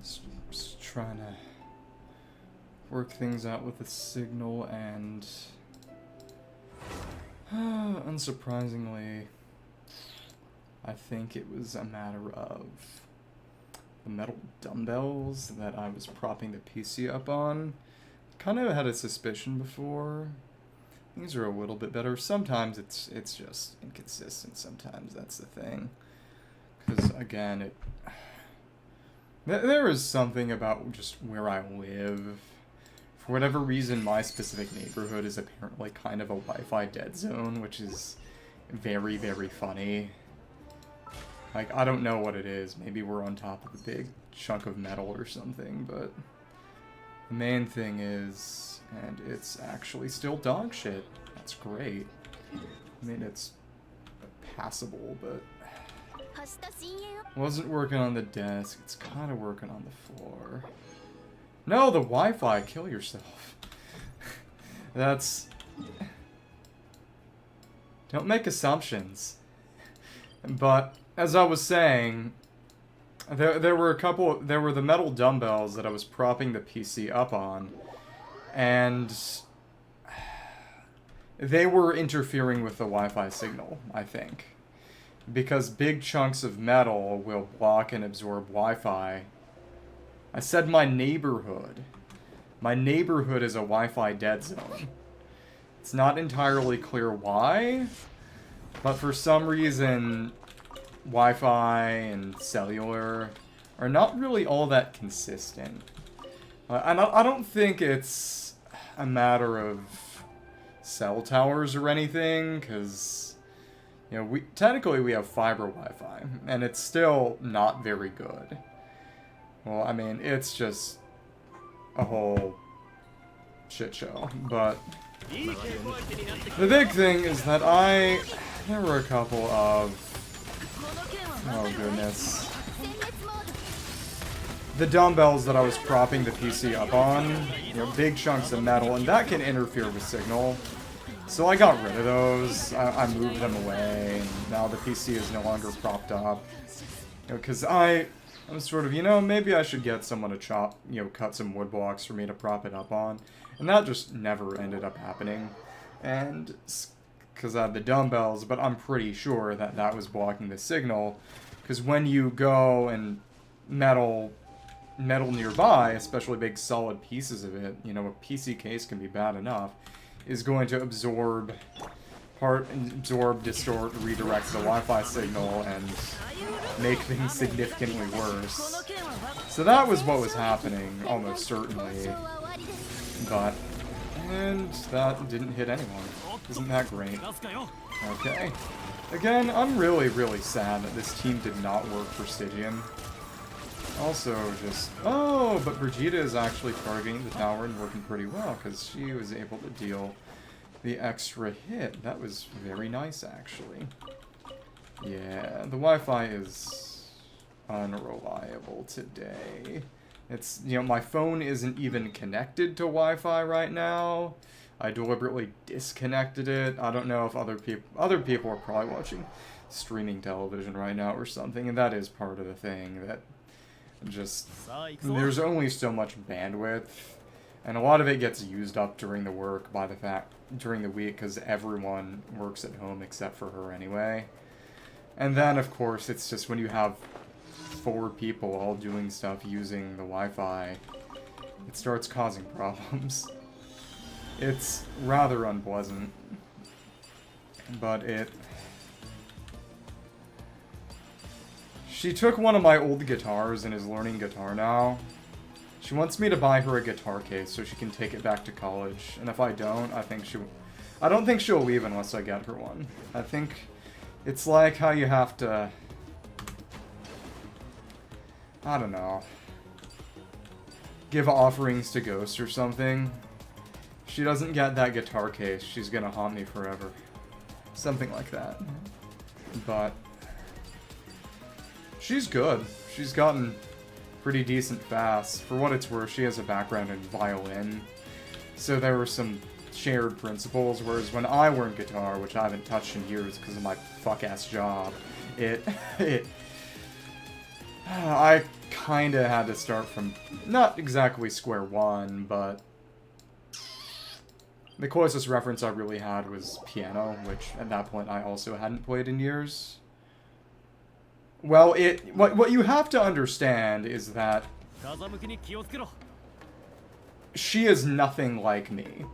Just trying to work things out with the signal, and unsurprisingly, I think it was a matter of the metal dumbbells that I was propping the PC up on. Kind of had a suspicion before. Things are a little bit better. Sometimes it's just inconsistent. Sometimes that's the thing. Because again, there is something about just where I live. For whatever reason, my specific neighborhood is apparently kind of a Wi-Fi dead zone, which is very, very funny. Like, I don't know what it is. Maybe we're on top of a big chunk of metal or something, but the main thing is, and it's actually still dog shit. That's great. I mean, it's passable, but wasn't working on the desk. It's kind of working on the floor. No, the Wi-Fi. Kill yourself. That's... Don't make assumptions. But as I was saying, there were the metal dumbbells that I was propping the PC up on, and they were interfering with the Wi-Fi signal, I think. Because big chunks of metal will block and absorb Wi-Fi. I said my neighborhood. My neighborhood is a Wi-Fi dead zone. It's not entirely clear why, but for some reason, Wi-Fi and cellular are not really all that consistent. I don't think it's a matter of cell towers or anything, because, you know, technically we have fiber Wi-Fi, and it's still not very good. Well, I mean, it's just a whole shit show, but the big thing is that there were a couple of, oh goodness, the dumbbells that I was propping the PC up on, you know, big chunks of metal, and that can interfere with signal. So I got rid of those, I moved them away, and now the PC is no longer propped up. You know, because I'm sort of, you know, maybe I should get someone to cut some wood blocks for me to prop it up on. And that just never ended up happening. And because I had the dumbbells, but I'm pretty sure that that was blocking the signal. Because when you go and metal nearby, especially big solid pieces of it, you know, a PC case can be bad enough, is going to absorb, distort, redirect the Wi-Fi signal, and make things significantly worse. So that was what was happening, almost certainly. And that didn't hit anyone. Isn't that great? Okay. Again, I'm really, really sad that this team did not work for Stygian. Also, but Brigitte is actually targeting the tower and working pretty well, because she was able to deal the extra hit. That was very nice, actually. Yeah, the Wi-Fi is unreliable today. It's, you know, my phone isn't even connected to Wi-Fi right now. I deliberately disconnected it. I don't know if other people are probably watching streaming television right now or something, and that is part of the thing, that just, there's only so much bandwidth, and a lot of it gets used up during the week, because everyone works at home except for her anyway. And then, of course, it's just when you have 4 people all doing stuff using the Wi-Fi, it starts causing problems. It's rather unpleasant, but she took one of my old guitars and is learning guitar now. She wants me to buy her a guitar case so she can take it back to college, and if I don't, I don't think she'll leave unless I get her one. I think it's like how you have to, I don't know, give offerings to ghosts or something. If she doesn't get that guitar case, she's gonna haunt me forever. Something like that. But she's good. She's gotten pretty decent fast. For what it's worth, she has a background in violin. So there were some shared principles, whereas when I learned guitar, which I haven't touched in years because of my fuck-ass job, I kinda had to start from, not exactly square one, but the closest reference I really had was piano, which at that point I also hadn't played in years. Well, what you have to understand is that she is nothing like me.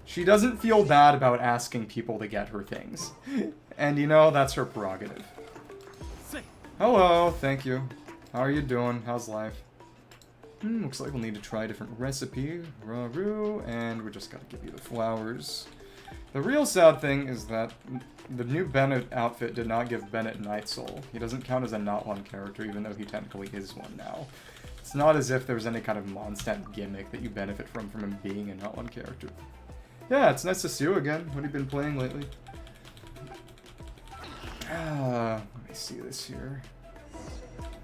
She doesn't feel bad about asking people to get her things. And you know, that's her prerogative. Hello, thank you. How are you doing? How's life? Looks like we'll need to try a different recipe. Raru, and we just gotta give you the flowers. The real sad thing is that the new Bennett outfit did not give Bennett Night Soul. He doesn't count as a Natlan character, even though he technically is one now. It's not as if there's any kind of Mondstadt gimmick that you benefit from him being a Natlan character. Yeah, it's nice to see you again. What have you been playing lately? Let me see this here.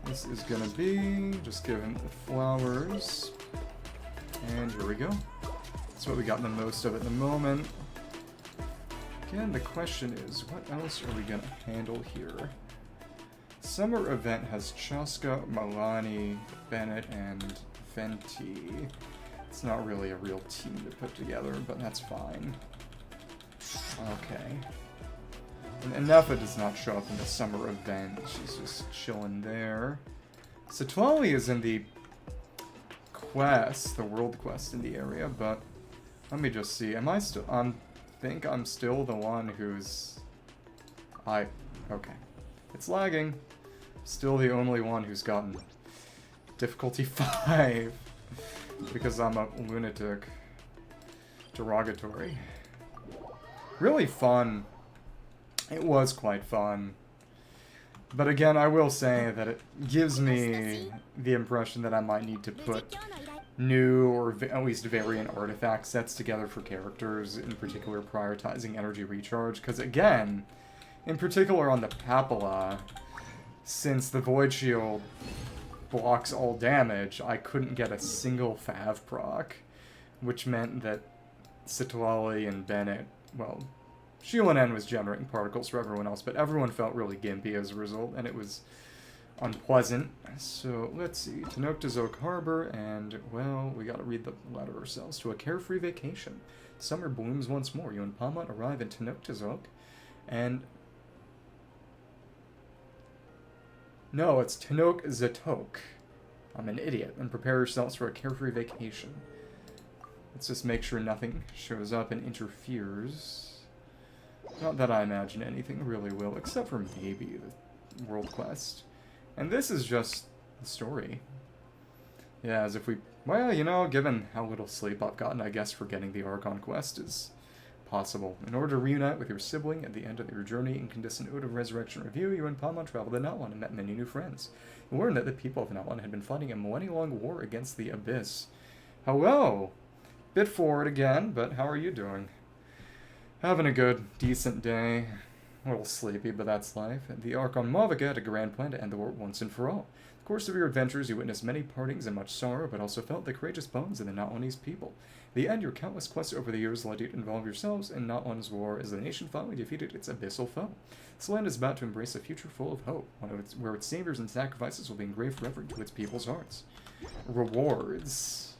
This is gonna be, just give him the flowers. And here we go. That's what we got the most of at the moment. Again, the question is, what else are we gonna handle here? Summer event has Chasca, Mualani, Bennett, and Venti. It's not really a real team to put together, but that's fine. Okay. And Nefa does not show up in the summer event. She's just chilling there. Satwali is in the quest, the world quest in the area, but let me just see. Am I still... I think I'm still the one who's... Okay. It's lagging. Still the only one who's gotten difficulty 5. Because I'm a lunatic. Derogatory. Really fun. It was quite fun. But again, I will say that it gives me the impression that I might need to put new or at least variant artifact sets together for characters, in particular prioritizing energy recharge. Because again, in particular on the Papilla, since the Void Shield blocks all damage, I couldn't get a single Fav proc, which meant that Sitwali and Bennett, well, Shilanen was generating particles for everyone else, but everyone felt really gimpy as a result, and it was unpleasant. So, let's see. Tenochtitlan Harbor, and, well, we gotta read the letter ourselves. To a carefree vacation. Summer blooms once more. You and Pamot arrive in Tenochtitlan, and... No, it's Tenochtitlan. I'm an idiot. And prepare yourselves for a carefree vacation. Let's just make sure nothing shows up and interferes. Not that I imagine anything really will, except for maybe the world quest. And this is just the story. Yeah, as if we... Well, you know, given how little sleep I've gotten, I guess forgetting the Archon quest is possible. In order to reunite with your sibling at the end of your journey in Condescent Ode of Resurrection Review, you and Pamon traveled to Natlan and met many new friends. You learned that the people of Natlan had been fighting a millennia-long war against the Abyss. Hello! Bit forward again, but how are you doing? Having a good, decent day. A little sleepy, but that's life. The Archon Mavica had a grand plan to end the war once and for all. In the course of your adventures, you witnessed many partings and much sorrow, but also felt the courageous bones of the Natlanese people. In the end, your countless quests over the years led you to involve yourselves in Natlan's war as the nation finally defeated its abyssal foe. This land is about to embrace a future full of hope, where its saviors and sacrifices will be engraved forever into its people's hearts. Rewards.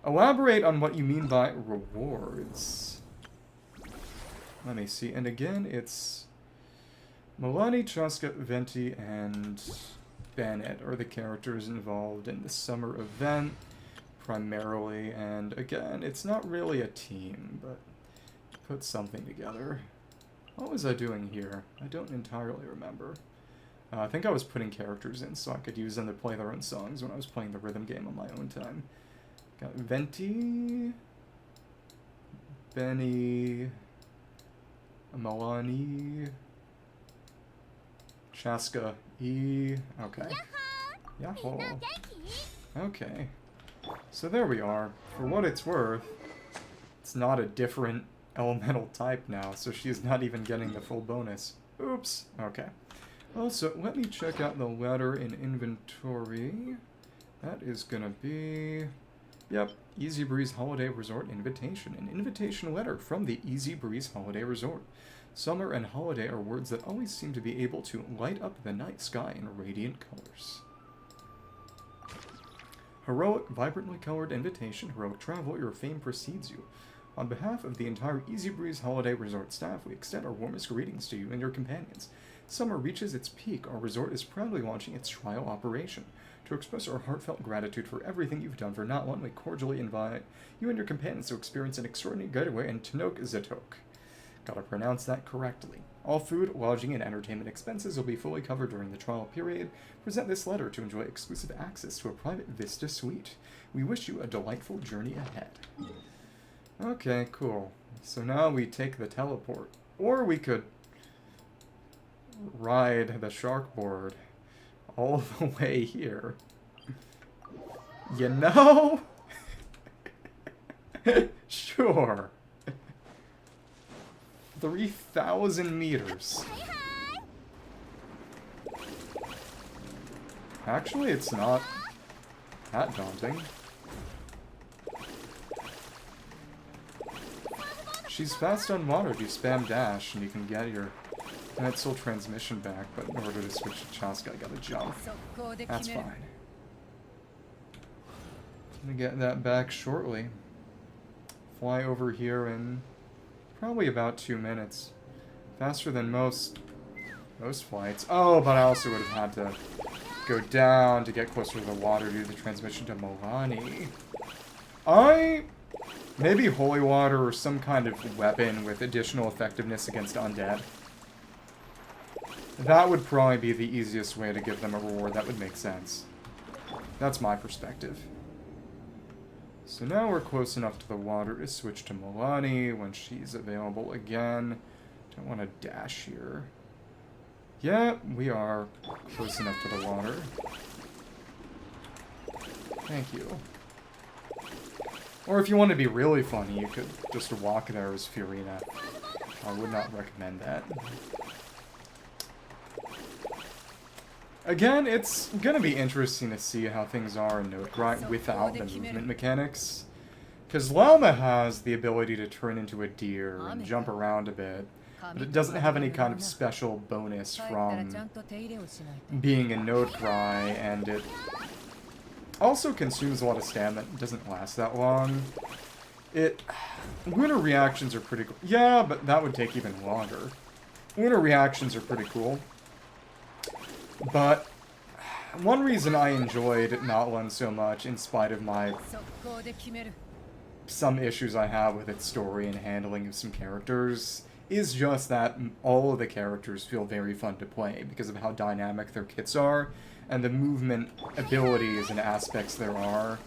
Elaborate on what you mean by rewards. Let me see. And again, it's Mualani, Chasca, Venti, and Bennett are the characters involved in the summer event, primarily. And again, it's not really a team, but put something together. What was I doing here? I don't entirely remember. I think I was putting characters in so I could use them to play their own songs when I was playing the rhythm game on my own time. Got Venti, Benny, Mualani, Chasca, E. Okay. Yahoo! Okay. So there we are. For what it's worth, it's not a different elemental type now, so she's not even getting the full bonus. Oops. Okay. Also, let me check out the letter in inventory. That is gonna be... Yep, Easybreeze Holiday Resort invitation. An invitation letter from the Easybreeze Holiday Resort. Summer and holiday are words that always seem to be able to light up the night sky in radiant colors. Heroic, vibrantly colored invitation, heroic travel, your fame precedes you. On behalf of the entire Easybreeze Holiday Resort staff, we extend our warmest greetings to you and your companions. Summer reaches its peak. Our resort is proudly launching its trial operation. To express our heartfelt gratitude for everything you've done for Natlan, we cordially invite you and your companions to experience an extraordinary getaway in Tanok Zatok. Gotta pronounce that correctly. All food, lodging, and entertainment expenses will be fully covered during the trial period. Present this letter to enjoy exclusive access to a private Vista suite. We wish you a delightful journey ahead. Okay, cool. So now we take the teleport. Or we could ride the shark board all the way here. You know? Sure. 3,000 meters. Actually, it's not that daunting. She's fast on water. You spam dash and you can get your Soul transmission back, but in order to switch to Chasca, I gotta jump. That's fine. Gonna get that back shortly. Fly over here in probably about 2 minutes. Faster than most flights. Oh, but I also would have had to go down to get closer to the water to do the transmission to Mualani. Maybe holy water or some kind of weapon with additional effectiveness against undead. That would probably be the easiest way to give them a reward. That would make sense. That's my perspective. So now we're close enough to the water to switch to Mualani when she's available again. Don't want to dash here. Yeah, we are close enough to the water. Thank you. Or if you want to be really funny, you could just walk there as Fiorina. I would not recommend that. Again, it's gonna be interesting to see how things are in Notgrind without the movement mechanics. Because Llama has the ability to turn into a deer and jump around a bit, but it doesn't have any kind of special bonus from being a Notgrind, and it also consumes a lot of stamina. It doesn't last that long. Lunar reactions are pretty cool. Yeah, but that would take even longer. Lunar reactions are pretty cool. But one reason I enjoyed Natlan so much, in spite of some issues I have with its story and handling of some characters, is just that all of the characters feel very fun to play because of how dynamic their kits are and the movement abilities and aspects there are.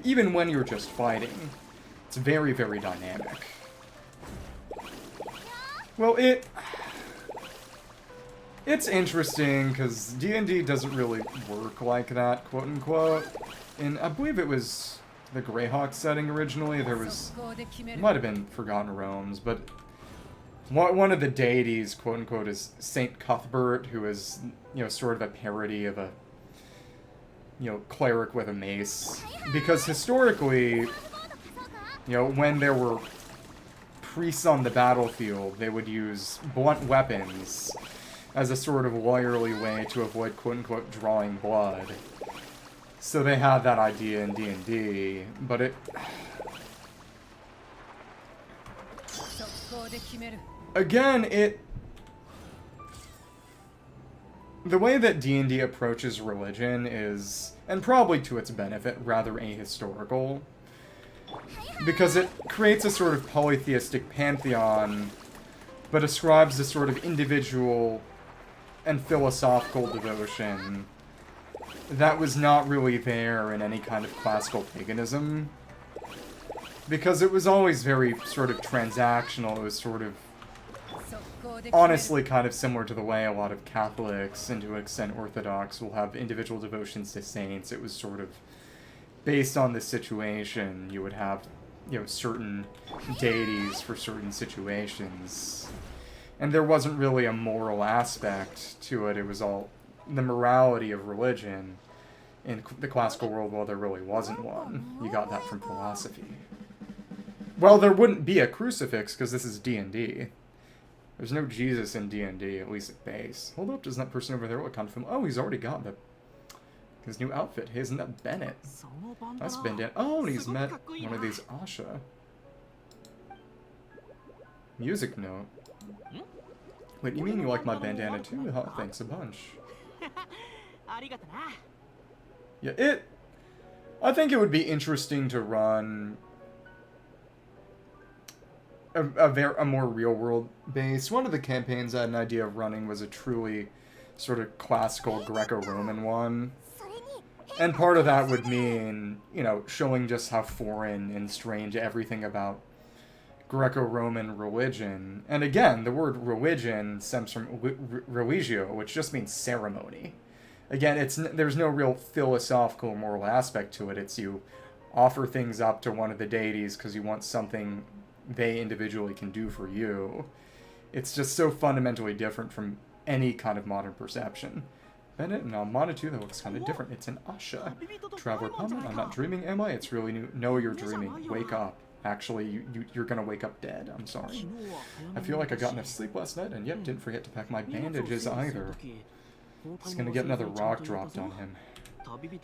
Even when you're just fighting, it's very, very dynamic. Well, it's interesting, because D&D doesn't really work like that, quote-unquote. In, I believe it was the Greyhawk setting originally, there was, it might have been Forgotten Realms, but one of the deities, quote-unquote, is Saint Cuthbert, who is, sort of a parody of a, cleric with a mace. Because historically, when there were priests on the battlefield, they would use blunt weapons as a sort of lawyerly way to avoid quote-unquote drawing blood. So they had that idea in D&D, but again, the way that D&D approaches religion is, and probably to its benefit, rather ahistorical. Because it creates a sort of polytheistic pantheon, but ascribes a sort of individual and philosophical devotion that was not really there in any kind of classical paganism. Because it was always very sort of transactional. It was sort of honestly kind of similar to the way a lot of Catholics, and to an extent Orthodox, will have individual devotions to saints. It was sort of based on the situation. You would have, certain deities for certain situations. And there wasn't really a moral aspect to it. It was all the morality of religion in the classical world. Well, there really wasn't one. You got that from philosophy. Well, there wouldn't be a crucifix because this is D&D. There's no Jesus in D&D, at least at base. Hold up, doesn't that person over there look kind of familiar? Oh, he's already got the His new outfit. Hey, isn't that Bennett? That's Bandana. Oh, and he's met one of these Asha. Music note. Wait, you mean you like my bandana too? Oh, thanks a bunch. Yeah, I think it would be interesting to run a more real-world based. One of the campaigns I had an idea of running was a truly sort of classical Greco-Roman one. And part of that would mean, you know, showing just how foreign and strange everything about Greco-Roman religion. And again, the word religion stems from religio, which just means ceremony. Again, there's no real philosophical or moral aspect to it. It's you offer things up to one of the deities because you want something they individually can do for you. It's just so fundamentally different from any kind of modern perception. Bennett and Almana that looks kind of different. It's an Asha. Traveler comment, I'm not dreaming, am I? It's really new. No, you're dreaming. Wake up. Actually, you're gonna wake up dead. I'm sorry. I feel like I got enough sleep last night, and yep, didn't forget to pack my bandages either. He's gonna get another rock dropped on him.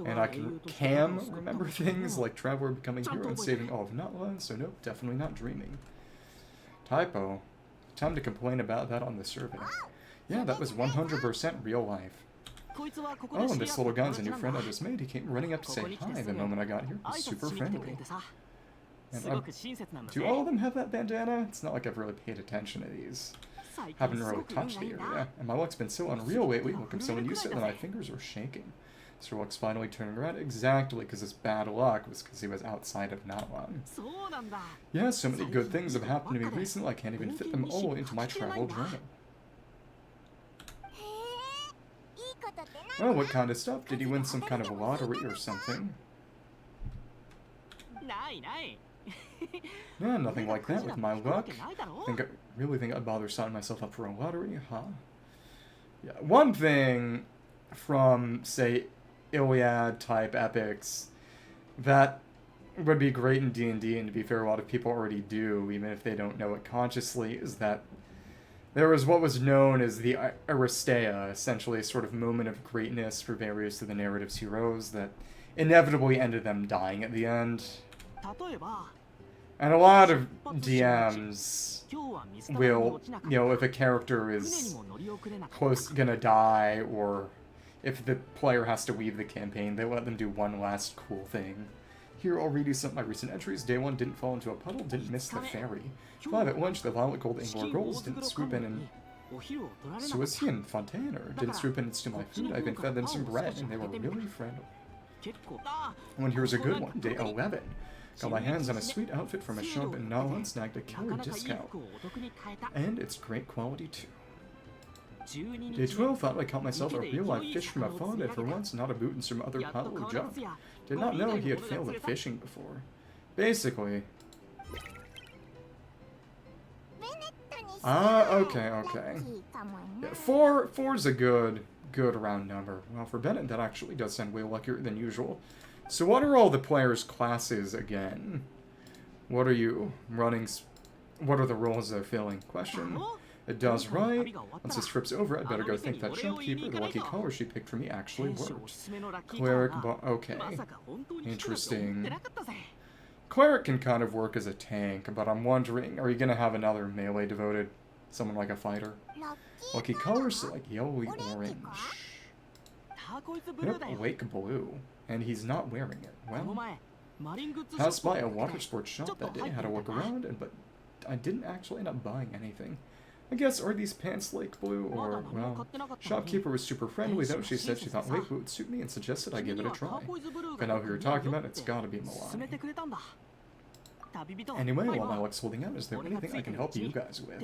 And I can remember things like Traveler becoming hero and saving all of Natlan, so nope, definitely not dreaming. Typo. Time to complain about that on the survey. Yeah, that was 100% real life. Oh, and this little guy's a new friend I just made. He came running up to say hi the moment I got here. He's super friendly. And do all of them have that bandana? It's not like I've really paid attention to these. Haven't really touched the area. And my luck's been so unreal lately. Look, I'm so unused to it that my fingers are shaking. Sir Luck's finally turning around. Exactly, because his bad luck was because he was outside of Natlan. Yeah, so many good things have happened to me recently, I can't even fit them all into my travel journal. Oh, what kind of stuff? Did he win some kind of a lottery or something? Yeah, nothing like that with my luck. Really think I'd bother signing myself up for a lottery, huh? Yeah, one thing from, say, Iliad-type epics that would be great in D&D, and to be fair, a lot of people already do, even if they don't know it consciously, is that there was what was known as the Aristeia, essentially a sort of moment of greatness for various of the narrative's heroes that inevitably ended them dying at the end. And a lot of DMs will, you know, if a character is gonna die, or if the player has to leave the campaign, they let them do one last cool thing. Here, I'll read you some of my recent entries. Day 1, didn't fall into a puddle, didn't miss the ferry. 5, at lunch, the violet gold Angler goals, didn't swoop in and... So was he in Fontaine, or didn't swoop in and steal my food? I even fed them some bread, and they were really friendly. And here's a good one. Day 11. Got my hands on a sweet outfit from a shop in Natlan, snagged a killer discount. And it's great quality, too. Day 12, thought I caught myself a real-life fish from a pond, and for once, not a boot and some other paddle junk. Did not know he had failed at fishing before. Basically. Okay. Yeah, 4's a good round number. Well, for Bennett, that actually does sound way luckier than usual. So what are all the players' classes again? What are you running? What are the roles they're filling? Question. It does right. Once this trip's over, I'd better go think that shopkeeper, the lucky color she picked for me, actually worked. Cleric, okay. Interesting. Cleric can kind of work as a tank, but I'm wondering, are you going to have another melee devoted? Someone like a fighter? Lucky colors, so like yellowy orange. Yep, lake blue. And he's not wearing it. Well, passed by a water sports shop that day, had a look around, but I didn't actually end up buying anything. I guess, are these pants lake blue, or, well, shopkeeper was super friendly though. She said she thought lake blue would suit me and suggested I give it a try. If I know who you're talking about, it's gotta be Mualani. Anyway, while my luck's holding out, is there anything I can help you guys with?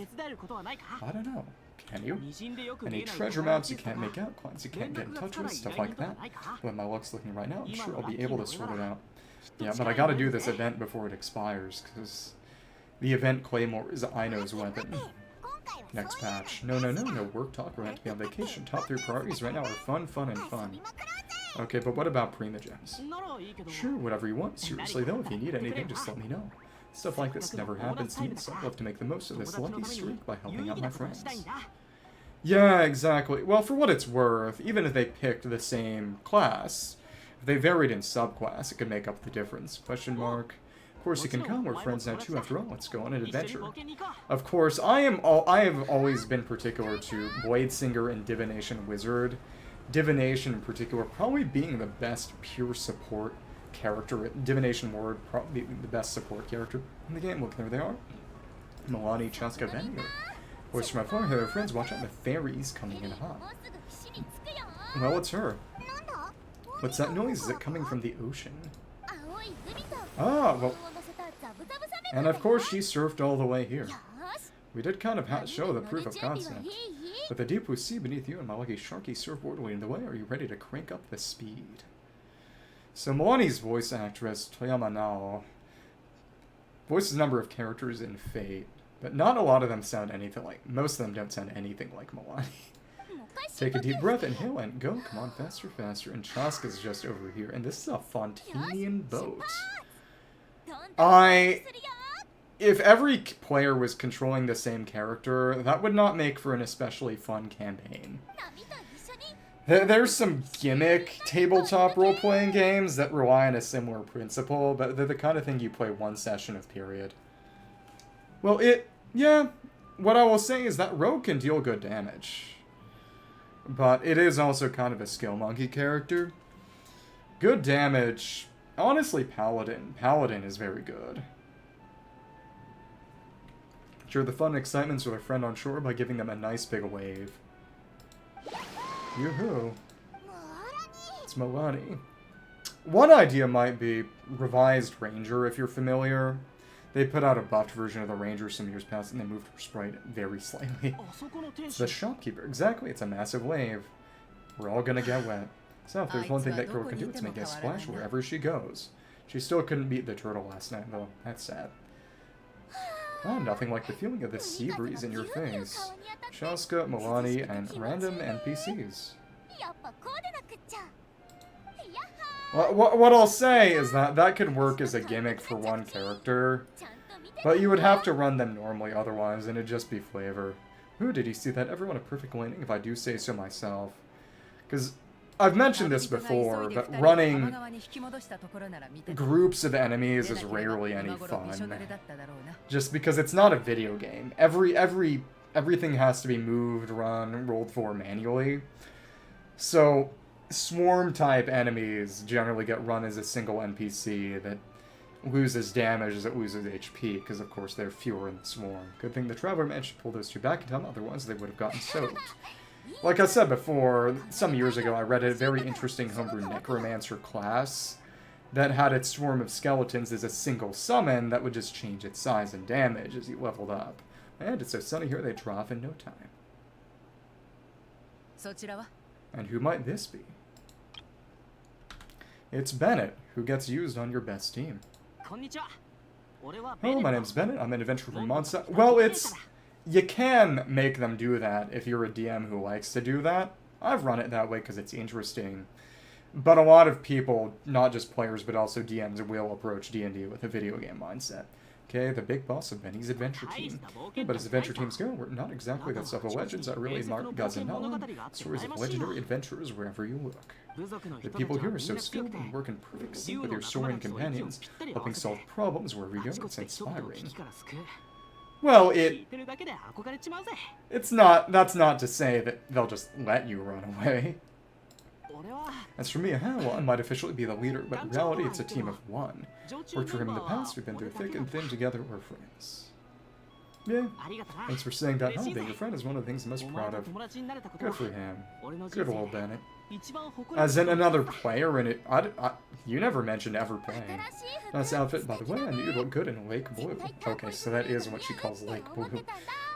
I don't know. Can you? Any treasure maps you can't make out, clients you can't get in touch with, stuff like that? When my luck's looking right now, I'm sure I'll be able to sort it out. Yeah, but I gotta do this event before it expires, because the event Claymore is Aino's weapon. Next patch. No work talk, we're going to be on vacation. Top 3 priorities right now are fun, and fun. Okay, but what about Primogems? Sure, whatever you want. Seriously though, if you need anything, just let me know. Stuff like this never happens to me, so I'd love to make the most of this lucky streak by helping out my friends. Yeah, exactly. Well, for what it's worth, even if they picked the same class, If they varied in subclass, it could make up the difference. Question mark. Of course you can come, we're friends now too after all, let's go on an adventure. Of course, I have always been particular to Bladesinger and Divination Wizard. Divination in particular probably being the best pure support character. Divination Ward probably the best support character in the game. Look, there they are. Mualani and Chasca, Bennett. Voice from my phone, hello friends, watch out, the fairies coming in hot. Well, it's her. What's that noise? Is it coming from the ocean? Ah, well... And of course she surfed all the way here. We did kind of show the proof of concept. With the deep blue sea beneath you and my lucky sharky surfboard leading the way, are you ready to crank up the speed? So Milani's voice actress, Toyama Nao, voices a number of characters in Fate, but not a lot of them sound anything like... Most of them don't sound anything like Milani. Take a deep breath, inhale, and go. Come on, faster, faster. And Chasca's just over here. And this is a Fontanian boat. If every player was controlling the same character, that would not make for an especially fun campaign. There's some gimmick tabletop role-playing games that rely on a similar principle, but they're the kind of thing you play one session of, period. Well, yeah, what I will say is that Rogue can deal good damage. But it is also kind of a skill monkey character. Good damage. Honestly, Paladin. Paladin is very good. Share the fun and excitements with a friend on shore by giving them a nice big wave. Yoo-hoo. It's Mualani. One idea might be revised Ranger, if you're familiar. They put out a buffed version of the Ranger some years past, and they moved her sprite very slightly. It's the shopkeeper. Exactly, it's a massive wave. We're all gonna get wet. So if there's one thing that girl can do, it's make a splash wherever she goes. She still couldn't beat the turtle last night, though. That's sad. Oh, nothing like the feeling of the sea breeze in your face. Chasca, Mualani, and random NPCs. What I'll say is that that could work as a gimmick for one character, but you would have to run them normally otherwise, and it'd just be flavor. Ooh, did you see that? Everyone a perfect landing, if I do say so myself. Because I've mentioned this before, but running groups of enemies is rarely any fun. Just because it's not a video game. Everything has to be moved, run, rolled for manually. So swarm-type enemies generally get run as a single NPC that loses damage as it loses HP, because of course they're fewer in the swarm. Good thing the Traveler managed to pull those two back in time, otherwise they would have gotten soaked. Like I said before, some years ago I read a very interesting homebrew Necromancer class that had its swarm of skeletons as a single summon that would just change its size and damage as you leveled up. And it's so sunny here they draw off in no time. And who might this be? It's Bennett, who gets used on your best team. Hello, my name's Bennett. I'm an adventurer from Monsa. Well, you can make them do that if you're a DM who likes to do that. I've run it that way because it's interesting. But a lot of people, not just players but also DMs, will approach D&D with a video game mindset. Okay, the big boss of Benny's adventure team. Yeah, but as adventure teams go, we're not exactly that stuff of legends. I really mark gods and Natlan. Stories of legendary adventurers wherever you look. The people here are so skilled and work in perfect sync with your soaring companions, helping solve problems wherever you go. It's inspiring. Well, it's not, that's not to say that they'll just let you run away. As for me, well, I might officially be the leader, but in reality it's a team of one. Worked for him in the past, we've been through thick and thin together, we're friends. Yeah, thanks for saying that. Being a friend is one of the things I'm most proud of. Good for him. Good old Bennett. As in another player in it, you never mentioned ever playing. Nice outfit, by the way, I knew you'd look good in Lake Blue. Okay, so that is what she calls Lake Blue.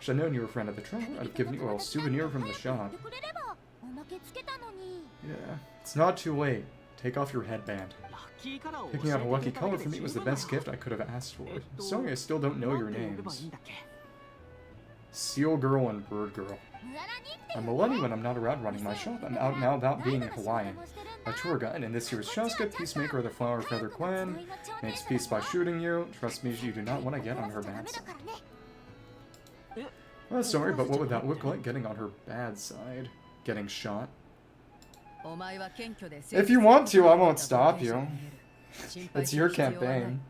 Should have known you were a friend of the traveler, I'd have given you a little souvenir from the shop. Yeah, it's not too late. Take off your headband. Picking out a lucky color for me was the best gift I could have asked for. Sorry I still don't know your names. Seal Girl and Bird Girl. I'm Mualani when I'm not around running my shop. I'm out now about being Hawaiian. My tour guide in this year's Chasca, Peacemaker of the Flower Feather Clan, makes peace by shooting you. Trust me, you do not want to get on her bad side. Well, sorry, but what would that look like getting on her bad side? Getting shot? If you want to, I won't stop you. It's your campaign.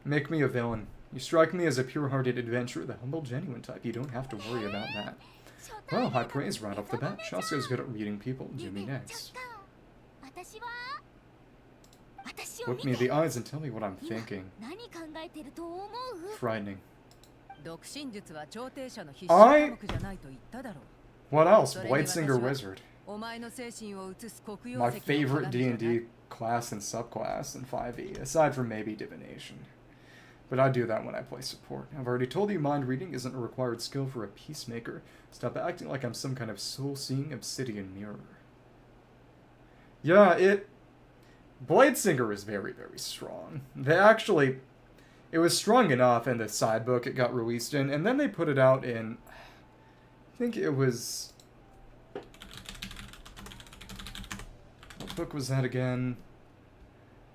Make me a villain. You strike me as a pure-hearted adventurer, the humble, genuine type. You don't have to worry about that. Well, high praise right off the bat. Chasca's good at reading people. Do me next. Look me in the eyes and tell me what I'm thinking. Frightening. What else? Bladesinger Wizard. My favorite D&D class and subclass in 5e, aside from maybe Divination. But I do that when I play support. I've already told you mind reading isn't a required skill for a peacemaker. Stop acting like I'm some kind of soul-seeing obsidian mirror. Yeah, Bladesinger is very, very strong. It was strong enough in the side book it got released in, and then they put it out in, I think it was, what book was that again?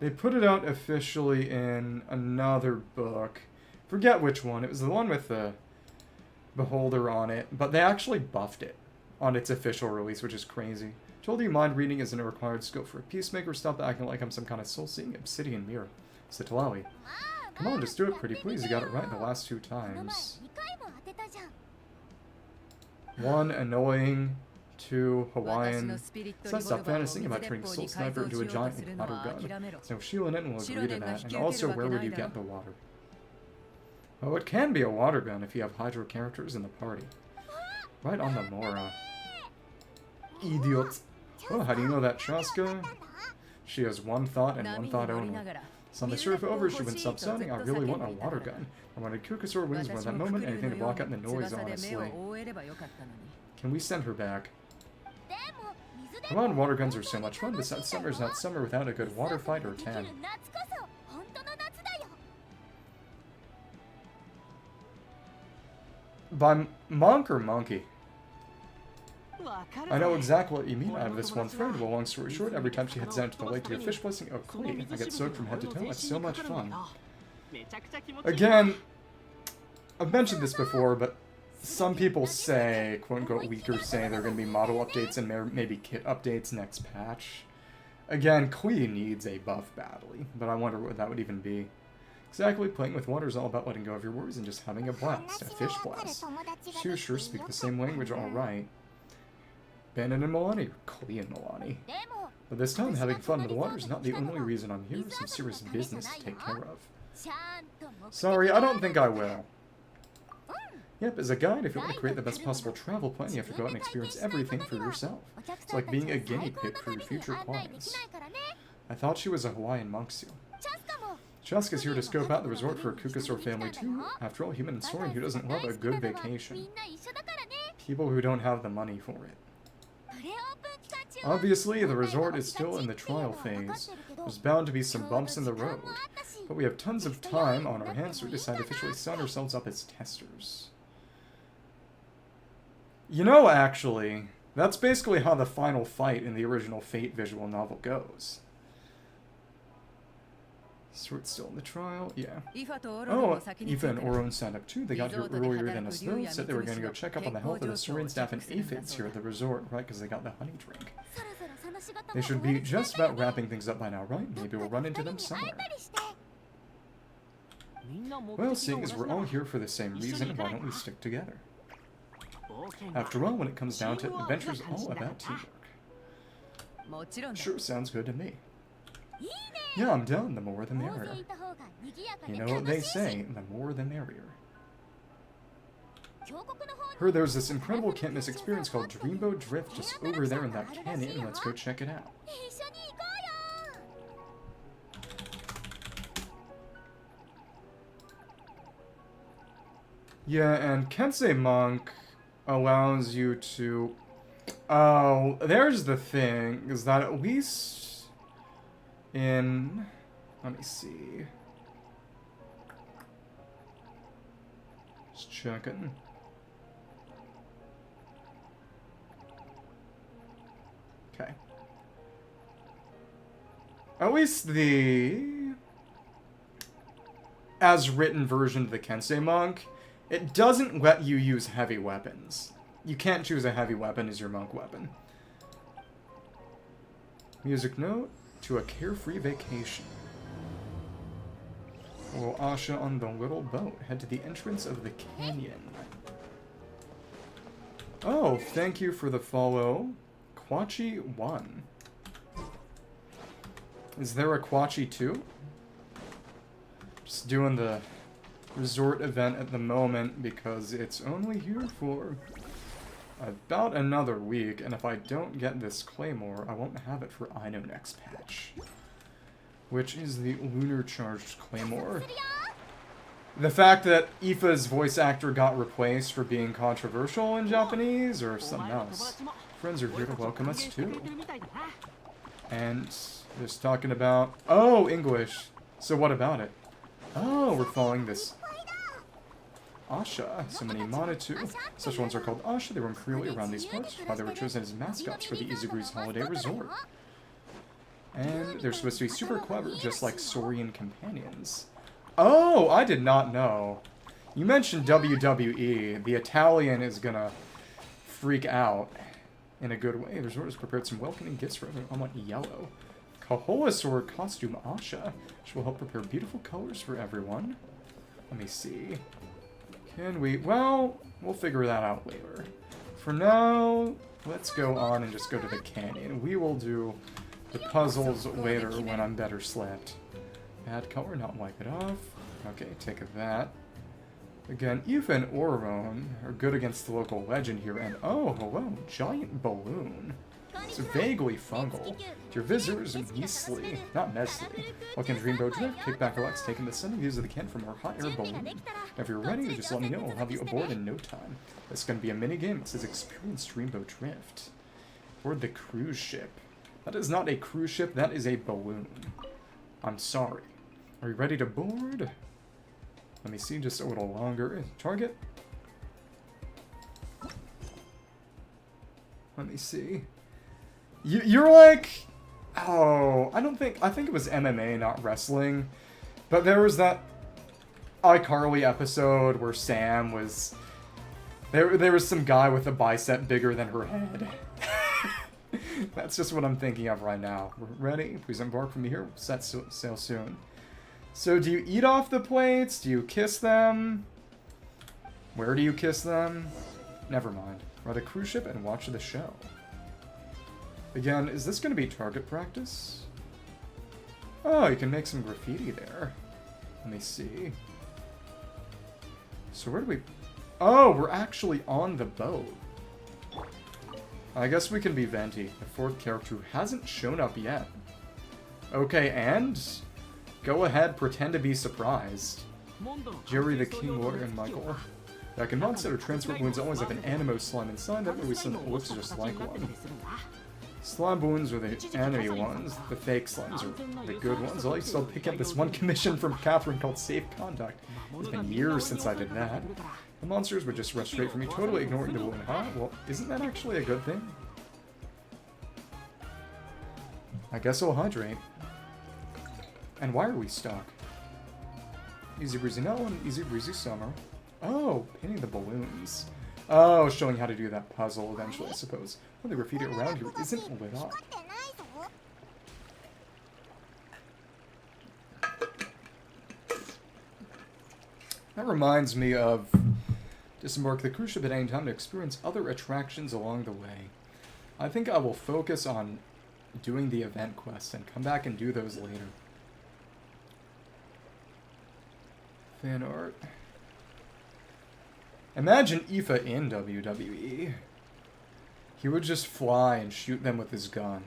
They put it out officially in another book. Forget which one. It was the one with the beholder on it, but they actually buffed it on its official release, which is crazy. Told you mind reading isn't a required skill for a peacemaker. Stop acting like I'm some kind of soul-seeing obsidian mirror. Sitalawi. Come on, just do it pretty please. You got it right the last 2 times. 1, annoying. 2, Hawaiian. So stop fantasizing about turning Soul Sniper into a giant water gun. There's no shield in it and we'll agree to that. And also, where would you get the water? Oh, it can be a water gun if you have Hydro characters in the party. Right on the Mora. Idiot. Oh, how do you know that, Chasca? She has one thought and one thought only. So on the surf over, she went subsounding. I really want a water gun. I wanted Koholasaur wings for that moment, anything to block out the noise, honestly. Can we send her back? Come on, water guns are so much fun. Besides, summer's not summer without a good water fight or tan. By monk or monkey? I know exactly what you mean. I have this one friend. Well, long story short, every time she heads down to the lake to get fish blessing, oh, clean. I get soaked from head to toe. It's so much fun. Again, I've mentioned this before, but some people say, quote-unquote leakers say, there are going to be model updates and maybe kit updates next patch. Again, Klee needs a buff badly, but I wonder what that would even be. Exactly, playing with water is all about letting go of your worries and just having a blast. A fish blast. You sure speak the same language, alright. Bennett and Mualani, Klee and Mualani. But this time, having fun with the water is not the only reason I'm here. Some serious business to take care of. Sorry, I don't think I will. Yep, as a guide, if you want to create the best possible travel plan, you have to go out and experience everything for yourself. It's like being a guinea pig for your future clients. I thought she was a Hawaiian monk seal. Chasca's here to scope out the resort for a Koholasaur family too. After all, human and Soaring, who doesn't love a good vacation? People who don't have the money for it. Obviously, the resort is still in the trial phase. There's bound to be some bumps in the road. But we have tons of time on our hands, so we decide to officially sign ourselves up as testers. You know, actually, that's basically how the final fight in the original Fate visual novel goes. Sort's still in the trial? Yeah. Oh, Aoife and Oron signed up too. They got here earlier than us though. Said they were going to go check up on the health of the Saurian staff and aphids here at the resort, right? Because they got the honey drink. They should be just about wrapping things up by now, right? Maybe we'll run into them somewhere. Well, seeing as we're all here for the same reason, why don't we stick together? After all, when it comes down to it, adventure's all about teamwork. Sure, sounds good to me. Yeah, I'm down. The more the merrier. You know what they say, the more the merrier. Heard there's this incredible can't-miss experience called Dreamboat Drift just over there in that canyon. Let's go check it out. Yeah, and Kensei Monk allows you to... Oh, there's the thing, is that at least in... Let me see. Just checking. Okay. At least the... as written version of the Kensei Monk, it doesn't let you use heavy weapons. You can't choose a heavy weapon as your monk weapon. Music note to a carefree vacation. We'll Asha on the little boat. Head to the entrance of the canyon. Oh, thank you for the follow. Kwachi1. Is there a Kwachi 2? Just doing the resort event at the moment because it's only here for about another week, and if I don't get this Claymore, I won't have it for Ino next patch. Which is the Lunar Charged Claymore. The fact that Aoife's voice actor got replaced for being controversial in Japanese, or something else. Friends are here to welcome us too. And just talking about... Oh, English! So what about it? Oh, we're following this... Asha. So many Manatu. Such ones are called Asha. They roam freely around these parts. Why they were chosen as mascots for the Easybreeze Holiday Resort. And they're supposed to be super clever, just like Saurian companions. Oh, I did not know. You mentioned WWE. The Italian is gonna freak out in a good way. The resort has prepared some welcoming gifts for everyone. I want yellow. Koholasaur costume Asha, which will help prepare beautiful colors for everyone. Let me see. Can we... Well, we'll figure that out later. For now, let's go on and just go to the canyon. We will do the puzzles later when I'm better slept. Add color, not wipe it off. Okay, take that. Again, Aoife and Oron are good against the local legend here. And oh, hello, giant balloon. It's vaguely fungal. To your visitors, Measley, not Mesley. Welcome to Dreamboat Drift. Kick back, relax, taking the stunning views of the can from our hot air balloon. If you're ready, just let me know. I'll have you aboard in no time. It's going to be a minigame. It says Experience Dreamboat Drift. Board the cruise ship. That is not a cruise ship, that is a balloon. I'm sorry. Are you ready to board? Let me see just a little longer. Target. Let me see. You're like... Oh, I think it was MMA, not wrestling. But there was that iCarly episode where Sam was... There was some guy with a bicep bigger than her head. That's just what I'm thinking of right now. We're ready. Please embark from here. We'll set sail soon. So do you eat off the plates? Do you kiss them? Where do you kiss them? Never mind. Ride a cruise ship and watch the show. Again, is this going to be target practice? Oh, you can make some graffiti there. Let me see. So where do we... Oh, we're actually on the boat. I guess we can be Venti, the fourth character who hasn't shown up yet. Okay, and... Go ahead, pretend to be surprised. Jerry the King Warrior and Michael. Back in monster or transfer wounds always have an animo slime inside them, but we send looks just like one. Slime wounds are the enemy ones, the fake slimes are the good ones. I'll still pick up this one commission from Catherine called Safe Conduct. It's been years since I did that. The monsters would just rush straight for me, totally ignoring the balloon. Huh? Well, isn't that actually a good thing? I guess I'll hydrate. And why are we stuck? Easybreeze Natlan, Easybreeze Summer. Oh, painting the balloons. Oh, showing how to do that puzzle eventually, I suppose. Well, the graffiti around here isn't lit up. That reminds me of disembark the cruise ship at any time to experience other attractions along the way. I think I will focus on doing the event quests and come back and do those later. Fan art. Imagine Aoife in WWE. He would just fly and shoot them with his gun.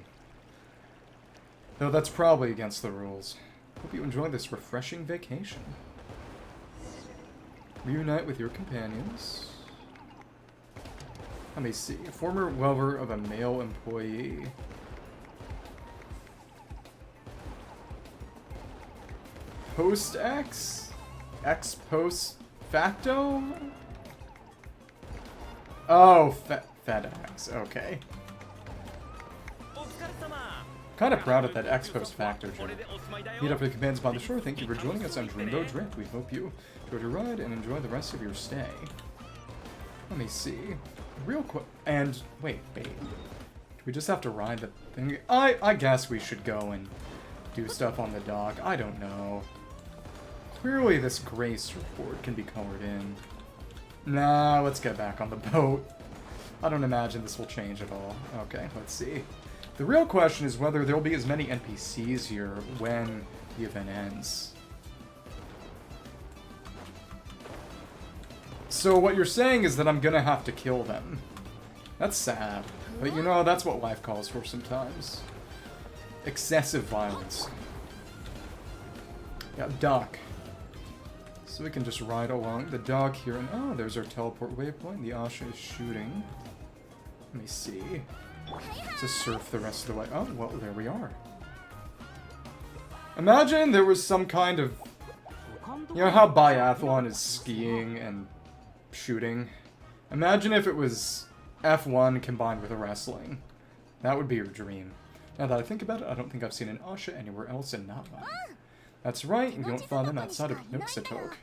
Though that's probably against the rules. Hope you enjoy this refreshing vacation. Reunite with your companions. Let me see. Former lover of a male employee. Post-X? Ex-post facto? Oh, FedEx. Okay. Kind of proud of that ex-post facto joke. Meet up with companions by the shore. Thank you for joining us on Dreamboat Drift. We hope you enjoyed your ride and enjoy the rest of your stay. Let me see. Real quick. And wait. Do We just have to ride the thing. I guess we should go and do stuff on the dock. I don't know. Clearly this gray surfboard can be colored in. Nah, let's get back on the boat. I don't imagine this will change at all. Okay, let's see. The real question is whether there'll be as many NPCs here when the event ends. So what you're saying is that I'm gonna have to kill them. That's sad. But you know, that's what life calls for sometimes. Excessive violence. Yeah, dock. So we can just ride along the dock here, and oh, there's our teleport waypoint. The Asha is shooting. Let me see. To surf the rest of the way. Oh, well, there we are. Imagine there was some kind of... You know how biathlon is skiing and shooting? Imagine if it was F1 combined with wrestling. That would be your dream. Now that I think about it, I don't think I've seen an Asha anywhere else in Natlan. That's right, you won't find them outside of Nuxatok.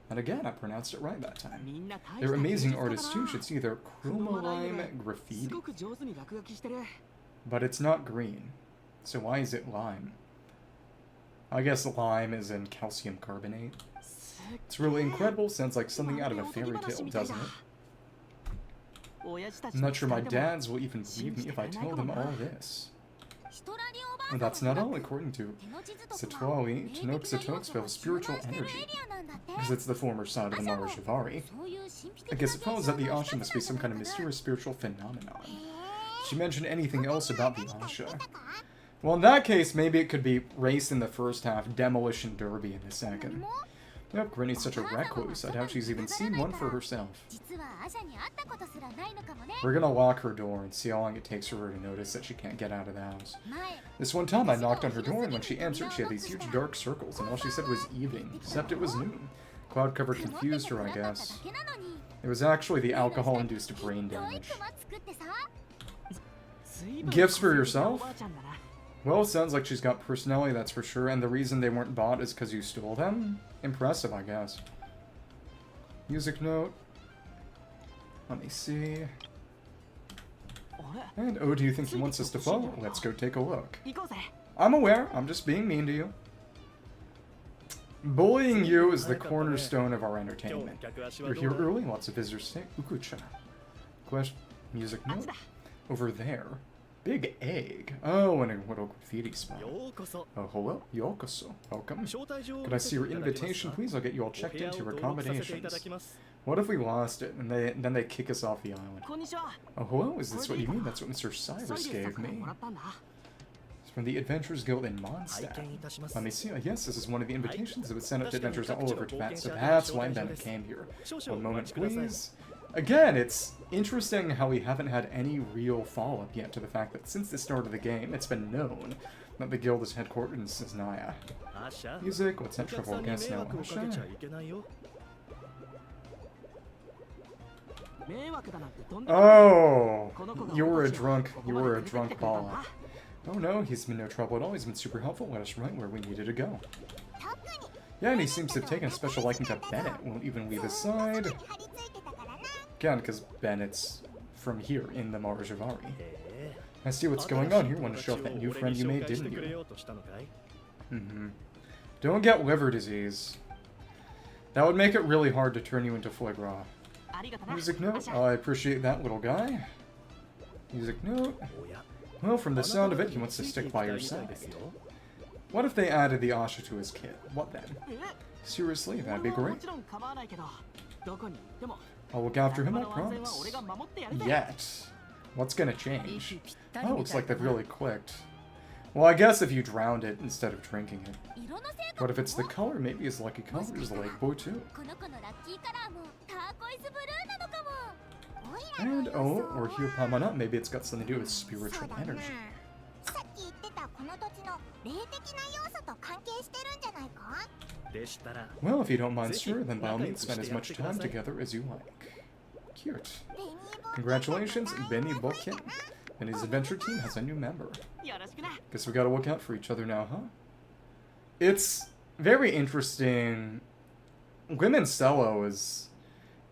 And again, I pronounced it right that time. They're amazing artists too, should see their chromolime graffiti. But it's not green. So why is it lime? I guess lime is in calcium carbonate. It's really incredible, sounds like something out of a fairy tale, doesn't it? I'm not sure my dads will even believe me if I tell them all this. And that's not all, according to Satoali, Tanoxatok spells spiritual energy, because it's the former side of the Maori. I guess it follows that the Asha must be some kind of mysterious spiritual phenomenon. Did she mention anything else about the Asha? Well, in that case, maybe it could be race in the first half, demolition derby in the second. Yep, Granny's such a recluse, I doubt she's even seen one for herself. We're gonna lock her door and see how long it takes for her to notice that she can't get out of the house. This one time I knocked on her door, and when she answered, she had these huge dark circles, and all she said was evening, except it was noon. Cloud cover confused her, I guess. It was actually the alcohol-induced brain damage. Gifts for yourself? Well, it sounds like she's got personality, that's for sure, and the reason they weren't bought is because you stole them? Impressive, I guess. Music note. Let me see. And, oh, do you think he wants us to follow? Let's go take a look. I'm aware, I'm just being mean to you. Bullying you is the cornerstone of our entertainment. You're here early, lots of visitors say. Ukucha. Question. Music note. Over there. Big egg. Oh, and a little graffiti spot. Oh, hello. Yokoso. Welcome. Could I see your invitation, please? I'll get you all checked into your accommodations. What if we lost it, and then they kick us off the island? Oh, hello? Is this what you mean? That's what Mr. Cyrus gave me. It's from the Adventurers Guild in Mondstadt. Let me see. Yes, this is one of the invitations that was sent out to adventurers all over Tibet, so that's why Bennett came here. One moment, please. Again, it's interesting how we haven't had any real follow-up yet to the fact that since the start of the game, it's been known that the guild is headquartered in Cisnaya. Music, what's that trouble? Guess no. Oh, you were a drunk balla. Oh no, he's been no trouble at all. He's been super helpful. Let us right where we needed to go. Yeah, and he seems to have taken a special liking to Bennett. Won't even leave his side. Again, because Bennett's from here in the Maori. I see what's going on here. Want to show off that new friend you made, didn't you? Don't get liver disease. That would make it really hard to turn you into foie gras. Music note. I appreciate that, little guy. Music note. Well, from the sound of it, he wants to stick by your side. What if they added the Asha to his kit? What then? Seriously, that'd be great. I'll look after him, I promise. Yet. What's gonna change? Oh, looks like they've really clicked. Well, I guess if you drowned it instead of drinking it. What if it's the color? Maybe his lucky color is the lake boy too. And, oh, or Hiopamana, maybe it's got something to do with spiritual energy. Well, if you don't mind, sir, then by all means spend as much time together as you like. Cute. Congratulations, Benny Bokin. And his adventure team has a new member. Guess we gotta look out for each other now, huh? It's very interesting. Women's Cello is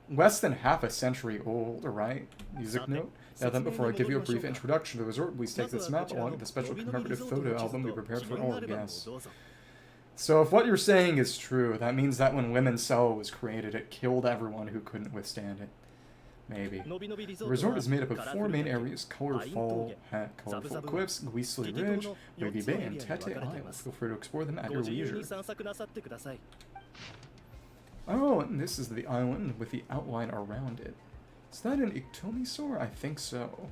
less than half a century old, right? Music note. Now then, before I give you a brief introduction to the resort, please take this map along with the special commemorative photo album we prepared for all of guests. So if what you're saying is true, that means that when Women's Cell was created, it killed everyone who couldn't withstand it. Maybe. The resort is made up of 4 main areas: colorful cliffs, Gweasley Ridge, Wavy Bay, and Tete Isle. Feel free to explore them at your leisure. Oh, and this is the island with the outline around it. Is that an Iktomisaur? I think so.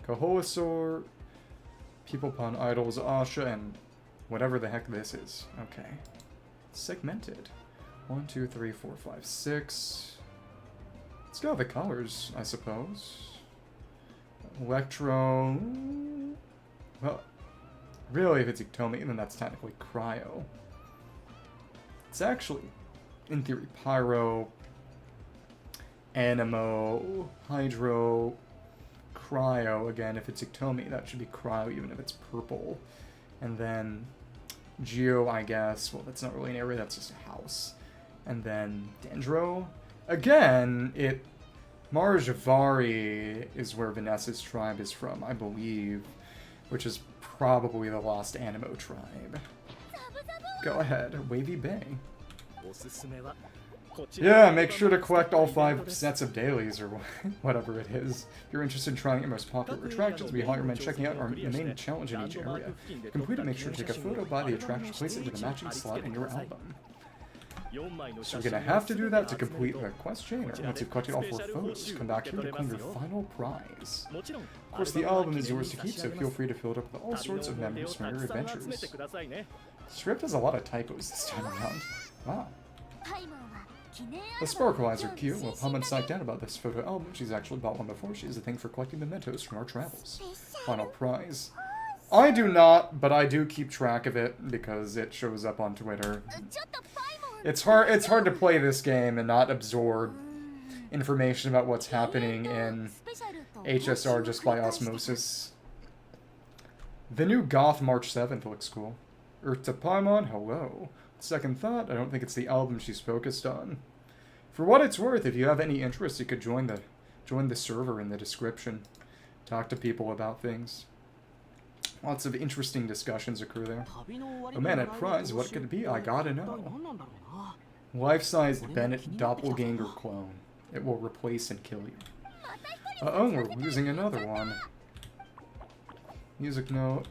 Koholasaur, People Pond Idols, Asha, and whatever the heck this is. Okay. Segmented. 1, 2, 3, 4, 5, 6. Let's go with the colors, I suppose. Electro... Well, really, if it's Iktomi, then that's technically Cryo. It's actually, in theory, Pyro, Animo, Hydro, Cryo. Again, if it's Iktomi, that should be Cryo, even if it's purple. And then Geo, I guess. Well, that's not really an area, that's just a house. And then Dendro. Again, Marjavari is where Vanessa's tribe is from, I believe, which is probably the lost Animo tribe. Go ahead, Wavy Bay. Yeah, make sure to collect all 5 sets of dailies, or whatever it is. If you're interested in trying your most popular attractions, we highly recommend checking out the main challenge in each area. To complete it, make sure to take a photo by the attraction, place it with a matching slot in your album. So you're gonna have to do that to complete the quest chain, or once you've collected all 4 photos, come back here to claim your final prize. Of course, the album is yours to keep, so feel free to fill it up with all sorts of memories from your adventures. The script has a lot of typos this time around. Wow. The sparkle eyes are cute. Well, Paman's psyched out about this photo album. She's actually bought one before. She has a thing for collecting mementos from our travels. Final prize. I do not, but I do keep track of it because it shows up on Twitter. It's hard to play this game and not absorb information about what's happening in HSR just by osmosis. The new Goth March 7th looks cool. Urta Paimon, hello. Second thought, I don't think it's the album she's focused on. For what it's worth, if you have any interest, you could join the server in the description. Talk to people about things. Lots of interesting discussions occur there. Oh man, at prize, what could it be? I gotta know. Life-sized Bennett doppelganger clone. It will replace and kill you. Uh-oh, we're losing another one. Music note.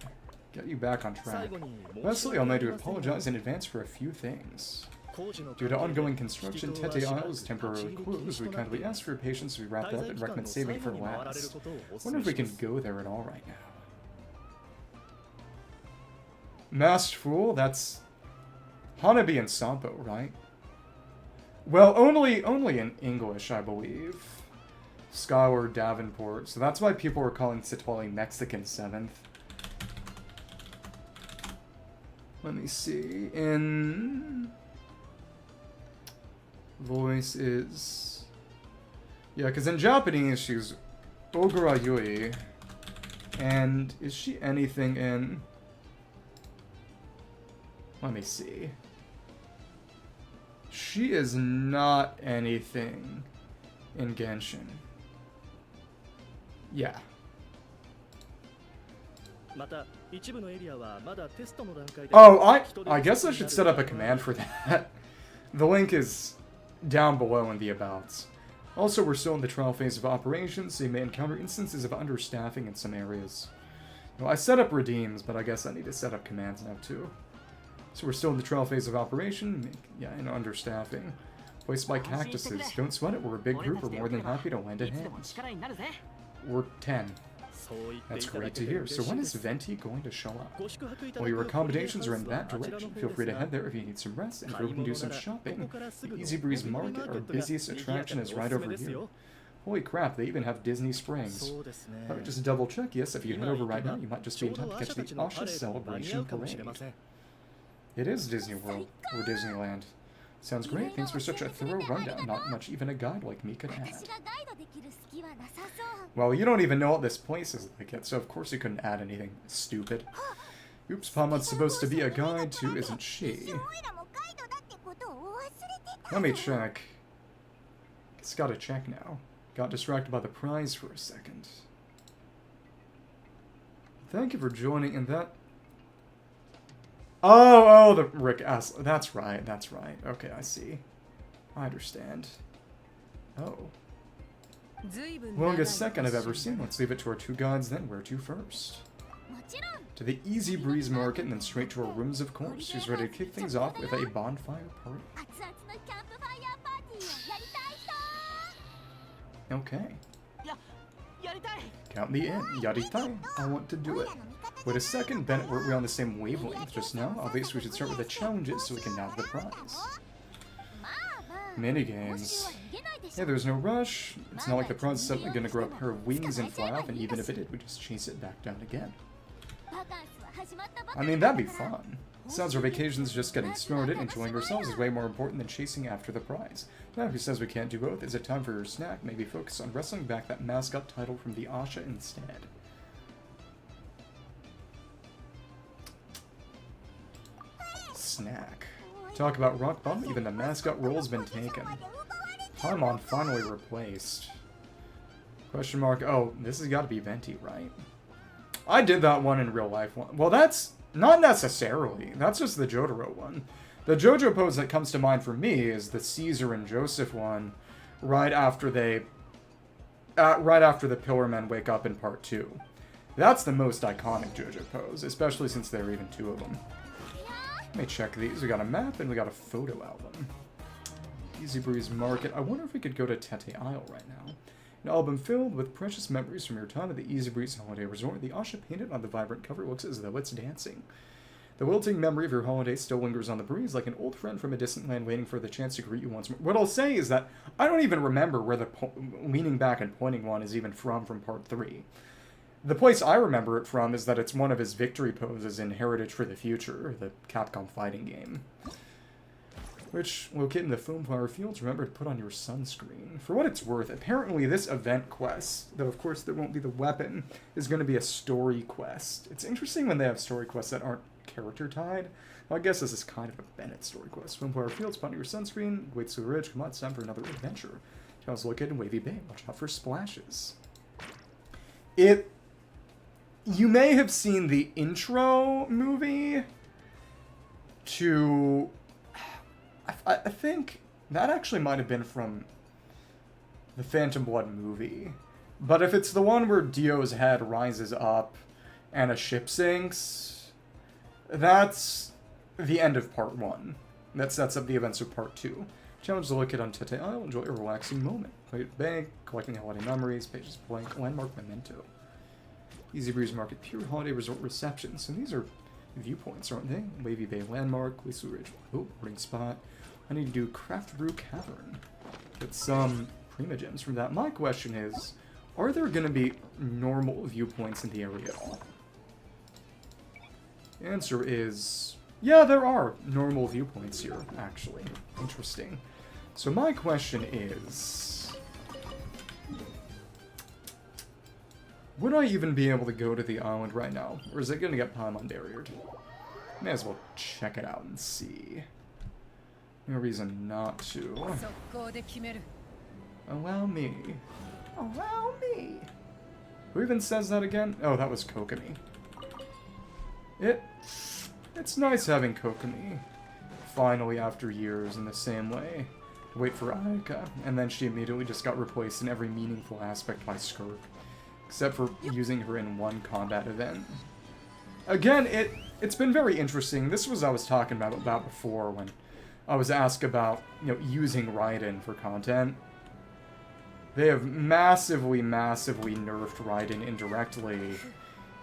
Get you back on track. Lastly, I'll need to apologize in advance for a few things. Due to ongoing construction, Tete Isle is temporarily closed. We kindly ask for your patience as we wrap up and recommend saving for last. Wonder if we can go there at all right now. Masked Fool? That's Hanabi and Sampo, right? Well, only in English, I believe. Skyward Davenport. So that's why people are calling Sitwali Mexican 7th. Let me see. In voice is... Yeah, because in Japanese she's Ogura Yui. And is she anything in... Let me see. She is not anything in Genshin. Yeah. Oh, I guess I should set up a command for that. The link is down below in the abouts. Also, we're still in the trial phase of operations, so you may encounter instances of understaffing in some areas. Well, I set up redeems, but I guess I need to set up commands now too. So we're still in the trial phase of operation, yeah, and understaffing. Placed by cactuses. Don't sweat it, we're a big group, we're more than happy to lend a hand. We're 10. That's great to hear. So when is Venti going to show up? Well, your accommodations are in that direction. Feel free to head there if you need some rest, and if we can do some shopping. The Easybreeze Market, our busiest attraction, is right over here. Holy crap, they even have Disney Springs. Let me just double check. Yes, if you head over right now, you might just be in time to catch the Asha Celebration Parade. It is Disney World, or Disneyland. Sounds great. Thanks for such a thorough rundown. Not much even a guide like me could add. Well, you don't even know what this place is like yet, so of course you couldn't add anything stupid. Oops, Pamon's supposed to be a guide too, isn't she? Let me check. Just gotta check now. Got distracted by the prize for a second. Thank you for joining in that... Oh, the Rick S. That's right, that's right. Okay, I see. I understand. Oh. Longest second I've ever seen. Let's leave it to our two gods then. Where to first? To the Easybreeze Market and then straight to our rooms, of course. She's ready to kick things off with a bonfire party. Okay. Count me in. Yaritai. I want to do it. Wait a second, Bennett, weren't we on the same wavelength just now? Obviously, we should start with the challenges so we can nab the prize. Minigames. Yeah, there's no rush. It's not like the prize is suddenly going to grow a pair of wings and fly off, and even if it did, we just chase it back down again. I mean, that'd be fun. Sounds our vacation's just getting started. Enjoying ourselves is way more important than chasing after the prize. Now, who says we can't do both? Is it time for your snack? Maybe focus on wrestling back that mascot title from the Asha instead. Snack. Talk about rock bottom, even the mascot role's been taken. Paimon finally replaced. Question mark. Oh, this has got to be Venti, right? I did that one in real life. Well, that's not necessarily. That's just the Jotaro one. The JoJo pose that comes to mind for me is the Caesar and Joseph one, right after the Pillar wake up in part 2. That's the most iconic JoJo pose, especially since there are even 2 of them. Let me check these. We got a map and we got a photo album. Easybreeze Market. I wonder if we could go to Tete Isle right now. An album filled with precious memories from your time at the Easybreeze Holiday Resort. The Asha painted on the vibrant cover looks as though it's dancing. The wilting memory of your holiday still lingers on the breeze like an old friend from a distant land waiting for the chance to greet you once more. What I'll say is that I don't even remember where the leaning back and pointing one is even from part 3. The place I remember it from is that it's one of his victory poses in Heritage for the Future, the Capcom fighting game. Which, located in the foam flower fields, remember to put on your sunscreen. For what it's worth, apparently this event quest, though of course there won't be the weapon, is going to be a story quest. It's interesting when they have story quests that aren't character tied. Well, I guess this is kind of a Bennett story quest. Foam flower fields, put on your sunscreen, wait to the ridge, come on, it's time for another adventure. Town's located in Wavy Bay, watch out for splashes. You may have seen the intro movie to... I think that actually might have been from the Phantom Blood movie. But if it's the one where Dio's head rises up and a ship sinks, that's the end of part 1. That sets up the events of part 2. Challenge to look at on Tete Isle, enjoy a relaxing moment. Play at bank, collecting holiday memories, pages blank, landmark memento. Easybreeze Market, pure holiday resort reception. So these are viewpoints, aren't they? Wavy Bay Landmark, Waisu Ridge, boarding spot. I need to do Craft Brew Cavern. Get some Primogems from that. My question is, are there going to be normal viewpoints in the area at all? The answer is, yeah, there are normal viewpoints here, actually. Interesting. So my question is, would I even be able to go to the island right now? Or is it going to get Paimon barriered? May as well check it out and see. No reason not to. Allow me. Allow me. Who even says that again? Oh, that was Kokomi. It's nice having Kokomi. Finally, after years, in the same way. Wait for Ayaka, and then she immediately just got replaced in every meaningful aspect by Skirk. Except for using her in one combat event. Again, it's been very interesting. This was I was talking about before when I was asked about, using Raiden for content. They have massively, massively nerfed Raiden indirectly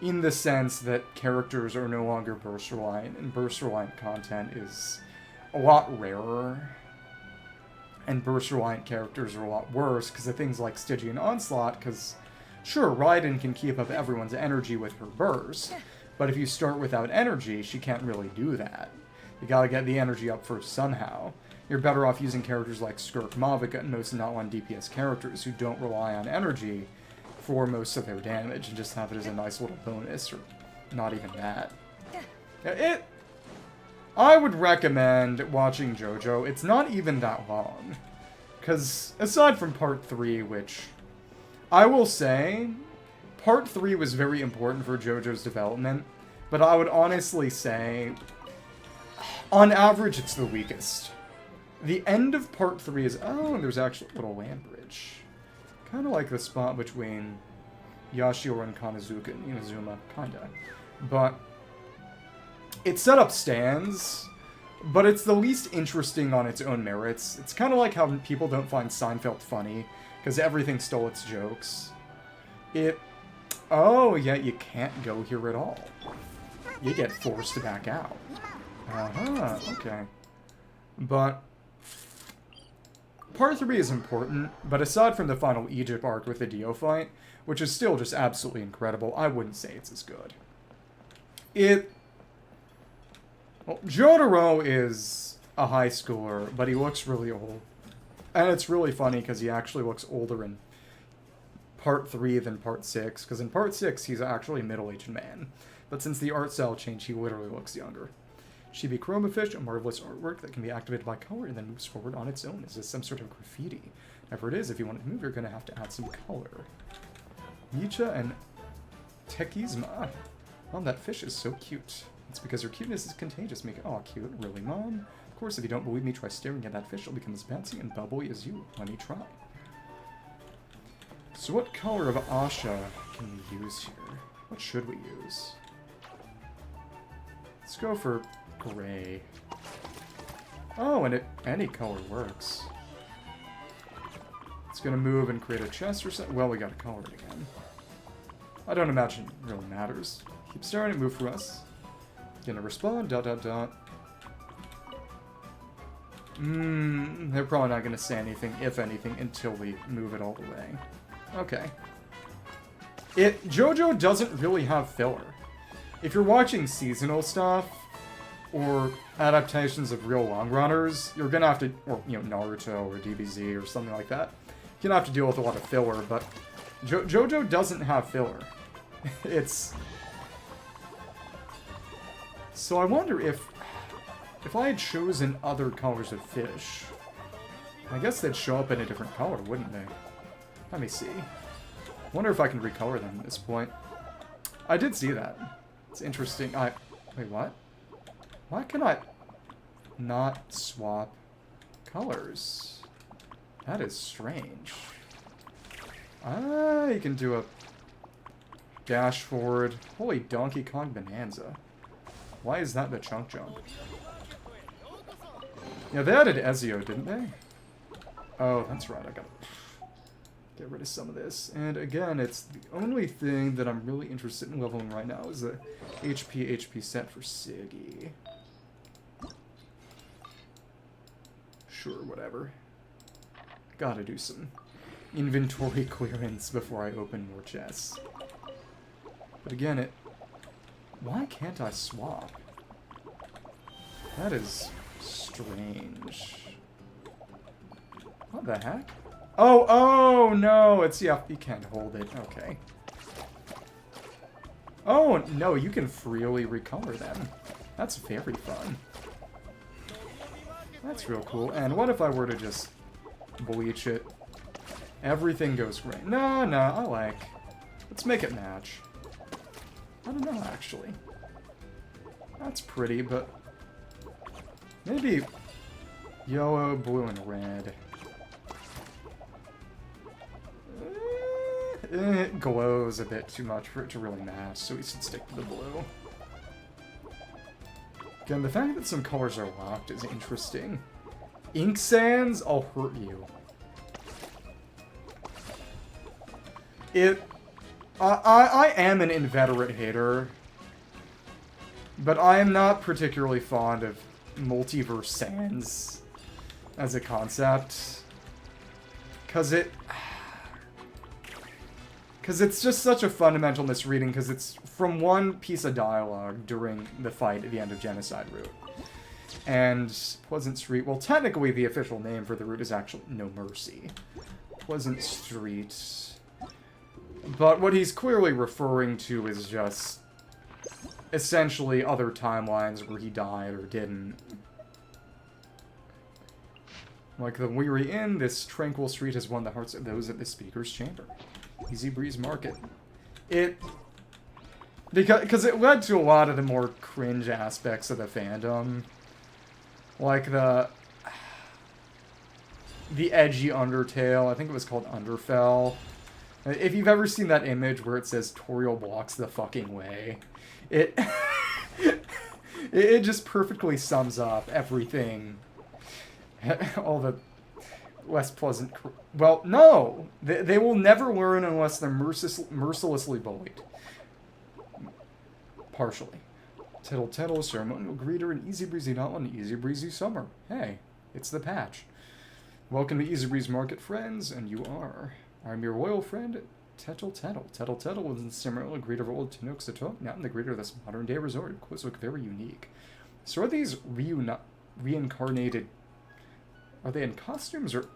in the sense that characters are no longer burst reliant, and burst reliant content is a lot rarer. And burst reliant characters are a lot worse because of things like Stygian Onslaught, because sure, Raiden can keep up everyone's energy with her burst, but if you start without energy, she can't really do that. You gotta get the energy up first somehow. You're better off using characters like Skirk, Mavica, and most Natlan DPS characters who don't rely on energy for most of their damage, and just have it as a nice little bonus, or not even that. I would recommend watching JoJo. It's not even that long. Because, aside from part 3, which I will say, Part 3 was very important for JoJo's development, but I would honestly say, on average, it's the weakest. The end of Part 3 is... Oh, and there's actually a little land bridge. Kind of like the spot between Yashiora and Inazuma, kinda. But it set up stands, but it's the least interesting on its own merits. It's kind of like how people don't find Seinfeld funny, because everything stole its jokes. Oh, yeah, you can't go here at all. You get forced to back out. Uh-huh, okay. But Part 3 is important, but aside from the final Egypt arc with the Dio fight, which is still just absolutely incredible, I wouldn't say it's as good. Well, Jotaro is a high schooler, but he looks really old. And it's really funny because he actually looks older in Part 3 than Part 6, because in Part 6 he's actually a middle-aged man. But since the art style changed, he literally looks younger. Chibi Chromafish, a marvelous artwork that can be activated by color and then moves forward on its own. Is this some sort of graffiti? Whatever it is, if you want it to move, you're going to have to add some color. Micha and Tekizma. Oh, that fish is so cute. It's because her cuteness is contagious. Make it, oh, cute. Really, Mom? Of course, if you don't believe me, try staring at that fish. It'll become as bouncy and bubbly as you. Let me try. So what color of Asha can we use here? What should we use? Let's go for gray. Oh, and any color works. It's gonna move and create a chest or something. Well, we gotta color it again. I don't imagine it really matters. Keep staring at move for us. Gonna respond, ... They're probably not gonna say anything, if anything, until we move it all the way. Okay. JoJo doesn't really have filler. If you're watching seasonal stuff, or adaptations of real long runners, you're gonna have to, or, you know, Naruto or DBZ or something like that, you're gonna have to deal with a lot of filler, but JoJo doesn't have filler. So I wonder if I had chosen other colors of fish, I guess they'd show up in a different color, wouldn't they? Let me see. I wonder if I can recolor them at this point. I did see that. It's interesting. Wait, what? Why can I not swap colors? That is strange. You can do a dash forward. Holy Donkey Kong Bonanza. Why is that the chunk jump? Yeah, they added Ezio, didn't they? Oh, that's right. I gotta get rid of some of this. And again, it's the only thing that I'm really interested in leveling right now is the HP set for Siggy. Sure, whatever. Gotta do some inventory clearance before I open more chests. But again, why can't I swap? That is strange. What the heck? Oh, no, it's, yeah, you can't hold it, okay. Oh, no, you can freely recolor them. That's very fun. That's real cool. And what if I were to just bleach it? Everything goes great. No, let's make it match. I don't know, actually. That's pretty, but maybe yellow, blue, and red. It glows a bit too much for it to really match, so we should stick to the blue. Again, the fact that some colors are locked is interesting. Ink sands, I'll hurt you. I am an inveterate hater, but I am not particularly fond of multiverse sands as a concept. Because it's just such a fundamental misreading, because it's from one piece of dialogue during the fight at the end of Genocide Route. And Pleasant Street, well, technically the official name for the route is actually No Mercy. Pleasant Street. But what he's clearly referring to is just essentially other timelines where he died or didn't. Like the Weary Inn, this tranquil street has won the hearts of those at the Speaker's Chamber. Easybreeze Market. Because it led to a lot of the more cringe aspects of the fandom. Like the edgy Undertale. I think it was called Underfell. If you've ever seen that image where it says Toriel blocks the fucking way, it it just perfectly sums up everything. All the less pleasant... Well, no! They will never learn unless they're mercilessly bullied. Partially. Tittle Tittle, ceremonial greeter, and Easybreeze Natlan, Easybreeze Summer. Hey, it's the patch. Welcome to Easybreeze Market, friends, and you are. I'm your royal friend, Tettle Tettle. Tettle Tettle was the ceremonial greeter of old Tenoxato, now in the greeter of this modern-day resort. Clothes look very unique. So are these reincarnated... Are they in costumes, or...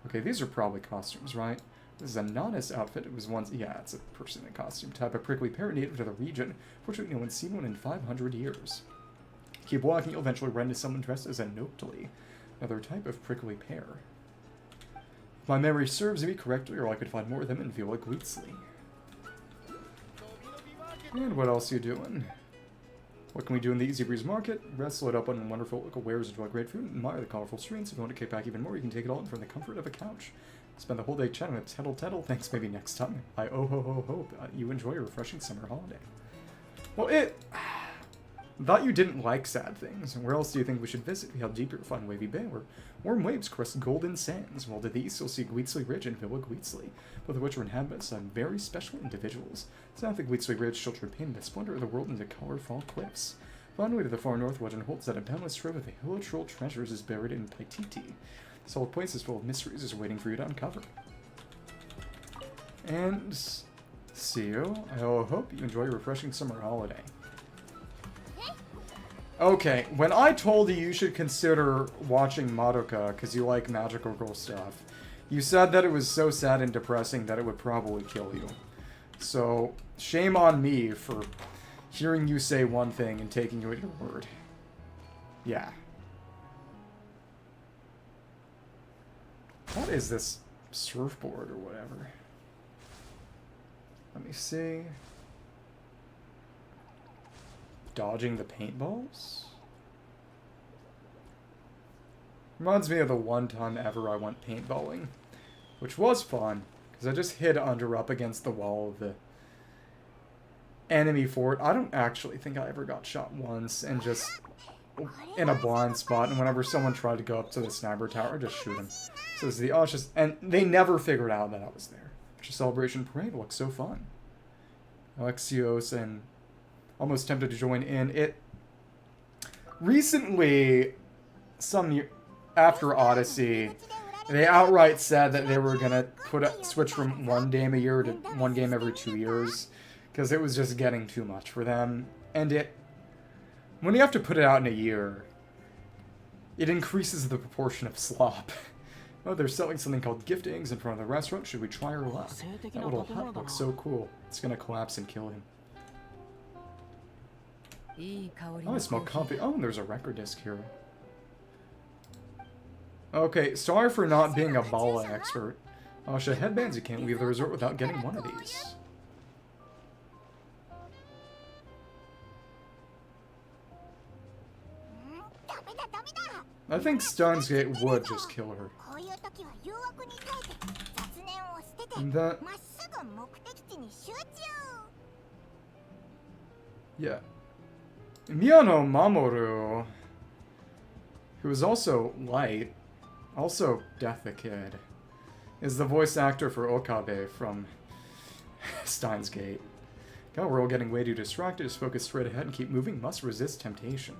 Okay, these are probably costumes, right? This is a Nanas outfit. It was once... Yeah, it's a person in a costume. Type of prickly pear native to the region. Fortunately, no one's seen one in 500 years. Keep walking, you'll eventually run into someone dressed as a Noctali. Another type of prickly pear. If my memory serves me correctly, or I could find more of them in Villa Guitzli. And what else are you doing? What can we do in the Easybreeze Market? Wrestle it up on wonderful local wares, enjoy great food, and admire the colorful streets. If you want to kick back even more, you can take it all in from the comfort of a couch. Spend the whole day chatting with Tettle Tettle. Thanks, maybe next time. I hope you enjoy a refreshing summer holiday. Well, thought you didn't like sad things. Where else do you think we should visit? We have deeper, fun, wavy bay where warm waves crest golden sands. While to the east, you'll see Guitzli Ridge and Villa Guitzli, both of which are inhabited by very special individuals. South of Guitzli Ridge, shelter painted the splendor of the world into colorful cliffs. Finally, to the far north, legend holds that a boundless trove of Hilichurl treasures is buried in Paititi. This whole place is full of mysteries is waiting for you to uncover. And see you. I hope you enjoy your refreshing summer holiday. Okay, when I told you should consider watching Madoka because you like magical girl stuff, you said that it was so sad and depressing that it would probably kill you. So, shame on me for hearing you say one thing and taking you at your word. Yeah. What is this surfboard or whatever? Let me see. Dodging the paintballs? Reminds me of the one time ever I went paintballing, which was fun, because I just hid up against the wall of the enemy fort. I don't actually think I ever got shot once, and just in a blind spot, and whenever someone tried to go up to the sniper tower, I just shoot him. So it's the Auschwitz, and they never figured out that I was there. Which celebration parade looks so fun. Alexios and almost tempted to join in. It recently, after Odyssey, they outright said that they were gonna switch from one game a year to one game every 2 years, because it was just getting too much for them. And when you have to put it out in a year, it increases the proportion of slop. Oh, they're selling something called gift eggs in front of the restaurant. Should we try our luck? That little hut looks so cool. It's gonna collapse and kill him. Oh, I smell coffee. Oh, and there's a record disc here. Okay, sorry for not being a Bala expert. Asha headbands, you can't leave the resort without getting one of these. I think Stone's Gate would just kill her. And that... Yeah. Miyano Mamoru, who is also Light, also Death the Kid, is the voice actor for Okabe from Steins Gate. God, we're all getting way too distracted. Just focus straight ahead and keep moving. Must resist temptation.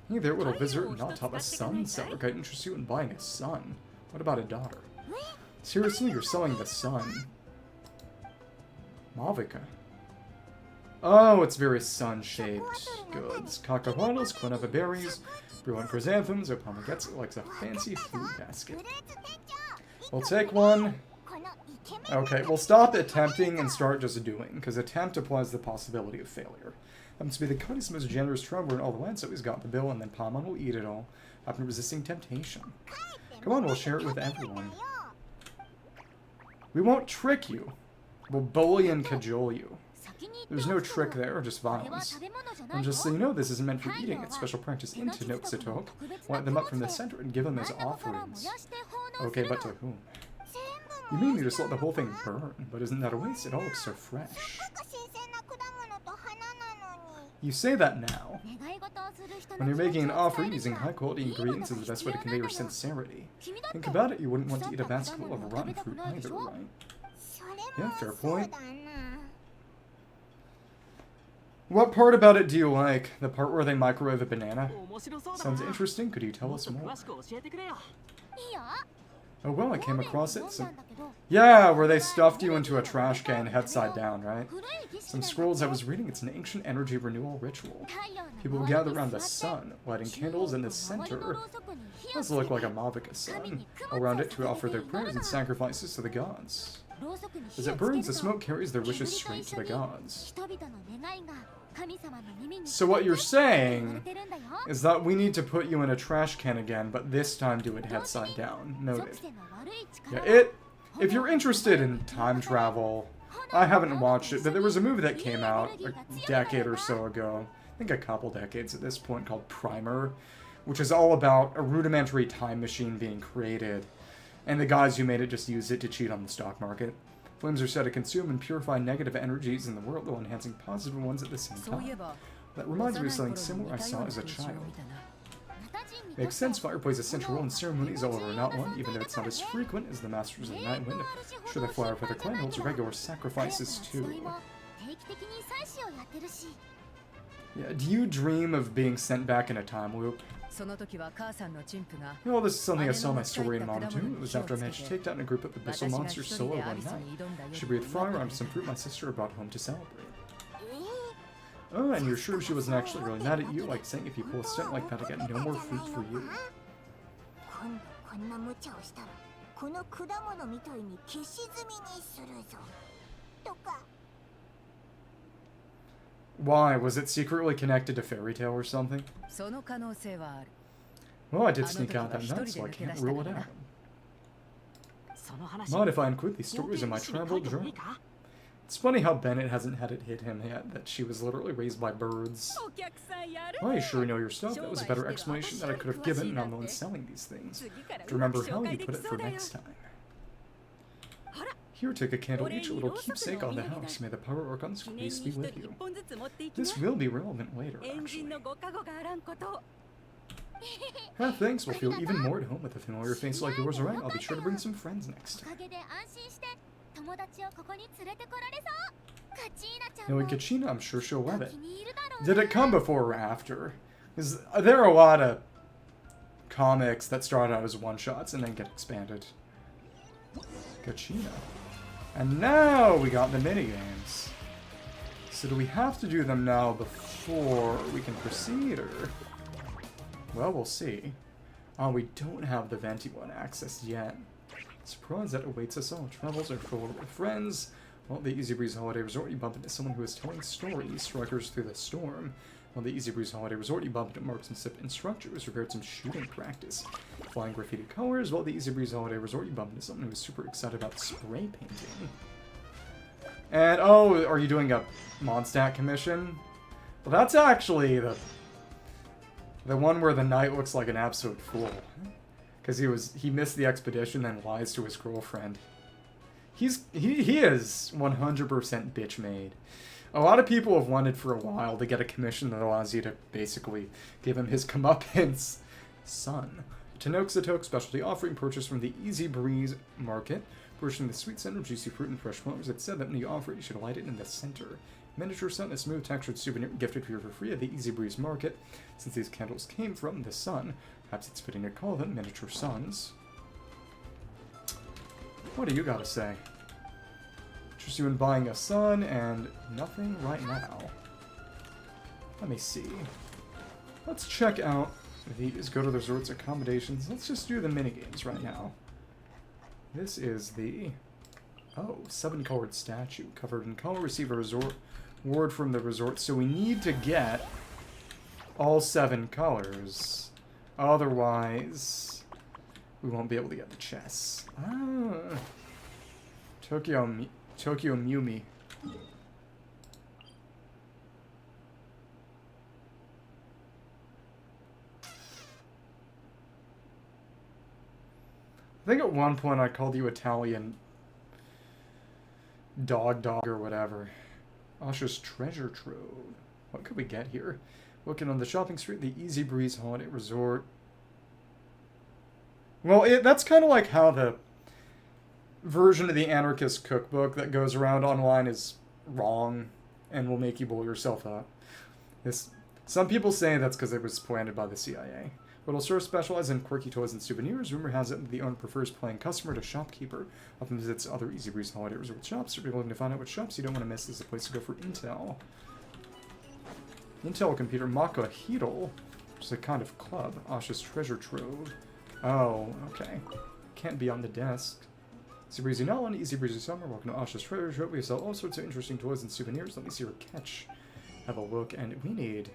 Hey there, little visitor. Not top a sun seller. Could interest you in buying a son? What about a daughter? Seriously, you're selling the sun? Malvika. Oh, it's very sun-shaped goods. Cacahuatos, quinava berries, brewing chrysanthemns. Opama gets it like a fancy food basket. We'll take one. Okay, we'll stop attempting and start just doing, because attempt implies the possibility of failure. Happens to be the kindest, most generous traveler in all the land, so he's got the bill, and then Paimon will eat it all, after resisting temptation. Come on, we'll share it with everyone. We won't trick you. will bully and cajole you. There's no trick there, just violence. And just so you know, this isn't meant for eating. It's special practice in Tanoxatok. Light them up from the center and give them as offerings. Okay, but to whom? You mean you just let the whole thing burn? But isn't that a waste? It all looks so fresh. You say that now. When you're making an offering, using high-quality ingredients is the best way to convey your sincerity. Think about it, you wouldn't want to eat a basket full of rotten fruit either, right? Yeah, fair point. What part about it do you like? The part where they microwave a banana? Sounds interesting. Could you tell us more? Oh well, I came across it. Yeah, where they stuffed you into a trash can head side down, right? Some scrolls I was reading, it's an ancient energy renewal ritual. People gather around the sun, lighting candles in the center. Does look like a Mavica sun. Around it to offer their prayers and sacrifices to the gods. As it burns, the smoke carries their wishes straight to the gods. So what you're saying is that we need to put you in a trash can again, but this time do it head side down. Noted. Yeah, if you're interested in time travel, I haven't watched it, but there was a movie that came out a decade or so ago, I think a couple decades at this point, called Primer, which is all about a rudimentary time machine being created, and the guys who made it just used it to cheat on the stock market. Flames are said to consume and purify negative energies in the world while enhancing positive ones at the same time. That reminds me of something similar I saw as a child. Makes sense, fire plays a central role in ceremonies all over Natlan, even though it's not as frequent as the Masters of the Night Wind. Sure, the Flower for the Clan holds regular sacrifices too. Yeah, do you dream of being sent back in a time loop? Well, this is something I saw in my story in Mom too. It was after I managed to take down a group of abyssal monsters solo one night. She breathed fire onto some fruit my sister brought home to celebrate. Oh, and you're sure she wasn't actually really mad at you, like saying if you pull a stunt like that I get no more fruit for you? Why? Was it secretly connected to Fairy Tail or something? Well, I did sneak out that night, so I can't rule it out. Mind if I include these stories in my travel journal? It's funny how Bennett hasn't had it hit him yet, that she was literally raised by birds. Oh, you sure know your stuff. That was a better explanation than I could have given, and I'm the one selling these things. To remember how you put it for next time. Here, take a candle each, a little keepsake on the house. May the power work on Squeeze be with you. This will be relevant later, actually. Ah, thanks, we'll feel even more at home with a familiar face like yours around. I'll be sure to bring some friends next time. Knowing Kachina, I'm sure she'll love it. Did it come before or after? Because there are a lot of comics that start out as one-shots and then get expanded. Kachina. And now we got the minigames. So do we have to do them now before we can proceed, or... Well, we'll see. Oh, we don't have the Venti one accessed yet. Surprise that awaits us all. Travels are full of friends. Well, the Easybreeze Holiday Resort, you bump into someone who is telling stories, strikers through the storm. While the Easybreeze Holiday Resort, you bump into marksmanship instructors who required some shooting practice. Flying graffiti colors, while the Easybreeze Holiday Resort, you bump into someone who is super excited about spray painting. And, oh, are you doing a Mondstadt commission? Well, that's actually the one where the knight looks like an absolute fool. Because he missed the expedition, then lies to his girlfriend. He is 100% bitch made. A lot of people have wanted for a while to get a commission that allows you to basically give him his comeuppance. Son. Tanoxatok specialty offering purchased from the Easybreeze market. Portion the sweet scent of juicy fruit and fresh flowers. It said that when you offer it, you should light it in the center. Miniature sun, a smooth textured souvenir gifted for you for free at the Easybreeze market. Since these candles came from the sun, perhaps it's fitting to call them miniature suns. What do you gotta say? Interest you in buying a sun and nothing right now. Let me see. Let's check out these. Go to the resort's accommodations. Let's just do the minigames right now. This is the... Oh, 7-colored statue covered in color. Receive a resort ward from the resort. So we need to get all 7 colors. Otherwise, we won't be able to get the chests. Ah. Tokyo Mumi. I think at one point I called you Italian dog or whatever. Asha's treasure trove. What could we get here? Looking on the shopping street, the Easybreeze Holiday Resort. Well, that's kind of like how the version of the Anarchist Cookbook that goes around online is wrong and will make you blow yourself up. Some people say that's because it was planted by the CIA. Little store specializes in quirky toys and souvenirs. Rumor has it that the owner prefers playing customer to shopkeeper. Often visits other Easybreeze Holiday Resort shops. If you're looking to find out what shops you don't want to miss, this is the place to go for intel. Intel computer Maka Hidol, which is a kind of club. Asha's treasure trove. Oh, okay. Can't be on the desk. Easybreeze Natlan, Easybreeze Summer. Welcome to Asha's treasure trove. We sell all sorts of interesting toys and souvenirs. Let me see your catch. Have a look, and we need...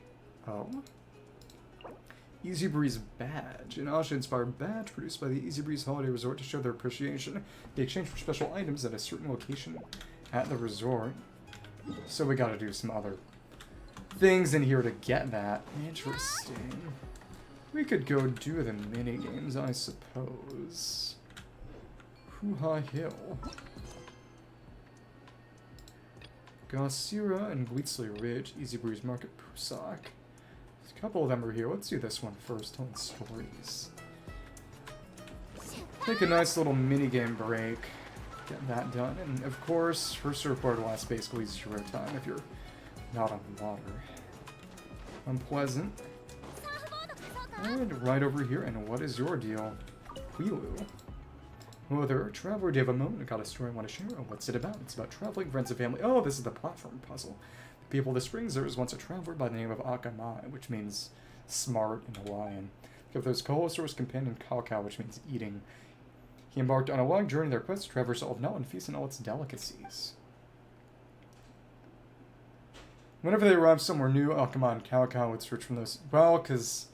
Oh... Easybreeze Badge, an Asha-inspired badge produced by the Easybreeze Holiday Resort to show their appreciation in exchange for special items at a certain location at the resort. So we gotta do some other things in here to get that. Interesting. We could go do the minigames, I suppose. Hoo-ha Hill. Gosira and Gleetsley Ridge, Easybreeze Market, Pusak. A couple of them are here. Let's do this one first, telling stories. Take a nice little minigame break. Get that done. And of course, first surfboard lasts basically 0 time if you're not on water. Unpleasant. And right over here, and what is your deal? Quilu. Hello there, traveler. Do you have a moment? I got a story I want to share. Oh, what's it about? It's about traveling, friends, and family. Oh, this is the platform puzzle. People of the Springs, there was once a traveler by the name of Akamai, which means smart in Hawaiian. If there's Koholasaur's companion Kaukau, which means eating. He embarked on a long journey in their quest to traverse all of Natlan, feasting all its delicacies. Whenever they arrived somewhere new, Akamai and Kaukau would search from those... Well, because...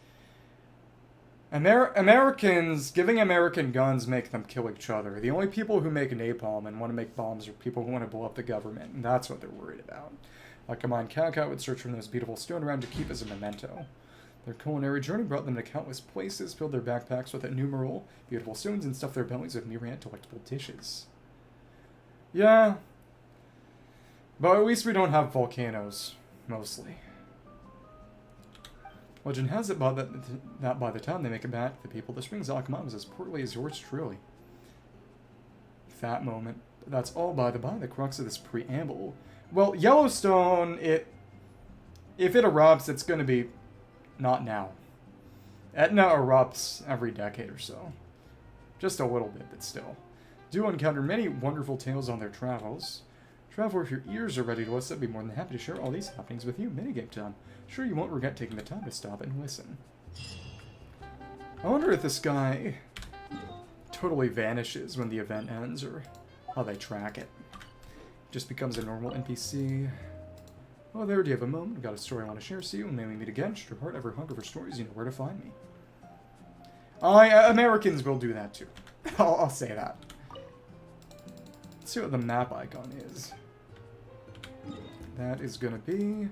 Americans, giving American guns make them kill each other. The only people who make napalm and want to make bombs are people who want to blow up the government, and that's what they're worried about. Akamai and Kaukau would search for those beautiful stone around to keep as a memento. Their culinary journey brought them to countless places, filled their backpacks with innumerable beautiful stones, and stuffed their bellies with myriad delectable dishes. Yeah. But at least we don't have volcanoes, mostly. Legend has it that by the time they make it back, the people of the Springs Akamai was as portly as yours truly. That moment. But that's all by the crux of this preamble. Well, Yellowstone, if it erupts, it's going to be not now. Etna erupts every decade or so. Just a little bit, but still. Do encounter many wonderful tales on their travels. Traveler, if your ears are ready to listen, I'd be more than happy to share all these happenings with you. Minigame time. Sure you won't regret taking the time to stop and listen. I wonder if this guy totally vanishes when the event ends, or how they track it. Just becomes a normal NPC. Oh, there, do you have a moment? I've got a story I want to share. See you, and may we meet again. Should your heart ever hunger for stories, you know where to find me. Americans will do that too. I'll say that. Let's see what the map icon is. That is gonna be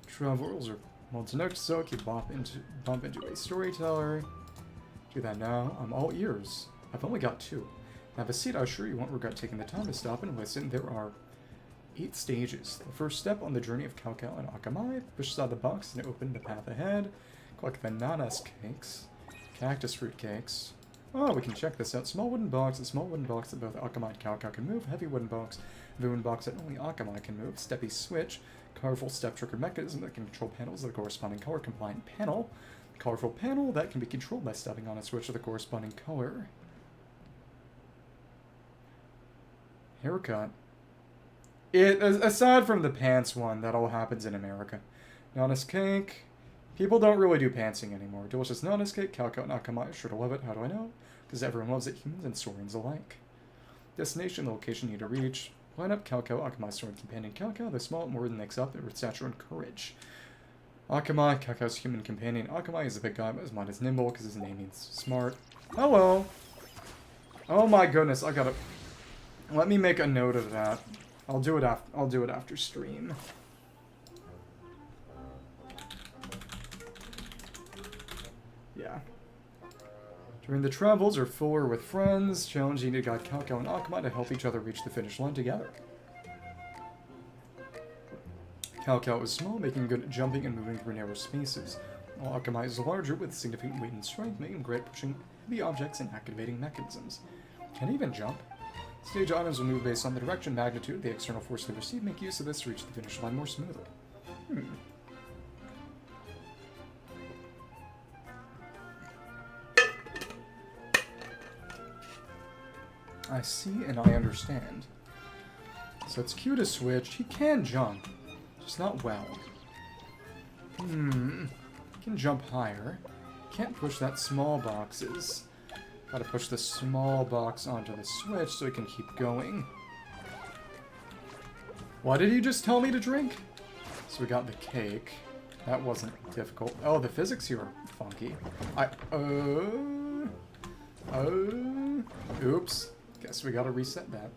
travelers or Montenegro. So you bump into a storyteller. Do that now. I'm all ears. I've only got 2. Have a seat. I'm sure you won't regret taking the time to stop and listen. There are 8 stages. The first step on the journey of Kaukau and Akamai. Push aside the box and open the path ahead. Collect the nanas cakes. Cactus fruit cakes. Oh, we can check this out. Small wooden box. A small wooden box that both Akamai and Kaukau can move. Heavy wooden box. Heavy wooden box that only Akamai can move. Steppy switch. Colorful step trigger mechanism that can control panels of the corresponding color compliant panel. Colorful panel that can be controlled by stepping on a switch of the corresponding color. Haircut. Aside from the pants one, that all happens in America. Nanas cake. People don't really do pantsing anymore. Delicious nanas cake. Kaukau and Akamai are sure to love it. How do I know? Because everyone loves it, humans and saurians alike. Destination, the location you need to reach. Line up Kaukau, Akamai, Saurian companion Kaukau. They're small, more than makes up with stature and courage. Akamai, Kaukau's human companion. Akamai is a big guy, but his mind is nimble because his name means smart. Hello! Oh my goodness, I gotta... Let me make a note of that. I'll do it after stream. Yeah. During the travels or fuller with friends, challenging to guide Kalko and Akamai to help each other reach the finish line together. Kalko is small, making good at jumping and moving through narrow spaces, while Akamai is larger with significant weight and strength, making great at pushing heavy objects and activating mechanisms. Can he even jump? Stage items will move based on the direction, magnitude of the external force they receive. Make use of this to reach the finish line more smoothly. I see and I understand. So it's Q to switch. He can jump, just not well. He can jump higher. Can't push that small boxes. Gotta push the small box onto the switch so it can keep going. What did you just tell me to drink? So we got the cake. That wasn't difficult. Oh, the physics here are funky. Oops. Guess we gotta reset that.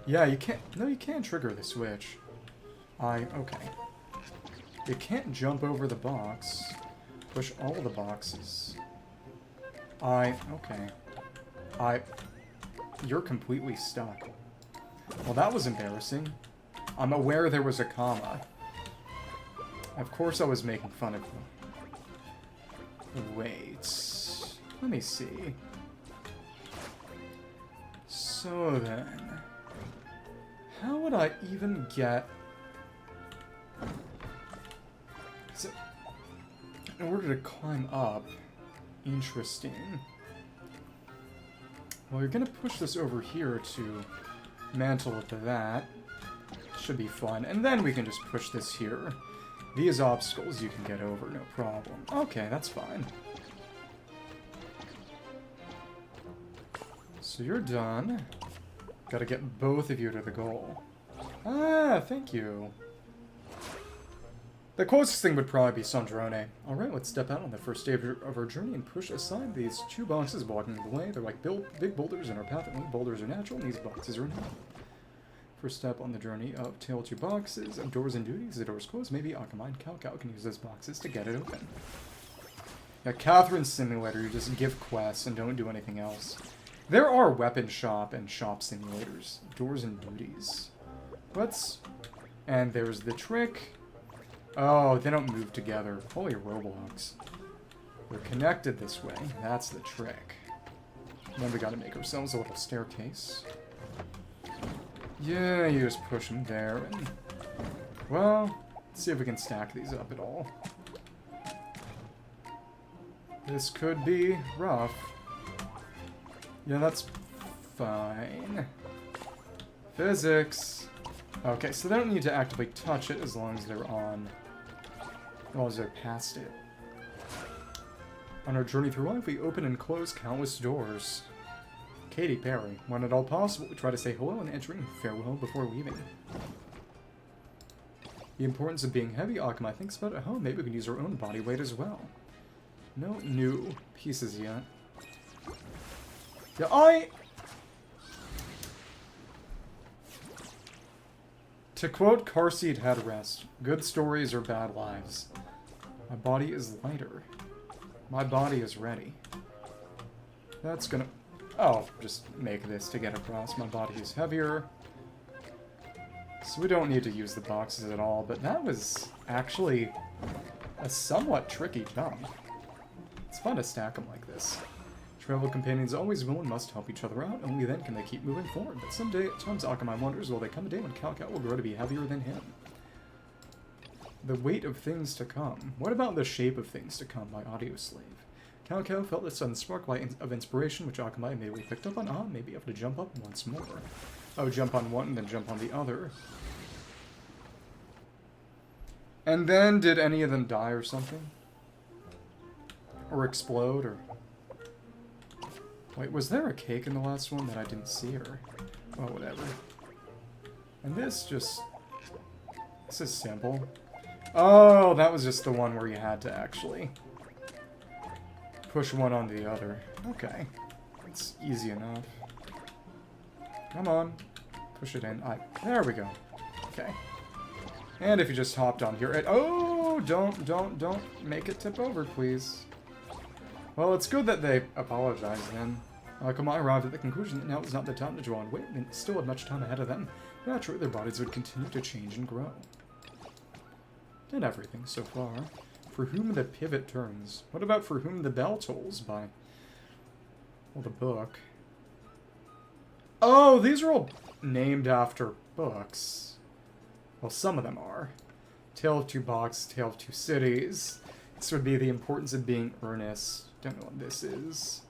Yeah, you can't... No, you can't trigger the switch. Okay. You can't jump over the box. Push all the boxes. Okay. You're completely stuck. Well, that was embarrassing. I'm aware there was a comma. Of course I was making fun of them. Wait. Let me see. So then... How would I even get... In order to climb up... Interesting. Well, you're gonna push this over here to mantle it to that. Should be fun. And then we can just push this here. These obstacles you can get over, no problem. Okay, that's fine. So you're done. Gotta get both of you to the goal. Ah, thank you. The closest thing would probably be Sandrone. Alright, let's step out on the first stage of our journey and push aside these two boxes blocking the way. They're like big boulders in our path, and boulders are natural, and these boxes are not. First step on the journey of tail two boxes, of doors and duties. The doors closed. Maybe Akamai and Kalko can use those boxes to get it open. Yeah, Catherine's Simulator, you just give quests and don't do anything else. There are weapon shop and shop simulators. Doors and duties. And there's the trick. Oh, they don't move together. Holy Roblox. They're connected this way. That's the trick. And then we gotta make ourselves a little staircase. Yeah, you just push them there. And, well, let's see if we can stack these up at all. This could be rough. Yeah, that's fine. Physics. Okay, so they don't need to actively touch it as long as they're on... as long as they're past it. On our journey through life, we open and close countless doors. Katy Perry. When at all possible, we try to say hello and entering farewell before leaving. The importance of being heavy, Akamai thinks about at home. Maybe we can use our own body weight as well. No new pieces yet. Yeah, To quote Car Seat Headrest, good stories are bad lives. My body is lighter. My body is ready. That's gonna... Oh, just make this to get across. My body is heavier. So we don't need to use the boxes at all, but that was actually a somewhat tricky jump. It's fun to stack them like this. Travel companions always will and must help each other out, only then can they keep moving forward. But someday, at times Akamai wonders, will there come a day when Kalko will grow to be heavier than him? The weight of things to come. What about the shape of things to come by Audioslave? Kalko felt a sudden spark of inspiration, which Akamai immediately picked up on. Ah, maybe able to jump up once more. Oh, jump on one and then jump on the other. And then, did any of them die or something? Or explode, or... Wait, was there a cake in the last one that I didn't see, or... Well, whatever. And this just... This is simple. Oh, that was just the one where you had to actually... push one onto the other. Okay. It's easy enough. Come on. Push it in. There we go. Okay. And if you just hopped on here... Oh! Don't make it tip over, please. Well, it's good that they apologized then. Akamai arrived at the conclusion that now is not the time to draw and wait, and still had much time ahead of them. Naturally, their bodies would continue to change and grow. Did everything so far. For whom the pivot turns. What about for whom the bell tolls by... Well, the book. Oh, these are all named after books. Well, some of them are. Tale of Two Box, Tale of Two Cities. This would be the importance of being earnest. Don't know what this is.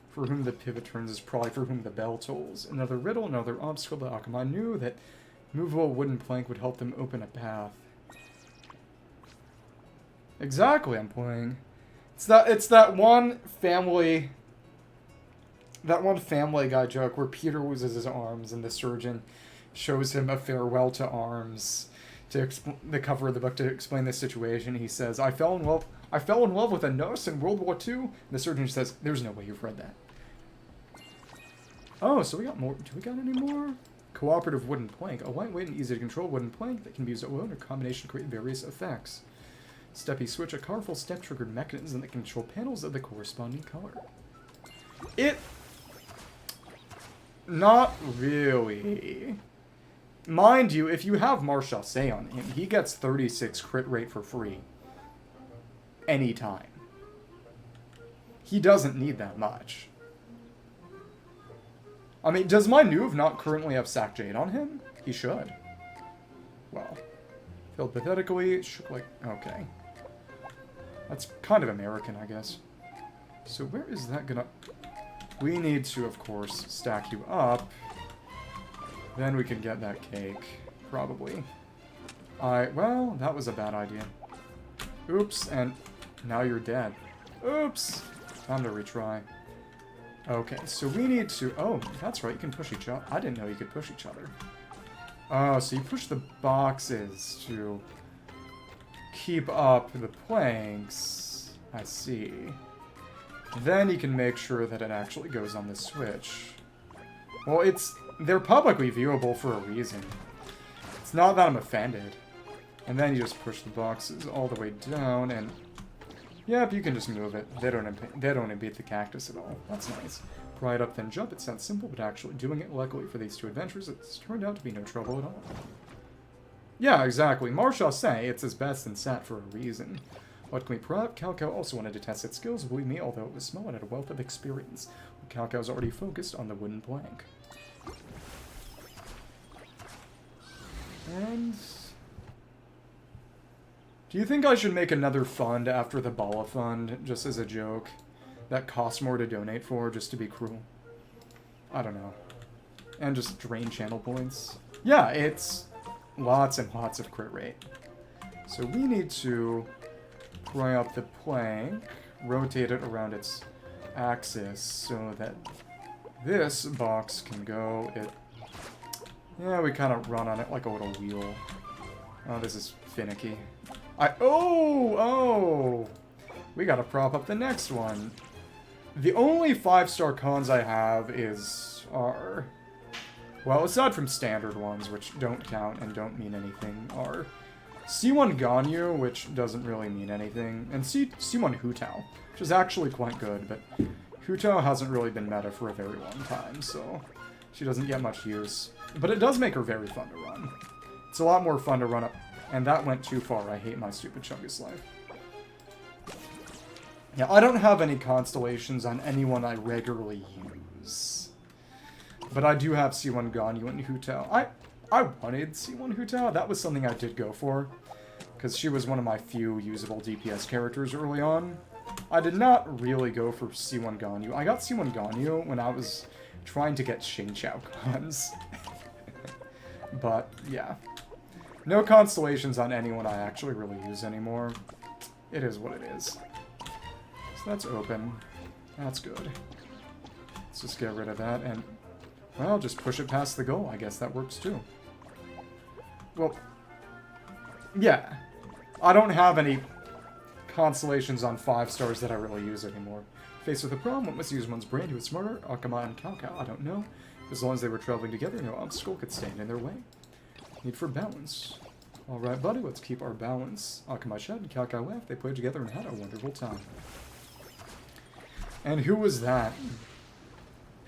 For whom the pivot turns is probably for whom the bell tolls. Another riddle, another obstacle that Akamai knew that movable wooden plank would help them open a path. Exactly, I'm playing. It's that one family Guy joke where Peter loses his arms and the surgeon shows him a farewell to arms to the cover of the book to explain the situation. He says, I fell in love with a nurse in World War II. And the surgeon says, there's no way you've read that. Oh, so we got more. Do we got any more? Cooperative wooden plank. A lightweight and easy to control wooden plank that can be used alone or combination to create various effects. Steppy switch, a powerful step-triggered mechanism that can control panels of the corresponding color. Not really. Mind you, if you have Chasca on him, he gets 36 crit rate for free. Anytime. He doesn't need that much. I mean, does my Nuve not currently have Sack Jade on him? He should. Well, failed pathetically. Shook like... Okay. That's kind of American, I guess. So where is that gonna... We need to, of course, stack you up. Then we can get that cake. Probably. Well, that was a bad idea. Oops, and now you're dead. Oops! Time to retry. Okay, so we need to... Oh, that's right, you can push each other. I didn't know you could push each other. Oh, so you push the boxes to keep up the planks. I see. Then you can make sure that it actually goes on the switch. Well, they're publicly viewable for a reason. It's not that I'm offended. And then you just push the boxes all the way down, and... Yep, you can just move it. They don't impede the cactus at all. That's nice. Pry it up, then jump. It sounds simple, but actually doing it, luckily for these two adventures, it's turned out to be no trouble at all. Yeah, exactly. Chasca, it's his best and sat for a reason. What can we prep? Calco also wanted to test its skills, believe me, although it was small and had a wealth of experience. Calco's already focused on the wooden plank. And... Do you think I should make another fund after the Bala fund, just as a joke? That costs more to donate for, just to be cruel? I don't know. And just drain channel points. Yeah, it's lots and lots of crit rate. So we need to pry up the plank, rotate it around its axis so that this box can go. Yeah, we kind of run on it like a little wheel. Oh, this is finicky. Oh! We gotta prop up the next one. The only 5-star cons I have are... Well, aside from standard ones, which don't count and don't mean anything, are C1 Ganyu, which doesn't really mean anything, and C1 Hutao, which is actually quite good, but Hutao hasn't really been meta for a very long time, so she doesn't get much use. But it does make her very fun to run. It's a lot more fun to run up. And that went too far. I hate my stupid Chungus life. Yeah, I don't have any constellations on anyone I regularly use. But I do have C1 Ganyu and Hutao. I wanted C1 Hutao. That was something I did go for. Because she was one of my few usable DPS characters early on. I did not really go for C1 Ganyu. I got C1 Ganyu when I was trying to get Xingqiao cons. But, yeah. No constellations on anyone I actually really use anymore. It is what it is. So that's open. That's good. Let's just get rid of that and, well, just push it past the goal. I guess that works too. Well, yeah. I don't have any constellations on 5 stars that I really use anymore. Faced with a problem, what must use one's brain to get smarter? Akamai and Calca, I don't know. As long as they were traveling together, no obstacle could stand in their way. Need for balance. Alright, buddy, let's keep our balance. Akamai Shed and Kakai left. They played together and had a wonderful time. And who was that?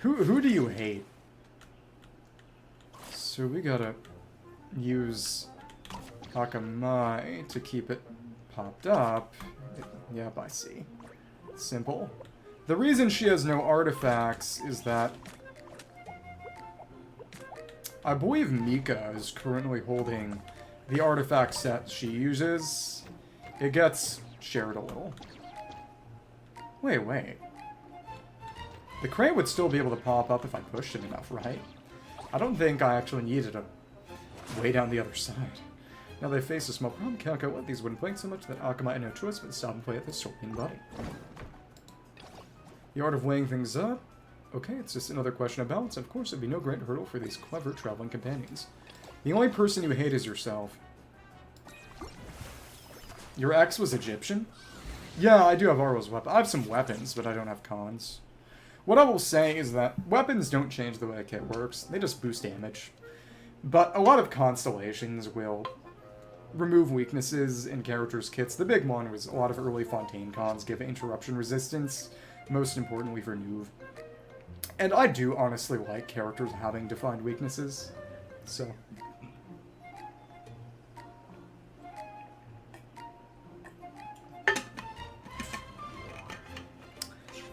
Who do you hate? So we gotta use Akamai to keep it popped up. Yep, I see. Simple. The reason she has no artifacts is that I believe Mika is currently holding the artifact set she uses. It gets shared a little. Wait. The crate would still be able to pop up if I pushed it enough, right? I don't think I actually needed to way down the other side. Now they face a small problem. Kako let these wooden planks so much that Akamai had no choice but to stop and play at the Sorting Buddy. The art of weighing things up. Okay, it's just another question of balance. Of course, it'd be no great hurdle for these clever traveling companions. The only person you hate is yourself. Your ex was Egyptian? Yeah, I do have Arlo's weapon. I have some weapons, but I don't have cons. What I will say is that weapons don't change the way a kit works. They just boost damage. But a lot of constellations will remove weaknesses in characters' kits. The big one was a lot of early Fontaine cons give interruption resistance, most importantly for Nuve. And I do honestly like characters having defined weaknesses, so.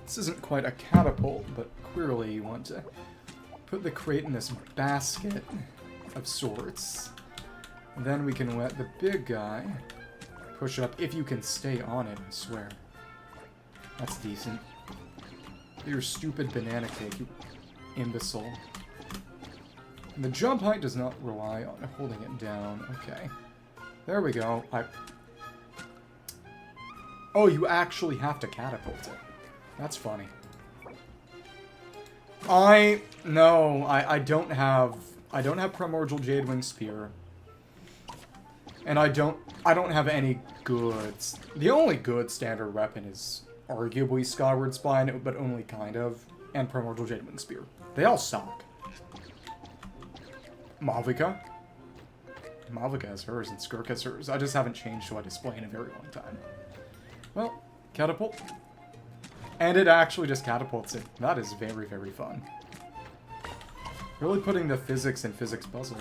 This isn't quite a catapult, but clearly you want to put the crate in this basket of sorts. And then we can let the big guy push up, if you can stay on it, I swear. That's decent. Your stupid banana cake, you imbecile. And the jump height does not rely on holding it down. Okay. There we go. Oh, you actually have to catapult it. That's funny. I don't have Primordial Jadewing Spear. And I don't have any goods. The only good standard weapon is arguably Skyward Spine, but only kind of, and Primordial Jadewing Spear. They all suck. Malvika has hers, and Skirk has hers. I just haven't changed to a display in a very long time. Well, catapult. And it actually just catapults it. That is very, very fun. Really putting the physics in physics puzzle.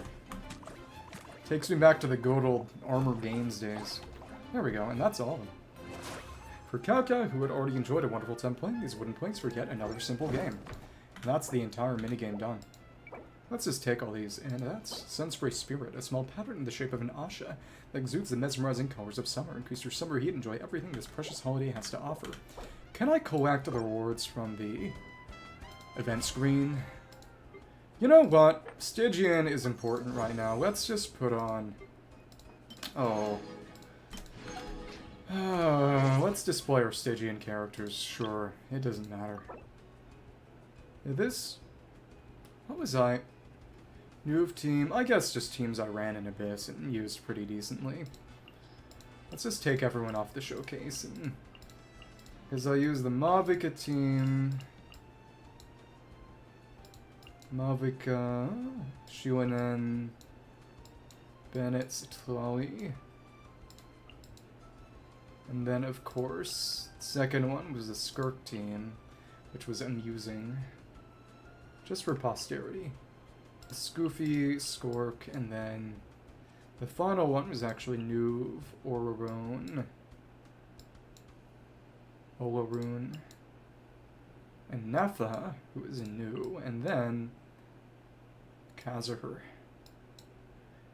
Takes me back to the good old Armor Games days. There we go, and that's all of them. For Kauka, who had already enjoyed a wonderful time playing these wooden planks for yet another simple game. And that's the entire minigame done. Let's just take all these, and that's Sunspray Spirit, a small pattern in the shape of an asha that exudes the mesmerizing colors of summer. Increase your summer heat, enjoy everything this precious holiday has to offer. Can I collect the rewards from the event screen? You know what? Stygian is important right now. Let's just put on... let's display our Stygian characters. Sure, it doesn't matter. This... What was I? Nuve team. I guess just teams I ran in Abyss and used pretty decently. Let's just take everyone off the showcase. Because I use the Malvika team. Malvika, Shuanen, Bennett, Satlali. And then, of course, the second one was the Skirk team, which was amusing. Just for posterity. The Scoofy, Skork, and then the final one was actually Nuve, Orarone, Olaroon, and Nefa, who is new, and then Kazahur.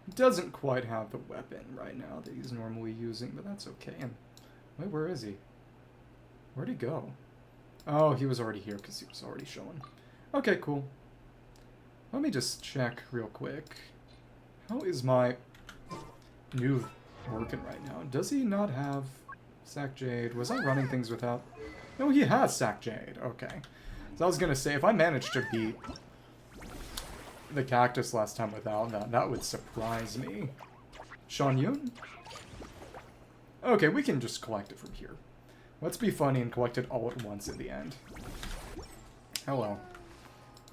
He doesn't quite have the weapon right now that he's normally using, but that's okay. And wait, where is he? Where'd he go? Oh, he was already here because he was already showing. Okay, cool. Let me just check real quick. How is my Nuve working right now? Does he not have Sack Jade? Was I running things without? No, he has Sack Jade. Okay. So I was going to say, if I managed to beat the Cactus last time without that, that would surprise me. Sean Yun? Okay, we can just collect it from here. Let's be funny and collect it all at once at the end. Hello.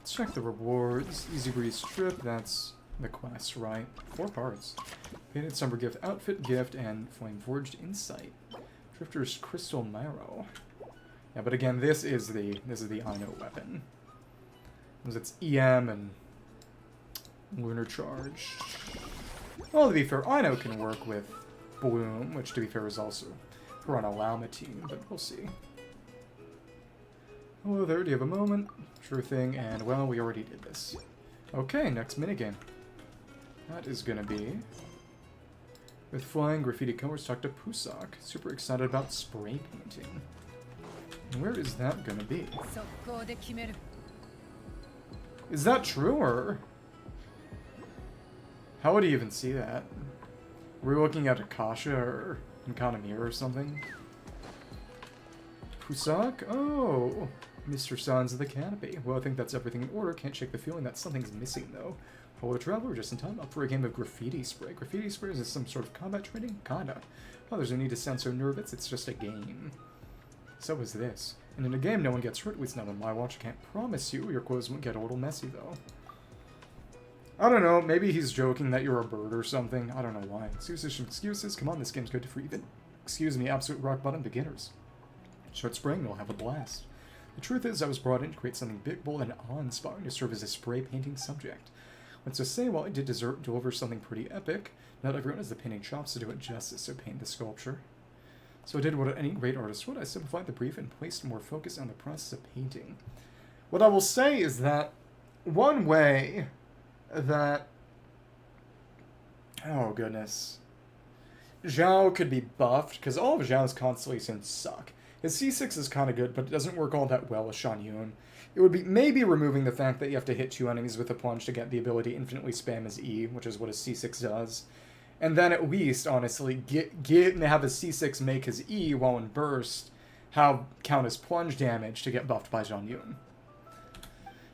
Let's check the rewards. Easybreeze trip, that's the quest, right? 4 parts. Painted Summer Gift Outfit Gift and Flame Forged Insight. Drifter's Crystal Marrow. Yeah, but again, this is the Aino weapon. Because it's EM and Lunar Charge. Well, to be fair, Aino can work with Bloom, which to be fair is also for an Alama team, but we'll see. Hello there, do you have a moment? Sure thing, and well, we already did this. Okay, next minigame. That is gonna be with flying graffiti colors. Talk to Pusak. Super excited about spray painting. And where is that gonna be? Is that true, or how would he even see that? Were we looking at Akasha or Kanamir or something? Pusak? Oh, Mr. Sons of the Canopy. Well, I think that's everything in order. Can't shake the feeling that something's missing, though. Hello, Traveler, just in time. Up for a game of graffiti spray. Graffiti spray, is this some sort of combat training? Kinda. Oh, there's no need to sound so nervous. It's just a game. So is this. And in a game, no one gets hurt. At least not on my watch. I can't promise you. Your clothes won't get a little messy, though. I don't know. Maybe he's joking that you're a bird or something. I don't know why. Excuses. Come on, this game's good for even. Excuse me, absolute rock bottom beginners. Start spraying, they'll have a blast. The truth is, I was brought in to create something big, bold, and awe-inspiring to serve as a spray painting subject. Let's just say, while I did deliver something pretty epic, not everyone has the painting chops to do it justice, so paint the sculpture. So I did what any great artist would. I simplified the brief and placed more focus on the process of painting. What I will say is that one way that... oh, goodness. Zhao could be buffed, because all of Zhao's constellations suck. His C6 is kind of good, but it doesn't work all that well with Shan Yun. It would be maybe removing the fact that you have to hit 2 enemies with a plunge to get the ability to infinitely spam his E, which is what his C6 does. And then at least, honestly, have his C6 make his E while in burst, count as plunge damage to get buffed by Shan Yun.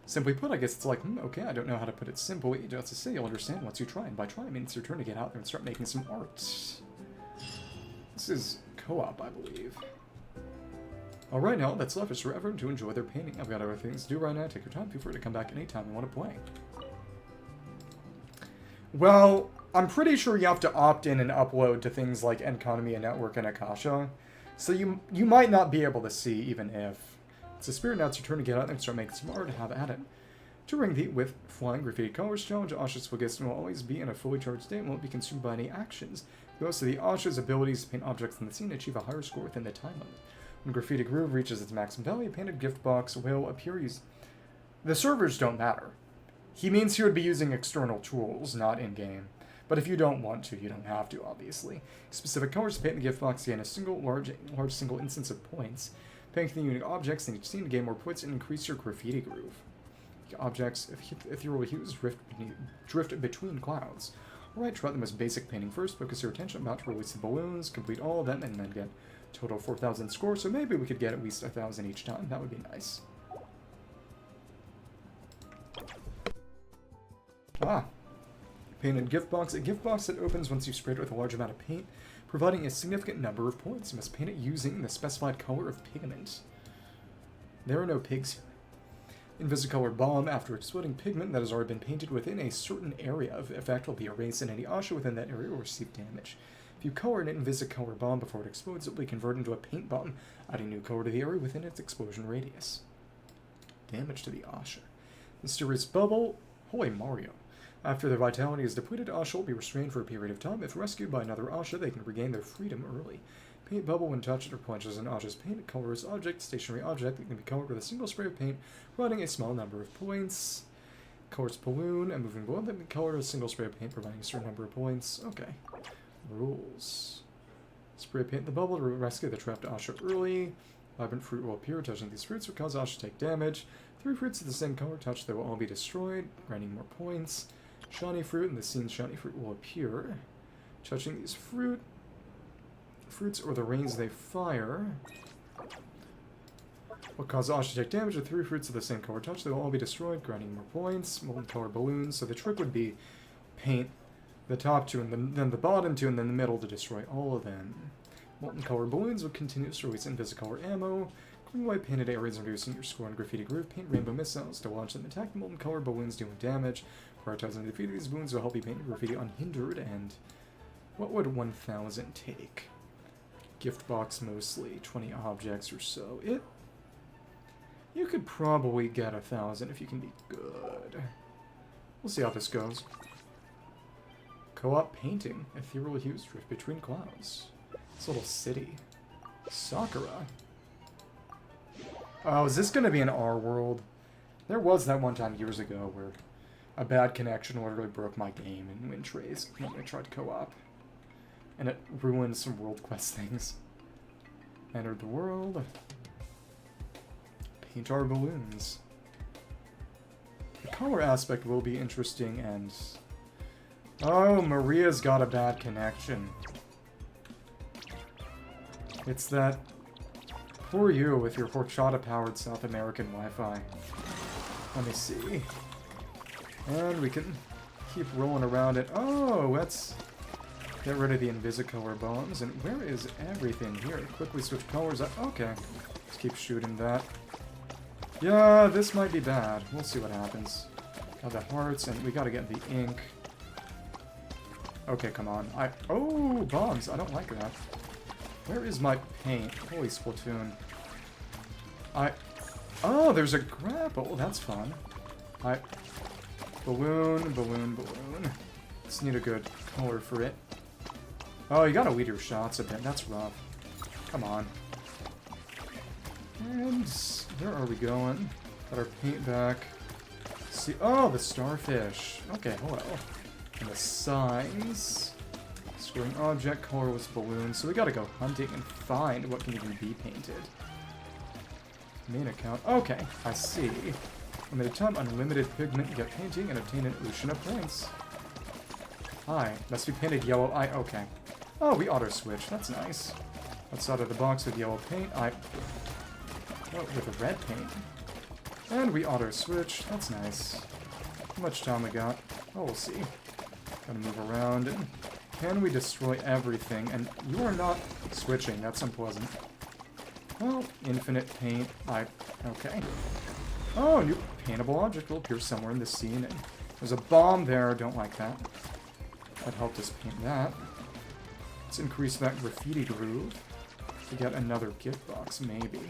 Simply put, I guess it's like, okay, I don't know how to put it simply. Just to say, you'll understand once you try. And by try, I mean it's your turn to get out there and start making some art. This is co-op, I believe. Alright, now all that's left is for everyone to enjoy their painting. I've got other things to do right now. Take your time. Feel free to come back anytime you want to play. Well, I'm pretty sure you have to opt in and upload to things like Economy and Network and Akasha. So you might not be able to see, even if. It's a spirit now. It's your turn to get out there and start making some art to have at it. During the with flying graffiti colors challenge, Asha's Phlogiston will always be in a fully charged state and won't be consumed by any actions. Most of the Asha's abilities to paint objects in the scene achieve a higher score within the time limit. When Graffiti Groove reaches its maximum value, a painted gift box will appear. The servers don't matter. He means he would be using external tools, not in-game. But if you don't want to, you don't have to, obviously. Specific colors to paint the gift box gain a single large single instance of points. Painting the unique objects in each scene to gain more points and increase your Graffiti Groove. Objects, ethereal hues, drift between clouds. Alright, try the most basic painting first. Focus your attention. I'm about to release the balloons, complete all of them, and then get total 4,000 score, so maybe we could get at least 1,000 each time. That would be nice. Ah. Painted gift box. A gift box that opens once you spray it with a large amount of paint, providing a significant number of points. You must paint it using the specified color of pigment. There are no pigs here. Invisicolor bomb. After exploding pigment that has already been painted within a certain area of effect will be erased, and any Asha within that area will receive damage. If you color an Invisicolor bomb before it explodes, it will be converted into a paint bomb, adding new color to the area within its explosion radius. Damage to the Asha. Mysterious bubble. Holy Mario. After their vitality is depleted, Asha will be restrained for a period of time. If rescued by another Asha, they can regain their freedom early. Paint bubble when touched or plunges an Asha's paint. Colorless object, stationary object that can be colored with a single spray of paint, providing a small number of points. Colors balloon and moving balloon that can be colored with a single spray of paint, providing a certain number of points. Okay. Rules. Spray paint the bubble to rescue the trapped Asha early. Vibrant fruit will appear. Touching these fruits will cause Asha to take damage. 3 fruits of the same color touched, they will all be destroyed, granting more points. Shiny fruit, in the scene shiny fruit will appear. Touching these fruits or the rains they fire will cause Asha to take damage. With 3 fruits of the same color touched, they will all be destroyed, granting more points. Molten color balloons. So the trick would be paint the top 2 and then the bottom 2 and then the middle to destroy all of them. Molten color balloons will continue to release invisicolor ammo. Clean white painted areas, reducing your score on graffiti groove. Paint rainbow missiles to launch them. Attack the molten color balloons dealing damage. Prioritizing the defeat of these balloons will help you paint your graffiti unhindered. And what would 1,000 take? Gift box mostly. 20 objects or so. You could probably get 1,000 if you can be good. We'll see how this goes. Co-op painting. Ethereal hues drift between clouds. This little city. Sakura. Oh, is this going to be an R world? There was that one time years ago where a bad connection literally broke my game in Wind Trace when I tried co-op. And it ruined some world quest things. Entered the world. Paint our balloons. The color aspect will be interesting and... Oh, Maria's got a bad connection. It's that... Poor you with your horchata-powered South American Wi-Fi. Let me see. And we can keep rolling around it. Oh, let's get rid of the Invisicolor bombs. And where is everything here? Quickly switch colors. Okay. Let's keep shooting that. Yeah, this might be bad. We'll see what happens. Got the hearts, and we gotta get the ink. Okay, come on. Oh, bombs. I don't like that. Where is my paint? Holy Splatoon. Oh, there's a grapple. That's fun. Balloon, balloon, balloon. Just need a good color for it. Oh, you gotta weed your shots a bit. That's rough. Come on. And where are we going? Got our paint back. See, oh, the starfish. Okay, hello. And the signs. Scoring object, colorless balloon. So we gotta go hunting and find what can even be painted. Main account. Okay, I see. Limited time, unlimited pigment, get painting, and obtain an ocean of points. Hi. Must be painted yellow. Okay. Oh, we auto-switch. That's nice. Outside of the box with yellow paint. Oh, with a red paint. And we auto-switch. That's nice. How much time we got? Oh, we'll see. Gotta move around and... Can we destroy everything? And you are not switching. That's unpleasant. Well, infinite paint. Okay. Oh, new paintable object will appear somewhere in the scene. And there's a bomb there. Don't like that. That helped us paint that. Let's increase that graffiti groove to get another gift box, maybe.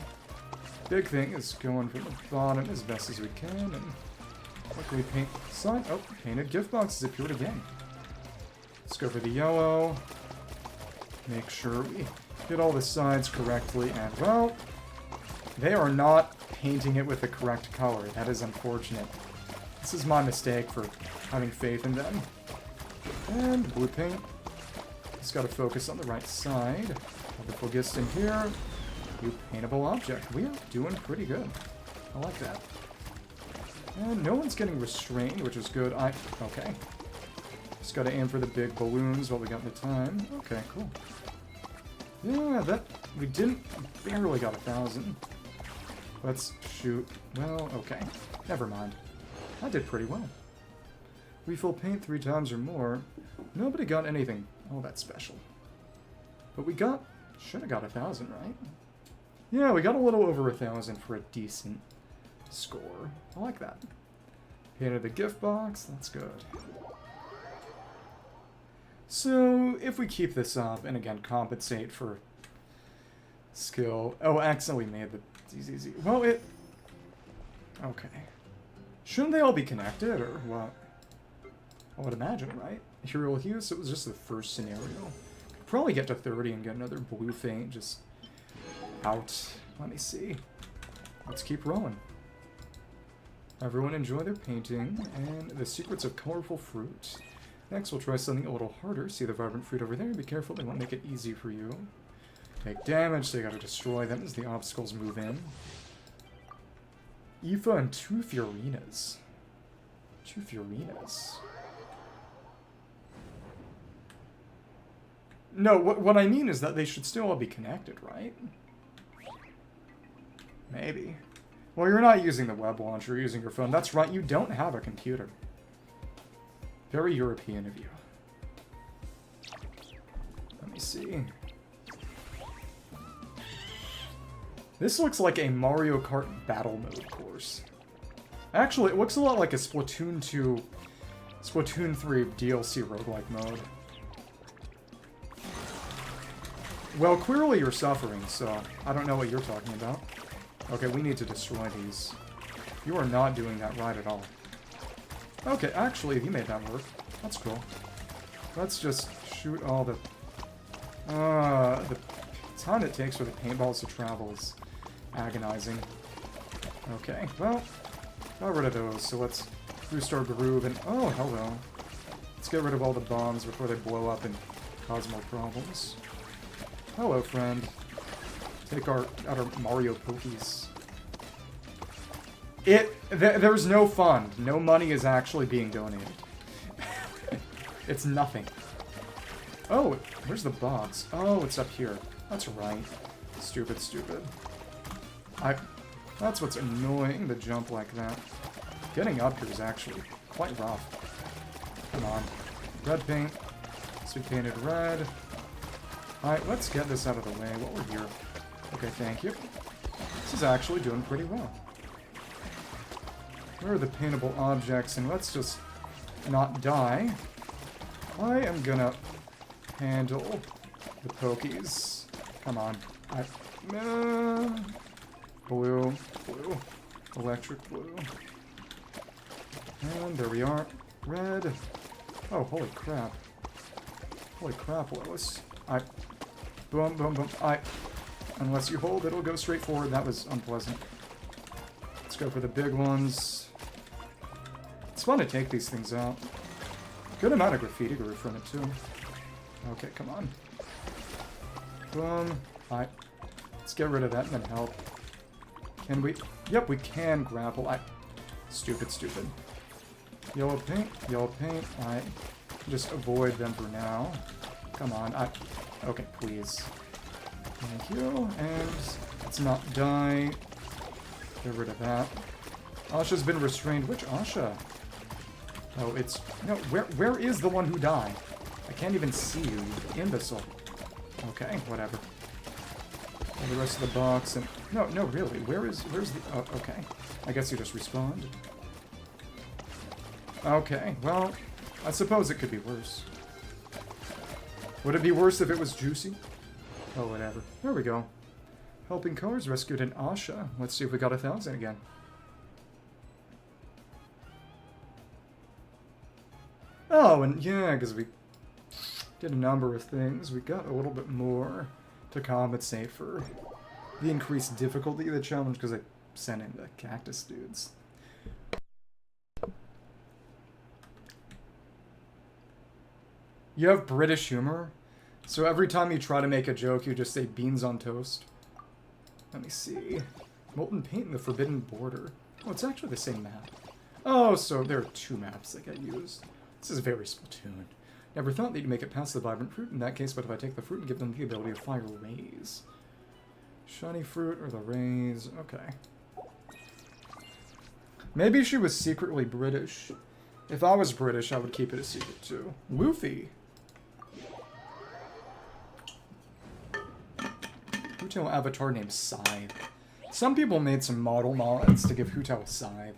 Big thing is going from the bottom as best as we can and quickly paint sign. Oh, painted gift boxes appeared again. Let's go for the yellow. Make sure we get all the sides correctly. And, well, they are not painting it with the correct color. That is unfortunate. This is my mistake for having faith in them. And blue paint. Just gotta focus on the right side. Wonderful gist in here. New paintable object. We are doing pretty good. I like that. And no one's getting restrained, which is good. Okay. Just gotta aim for the big balloons while we got the time. Okay, cool. Yeah, we barely got 1,000. Let's shoot. Well, okay. Never mind. I did pretty well. Refill paint 3 times or more. Nobody got anything all that special. But we should have got 1,000, right? Yeah, we got a little over 1,000 for a decent score. I like that. Painted the gift box. That's good. So, if we keep this up, and again, compensate for skill... Oh, accidentally made the ZZZ. Well, okay. Shouldn't they all be connected, or what? I would imagine, right? Hero Hue, so it was just the first scenario. Could probably get to 30 and get another blue faint just out. Let me see. Let's keep rolling. Everyone enjoy their painting, and the secrets of colorful fruit. Next, we'll try something a little harder. See the vibrant fruit over there? Be careful, they won't make it easy for you. Take damage, so you gotta destroy them as the obstacles move in. Aoife and 2 Fiorinas. 2 Fiorinas. No, what I mean is that they should still all be connected, right? Maybe. Well, you're not using the web launcher, you're using your phone. That's right, you don't have a computer. Very European of you. Let me see. This looks like a Mario Kart battle mode course. Actually, it looks a lot like a Splatoon 2, Splatoon 3 DLC roguelike mode. Well, clearly you're suffering, so I don't know what you're talking about. Okay, we need to destroy these. You are not doing that right at all. Okay, actually, you made that work. That's cool. Let's just shoot all the time it takes for the paintballs to travel is agonizing. Okay, well, got rid of those, so let's boost our groove and... Oh, hello. Let's get rid of all the bombs before they blow up and cause more problems. Hello, friend. Take our Mario Pokies. There's no fund. No money is actually being donated. It's nothing. Oh, where's the box? Oh, it's up here. That's right. Stupid. That's what's annoying, the jump like that. Getting up here is actually quite rough. Come on. Red paint. Let's be painted red. Alright, let's get this out of the way while we're here. Okay, thank you. This is actually doing pretty well. Where are the paintable objects? And let's just not die. I am gonna handle the pokies. Come on. Blue. Electric blue. And there we are. Red. Oh, holy crap. Holy crap, Lois. Boom. Unless you hold, it'll go straight forward. That was unpleasant. Let's go for the big ones. It's fun to take these things out. Good amount of graffiti grew from it, too. Okay, come on. Boom. Let's get rid of that and then help. Can we? Yep, we can grapple. Stupid. Yellow paint. Alright. Just avoid them for now. Come on. Okay, please. Thank you. And let's not die. Get rid of that. Asha's been restrained. Which Asha? Oh, it's... No, where is the one who died? I can't even see you, you imbecile. Okay, whatever. And the rest of the box and... No, really. Where's the... Oh, okay. I guess you just respawned. Okay, well, I suppose it could be worse. Would it be worse if it was juicy? Oh, whatever. There we go. Helping Cars rescued an Asha. Let's see if we got 1,000 again. Oh, and yeah, because we did a number of things. We got a little bit more to compensate for the increased difficulty of the challenge because I sent in the cactus dudes. You have British humor? So every time you try to make a joke, you just say beans on toast? Let me see. Molten paint in the Forbidden Border. Oh, it's actually the same map. Oh, so there are 2 maps that get used. This is very Splatoon. Never thought that you'd make it past the vibrant fruit in that case, but if I take the fruit and give them the ability to fire rays. Shiny fruit or the rays. Okay. Maybe she was secretly British. If I was British, I would keep it a secret too. Luffy. Huto avatar named Scythe. Some people made some model mods to give Huto a scythe.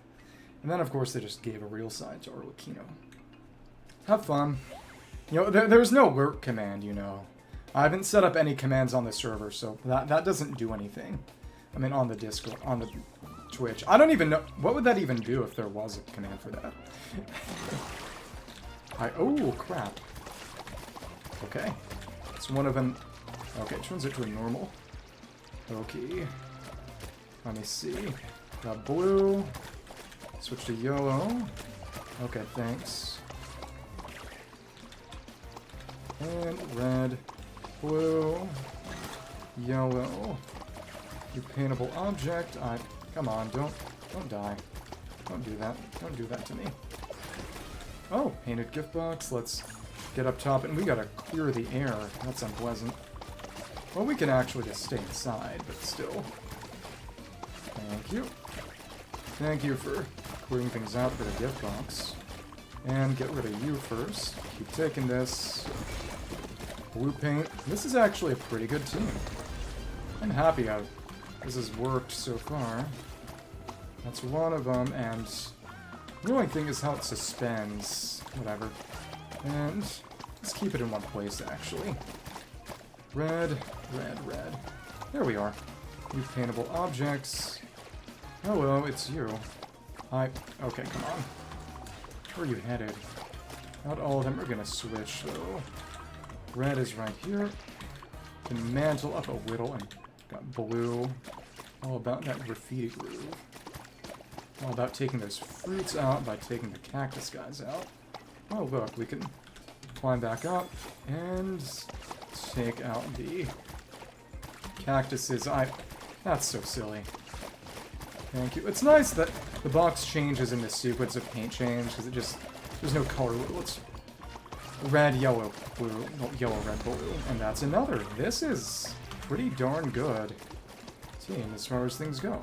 And then, of course, they just gave a real scythe to Arlecchino. Have fun. You know, there's no lurk command, you know. I haven't set up any commands on the server, so that doesn't do anything. I mean, on the Discord, on the Twitch. I don't even know. What would that even do if there was a command for that? Oh, crap. Okay. It's one of them. Okay, turns it to a normal. Okay. Let me see. Got blue. Switch to yellow. Okay, thanks. And red, blue, yellow. You paintable object. Come on, don't die. Don't do that. Don't do that to me. Oh, painted gift box. Let's get up top, and we gotta clear the air. That's unpleasant. Well, we can actually just stay inside, but still. Thank you. Thank you for clearing things out for the gift box. And get rid of you first. Keep taking this. Blue paint. This is actually a pretty good team. I'm happy I This has worked so far. That's one of them, and the only thing is how it suspends. Whatever. And let's keep it in one place, actually. Red, red, red. There we are. New paintable objects. Hello, it's you. Hi. Okay, come on. Where are you headed? Not all of them are gonna switch, though. Red is right here. Can mantle up a little, and got blue. All about that graffiti groove. All about taking those fruits out by taking the cactus guys out. Oh, look, we can climb back up and take out the cactuses. That's so silly. Thank you. It's nice that the box changes in the sequence of paint change, because it just, there's no color. It's red, yellow, blue, well, yellow, red, blue, and that's another. This is pretty darn good team as far as things go.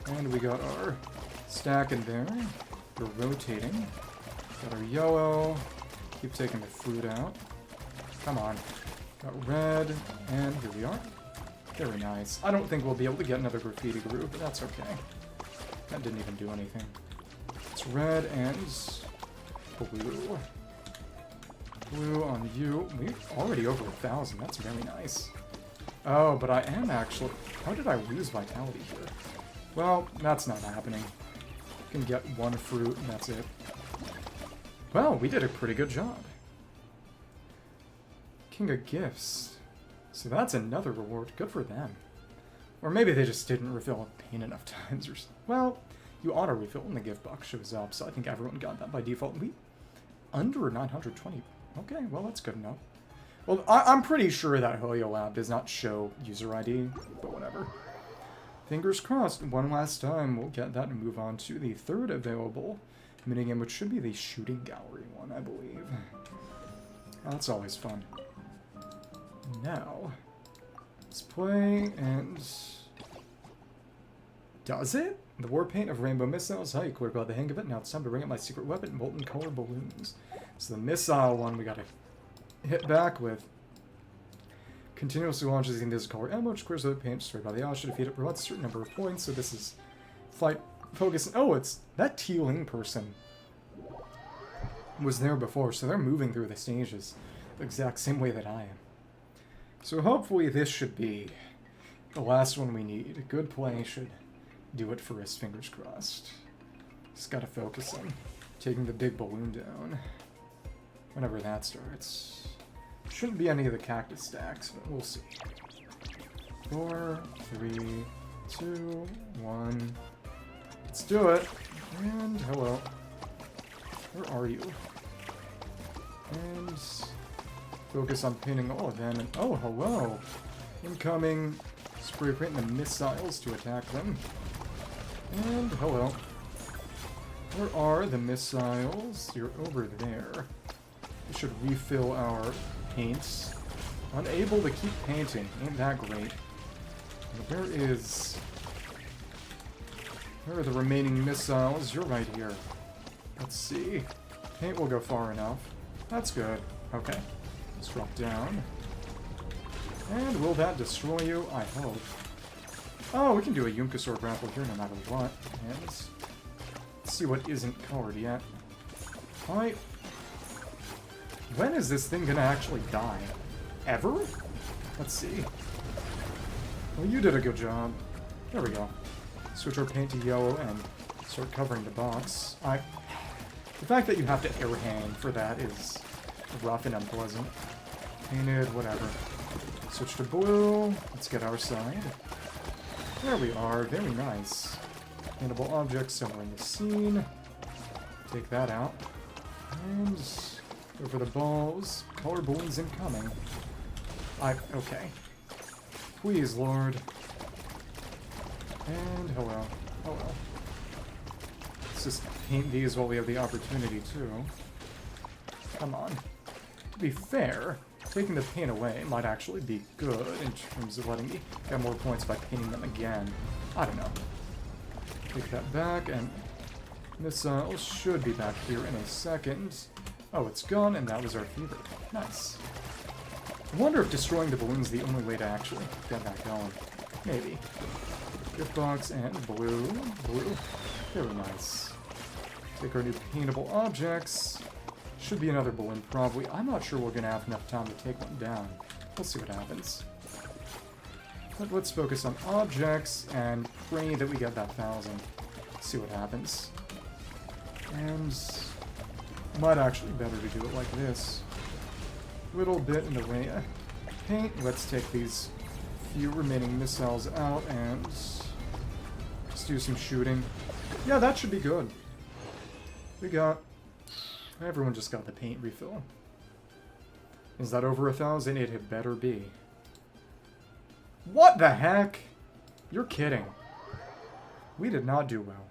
And we got our stack in there. We're rotating. Got our yellow. Keep taking the fruit out. Come on. Got red, and here we are. Very nice. I don't think we'll be able to get another graffiti groove, but that's okay. That didn't even do anything. It's red and blue. Blue on you. We're already over 1,000. That's very nice. Oh, but I am actually... How did I lose vitality here? Well, that's not happening. You can get one fruit, and that's it. Well, we did a pretty good job. King of Gifts. So that's another reward. Good for them. Or maybe they just didn't refill a paint enough times or something. Well, you auto-refill when the gift box shows up, so I think everyone got that by default. We... Under 920. Okay, well, that's good enough. Well, I'm pretty sure that Hoyo Lab does not show user ID, but whatever. Fingers crossed, one last time we'll get that and move on to the third available minigame, which should be the shooting gallery one, I believe. That's always fun. Now, let's play, and... Does it? The war paint of rainbow missiles. How you clear got the hang of it. Now it's time to bring up my secret weapon, molten color balloons. So the missile one we gotta hit back with. Continuously launches in this color ammo, which clears the paint straight by the eye. Should defeat it, provides a certain number of points. So this is fight focus. Oh, it's that Tealing person was there before, so they're moving through the stages the exact same way that I am. So hopefully this should be the last one we need. A good play should do it for us, fingers crossed. Just gotta focus on taking the big balloon down. Whenever that starts. Shouldn't be any of the cactus stacks, but we'll see. 4, 3, 2, 1. Let's do it. And hello. Where are you? And focus on painting all of them. And oh, hello. Incoming. Spray paint the missiles to attack them. And hello. Where are the missiles? You're over there. We should refill our paints. Unable to keep painting. Ain't that great. Where are the remaining missiles? You're right here. Let's see. Paint will go far enough. That's good. Okay. Let's drop down. And will that destroy you? I hope. Oh, we can do a Yunkasaur grapple here no matter what. And let's see what isn't colored yet. Alright. When is this thing gonna actually die? Ever? Let's see. Well, you did a good job. There we go. Switch our paint to yellow and start covering the box. The fact that you have to air hang for that is rough and unpleasant. Painted, whatever. Switch to blue. Let's get our side. There we are. Very nice. Paintable objects somewhere in the scene. Take that out. And go for the balls. Color balloons incoming. Okay. Please, Lord. And hello. Hello. Let's just paint these while we have the opportunity, too. Come on. To be fair, taking the paint away might actually be good in terms of letting me get more points by painting them again. I don't know. Take that back, and missile should be back here in a second. Oh, it's gone, and that was our fever. Nice. I wonder if destroying the balloon's the only way to actually get that going. Maybe. Gift box and blue. Blue. Very nice. Take our new paintable objects. Should be another balloon, probably. I'm not sure we're going to have enough time to take one down. We'll see what happens. But let's focus on objects and pray that we get that 1,000. See what happens. And might actually be better to do it like this. Little bit in the way of paint. Let's take these few remaining missiles out and just do some shooting. Yeah, that should be good. We got... Everyone just got the paint refill. Is that over 1,000? It had better be. What the heck? You're kidding. We did not do well.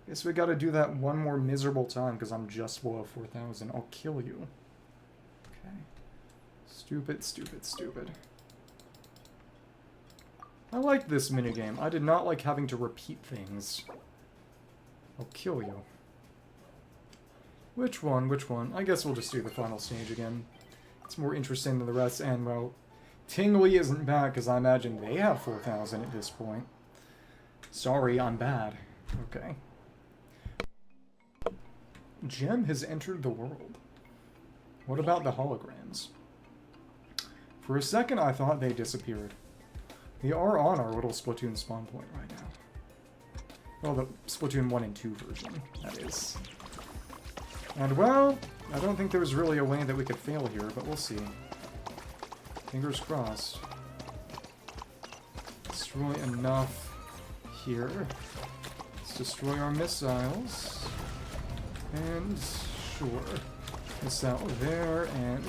Guess we gotta do that one more miserable time because I'm just below 4,000. I'll kill you. Okay. Stupid, stupid, stupid. I like this minigame. I did not like having to repeat things. I'll kill you. Which one? Which one? I guess we'll just do the final stage again. It's more interesting than the rest, and, well, Tingly isn't back, because I imagine they have 4,000 at this point. Sorry, I'm bad. Okay. Gem has entered the world. What about the holograms? For a second, I thought they disappeared. They are on our little Splatoon spawn point right now. Well, the Splatoon 1 and 2 version, that is. And, well, I don't think there was really a way that we could fail here, but we'll see. Fingers crossed. Destroy enough here. Let's destroy our missiles. And, sure. Missile there, and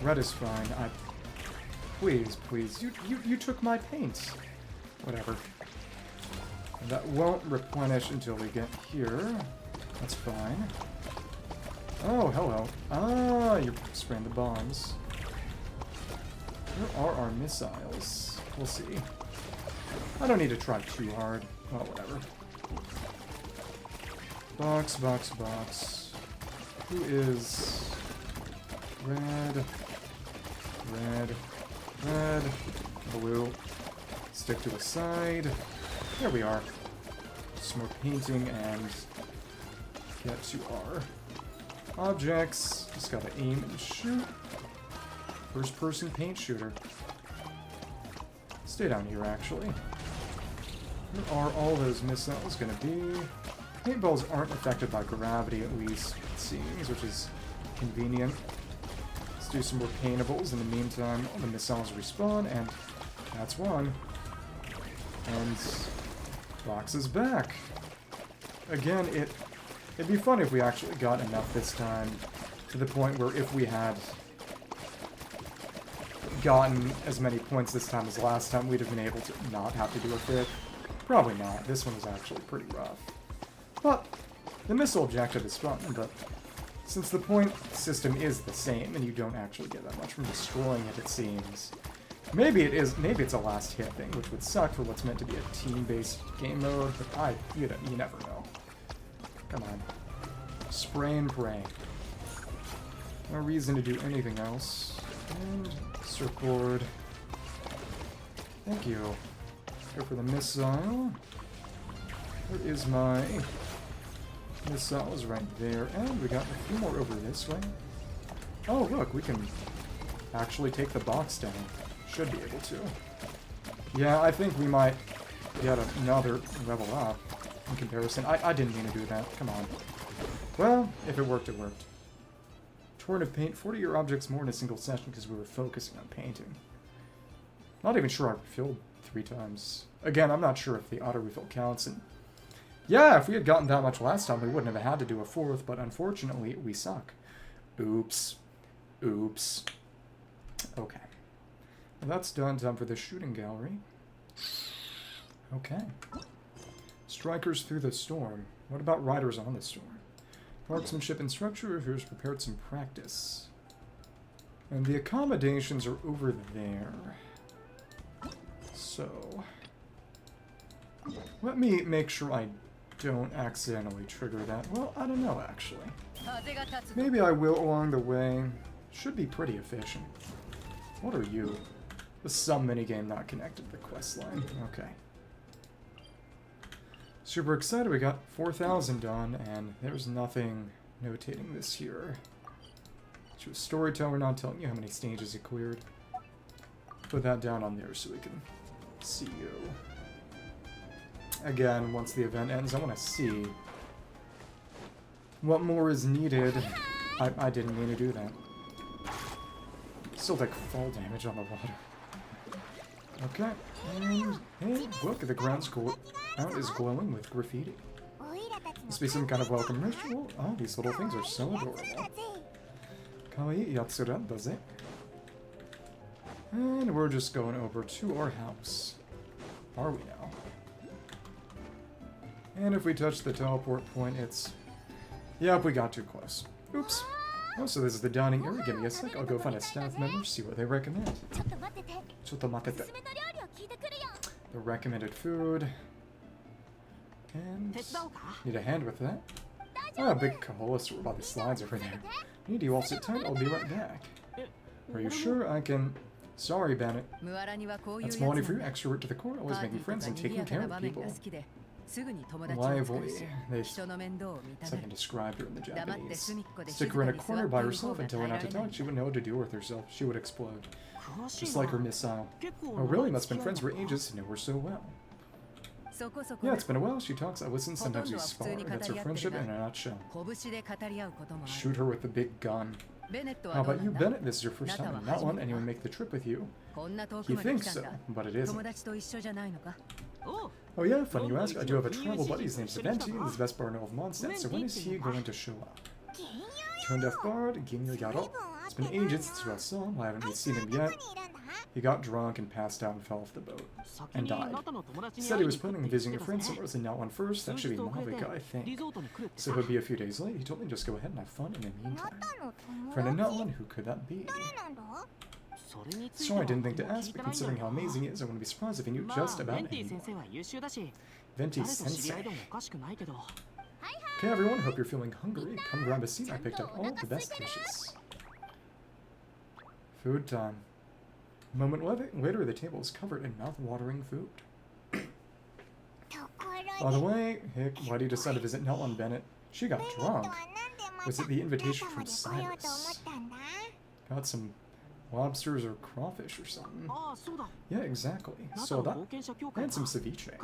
red is fine. Please, please. You took my paint. Whatever. And that won't replenish until we get here. That's fine. Oh, hello. Ah, you're spraying the bombs. Where are our missiles? We'll see. I don't need to try too hard. Well, whatever. Box, box, box. Who is... Red. Red. Red. Blue. Stick to the side. There we are. Some more painting and get to our objects. Just gotta aim and shoot. First person paint shooter. Stay down here, actually. Where are all those missiles gonna be? Paintballs aren't affected by gravity, at least, it seems, which is convenient. Let's do some more paintables. In the meantime, all the missiles respawn, and that's one. And box is back. Again, it'd be fun if we actually got enough this time to the point where if we had gotten as many points this time as last time, we'd have been able to not have to do a fifth. Probably not. This one was actually pretty rough. But the missile objective is fun, but since the point system is the same and you don't actually get that much from destroying it, it seems. Maybe it's a last hit thing, which would suck for what's meant to be a team-based game mode, but you never know. Come on. Spray and pray. No reason to do anything else. And surfboard. Thank you. Go for the missile. Where is my missile? Is right there. And we got a few more over this way. Oh, look, we can actually take the box down. Should be able to. Yeah, I think we might get another level up in comparison. I didn't mean to do that. Come on. Well, if it worked, it worked. Torrent of paint. 40 your objects more in a single session because we were focusing on painting. Not even sure I refilled 3 times. Again, I'm not sure if the auto refill counts. And yeah, if we had gotten that much last time, we wouldn't have had to do a 4th, but unfortunately, we suck. Oops. Oops. Okay. Well, that's done. Time for the shooting gallery. Okay. Strikers through the storm. What about riders on the storm? Marksmanship and structure reviewers prepared some practice. And the accommodations are over there. So... let me make sure I don't accidentally trigger that. Well, I don't know, actually. Maybe I will along the way. Should be pretty efficient. What are you? Some minigame not connected to the quest line. Okay. Super excited, we got 4,000 done, and there's nothing notating this here. To a storyteller not telling you how many stages you cleared. Put that down on there so we can see you. Again, once the event ends, I want to see what more is needed. I didn't mean to do that. Still take fall damage on the water. Okay, and hey, look, the ground is glowing with graffiti. Must be some kind of welcome ritual. Oh, these little things are so adorable. Kawaii yatsura does it. And we're just going over to our house. Are we now? And if we touch the teleport point, it's... Yep, we got too close. Oops. Oh, so this is the dining area. Give me a sec. I'll go find a staff member, see what they recommend. Chottomatete. The recommended food. And... Need a hand with that? Ah, a big Koholasaur by the slides over there. Need you all sit tight? I'll be right back. Are you sure I can... Sorry, Bennett. That's Mualani for you. Extrovert to the core, always making friends and taking care of people. Lively. They something described her in the Japanese. Stick her in a corner by herself and tell her not to talk. She wouldn't know what to do with herself. She would explode. Just like her missile. Oh really? Must have been friends for ages and know her so well. Yeah, it's been a while. She talks, I listen, sometimes we spar. That's her friendship in a nutshell. Shoot her with the big gun. How about you, Bennett? This is your first time in Natlan. Anyone make the trip with you? He thinks so, but it isn't. Oh yeah, funny you ask. I do have a travel buddy. His name's Venti, and he's the best bard of Mondstadt. So when is he going to show up? Tone deaf bard, Ginyo Yaro. It's been ages since I saw him. I haven't seen him yet. He got drunk and passed out and fell off the boat. And died. He said he was planning on visiting a friend somewhere in Natlan first. That should be Malvika, I think. So he'll be a few days late. He told me just go ahead and have fun in the meantime. Friend in Natlan, who could that be? Sorry, I didn't think to ask, but considering how amazing he is, I wouldn't be surprised if he knew just about anyone. Venti-sensei. Okay, everyone, hope you're feeling hungry. Come grab a seat. I picked up all the best dishes. Food time. A moment later, the table is covered in mouth-watering food. By the way, Hick, why do you decide to visit Natlan, Bennett? She got drunk. Was it the invitation from Cyrus? Got some lobsters or crawfish or something. Yeah, exactly. So that. And some ceviche.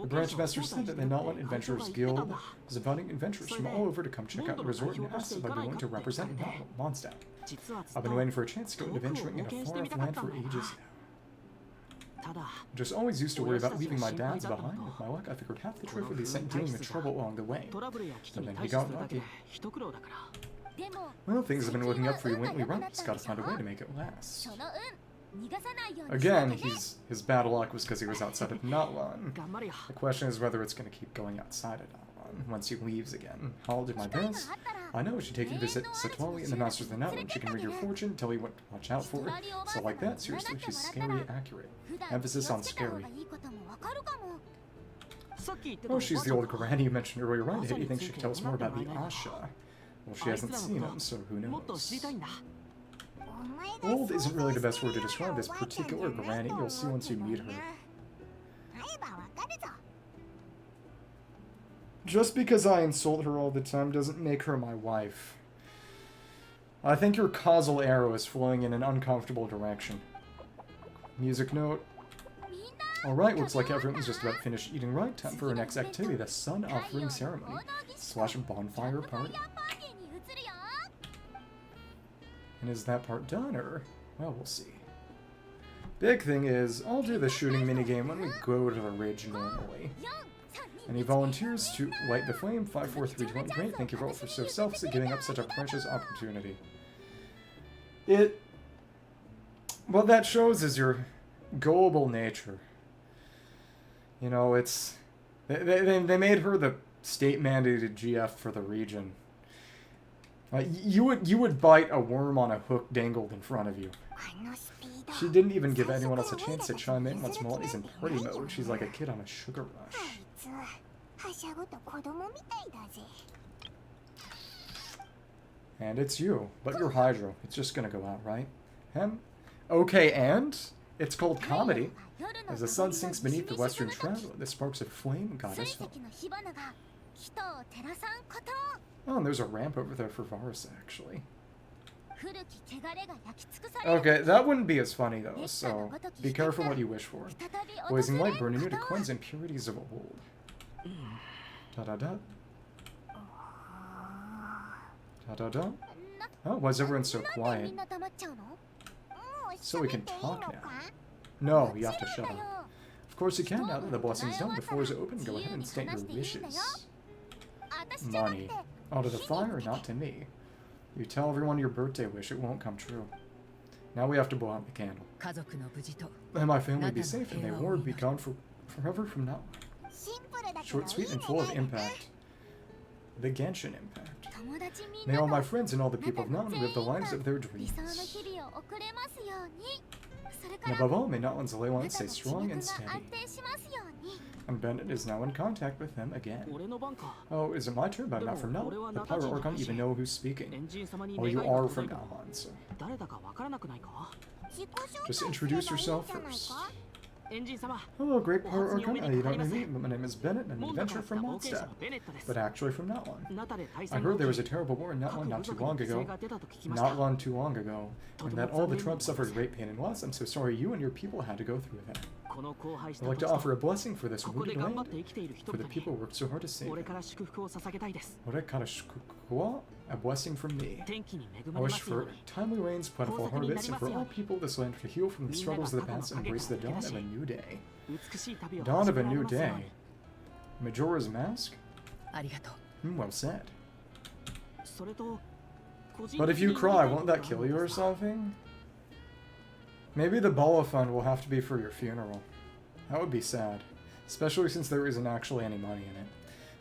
The branch master said that the Natlan Adventurers Guild is inviting adventurers from all over to come check out the resort and asked if I'd be willing to represent Mondstadt. I've been waiting for a chance to go adventuring in a far-off land for ages now. I'm just always used to worry about leaving my dads behind. With my luck, I figured half the trip would be spent dealing with trouble along the way. And then he got lucky. Well, things have been looking up for you lately, right? Just gotta find a way to make it last. Again, his bad luck was because he was outside of Natlan. The question is whether it's going to keep going outside of Natlan once he leaves again. I'll do my best. I know, we should take you to visit Satwali and the Masters of the Natlan. She can read your fortune, tell you what to watch out for. So like that, seriously, she's scary accurate. Emphasis on scary. Oh, she's the old granny you mentioned earlier, right? Hey, you think she could tell us more about the Asha? Well, she hasn't seen him, so who knows? Old isn't really the best word to describe this particular granny. You'll see once you meet her. Just because I insult her all the time doesn't make her my wife. I think your causal arrow is flowing in an uncomfortable direction. Music note. Alright, looks like everyone's just about finished eating right. Time for our next activity, the sun offering ceremony / bonfire party. And is that part done, or... well, we'll see. Big thing is, I'll do the shooting minigame when we go to the ridge normally. Any volunteers to light the flame? 5, 4, 3, 2, 1. Great, thank you all for so selflessly giving up such a precious opportunity. What that shows is your gullible nature. You know, it's... They made her the state-mandated GF for the region. You would bite a worm on a hook dangled in front of you. She didn't even give anyone else a chance to chime in once Mualani's in party mode. She's like a kid on a sugar rush. And it's you, but you're Hydro. It's just gonna go out, right? Okay, and? It's called comedy. As the sun sinks beneath the western traveler, the sparks of flame goddess hope. Oh, and there's a ramp over there for Varus, actually. Okay, that wouldn't be as funny, though, so be careful what you wish for. Blazing light burning you to cleanse impurities of old. Da-da-da. Da-da-da. Oh, why is everyone so quiet? So we can talk now. No, you have to shut up. Of course you can, now that the blessing's done, the floor is open, go ahead and state your wishes. Money. Oh, to the fire, not to me. You tell everyone your birthday wish, it won't come true. Now we have to blow out the candle. May my family be safe and may war be gone forever from now. Short, sweet, and full of impact. The Genshin impact. May all my friends and all the people of Natlan live the lives of their dreams. And above all, may Natlan's ley lines stay strong and steady. And Bennett is now in contact with them again. Oh, is it my turn? But I'm not from Natlan. The pirate orc can't even know who's speaking. Well, you are from Natlan, so... Just introduce yourself first. Hello, great pirate orc. You don't know me, but my name is Bennett, and I'm an adventurer from Mondstadt, but actually from Natlan. I heard there was a terrible war in Natlan not too long ago, and that all the tribes suffered great pain and loss. I'm so sorry you and your people had to go through that. I'd like to offer a blessing for this wounded land, for the people who worked so hard to save it. A blessing from me. I wish for timely rains, plentiful harvests, and for all people of this land to heal from the struggles of the past and embrace the dawn of a new day. Dawn of a new day. Majora's Mask? Well said. But if you cry, won't that kill you or something? Maybe the Bala Fund will have to be for your funeral. That would be sad. Especially since there isn't actually any money in it.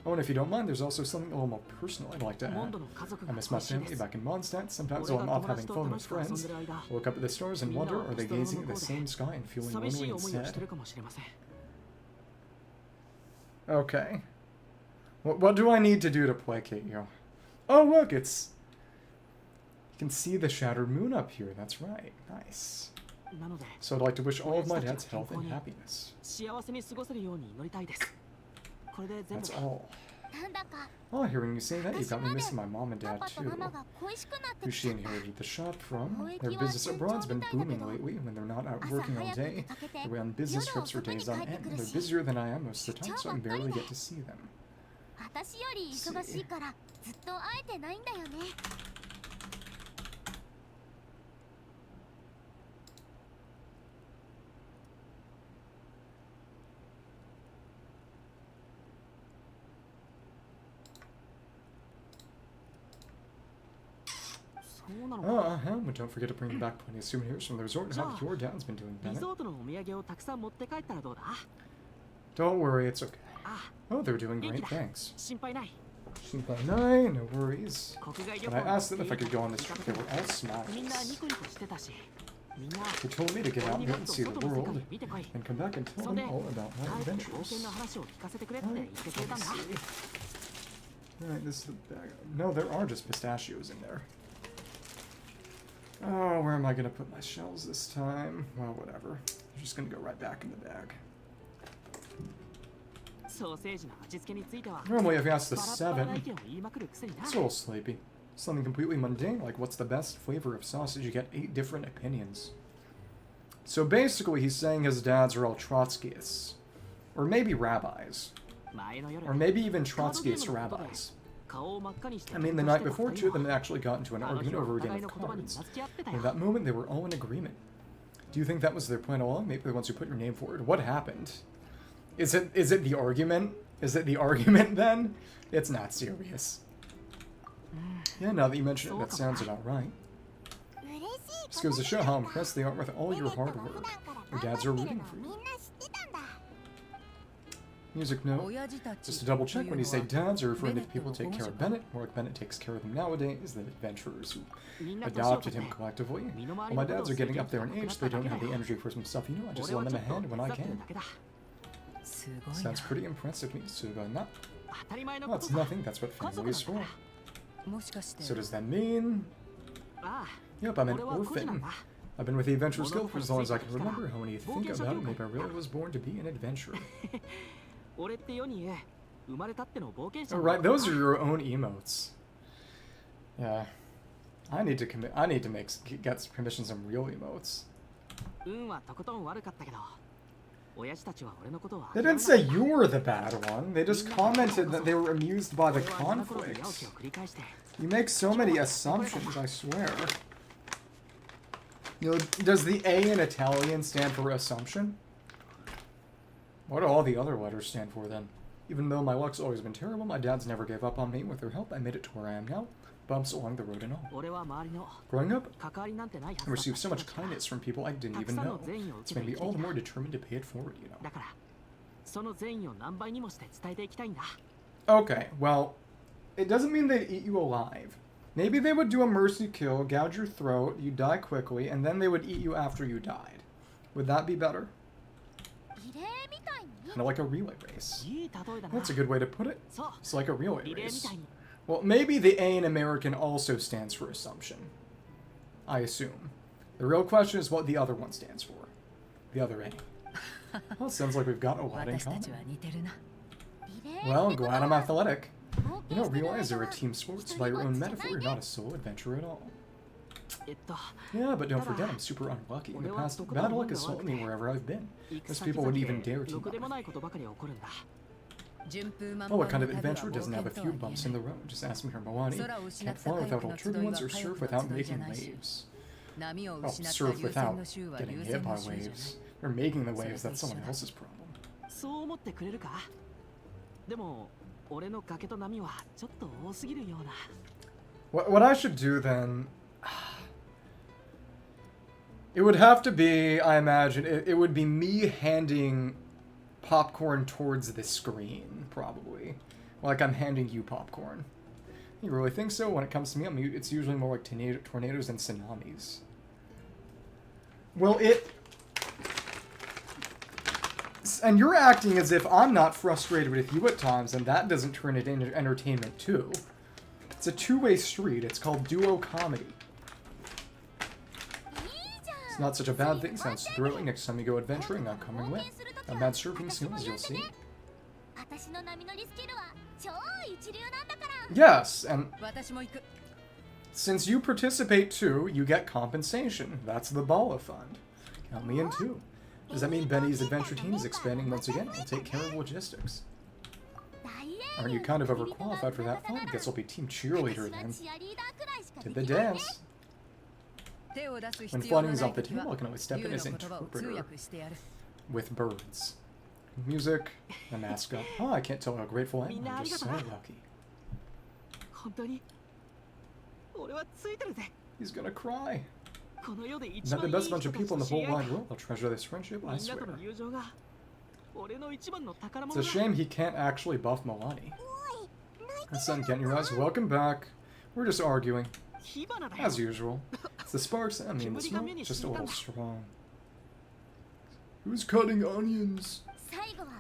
Oh, and if you don't mind, there's also something a little more personal I'd like to add. I miss my family back in Mondstadt. Sometimes while I'm off having fun with friends, I look up at the stars and wonder, are they gazing at the same sky and feeling lonely instead? Okay. What do I need to do to placate you? Oh, look, it's... You can see the shattered moon up here. That's right. Nice. So I'd like to wish all of my dad's health and happiness. That's all. Oh, hearing you say that, you got me missing my mom and dad too. Who she inherited the shop from. Their business abroad's been booming lately. When they're not out working all day, they're away on business trips for days on end. They're busier than I am most of the time, so I barely get to see them. See. But don't forget to bring back plenty of souvenirs from the resort. How your dad's been doing, Bennett? Don't worry, it's okay. Oh, they're doing great, thanks. No worries. When I asked them if I could go on this trip, they were all smiles. They told me to get out here and see the world, and come back and tell them all about my adventures. Alright, this is the bag. No, there are just pistachios in there. Oh, where am I going to put my shells this time? Well, whatever. I'm just going to go right back in the bag. Normally, if you ask the 7, it's a little sleepy. Something completely mundane, like what's the best flavor of sausage? You get 8 different opinions. So basically, he's saying his dads are all Trotskyists. Or maybe rabbis. Or maybe even Trotskyist rabbis. I mean, the night before, 2 of them actually got into an argument over a game of cards. And at that moment, they were all in agreement. Do you think that was their plan all along? Maybe the ones who put your name forward. What happened? Is it the argument? Is it the argument, then? It's not serious. Yeah, now that you mention it, that sounds about right. This goes to show how impressed they are with all your hard work. Your dads are rooting for you. Music note. Just to double check, when you say dads, are referring to the people who take care of Bennett, more like Bennett takes care of them nowadays, the adventurers who adopted him collectively. While my dads are getting up there in age, they don't have the energy for some stuff, you know, I just lend them a hand when I can. Sounds pretty impressive, Suga. Well, it's nothing, that's what family is for. So does that mean... Yep, I'm an orphan. I've been with the Adventurers Guild for as long as I can remember. How when you think about it, maybe I really was born to be an adventurer. Alright, those are your own emotes. Yeah. I need to get permission some real emotes. They didn't say you were the bad one. They just commented that they were amused by the conflict. You make so many assumptions, I swear. You know, does the A in Italian stand for assumption? What do all the other letters stand for then? Even though my luck's always been terrible, my dad's never gave up on me. With their help, I made it to where I am now. Bumps along the road and all. Growing up, I received so much kindness from people I didn't even know. It's made me all the more determined to pay it forward, you know. Okay, well, it doesn't mean they'd eat you alive. Maybe they would do a mercy kill, gouge your throat, you die quickly, and then they would eat you after you died. Would that be better? Kind of like a relay race. That's a good way to put it. It's like a relay race. Well, maybe the A in American also stands for assumption. I assume. The real question is what the other one stands for. The other A. Well, it sounds like we've got a lot in common. Well, I'm glad I'm athletic. You don't realize you're a team sport, so by your own metaphor, you're not a solo adventurer at all. Yeah, but don't forget, I'm super unlucky. In the past, bad luck has followed me wherever I've been. Most people wouldn't even dare team up with me. Oh, what kind of adventurer doesn't have a few bumps in the road? Just ask me her Moani. Can't fly without all turbulence or surf without making waves. Oh, surf without getting hit by waves. Or making the waves, that's someone else's problem. What I should do then... It would have to be, I imagine, it would be me handing popcorn towards the screen, probably. Like I'm handing you popcorn. You really think so? When it comes to me, it's usually more like tornadoes and tsunamis. Well, and you're acting as if I'm not frustrated with you at times, and that doesn't turn it into entertainment too. It's a two-way street. It's called duo comedy. It's not such a bad thing. Sounds thrilling. Next time you go adventuring, I'm coming with. I'm bad surfing skills, you'll see. Yes, and since you participate too, you get compensation. That's the Bala Fund. Count me in too. Does that mean Benny's adventure team is expanding once again? I'll take care of logistics. Aren't you kind of overqualified for that fun? Guess I'll be team cheerleader then. Did the dance. When flooding is off the table, I can always step in as interpreter. With birds. Music, the mascot. Oh, I can't tell how grateful I am. I'm just so lucky. He's gonna cry. Not the best bunch of people in the whole wide world. I'll treasure this friendship, I swear. It's a shame he can't actually buff Mualani. My son, can't you guys? Welcome back. We're just arguing. As usual. It's the sparks, I mean the smoke, just a little strong. Who's cutting onions?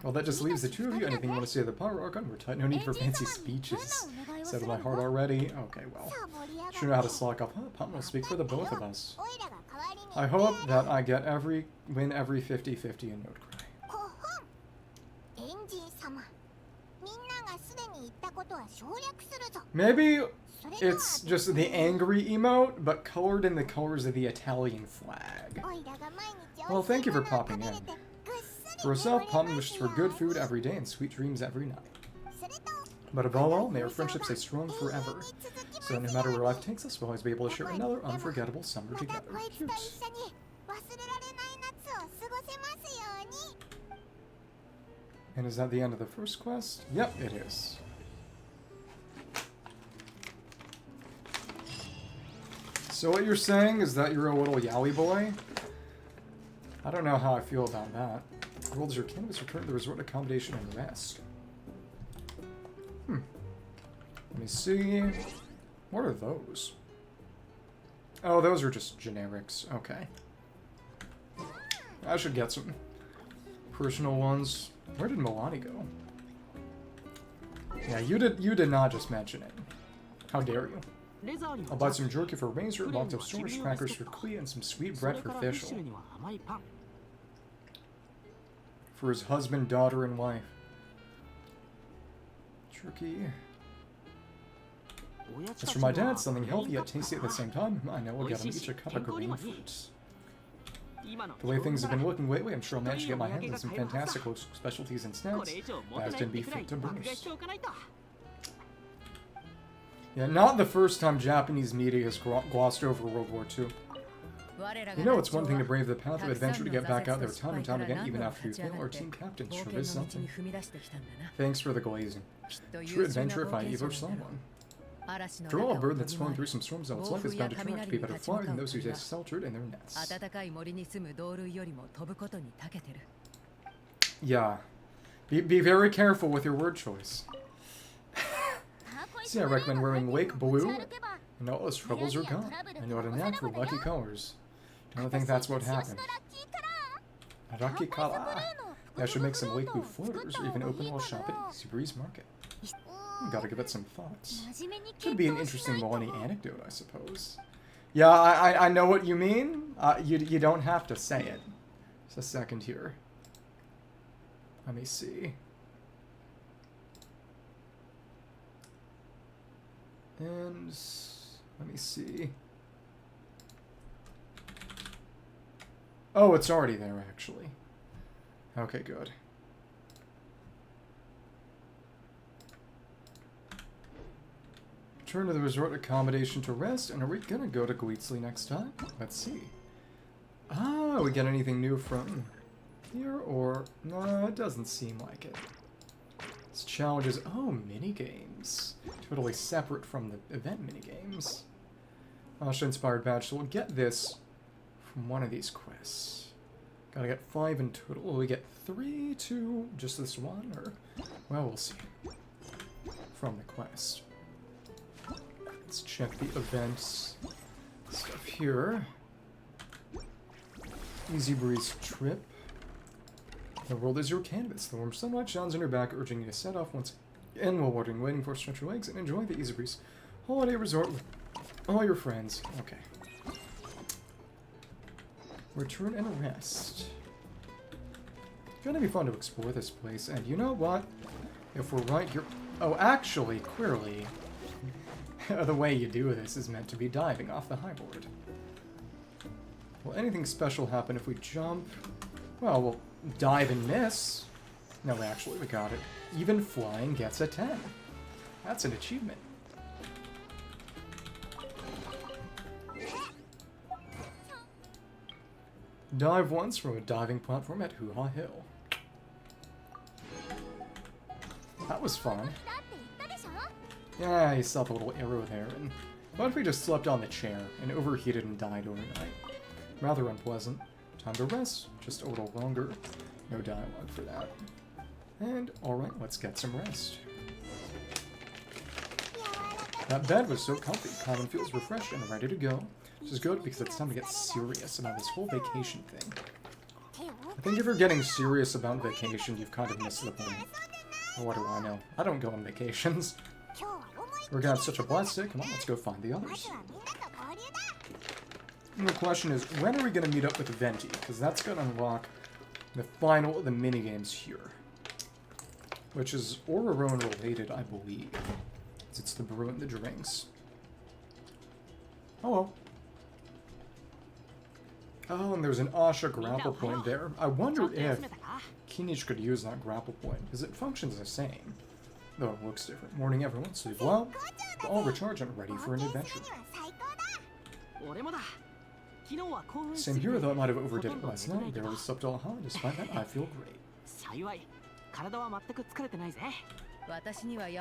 Well, that just leaves the two of you. Anything you want to say to the Power Archon? We're tight. No need for fancy speeches. Settled my heart already. Okay, well. Sure know how to slack off. Huh? Pop will speak for the both of us. I hope that I get win every 50-50 in Note Cry. Maybe it's just the angry emote, but colored in the colors of the Italian flag. Well, thank you for popping in. For herself, Pom wishes for good food every day and sweet dreams every night. But above all, may our friendship stay strong forever. So no matter where life takes us, we'll always be able to share another unforgettable summer together. Cute. And is that the end of the first quest? Yep, it is. So what you're saying is that you're a little yaoi boy? I don't know how I feel about that. Roll as your canvas, return to the resort accommodation and rest. Let me see. What are those? Oh, those are just generics. Okay. I should get some personal ones. Where did Mualani go? Yeah, you did not just mention it. How dare you? I'll buy some jerky for Razor, locked up storage crackers for Klee, and some sweet bread for Fischl. For his husband, daughter, and wife. Jerky. As for my dad, something healthy yet tasty at the same time, I know we'll get him each a cup of green fruits. The way things have been looking lately, I'm sure I'll manage to get my hands on some fantastic local specialties and snacks, as can be fit to Bruce. Yeah, not the first time Japanese media has glossed over World War II. You know, it's one thing to brave the path of adventure to get back out there time and time again, even after you fail. Our team captain sure is something. Thanks for the glazing. True adventure if I ever saw one. For all a bird that's flown through some storms all its life is bound to try to be better flying than those who stay sheltered in their nests. Yeah. Be very careful with your word choice. See, I recommend wearing lake blue, and all those troubles are gone. I know how to knack for lucky colors. Don't think that's what happened. Raki kara. I should make some lake blue floaters, or even open a little shop at Easybreeze Market. Gotta give it some thoughts. Could be an interesting Mualani anecdote, I suppose. Yeah, I know what you mean. You don't have to say it. Just a second here. Let me see. And let me see. Oh, it's already there, actually. Okay, good. Return to the resort accommodation to rest, and are we gonna go to Gweetsley next time? Let's see. Ah, we get anything new from here, or... No, it doesn't seem like it. This challenge is... Oh, minigames. Totally separate from the event minigames. Asha-inspired badge, so we'll get this from one of these quests. Gotta get 5 in total. Will we get 3 to just this one, or... Well, we'll see. From the quest. Let's check the events stuff here. Easybreeze trip. The world is your canvas. The warm sunlight shines on your back, urging you to set off once again while waiting for stretch your legs and enjoy the Easybreeze Holiday Resort with all your friends. Okay. Return and rest. It's gonna be fun to explore this place, and you know what? If we're right here... Oh, actually, clearly... the way you do this is meant to be diving off the high board. Will anything special happen if we jump? Well, we'll dive and miss. No, actually, we got it. Even flying gets a 10. That's an achievement. Dive once from a diving platform at Hoo-Ha Hill. That was fun. Yeah, he saw the little arrow there, and what if we just slept on the chair and overheated and died overnight? Rather unpleasant. Time to rest, just a little longer. No dialogue for that. And, alright, let's get some rest. That bed was so comfy, Common feels refreshed and ready to go. Which is good because it's time to get serious about this whole vacation thing. I think if you're getting serious about vacation, you've kind of missed the point. Or what do I know? I don't go on vacations. We're gonna have such a blast day. Come on, let's go find the others. And the question is, when are we gonna meet up with Venti? Because that's gonna unlock the final of the minigames here. Which is Ororone related, I believe. Because it's the brew and the drinks. Hello. Oh, and there's an Asha grapple point there. I wonder if Kinich could use that grapple point, because it functions the same. Though it looks different. Morning, everyone. Sleep well. We're all recharged and ready for an adventure. Same here, though I might have overdid it last night. Barely slept all hard. Despite that, I feel great.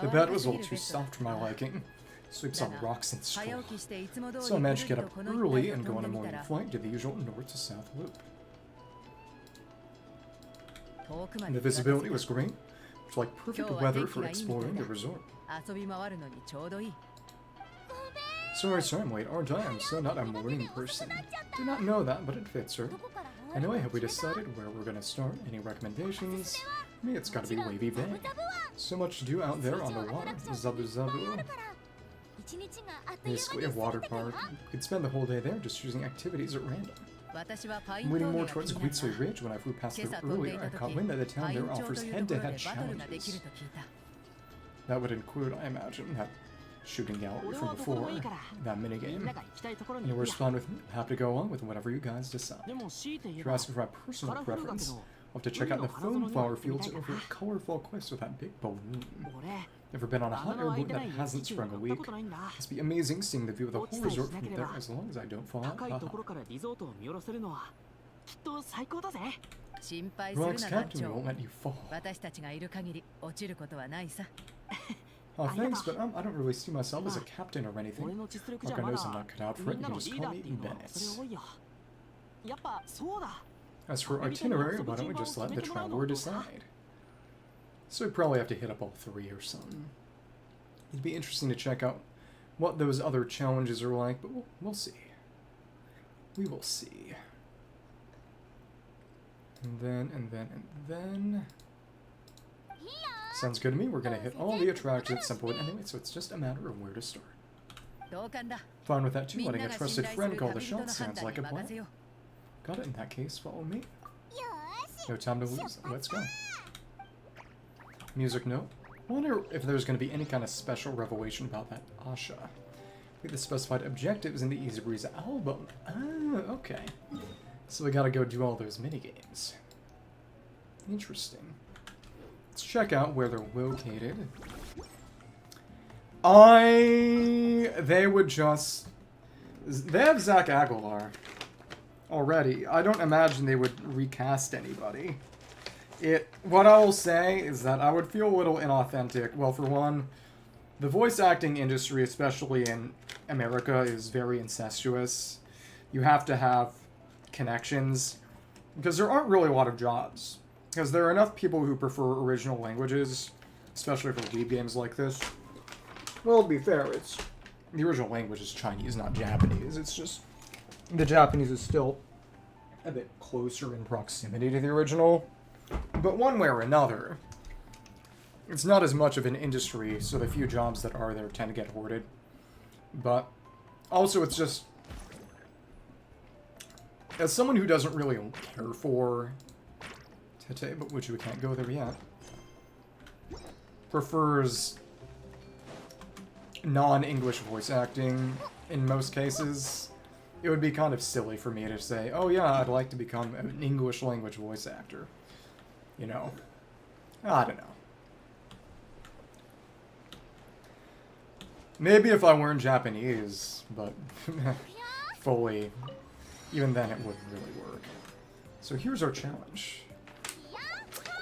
The bed was a little too soft for my liking. Sleeps on rocks and straw. So I managed to get up early and go on a morning flight to the usual north to south loop. And the visibility was great. It's like perfect weather for exploring the resort. Sorry, I'm late, aren't I? I'm so not a morning person. Did not know that, but it fits her. Anyway, have we decided where we're gonna start? Any recommendations? For me, it's gotta be Wavy Bay. So much to do out there on the water. Zabu Zabu. Basically a water park. You could spend the whole day there just choosing activities at random. I'm leaning more towards Guitsui Ridge. When I flew past there earlier, I caught wind that the town there offers head-to-head challenges. That would include, I imagine, that shooting gallery from before, that minigame. Anywhere's fun with me. Happy to go along with whatever you guys decide. If you're asking for my personal preference, I'll have to check out the foam flower fields over at Colorful Quest with that big balloon. Never been on a hot air balloon that hasn't sprung a leak. Must be amazing seeing the view of the whole resort from there as long as I don't fall out. Relax, Captain, we won't let you fall. Oh, thanks, but I don't really see myself as a captain or anything. Like I know I'm not cut out for it, you can just call me Bennett. As for itinerary, why don't we just let the traveler decide? So we probably have to hit up all three or something. It'd be interesting to check out what those other challenges are like, but we'll see. We will see. And then... Sounds good to me. We're gonna hit all the attractions at some point anyway, so it's just a matter of where to start. Fine with that too. Letting a trusted friend call the shots sounds like a plan. Got it. In that case, follow me. No time to lose. Let's go. Music note. I wonder if there's going to be any kind of special revelation about that Asha. The specified objectives in the Easybreeze album. Ah, okay. So we gotta go do all those minigames. Interesting. Let's check out where they're located. They would just... They have Zach Aguilar already. I don't imagine they would recast anybody. What I will say is that I would feel a little inauthentic. Well, for one, the voice acting industry, especially in America, is very incestuous. You have to have connections, because there aren't really a lot of jobs. Because there are enough people who prefer original languages, especially for Wii games like this. Well, to be fair, the original language is Chinese, not Japanese. It's just the Japanese is still a bit closer in proximity to the original. But one way or another, it's not as much of an industry, so the few jobs that are there tend to get hoarded. But also, it's just... As someone who doesn't really care for Tete, but which we can't go there yet, prefers non-English voice acting in most cases, it would be kind of silly for me to say, oh yeah, I'd like to become an English language voice actor. You know, I don't know. Maybe if I weren't Japanese, but fully, even then it wouldn't really work. So here's our challenge.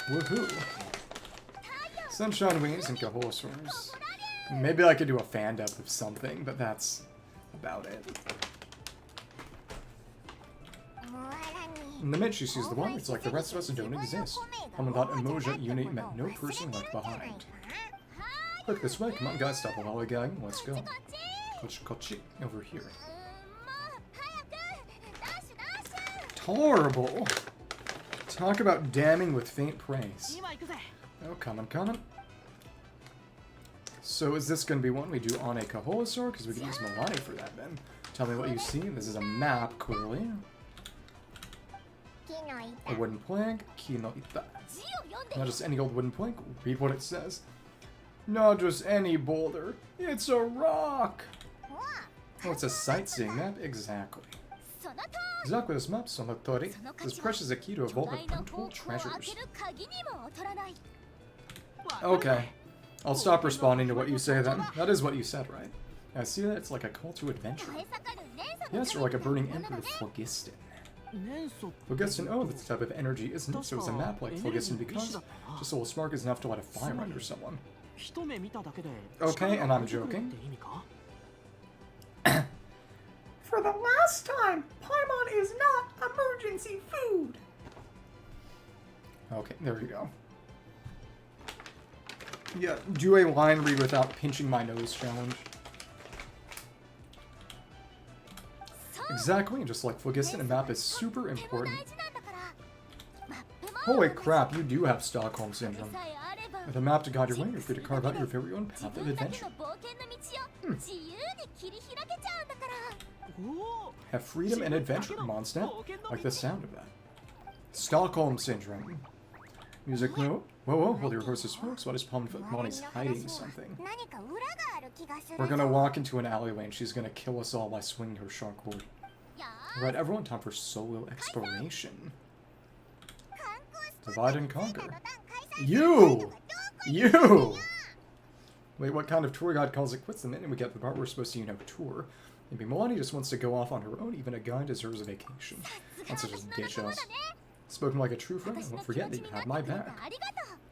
Woohoo! Sunshine Wings and Koholasaurs. Maybe I could do a fan-dub of something, but that's about it. In the mid, she sees the one. It's like the rest of us don't exist. Someone thought emoji unit meant no person left behind. Click this way. Come on, guys. Stop a lollygagging. Let's go. Kochi, over here. Tolerable. Talk about damning with faint praise. Oh, coming. So is this going to be one we do on a Koholasaur? Because we can use Mualani for that then. Tell me what you see. This is a map, clearly. A wooden plank. Ki no ita. Not just any old wooden plank. Read what it says. Not just any boulder. It's a rock! Oh, it's a sightseeing map? Exactly. Exactly, this map, Sonotori, is as precious as a key to a vault of untold treasures. Okay. I'll stop responding to what you say then. That is what you said, right? I see that it's like a call to adventure. Yes, or like a burning ember of Phlogiston. Phlogiston, oh, that's the type of energy, isn't it? So it's a map like Phlogiston because just a little spark is enough to light a fire under someone. Okay, and I'm joking. For the last time, Paimon is not emergency food! Okay, there you go. Yeah, do a line read without pinching my nose challenge. Exactly, just like Phlogiston, a map is super important. Holy crap, you do have Stockholm Syndrome. With a map to guide your way, you're free to carve out your very own path of adventure. Have freedom and adventure, Mondstadt. Like the sound of that. Stockholm Syndrome. Music note. Whoa, whoa, hold your horse's spokes. What is Molly's hiding something? We're gonna walk into an alleyway and she's gonna kill us all by swinging her sharp sword. Alright, everyone, time for solo exploration. Divide and conquer. You! You! Wait, what kind of tour guide calls it quits the minute we get to the part where we're supposed to, tour? Maybe Mualani just wants to go off on her own. Even a guide deserves a vacation. Not such as ditch us. Spoken like a true friend, I won't forget that you have my back.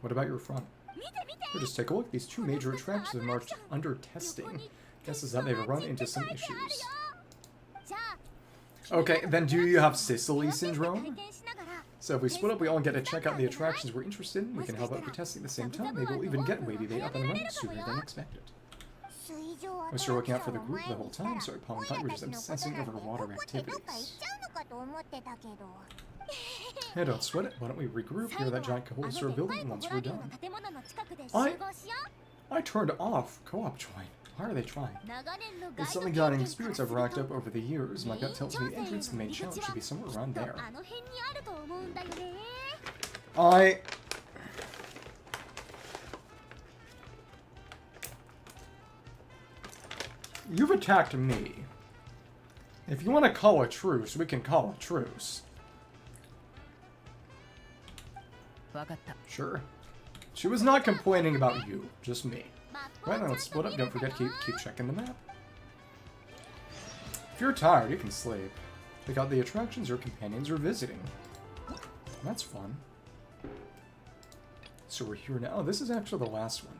What about your front? Here, just take a look. These two major attractions have marched under testing. Guesses that they've run into some issues. Okay, then do you have Sicily Syndrome? So if we split up, we all get to check out the attractions we're interested in. We can help out with testing at the same time. Maybe we'll even get Wavy Bay up and running sooner than expected. I was looking out for the group the whole time, so I thought we were just obsessing over water activities. Hey, don't sweat it. Why don't we regroup near that giant Koholasaur building once we're done? I turned off co-op join. Why are they trying? It's something guiding spirits I've racked up over the years. My gut tells me the entrance to the main challenge should be somewhere around there. You've attacked me. If you want to call a truce, we can call a truce. Sure. She was not complaining about you, just me. Right now, let's split up. Don't forget to keep checking the map. If you're tired, you can sleep. Pick out the attractions your companions are visiting. That's fun. So we're here now. Oh, this is actually the last one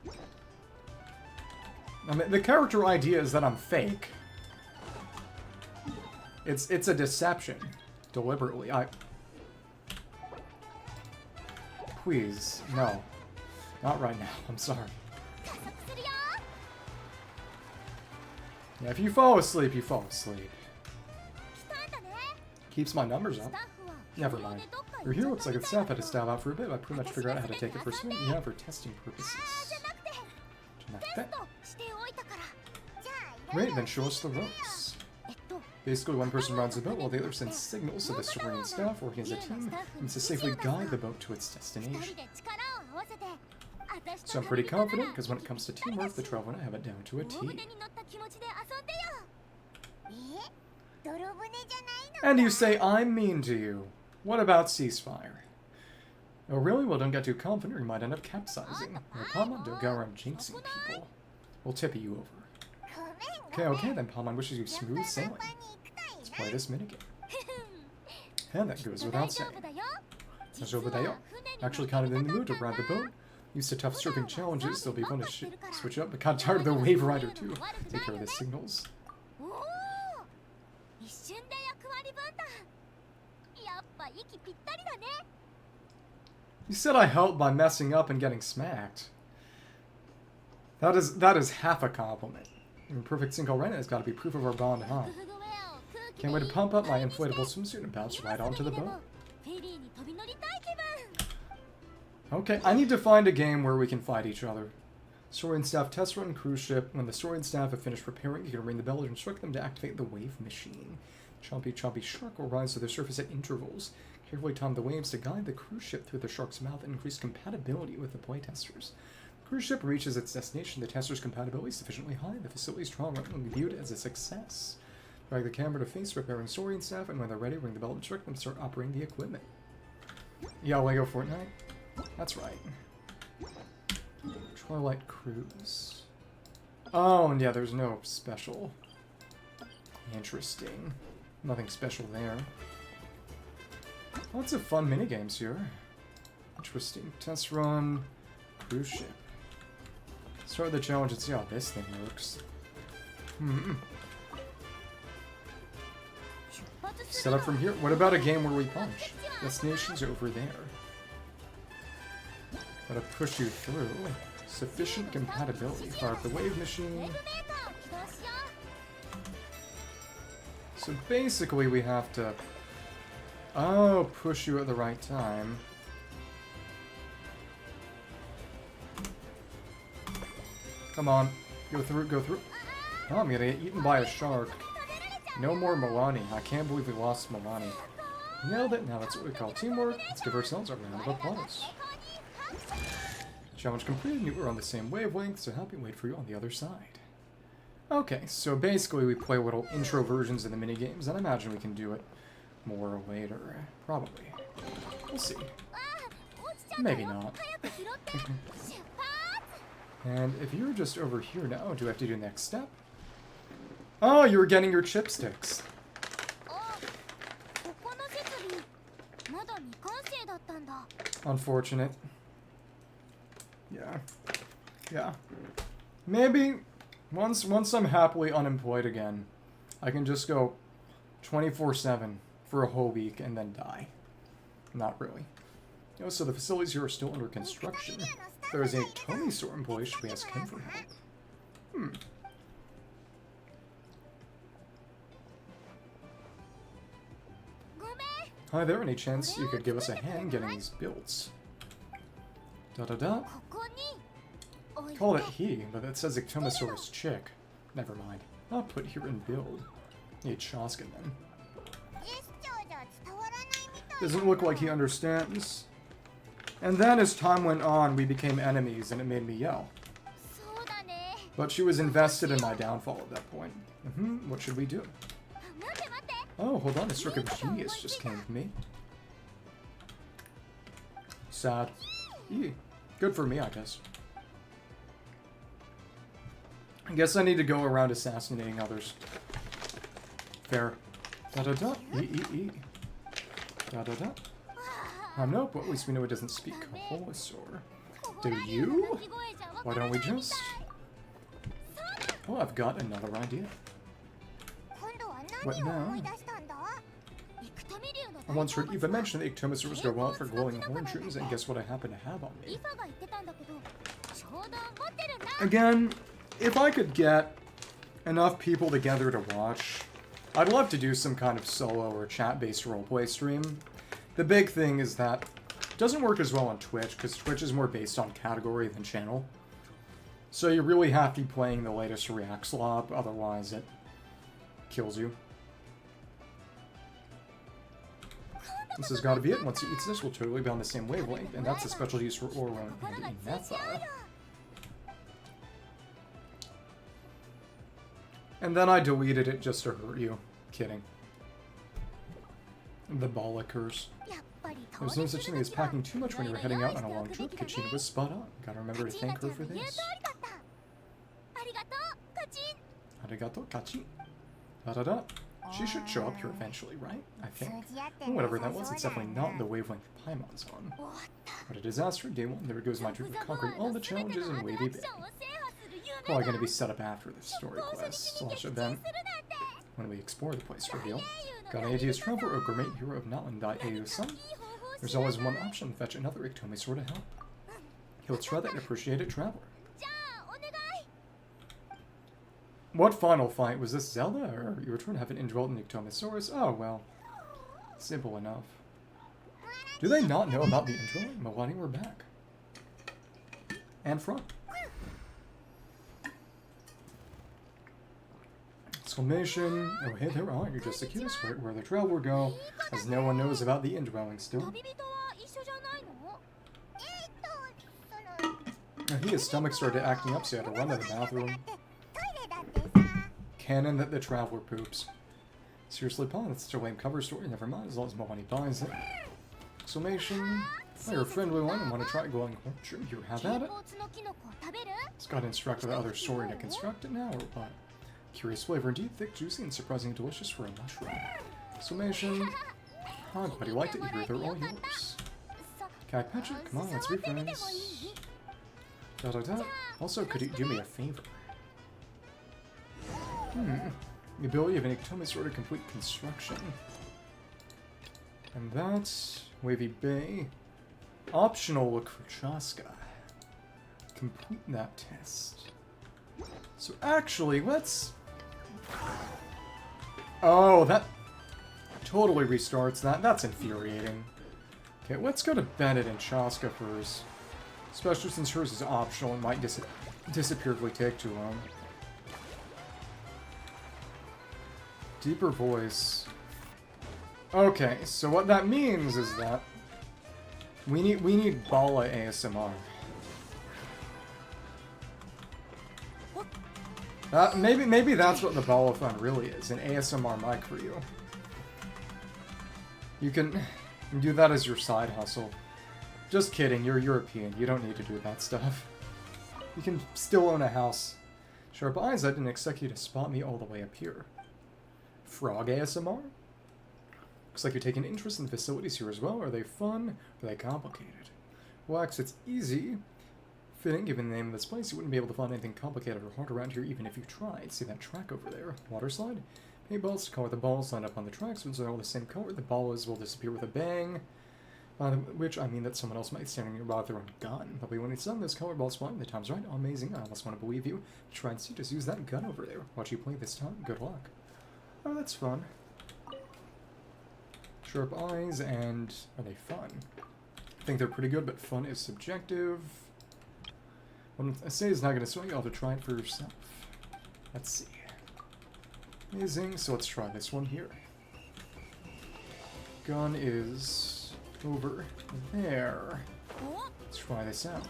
there. I mean, the character idea is that I'm fake. It's a deception. Deliberately. Please, no. Not right now. I'm sorry. Yeah, if you fall asleep, you fall asleep. Keeps my numbers up. Never mind. Your hero looks like it's staff had to stab out for a bit. I pretty much figured out how to take it for a swim. Yeah, for testing purposes. Great, then show us the ropes. Basically, one person rides the boat while the other sends signals to the surrounding staff, working as a team, and to safely guide the boat to its destination. So I'm pretty confident, because when it comes to teamwork, the 12 and I have it down to a T. And you say I'm mean to you. What about ceasefire? Oh really? Well, don't get too confident or you might end up capsizing. No Palma, don't go around jinxing people. We'll tip you over. Okay, then Palma wishes you smooth sailing. Let's play this minigame. And that goes without saying. Actually kind of in the mood to ride the boat. Used to tough surfing challenges, so it'll be fun to switch up, but got tired of the wave rider too. Take care of the signals. You said I helped by messing up and getting smacked. That is half a compliment. In perfect sync already, it's got to be proof of our bond, huh? Can't wait to pump up my inflatable swimsuit and bounce right onto the boat. Okay, I need to find a game where we can fight each other. Saurian staff test run cruise ship. When the Saurian staff have finished preparing, you can ring the bell and instruct them to activate the wave machine. Chompy Chompy Shark will rise to the surface at intervals. Carefully time the waves to guide the cruise ship through the shark's mouth and increase compatibility with the playtesters. The cruise ship reaches its destination. The tester's compatibility is sufficiently high. The facility's trial run will be viewed as a success. Drag the camera to face preparing Saurian staff, and when they're ready, ring the bell and instruct them to start operating the equipment. Yeah, Lego Fortnite. That's right. Twilight Cruise. Oh, and yeah, there's no special. Interesting. Nothing special there. Lots of fun minigames here. Interesting. Test run. Cruise ship. Start the challenge and see how this thing works. Set up from here. What about a game where we punch? Destination's over there. Gotta push you through. Sufficient compatibility. Fire up the wave machine. So basically we have to... Oh, push you at the right time. Come on. Go through, go through. Oh, I'm gonna get eaten by a shark. No more Mualani. I can't believe we lost Mualani. Nailed it. Now that's what we call teamwork. Let's give ourselves a round of applause. Challenge completed. You were on the same wavelength, so happy to wait for you on the other side. Okay, so basically we play little intro versions of the minigames, and I imagine we can do it more later. Probably. We'll see. Maybe not. And if you're just over here now, do I have to do the next step? Oh, you were getting your chipsticks. Unfortunate. Yeah. Yeah. Maybe once I'm happily unemployed again, I can just go 24/7 for a whole week and then die. Not really. Oh, so the facilities here are still under construction. There is a Koholasaur employee. Should we ask him for help? Hi there, any chance you could give us a hand getting these builds? Da-da-da. Called it he, but it says Ectomosaurus chick. Never mind. I'll put here in build. Need Chasca then. Doesn't look like he understands. And then as time went on, we became enemies and it made me yell. But she was invested in my downfall at that point. What should we do? Oh, hold on, a stroke of genius just came to me. Sad. Eee. Good for me, I guess. I guess I need to go around assassinating others. Fair. Da-da-da. E-e-e. Da-da-da. Nope, at least we know it doesn't speak Koholasaur. Do you? Why don't we just... Oh, I've got another idea. What now? I once heard Eva mention that Ectomosaurs go out for glowing horn trims, and guess what I happen to have on me? Again, if I could get enough people together to watch, I'd love to do some kind of solo or chat-based roleplay stream. The big thing is that it doesn't work as well on Twitch, because Twitch is more based on category than channel. So you really have to be playing the latest React slop, otherwise it kills you. This has got to be it. Once he eats this, we'll totally be on the same wavelength, and that's a special use for Oron and Natlan. And then I deleted it just to hurt you. Kidding. The bollockers. There's no such thing as packing too much when you're heading out on a long trip. Kachina was spot on. Gotta remember to thank her for this. Arigato, Kachin. Da-da-da. She should show up here eventually, right? I think. Well, whatever that was, it's definitely not the wavelength Paimon's on. What a disaster. Day one, there goes my dream of conquering all the challenges in Wavy Bay. Probably going to be set up after this story quest / event. When we explore the place for real. Got an ideas traveler or gourmet hero of Natlan Daieu-san? There's always one option, fetch another Ectomosaur to help. He'll try that and appreciate it, traveler. What final fight? Was this Zelda, or you were trying to have an indwelt in Ectomosaurus? Oh, well. Simple enough. Do they not know about the indwelling? Mualani, we're back. And front. Exclamation. Oh, hey there, oh, you're just a curious where the traveler go, as no one knows about the indwelling still. His stomach started acting up, so he had to run to the bathroom. Canon that the traveler poops. Seriously, Paul, that's such a lame cover story. Never mind, as long as Mualani buys it. Exclamation. Oh, you're a friendly one and want to try glowing horn trim. You have at it. It's got to instruct the other story to construct it now, or what? Curious flavor indeed, thick, juicy, and surprisingly delicious for a mushroom. Exclamation. Oh, glad you liked it. Here, they're all yours. Can I pet you? Come on, let's be friends. Da-da-da. Also, could you do me a favor? The ability of an Ectomosaur to complete construction. And that's Wavy Bay. Optional, look for Chasca. Complete that test. So actually, let's... Oh, that totally restarts that. That's infuriating. Okay, let's go to Bennett and Chasca first. Especially since hers is optional and might disappear if we take too long. Deeper voice. Okay, so what that means is that we need Bala ASMR. Maybe that's what the Bala Fund really is, an ASMR mic for you. You can do that as your side hustle. Just kidding, you're European, you don't need to do that stuff. You can still own a house. Sharp eyes, I didn't expect you to spot me all the way up here. Frog ASMR? Looks like you're taking interest in the facilities here as well. Are they fun? Are they complicated? Wax, it's easy. Fitting, given the name of this place, you wouldn't be able to find anything complicated or hard around here even if you tried. See that track over there? Water slide? Paintballs to color the balls lined up on the tracks. Once they're all the same color, the balls will disappear with a bang. By which I mean that someone else might be standing nearby with their own gun. But when it's done, those color balls fly. The time's right. Amazing. I almost want to believe you. Try and see. Just use that gun over there. Watch you play this time. Good luck. Oh, that's fun. Sharp eyes, and are they fun? I think they're pretty good, but fun is subjective. What I say is not going to swing. You'll have to try it for yourself. Let's see. Amazing. So let's try this one here. Gun is over there. Let's try this out.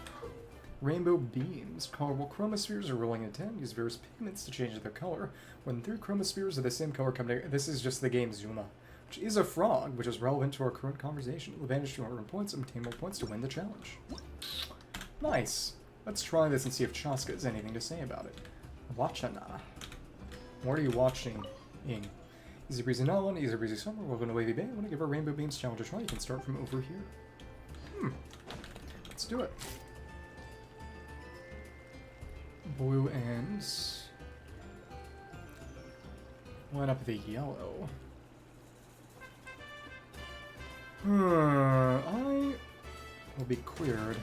Rainbow beams. Colorful chromospheres are rolling in 10. Use various pigments to change their color. When 3 chromospheres of the same color come together, this is just the game Zuma, which is a frog, which is relevant to our current conversation. It will advantage 200 points and obtain more points to win the challenge. Nice. Let's try this and see if Chasca has anything to say about it. Wachana. What are you watching? Easybreeze Natlan, Easybreeze Summer, welcome to Wavy Bay. I want to give our Rainbow Beams challenge a try. You can start from over here. Let's do it. Blue ends. Line up the yellow. I will be cleared.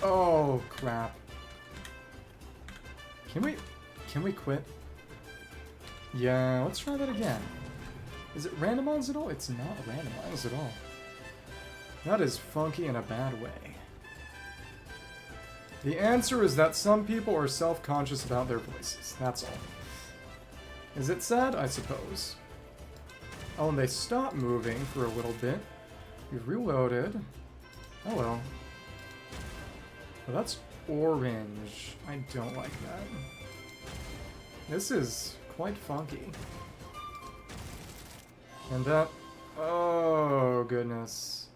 Oh, crap. Can we quit? Yeah, let's try that again. Is it randomized at all? It's not randomized at all. That is funky in a bad way. The answer is that some people are self-conscious about their voices. That's all. Is it sad? I suppose. Oh, and they stopped moving for a little bit. We've reloaded. Oh well. Well, that's orange. I don't like that. This is quite funky. And that... Oh, goodness.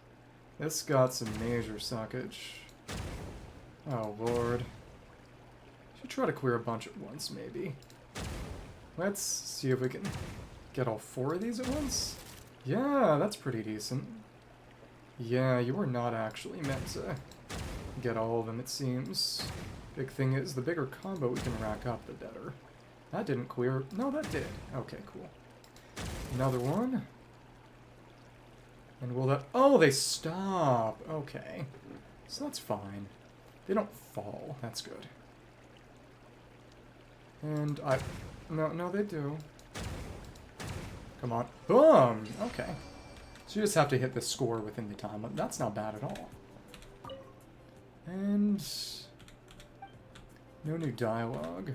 This got some major suckage. Oh, Lord. Should try to clear a bunch at once, maybe. Let's see if we can get all 4 of these at once. Yeah, that's pretty decent. Yeah, you were not actually meant to get all of them, it seems. Big thing is, the bigger combo we can rack up, the better. That didn't clear. No, that did. Okay, cool. Another one. And will that... Oh, they stop! Okay. So that's fine. They don't fall. That's good. And I... No, they do. Come on. Boom! Okay. So you just have to hit the score within the time. That's not bad at all. And... no new dialogue.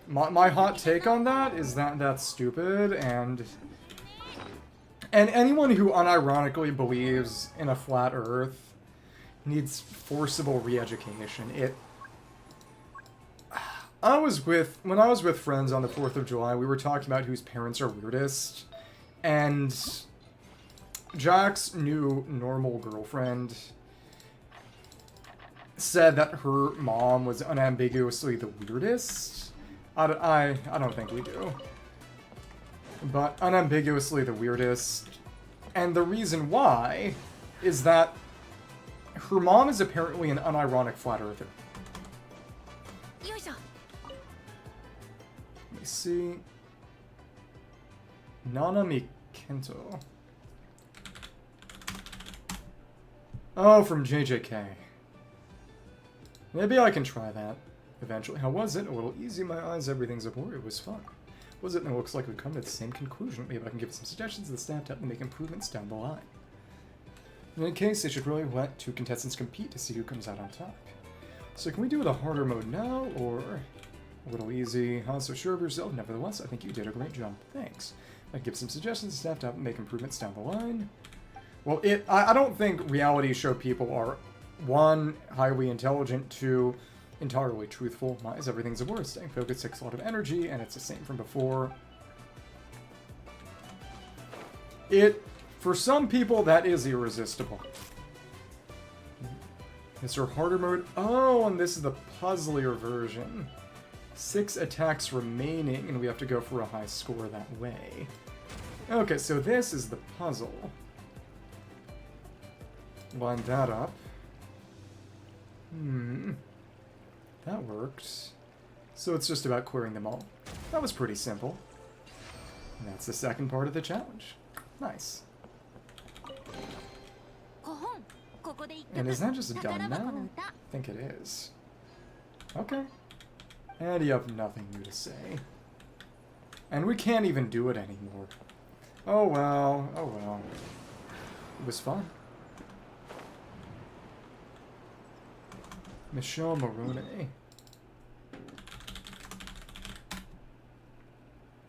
My hot take on that is that that's stupid, and anyone who unironically believes in a flat Earth needs forcible re-education. When I was with friends on the 4th of July, we were talking about whose parents are weirdest, and Jack's new normal girlfriend said that her mom was unambiguously the weirdest. I don't think we do. But unambiguously the weirdest. And the reason why is that her mom is apparently an unironic flat earther. Let me see. Nana Mikento. Oh, from JJK. Maybe I can try that eventually. How was it? A little easy, my eyes, everything's a blur. It was fun. Was it? And it looks like we've come to the same conclusion. Maybe I can give some suggestions to the staff to help them make improvements down the line. In any case, they should really let 2 contestants compete to see who comes out on top. So can we do the harder mode now, or A little easy. Not so sure of yourself. Nevertheless, I think you did a great job. Thanks. I'd give some suggestions to staff to make improvements down the line. Well, I don't think reality show people are, 1, highly intelligent, 2, entirely truthful. Is everything's the worst. Staying focused takes a lot of energy, and it's the same from before. For some people, that is irresistible. Is there harder mode? Oh, and this is the puzzlier version. 6 attacks remaining, and we have to go for a high score that way. Okay, so this is the puzzle. Line that up. That worked. So it's just about clearing them all. That was pretty simple. And that's the second part of the challenge. Nice. And is that just done now? I think it is. Okay. And you have nothing new to say. And we can't even do it anymore. Oh well, oh well. It was fun. Michelle Morone.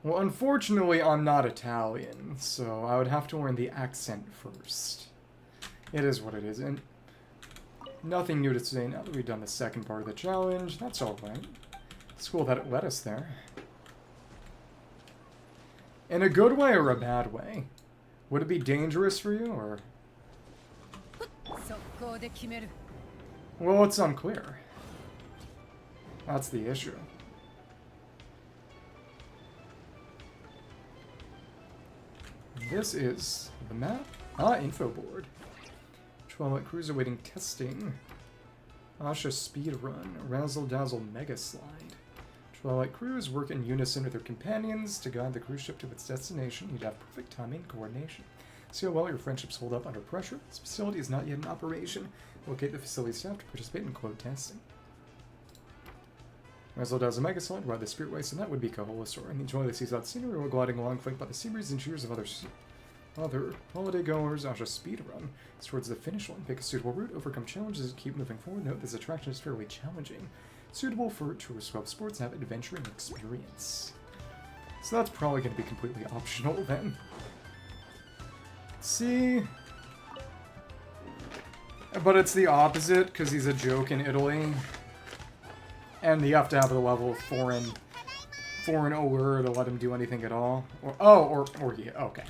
Well, unfortunately, I'm not Italian, so I would have to learn the accent first. It is what it is, and nothing new to say now that we've done the second part of the challenge. That's alright. It's cool that it led us there. In a good way or a bad way? Would it be dangerous for you, or...? Well, it's unclear. That's the issue. This is the map. Info board. Twilight Cruise awaiting testing. Asha Speedrun. Razzle Dazzle Mega Slide. Twilight Cruise work in unison with their companions to guide the cruise ship to its destination. You'd have perfect timing and coordination. See how well your friendships hold up under pressure. This facility is not yet in operation. Locate the facility staff to participate in quote testing. Razzle Dazzle Mega Slide, ride the Spirit Way, so that would be Koholasaur. And enjoy the seaside scenery while gliding along, flanked by the sea breeze and cheers of other holiday goers. Asha Speedrun. It's towards the finish line. Pick a suitable route, overcome challenges, and keep moving forward. Note this attraction is fairly challenging. Suitable for tourist whelp sports and have adventuring experience. So that's probably going to be completely optional then. See? But it's the opposite, because he's a joke in Italy. And you have to have the level of foreign allure to let him do anything at all. Or yeah, okay.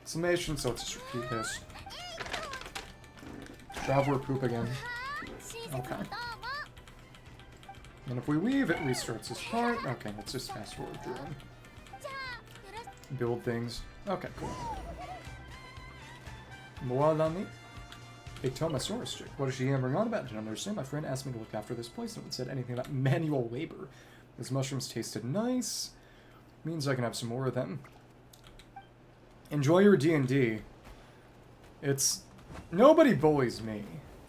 Summation, so let's just repeat this. Traveler poop again. Okay. And if we leave, it restarts his part. Okay, let's just fast forward through them. Build things. Okay, cool. Mualani. A Tomasaurus chick. What is she yammering on about? I don't understand. My friend asked me to look after this place. No one said anything about manual labor. Those mushrooms tasted nice. Means I can have some more of them. Enjoy your D&D. It's... Nobody bullies me.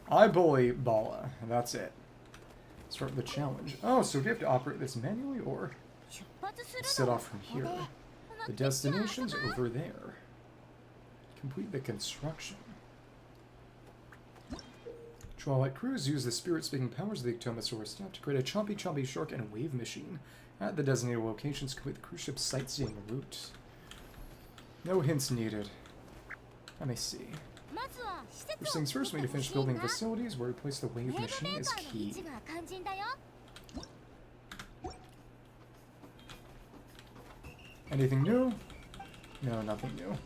I bully Bala, and that's it. Start the challenge. Oh, so do you have to operate this manually, or set off from here? The destination's over there. Complete the construction. Twilight Cruise use the spirit-speaking powers of the Ectomosaurus staff to create a chompy shark and wave machine. At the designated locations, complete the cruise ship's sightseeing route. No hints needed. Let me see. First things first, we need to finish building facilities. Where we place the wave machine is key. Anything new? No, nothing new.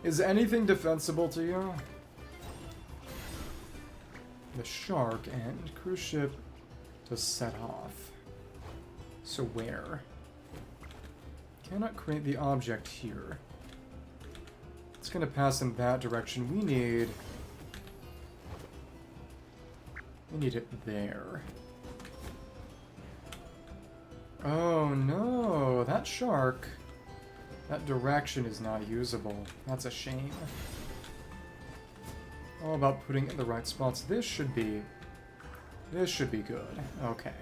Is anything defensible to you? The shark and cruise ship to set off. So where? Cannot create the object here. It's going to pass in that direction. We need it there. Oh no, that shark. That direction is not usable. That's a shame. All about putting it in the right spots. This should be good. Okay.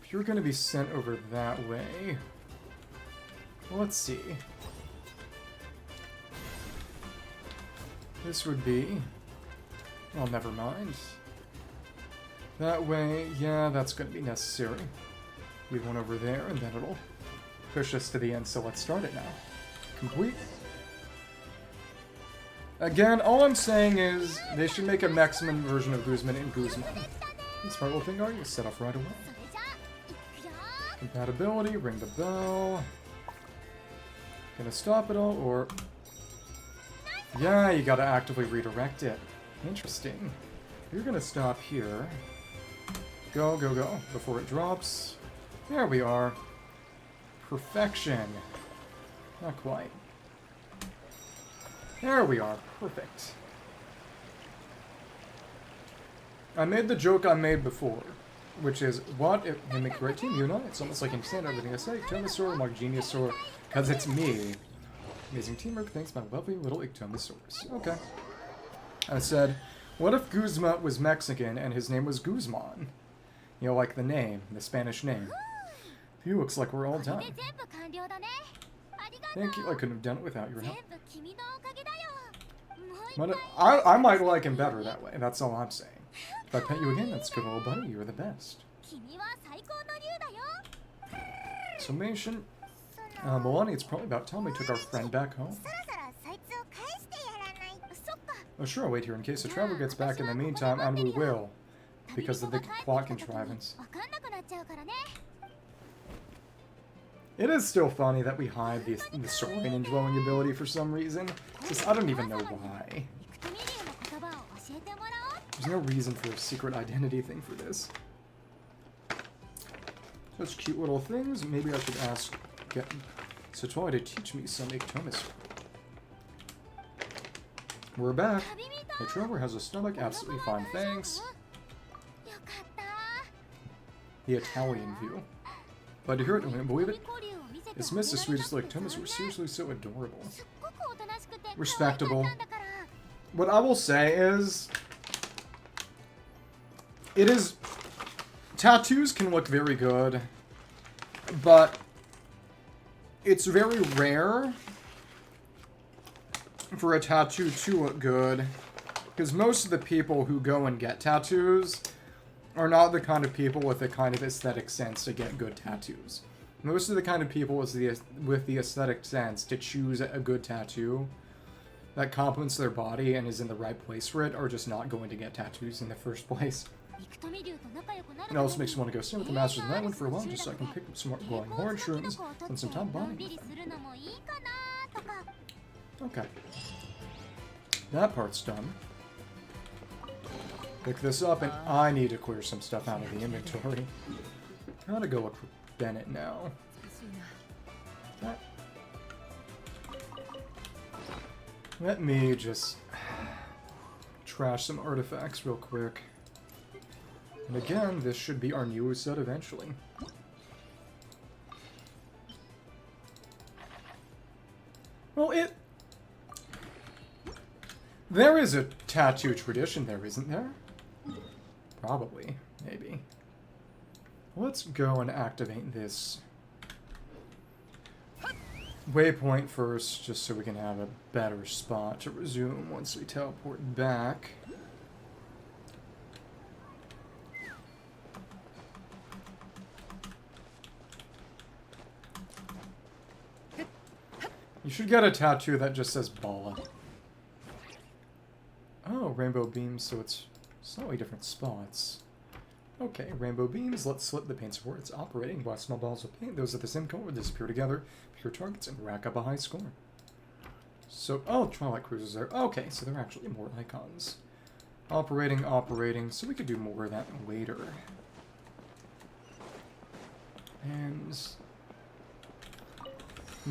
If you're going to be sent over that way, let's see. This would be Oh, never mind. That way, yeah, that's going to be necessary. Leave one over there, and then it'll push us to the end, so let's start it now. Complete. Again, all I'm saying is they should make a maximum version of Guzman and Guzman. Smart little thing, are you? Set off right away. Compatibility, ring the bell. Gonna stop it all, or... Yeah, you gotta actively redirect it. Interesting. You're gonna stop here. Go, go, go, before it drops. There we are. Perfection. Not quite. There we are. Perfect. I made the joke I made before, which is, what if they make a great team, you know? It's almost like you understand everything I say. Ictomasaur, like Geniusaur, because it's me. Amazing teamwork, thanks my lovely little Ictomasaurs. Okay. I said, what if Guzma was Mexican and his name was Guzman? You know, like the name, the Spanish name. Phew, looks like we're all done. Thank you, I couldn't have done it without your help. But I might like him better that way, that's all I'm saying. If I pet you again, that's good, little buddy, you're the best. Summation. Mualani, it's probably about time we took our friend back home. Oh sure, I'll wait here in case the traveler gets back in the meantime, and we will. Because of the plot contrivance. It is still funny that we hide the soaring and dwelling ability for some reason. Just, I don't even know why. There's no reason for a secret identity thing for this. Such cute little things. Maybe I should ask Toa to teach me some Ictomasaur. We're back. The traveler has a stomach. Absolutely fine, thanks. The Italian view. Glad to hear it, I can't believe it. It's missed the sweetest Ictomasaur. Seriously so adorable. Respectable. What I will say is... Tattoos can look very good, but it's very rare for a tattoo to look good, because most of the people who go and get tattoos are not the kind of people with the kind of aesthetic sense to get good tattoos. Most of the kind of people with the aesthetic sense to choose a good tattoo that complements their body and is in the right place for it are just not going to get tattoos in the first place. It also makes me want to go stay with the Masters of Natlan for a while just so I can pick up some more glowing horn shrooms and some time bonding with them. Okay. That part's done. Pick this up, and I need to clear some stuff out of the inventory. Gotta go look for Bennett now. Let me just trash some artifacts real quick. And again, this should be our newest set eventually. Well, there is a tattoo tradition there, isn't there? Probably. Maybe. Let's go and activate this waypoint first, just so we can have a better spot to resume once we teleport back. You should get a tattoo that just says Bala. Oh, rainbow beams, so it's slightly different spots. Okay, rainbow beams, let's slip the paint so it's operating. While small balls of paint, those at the same color disappear together, pure targets, and rack up a high score. So, oh, Twilight Cruiser's there. Okay, so they're actually more icons. Operating, so we could do more of that later. And...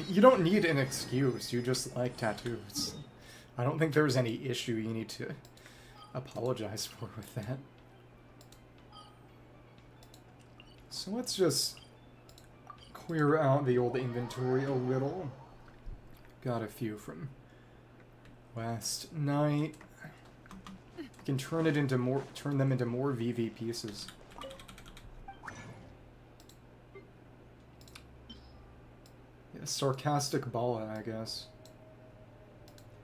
you don't need an excuse, you just like tattoos. I don't think there's any issue you need to apologize for with that. So let's just clear out the old inventory a little. Got a few from last night. You can turn them into more VV pieces. Yeah, sarcastic Bala, I guess.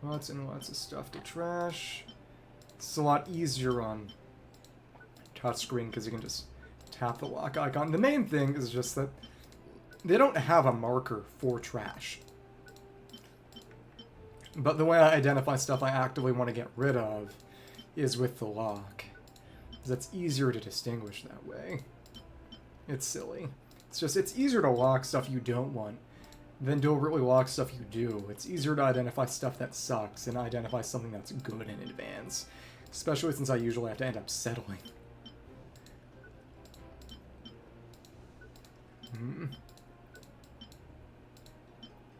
Lots and lots of stuff to trash. It's a lot easier on touchscreen because you can just tap the lock icon. The main thing is just that they don't have a marker for trash. But the way I identify stuff I actively want to get rid of is with the lock. Because that's easier to distinguish that way. It's silly. It's easier to lock stuff you don't want than deliberately lock stuff you do. It's easier to identify stuff that sucks than identify something that's good in advance. Especially since I usually have to end up settling.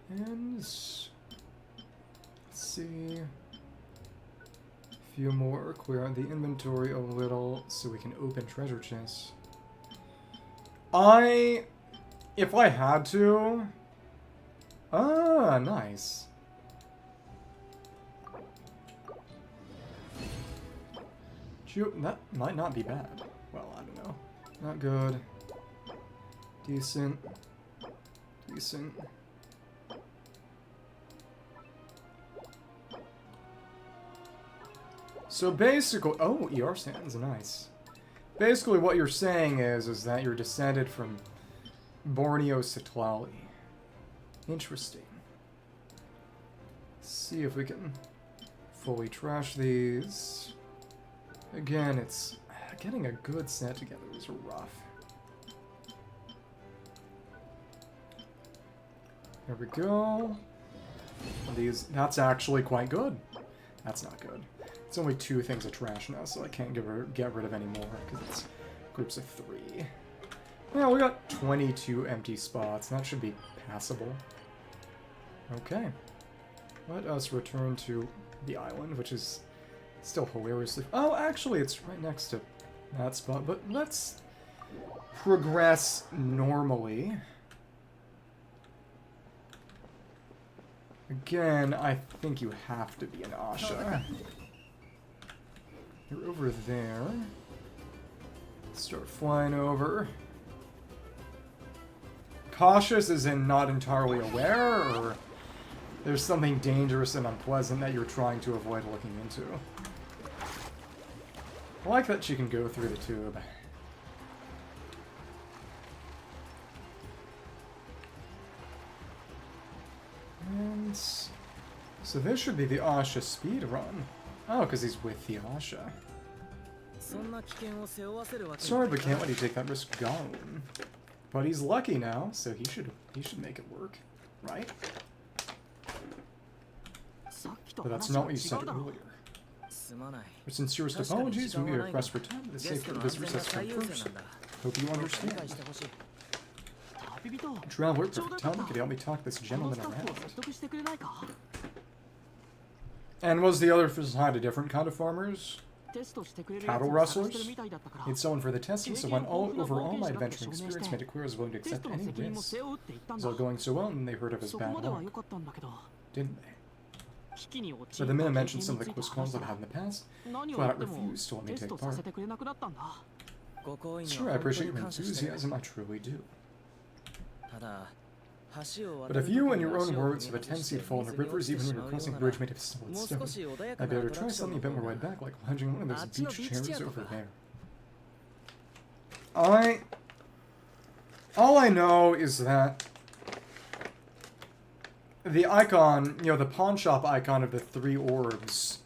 And let's see. A few more. Clear out the inventory a little so we can open treasure chests. If I had to... Ah, nice. That might not be bad. Well, I don't know. Not good. Decent. Decent. So basically... Oh, ER stands. Nice. Basically what you're saying is that you're descended from Borneo Sitlali. Interesting. Let's see if we can fully trash these. Again, it's... Getting a good set together is rough. There we go. These... That's actually quite good. That's not good. It's only 2 things of trash now, so I can't get rid of any more, because it's groups of 3. Well, we got 22 empty spots. That should be passable. Okay. Let us return to the island, which is still hilariously... Oh, actually, it's right next to that spot, but let's progress normally. Again, I think you have to be an Asha. You're over there. Start flying over. Cautious as in not entirely aware, or there's something dangerous and unpleasant that you're trying to avoid looking into? I like that she can go through the tube. And so this should be the Asha speed run. Oh, because he's with the Asha. Sorry, but can't let you take that risk going. But he's lucky now, so he should make it work, right? But that's not what you said earlier. With sincerest apologies, we may request for time, but the safety of visitors has come first. Hope you understand. Traveler, perfect timing. Could you help me talk this gentleman around? And was the other side a different kind of farmers? Cattle rustlers? Need someone for the testing, so when over all my adventuring experience made it clear I was willing to accept any risk. It was all going so well, and they heard of his bad luck. Didn't they? But the minute mentioned some of the close calls I've had in the past, flat out refused to let me take part. Sure, I appreciate your enthusiasm, I truly do. But if you, in your own words, have a tendency to fall in the rivers even when you're crossing a bridge made of solid stone, I'd better try something a bit more laid back, like lounging on one of those beach chairs over there. All I know is that the icon, you know, the pawn shop icon of the 3 orbs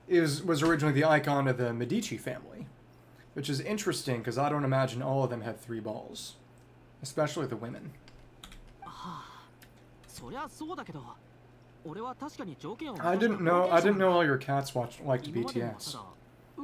was originally the icon of the Medici family, which is interesting because I don't imagine all of them had 3 balls, especially the women. I didn't know all your cats liked BTS.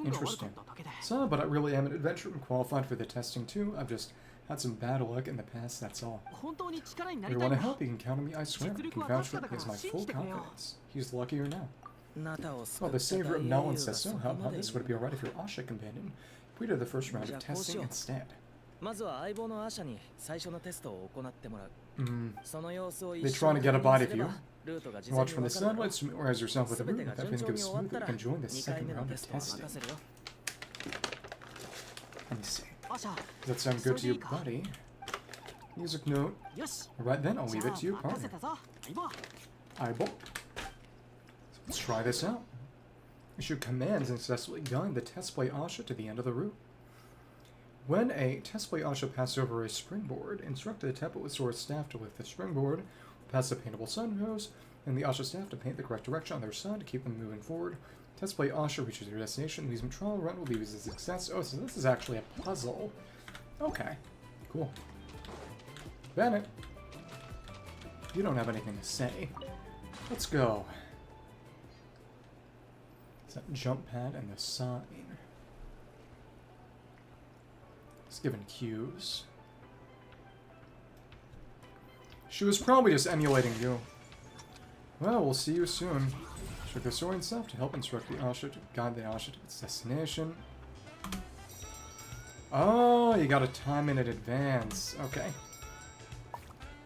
Interesting. So, but I really am an adventurer and qualified for the testing too. I've just had some bad luck in the past, that's all. If you want to help, you can count on me, I swear. You can vouch for it, he has my full confidence. He's luckier now. Well, the savior of Natlan says so. How about this? Would it be alright if your Asha companion we did the first round of testing instead? They're trying to get a bite of you. Watch from the satellites to familiarize yourself with the route. If everything goes smoothly, you can join the second round of testing. Let me see. Does that sound good to you, buddy? Music note. Alright then, I'll leave it to you, partner. Aibo. So let's try this out. Issue commands and successfully guide the test play Asha to the end of the route. When a test play Asha passes over a springboard, instruct the Tapu staff to lift the springboard, pass the paintable signpost, and the Asha staff to paint the correct direction on their side to keep them moving forward. Test play Asha reaches their destination. The amusement trial run will be used as a success. Oh, so this is actually a puzzle. Okay, cool. Bennett, you don't have anything to say. Let's go. It's that jump pad and the sign. It's given cues. She was probably just emulating you. Well, we'll see you soon. Shook the sword himself to help instruct the Asha to guide the Asha to its destination. Oh, you gotta time in advance. Okay.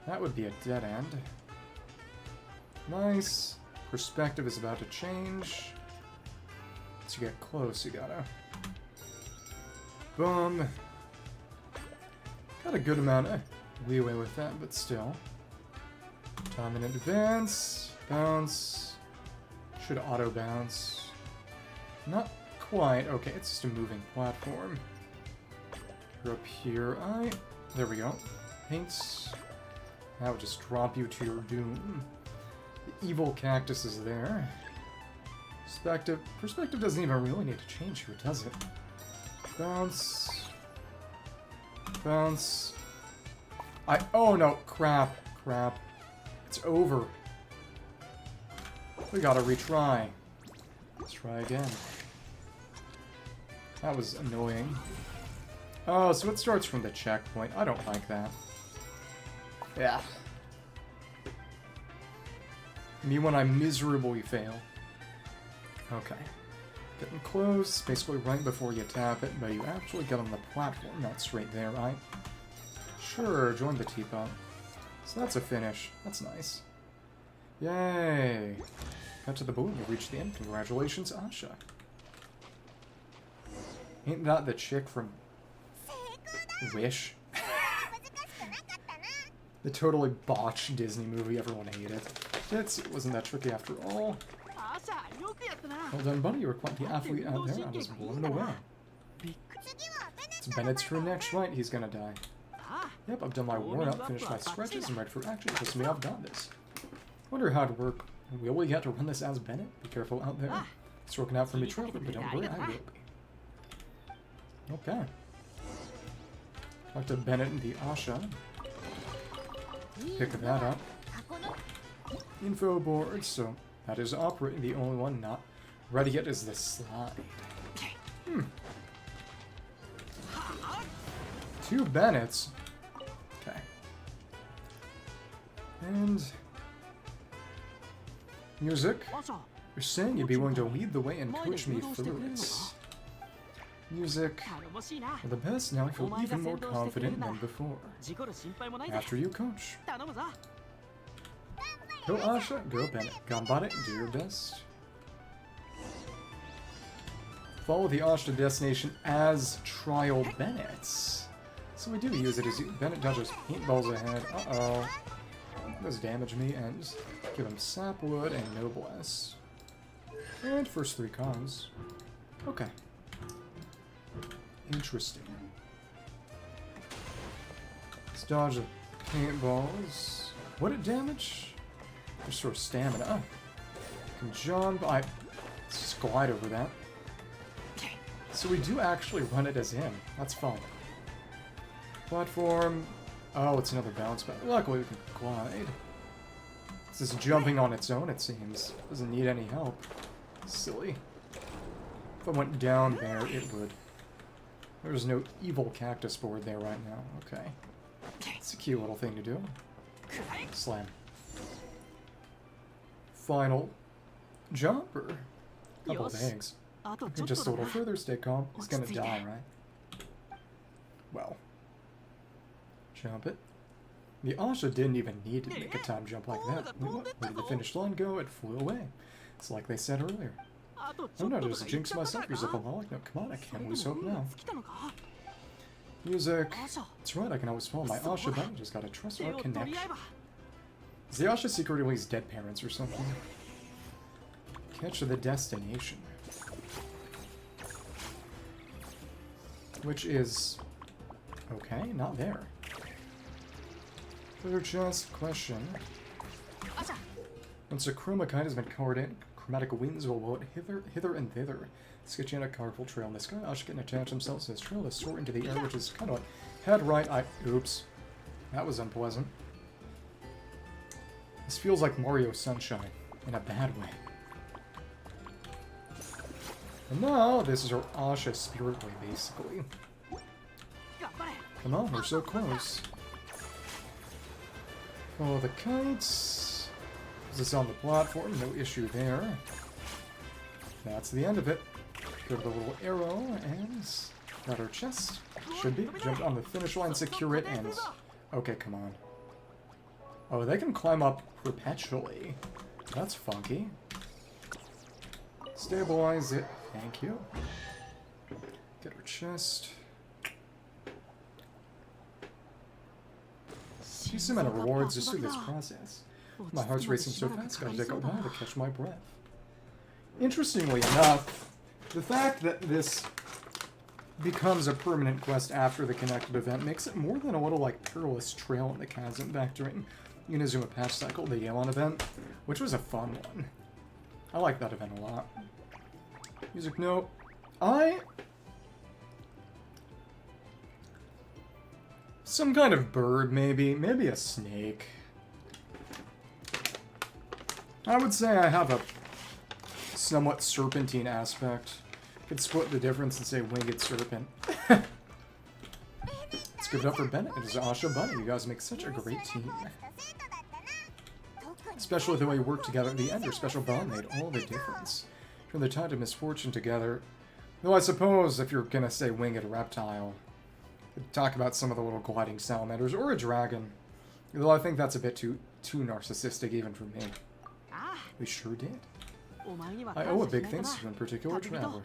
That would be a dead end. Nice. Perspective is about to change. As you get close, you gotta... Boom. Got a good amount of leeway with that, but still. Time in advance. Bounce. Should auto bounce. Not quite. Okay, it's just a moving platform. You're up here. There we go. Paints. That would just drop you to your doom. The evil cactus is there. Perspective doesn't even really need to change here, does it? Bounce. Bounce. Oh no, crap. It's over. We gotta retry. Let's try again. That was annoying. Oh, so it starts from the checkpoint. I don't like that. Yeah. Me when I miserably fail. Okay. Getting close, basically right before you tap it, but you actually get on the platform, not straight there, right? Sure, join the teapot. So that's a finish. That's nice. Yay! Cut to the boom, you reached the end. Congratulations, Asha. Ain't that the chick from Wish? The totally botched Disney movie everyone hated. It wasn't that tricky after all. Well done, buddy. You were quite the athlete out there. I was blown away. It's Bennett's turn next, right? He's gonna die. Yep, I've done my warm-up, finished my stretches, and ready for action. Trust me, I've got this. Wonder how it'd work. Will we get to run this as Bennett? Be careful out there. It's working out for me, Trevor, but don't worry, I will be. Okay. Talk to Bennett and the Asha. Pick that up. Info board, so that is operating. The only one not ready yet is the slide. Two Bennetts. Okay. And... music. You're saying you'd be willing to lead the way and coach me through this. Music. You're the best now. I feel even more confident than before. After you, coach. Go Asha, go Bennett. Ganbare, do your best. Follow the Asha to destination as Trial Bennett's. So we do use it as Bennett dodges paintballs ahead. Uh-oh. Does damage me and just give him sapwood and noblesse. And first 3 cons. Okay. Interesting. Let's dodge the paintballs. What did damage? Restore stamina. Can jump. Let's just glide over that. So we do actually run it as him. That's fun. Platform. Oh, it's another bounce pad. Luckily we can glide. It's just jumping on its own, it seems. Doesn't need any help. Silly. If I went down there, it would. There's no evil cactus board there right now. Okay. It's a cute little thing to do. Slam. Final jumper. Couple of eggs. Just a little further, stay calm. He's gonna die, right? Well. Jump it. The Asha didn't even need to make a time jump like that. Where did the finish line go? It flew away. It's like they said earlier. I'm not just jinx myself. Here's a Bionicle. No, come on, I can't lose hope now. Music. That's right, I can always follow my Asha, but I just gotta trust our connection. Is the Asha secretly his dead parents or something? Catch the destination. which is... okay, not there. Third chest question. Once a chroma kite has been covered in, chromatic winds will blow it hither and thither, sketching out a colorful trail in the sky. Asha can attach himself to this trail to soar into the air, which is kind of like head right. Oops. That was unpleasant. This feels like Mario Sunshine, in a bad way. And now, this is our Asha Spirit Way, basically. Come on, we're so close. Follow the kites. It's on the platform, no issue there. That's the end of it. Go to the little arrow, and got our chest. Should be. Jump on the finish line, secure it, and... okay, come on. Oh, they can climb up perpetually. That's funky. Stabilize it. Thank you. Get our chest. Huge amount of rewards just through this process. My heart's racing so fast, gotta take a while to catch my breath. Interestingly enough, the fact that this becomes a permanent quest after the connected event makes it more than a little like Perilous Trail in the Chasm back during Inazuma Patch Cycle, the Yelan event, which was a fun one. I like that event a lot. Music note. Some kind of bird, maybe. Maybe a snake. I would say I have a somewhat serpentine aspect. Could split the difference and say winged serpent. Let's give it up for Bennett and his Asha Bunny. You guys make such a great team. Especially the way you work together at the end. Your special bond made all the difference. From the tide of misfortune together. Though I suppose if you're gonna say winged reptile, talk about some of the little gliding salamanders or a dragon. Though I think that's a bit too narcissistic even for me. We sure did. I owe a big thanks to a particular traveler.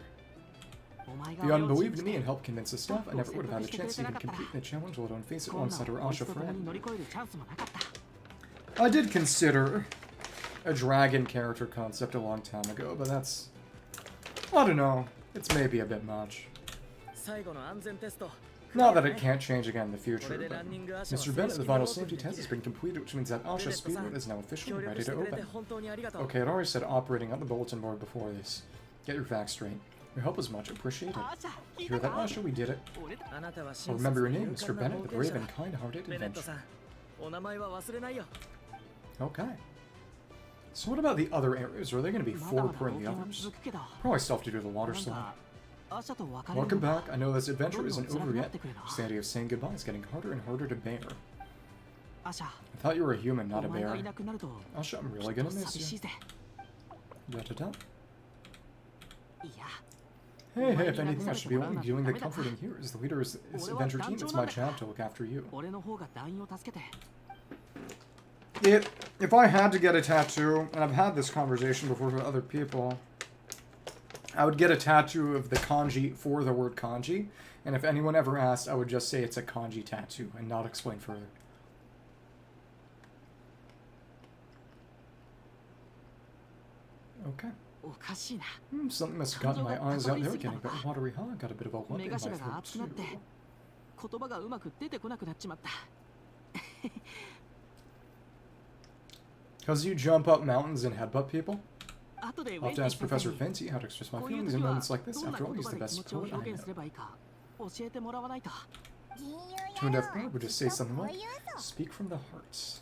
Beyond believed in me and helped convince the staff, I never would have had a chance to even complete the challenge, let alone face it alongside our Asha friend. I did consider a dragon character concept a long time ago, but that's... I don't know. It's maybe a bit much. Not that it can't change again in the future, but Mr. Bennett, the final safety test has been completed, which means that Asha Speedboat is now officially ready to open. Okay, it already said operating on the bulletin board before this. Get your facts straight. Your help is much appreciated. You hear that, Asha? We did it. I'll remember your name, Mr. Bennett, the brave and kind-hearted adventurer. Okay. So what about the other areas? Are there going to be 4 per in the others? Probably still have to do the water slide. Welcome back. I know this adventure isn't over yet. Just the idea of saying goodbye is getting harder and harder to bear. I thought you were a human, not a bear. Asha, I'm really gonna miss you. Da-da-da. Hey, if anything, I should be only doing the comforting here. As the leader of this adventure team, it's my job to look after you. If I had to get a tattoo, and I've had this conversation before with other people, I would get a tattoo of the kanji for the word kanji, and if anyone ever asked, I would just say it's a kanji tattoo and not explain further. Okay. Something must have gotten my eyes out there, getting a bit watery, huh? Got a bit of a lump in my throat, too. Because you jump up mountains and headbutt people? I'll have to ask Professor Fancy how to express my feelings in moments like this. After all, he's the best poet I know. Tuned F Bird would just say something like, speak from the heart.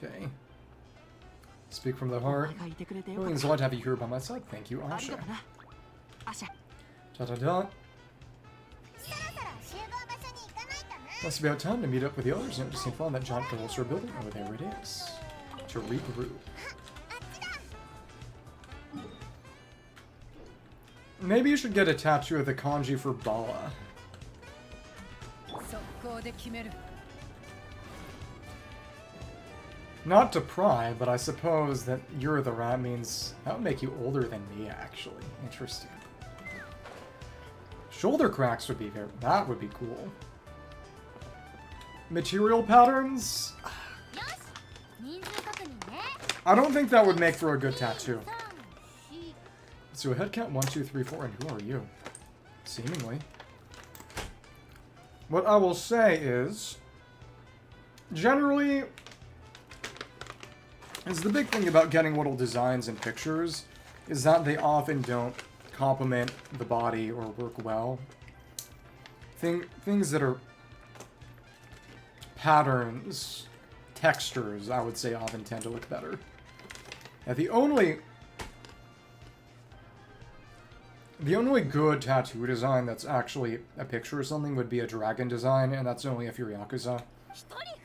Okay. Speak from the heart. It means a lot to have you here by my side. Thank you, Asha. Da-da-da. Must be about time to meet up with the others and just find that giant Koholasaur building. Oh, there it is. To regroup. Maybe you should get a tattoo of the kanji for Bala. Not to pry, but I suppose that you're the rat means that would make you older than me, actually. Interesting. Shoulder cracks would be very... that would be cool. Material patterns? I don't think that would make for a good tattoo. So a head count 1, 2, 3, 4, and who are you? Seemingly. What I will say is, generally, is the big thing about getting little designs and pictures is that they often don't complement the body or work well. Things that are patterns, textures, I would say often tend to look better. Now, the only good tattoo design that's actually a picture or something would be a dragon design, and that's only if you're Yakuza.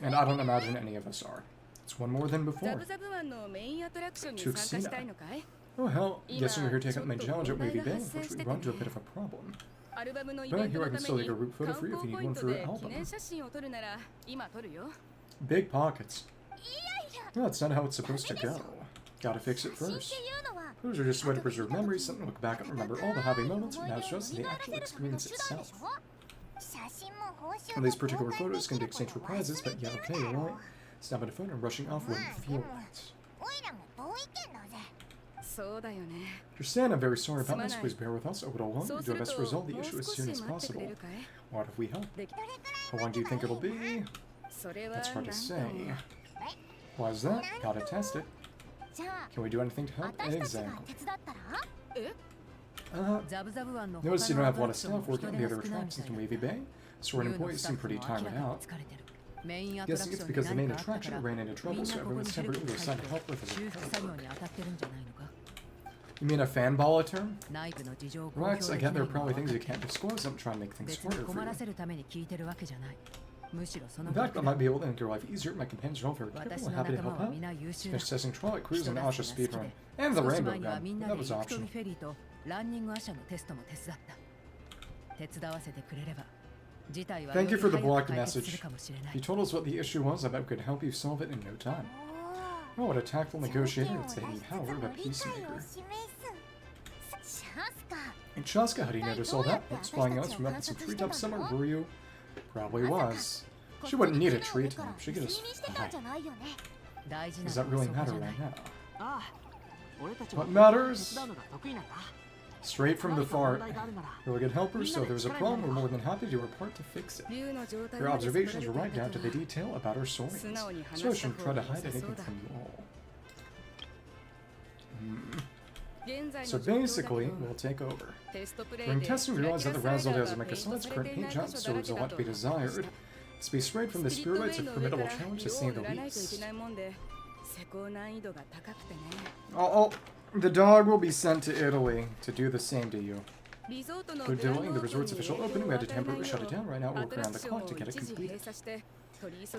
And I don't imagine any of us are. It's one more than before. Tuxina. Oh hell, guessing you're here to take up the main challenge at Wavy Bay, which we run into a bit of a problem. But here I can still take a group photo for you if you need one for your album. Big pockets. Well, that's not how it's supposed to go. Gotta fix it first. Those are just a way to preserve memories, something to look back and remember all the happy moments, and now it's just the actual experience itself. And these particular photos can be exchanged for prizes, but yeah, okay, you're right. Snapping a photo and rushing off wouldn't feel right. You're saying I'm very sorry about this, please bear with us. Over to long, we do our best to resolve the issue as soon as possible. What if we help? How long do you think it'll be? That's hard to say. Why is that? Gotta test it. Can we do anything to help? Exactly. Notice you don't have a lot of staff working on the other attractions in Wavy Bay. Sorting employees seem pretty tired out. Guessing it's because the main attraction ran into trouble, so everyone's temporarily assigned to help with his work. You mean a fanball term? Right, I get there are probably things you can't disclose. I'm trying to make things harder for you. In fact, I might be able to make your life easier. My companions are all very capable and happy to help out. Finished testing Twilight Cruise and Asha speedrun. And the Rainbow Gun. That was optional. Thank you for the blocked message. You told us what the issue was. I bet we could help you solve it in no time. Oh, what a tactful negotiator. It's the hidden power of a peacemaker. And Chasca, how do you notice all that? It's flying out from up in some treetop somewhere, were you? Probably was. She wouldn't need a treetop. She could just fly. Does that really matter right now? What matters? Straight from the fart. You're a good helper, so if there's a problem, we're more than happy to do our part to fix it. Your observations were right down to the detail about our soarings, so I shouldn't try to hide anything from you all. So basically, we'll take over. During testing, we realized that the Razzle Dazzle Mechason's current paint job still leaves a lot to be desired. To be straight from the spirit, it's a formidable challenge to say the least. Oh, the dog will be sent to Italy to do the same to you. For delaying the resort's official opening, we had to temporarily shut it down. Right now, we'll work around the clock to get it completed.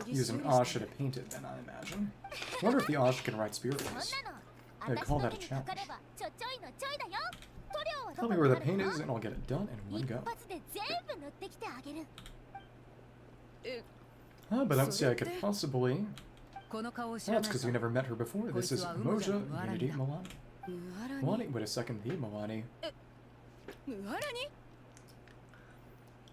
Using Asha to paint it, then, I imagine. I wonder if the Asha can write spirit ways. I'd call that a challenge. Tell me where the paint is, and I'll get it done in one go. But I don't see I could possibly... That's because we never met her before. This is Moja Unity Mualani. Mualani? Wait a second, the Mualani.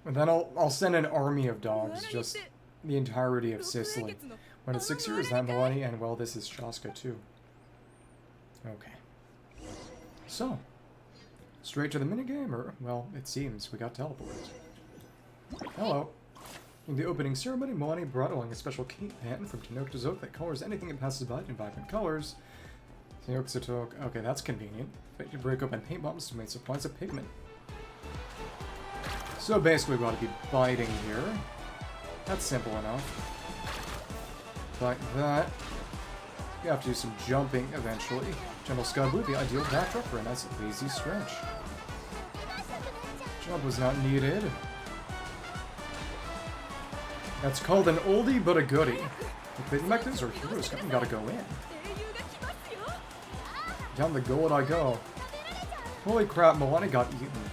And then I'll send an army of dogs, just the entirety of Sicily. When it's 6 years, that Mualani, and well, this is Chasca too. Okay. So, straight to the minigame, or, well, it seems we got teleported. Hello. In the opening ceremony, Mualani brought along a special cape pattern from Tonoka to Zoke that colors anything it passes by in vibrant colors. Okay, that's convenient. But you break open paint bombs to make supplies of pigment. So basically we ought to be biting here. That's simple enough. Like that. You have to do some jumping eventually. Gentle Sky Blue, the ideal backdrop for a nice lazy stretch. Jump was not needed. That's called an oldie but a goodie. The mechas are heroes, gotta go in. Down the gullet I go. Holy crap, Mualani got eaten.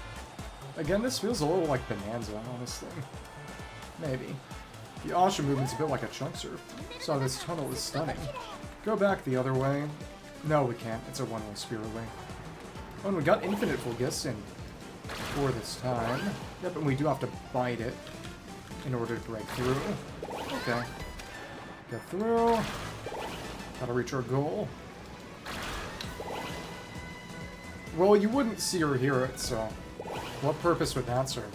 Again, this feels a little like Bonanza, honestly. Maybe. The Asha movement's a bit like a chunk surf. So this tunnel is stunning. Go back the other way. No, we can't. It's a one-way spirit way. Oh, and we got infinite focus in for this time. Yep, and we do have to bite it in order to break through. Okay. Get through. Gotta reach our goal. Well, you wouldn't see or hear it, so what purpose would that serve?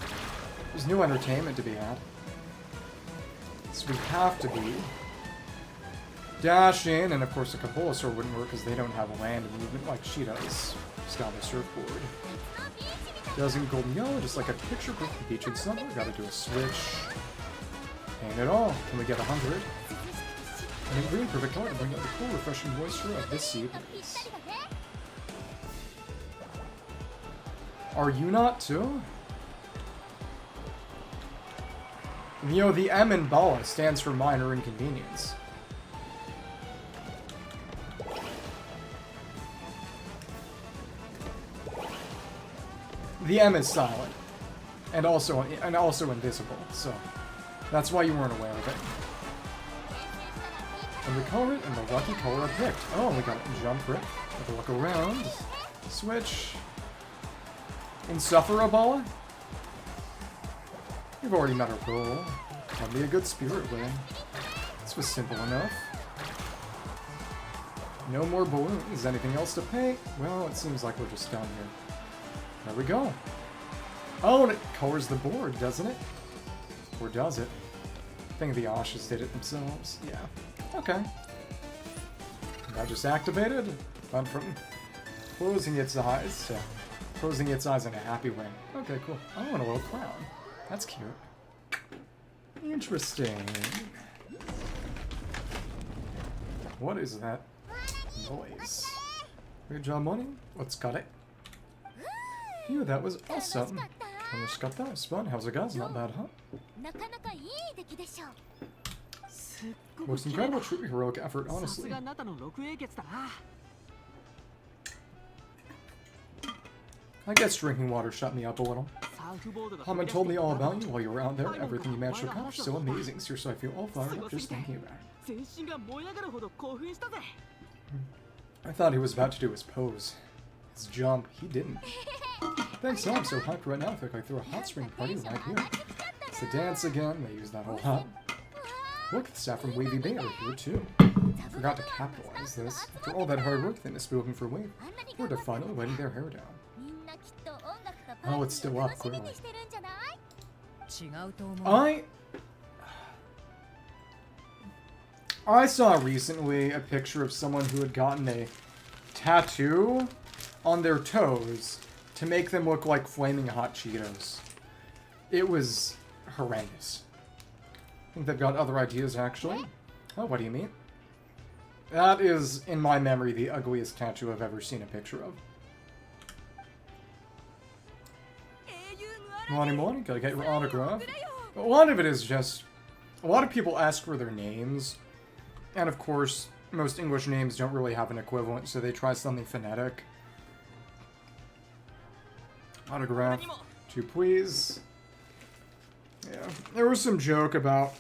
There's new entertainment to be had. So we have to be dashing, and of course the Koholasaur wouldn't work because they don't have land movement like she does. She's got a surfboard. Doesn't golden yellow, just like a picture book from Beach and Summer. Gotta do a switch. Paint it all. Can we get 100? And in green, perfect color to bring out the cool, refreshing moisture of this sea breeze. Are you not too? You know, the M in Bala stands for minor inconvenience. The M is silent, and also invisible, so that's why you weren't aware of it. And we color it in the lucky color I picked. Oh, we got a jump brick. Have a look around. Switch. Insufferable. We've already met our goal. Probably a good spirit win. This was simple enough. No more balloons. Anything else to paint? Well, it seems like we're just done here. There we go. Oh, and it colors the board, doesn't it? Or does it? I think the Ashes did it themselves. Yeah. Okay. That just activated. Went from closing its eyes to closing its eyes in a happy way. Okay, cool. Oh, and a little clown. That's cute. Interesting. What is that noise? Good job, money. Let's cut it. Phew, that was awesome. That was fun. How's it guys? Not bad, huh? Most incredible, truly heroic effort, honestly. I guess drinking water shut me up a little. Hama told me all about you while you were out there. Everything you managed to accomplish, so amazing. Seriously, I feel all fired up just thinking about it. I thought he was about to do his pose. His jump. He didn't. Thanks, I'm so hyped right now. I think I threw a hot spring party right here. It's the dance again. They use that whole hut. Look, the staff from Wavy Bay are here too. Forgot to capitalize this. After all that hard work, they must be looking for Wave. Or to finally letting their hair down. Oh, it's still up, clearly. I saw recently a picture of someone who had gotten a tattoo on their toes to make them look like flaming hot Cheetos. It was horrendous. I think they've got other ideas, actually. Oh, what do you mean? That is, in my memory, the ugliest tattoo I've ever seen a picture of. Mualani, gotta get your autograph. A lot of it is just... A lot of people ask for their names. And of course, most English names don't really have an equivalent, so they try something phonetic. Autograph. 2 please. Yeah. There was some joke about...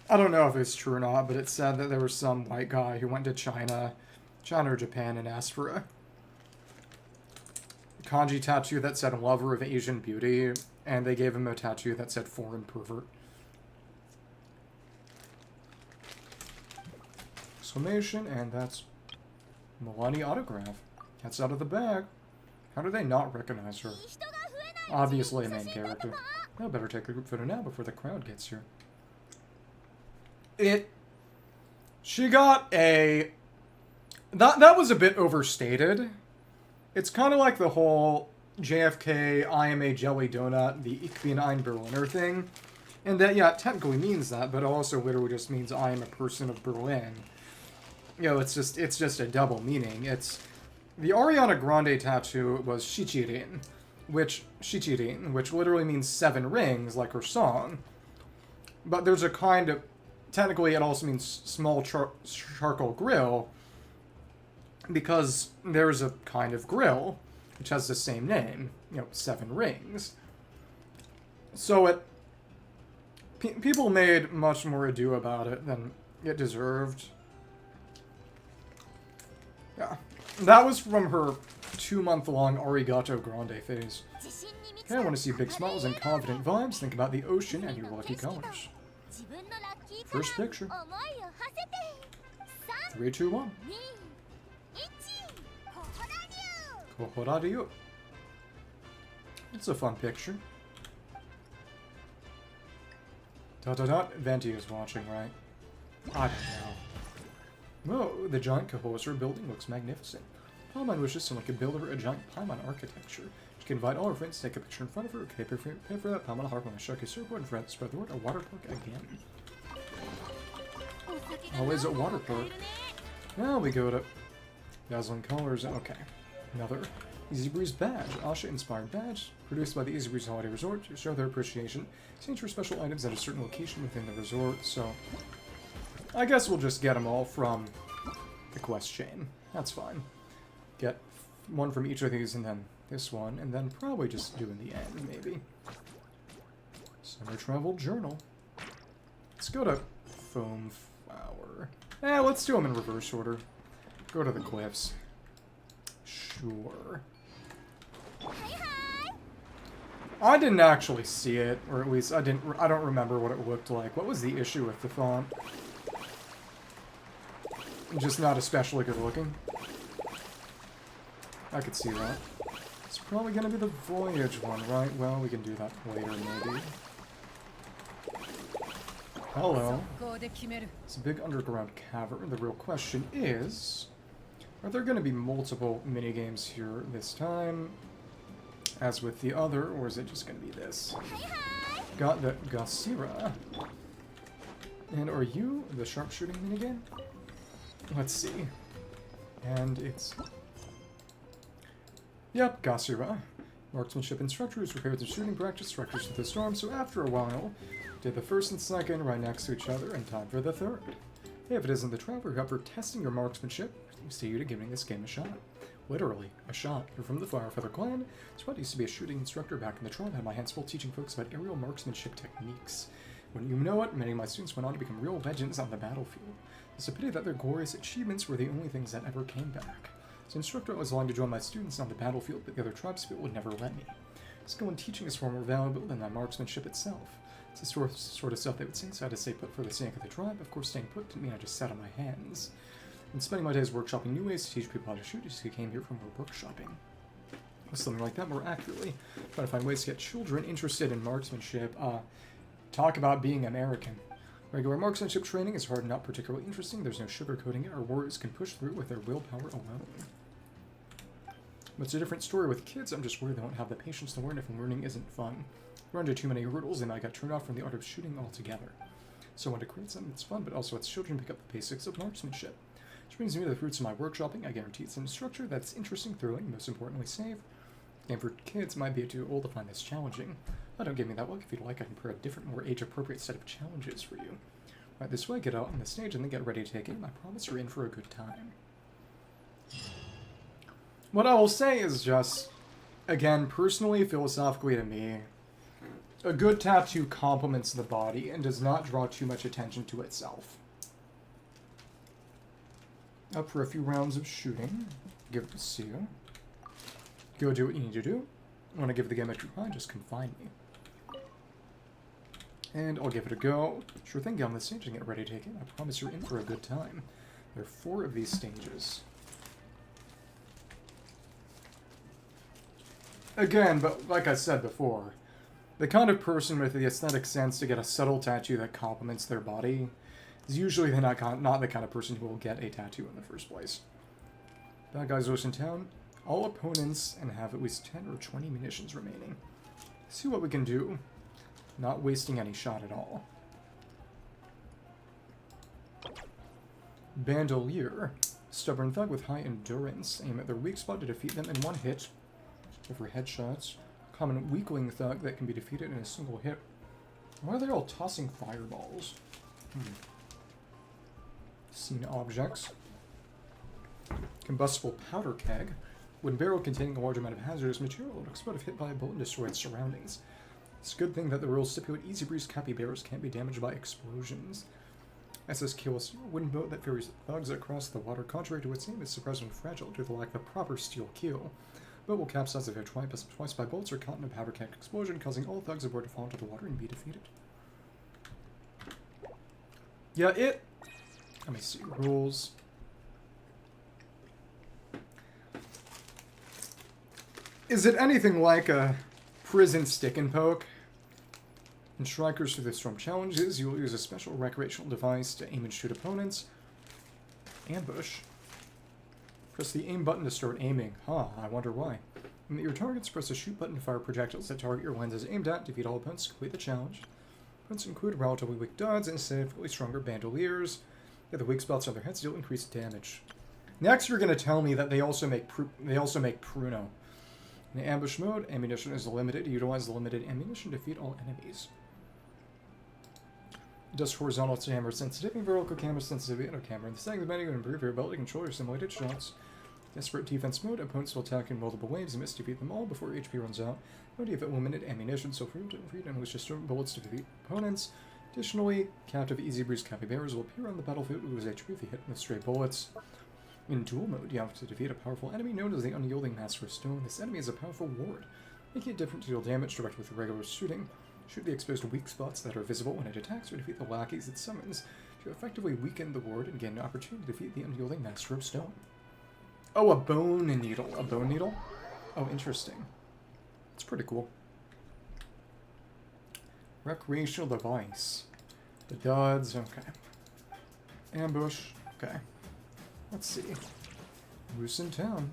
I don't know if it's true or not, but it said that there was some white guy who went to China or Japan, and asked for a kanji tattoo that said lover of Asian beauty, and they gave him a tattoo that said foreign pervert. Exclamation, and that's Mualani autograph. That's out of the bag. How do they not recognize her? Obviously a main character. I better take a group photo now before the crowd gets here. She got a... That was a bit overstated. It's kind of like the whole JFK, I am a jelly donut, the Ich bin ein Berliner thing. And that, yeah, it technically means that, but it also literally just means I am a person of Berlin. You know, it's just a double meaning. It's... The Ariana Grande tattoo was Shichirin, which literally means 7 rings, like her song. But there's a kind of... Technically, it also means small charcoal grill, because there's a kind of grill, which has the same name, 7 rings. So people made much more ado about it than it deserved. Yeah. That was from her 2-month-long Arigato Grande phase. Okay, I want to see big smiles and confident vibes. Think about the ocean and your lucky colors. First picture. 3, 2, 1. Koholasaur. It's a fun picture. Venti is watching, right? I don't know. Whoa, the giant Koholasaur building looks magnificent. Paimon wishes someone could build her a giant Paimon architecture. She can invite all her friends to take a picture in front of her. Okay, pay for that. Paimon harp on the Sharky surfboard and for that spread the word. A water park again. Always a water park. Now we go to dazzling colors. Okay, another Easybreeze badge. Asha inspired badge, produced by the Easybreeze Holiday Resort to show their appreciation. Exchange for special items at a certain location within the resort. So, I guess we'll just get them all from the quest chain. That's fine. Get one from each of these, and then this one, and then probably just do in the end, maybe. Summer Travel Journal. Let's go to Foam Flower. Let's do them in reverse order. Go to the cliffs. Sure. I didn't actually see it, or at least I don't remember what it looked like. What was the issue with the font? Just not especially good looking. I could see that. It's probably gonna be the Voyage one, right? Well, we can do that later, maybe. Hello. It's a big underground cavern. The real question is, are there gonna be multiple minigames here this time? As with the other, or is it just gonna be this? Got the Gasira. And are you the sharpshooting minigame? Let's see. And it's... Yep, Gasira. Marksmanship instructors prepared the shooting practice structures for the storm, so after a while, did the first and second right next to each other, and time for the third. Hey, if it isn't the Traveler Cup for testing your marksmanship, thanks to you to giving this game a shot. Literally, a shot. You're from the Firefeather clan. Squad used to be a shooting instructor back in the tribe. I had my hands full teaching folks about aerial marksmanship techniques. When you know it, many of my students went on to become real legends on the battlefield. It's a pity that their glorious achievements were the only things that ever came back. As an instructor, I was allowed to join my students on the battlefield, but the other tribespeople would never let me. Skill in teaching is far more valuable than my marksmanship itself. It's the sort of stuff they would say, so I had to stay put for the sake of the tribe. Of course, staying put didn't mean I just sat on my hands. And spending my days workshopping new ways to teach people how to shoot, just came here for more workshopping. Or something like that, more accurately. Trying to find ways to get children interested in marksmanship. Talk about being American. Regular marksmanship training is hard and not particularly interesting. There's no sugarcoating it. Our warriors can push through with their willpower alone. But it's a different story with kids. I'm just worried they won't have the patience to learn if learning isn't fun. Run into too many hurdles, they might get turned off from the art of shooting altogether. So I want to create something that's fun, but also lets children pick up the basics of marksmanship. Which brings me to the fruits of my workshopping. I guarantee it's in a structure that's interesting, thrilling, and most importantly safe. The game for kids might be too old to find this challenging. Don't give me that look. If you'd like, I can prepare a different, more age-appropriate set of challenges for you. Right this way, get out on the stage, and then get ready to take aim. I promise you're in for a good time. What I will say is just, again, personally, philosophically to me, a good tattoo complements the body and does not draw too much attention to itself. Up for a few rounds of shooting. Give it a see. Go do what you need to do. I want to give the game a try, just come find me. And I'll give it a go. Sure thing, get on the stage and get ready to take it. I promise you're in for a good time. There are 4 of these stages. Again, but like I said before, the kind of person with the aesthetic sense to get a subtle tattoo that complements their body is usually not the kind of person who will get a tattoo in the first place. Bad guys are in town. All opponents and have at least 10 or 20 munitions remaining. See what we can do. Not wasting any shot at all. Bandolier. Stubborn thug with high endurance. Aim at their weak spot to defeat them in one hit. For headshots. Common weakling thug that can be defeated in a single hit. Why are they all tossing fireballs? Seen objects. Combustible powder keg. Wooden barrel containing a large amount of hazardous material will explode if hit by a bullet and destroy its surroundings. It's a good thing that the rules stipulate Easybreeze capybaras can't be damaged by explosions. SS Koholasaur, a wooden boat that ferries thugs across the water. Contrary to its name, is surprisingly fragile due to the lack of a proper steel keel. Boat will capsize if hit twice by bolts or caught in a powder keg explosion, causing all thugs aboard to fall into the water and be defeated. Yeah, it... Let me see. Rules. Is it anything like a prison stick and poke? In Strikers through the Storm challenges, you will use a special recreational device to aim and shoot opponents. Ambush. Press the aim button to start aiming. Huh, I wonder why. And your targets, press the shoot button to fire projectiles that target your lens is aimed at. Defeat all opponents to complete the challenge. Opponents include relatively weak duds and significantly stronger bandoliers. Yeah, the weak spots on their heads deal increased damage. Next, you're going to tell me that they also make Pruno. In the ambush mode, ammunition is limited. Utilize the limited ammunition to defeat all enemies. Adjust horizontal camera sensitivity, vertical camera sensitivity, and camera in the settings menu to improve your ability to control your simulated shots. Desperate defense mode, opponents will attack in multiple waves and must defeat them all before HP runs out. No defeat limited ammunition, so free to unleash distorted bullets to defeat opponents. Additionally, captive Easybreeze capybaras will appear on the battlefield and lose HP if you hit with stray bullets. In duel mode, you have to defeat a powerful enemy known as the Unyielding Master of Stone. This enemy is a powerful ward, making it different to deal damage direct with regular shooting. Shoot the exposed weak spots that are visible when it attacks, or defeat the lackeys it summons to effectively weaken the ward and gain an opportunity to defeat the Unyielding Master of Stone. Oh, a bone needle. A bone needle? Oh, interesting. It's pretty cool. Recreational device. The duds, okay. Ambush, okay. Let's see. Moose in town.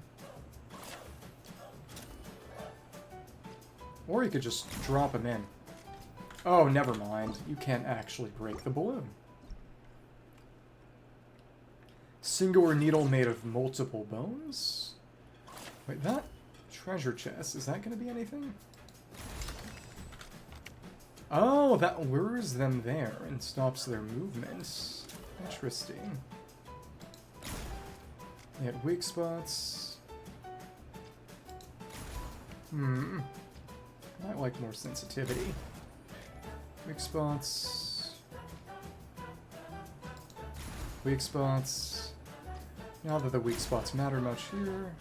Or you could just drop him in. Oh, never mind. You can't actually break the balloon. Singular needle made of multiple bones? Wait, that treasure chest, is that going to be anything? Oh, that lures them there and stops their movements. Interesting. They had weak spots. I might like more sensitivity. Weak spots. Weak spots. Not that the weak spots matter much here.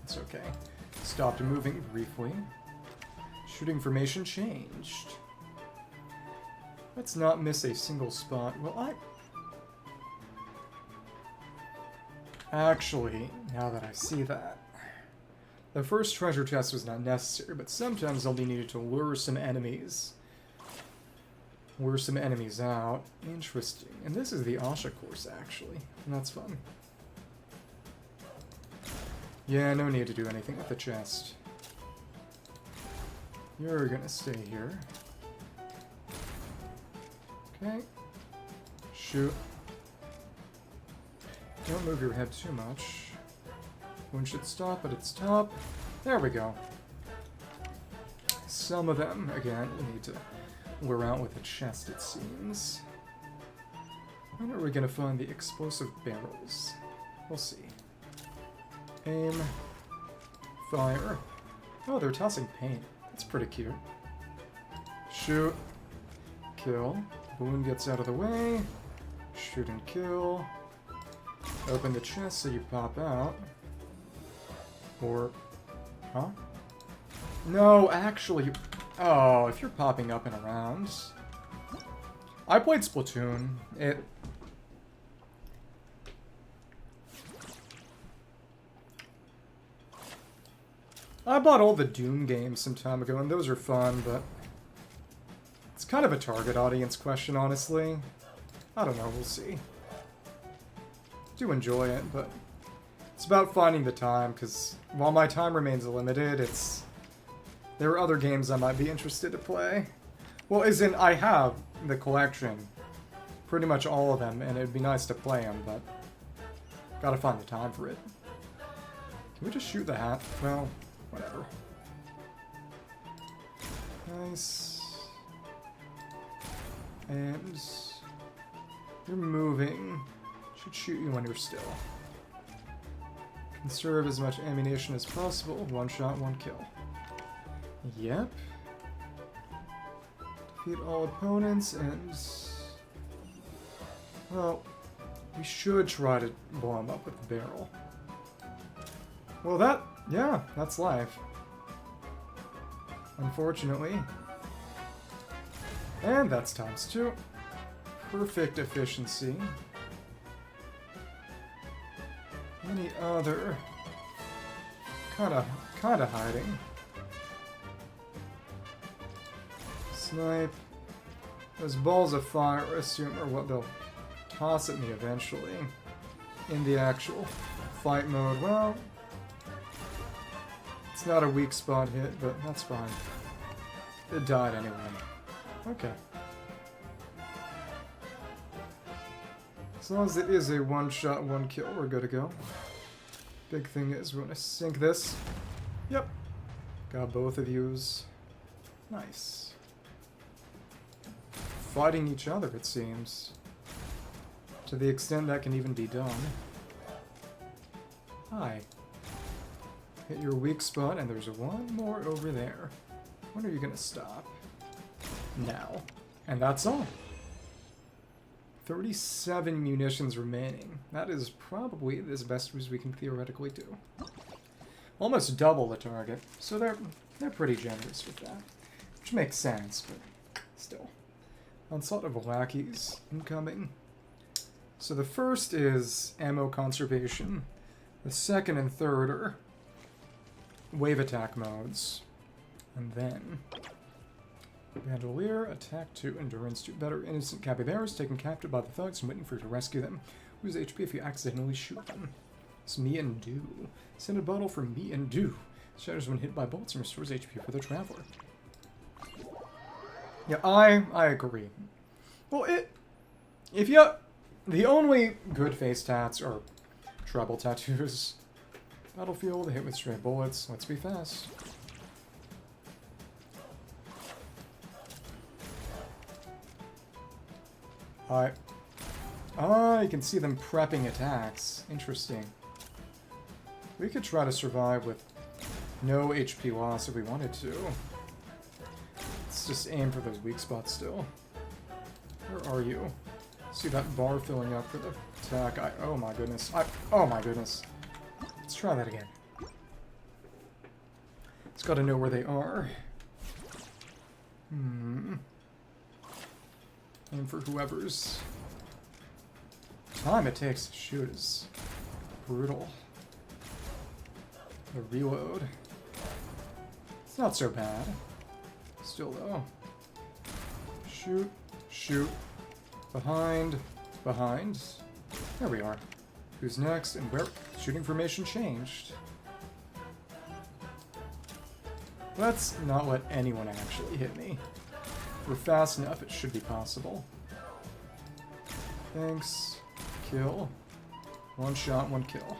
It's okay. Stopped moving briefly. Shooting formation changed. Let's not miss a single spot. Well, actually, now that I see that, the first treasure chest was not necessary, but sometimes I'll be needed to lure some enemies. Lure some enemies out. Interesting. And this is the Asha course, actually. And that's fun. Yeah, no need to do anything with the chest. You're gonna stay here. Okay. Shoot. Don't move your head too much. One should stop at its top. There we go. Some of them, again, we need to lure out with a chest, it seems. When are we going to find the explosive barrels? We'll see. Aim. Fire. Oh, they're tossing paint. That's pretty cute. Shoot. Kill. Balloon gets out of the way. Shoot and kill. Open the chest so you pop out. Or... Huh? No, actually... Oh, if you're popping up and around... I played Splatoon. I bought all the Doom games some time ago, and those are fun, but... It's kind of a target audience question, honestly. I don't know, we'll see. Do enjoy it, but... It's about finding the time, because while my time remains limited, there are other games I might be interested to play. Well, as in, I have the collection. Pretty much all of them, and it'd be nice to play them, but... Gotta find the time for it. Can we just shoot the hat? Well, whatever. Nice. And... You're moving. Should shoot you when you're still. Conserve as much ammunition as possible. One shot, one kill. Yep. Defeat all opponents and... Well, we should try to blow him up with the barrel. Well, yeah, that's life. Unfortunately. And that's ×2. perfect efficiency. Any other? Kinda hiding. Snipe. Those balls of fire, I assume, are what they'll toss at me eventually. In the actual fight mode. Well, it's not a weak spot hit, but that's fine. It died anyway. Okay. As long as it is a one-shot, one-kill, we're good to go. Big thing is, we're gonna sink this. Yep. Got both of yous. Nice. Fighting each other, it seems. To the extent that can even be done. Hi. Hit your weak spot, and there's one more over there. When are you gonna stop? Now. And that's all. 37 munitions remaining. That is probably as best as we can theoretically do. Almost double the target, so they're pretty generous with that. Which makes sense, but still. Onslaught of lackeys incoming. So the first is ammo conservation. The second and third are wave attack modes. And then Bandolier, attack 2, endurance 2. Better innocent capybaras taken captive by the thugs and waiting for you to rescue them. Lose HP if you accidentally shoot them. It's me and do. Send a bottle for me and do. Shatters when hit by bullets and restores HP for the traveler. Yeah, I agree. Well, if you... The only good face tats are tribal tattoos. Battlefield, hit with stray bullets. Let's be fast. Alright. Ah, you can see them prepping attacks. Interesting. We could try to survive with no HP loss if we wanted to. Let's just aim for those weak spots still. Where are you? See that bar filling up for the attack. Oh my goodness. Oh my goodness. Let's try that again. It's got to know where they are. Aim for whoever's. Time it takes to shoot is brutal. The reload. It's not so bad. Still though. Shoot. Shoot. Behind. Behind. There we are. Who's next and where? Shooting formation changed. Let's not let anyone actually hit me. If we're fast enough, it should be possible. Thanks. Kill. One shot, one kill.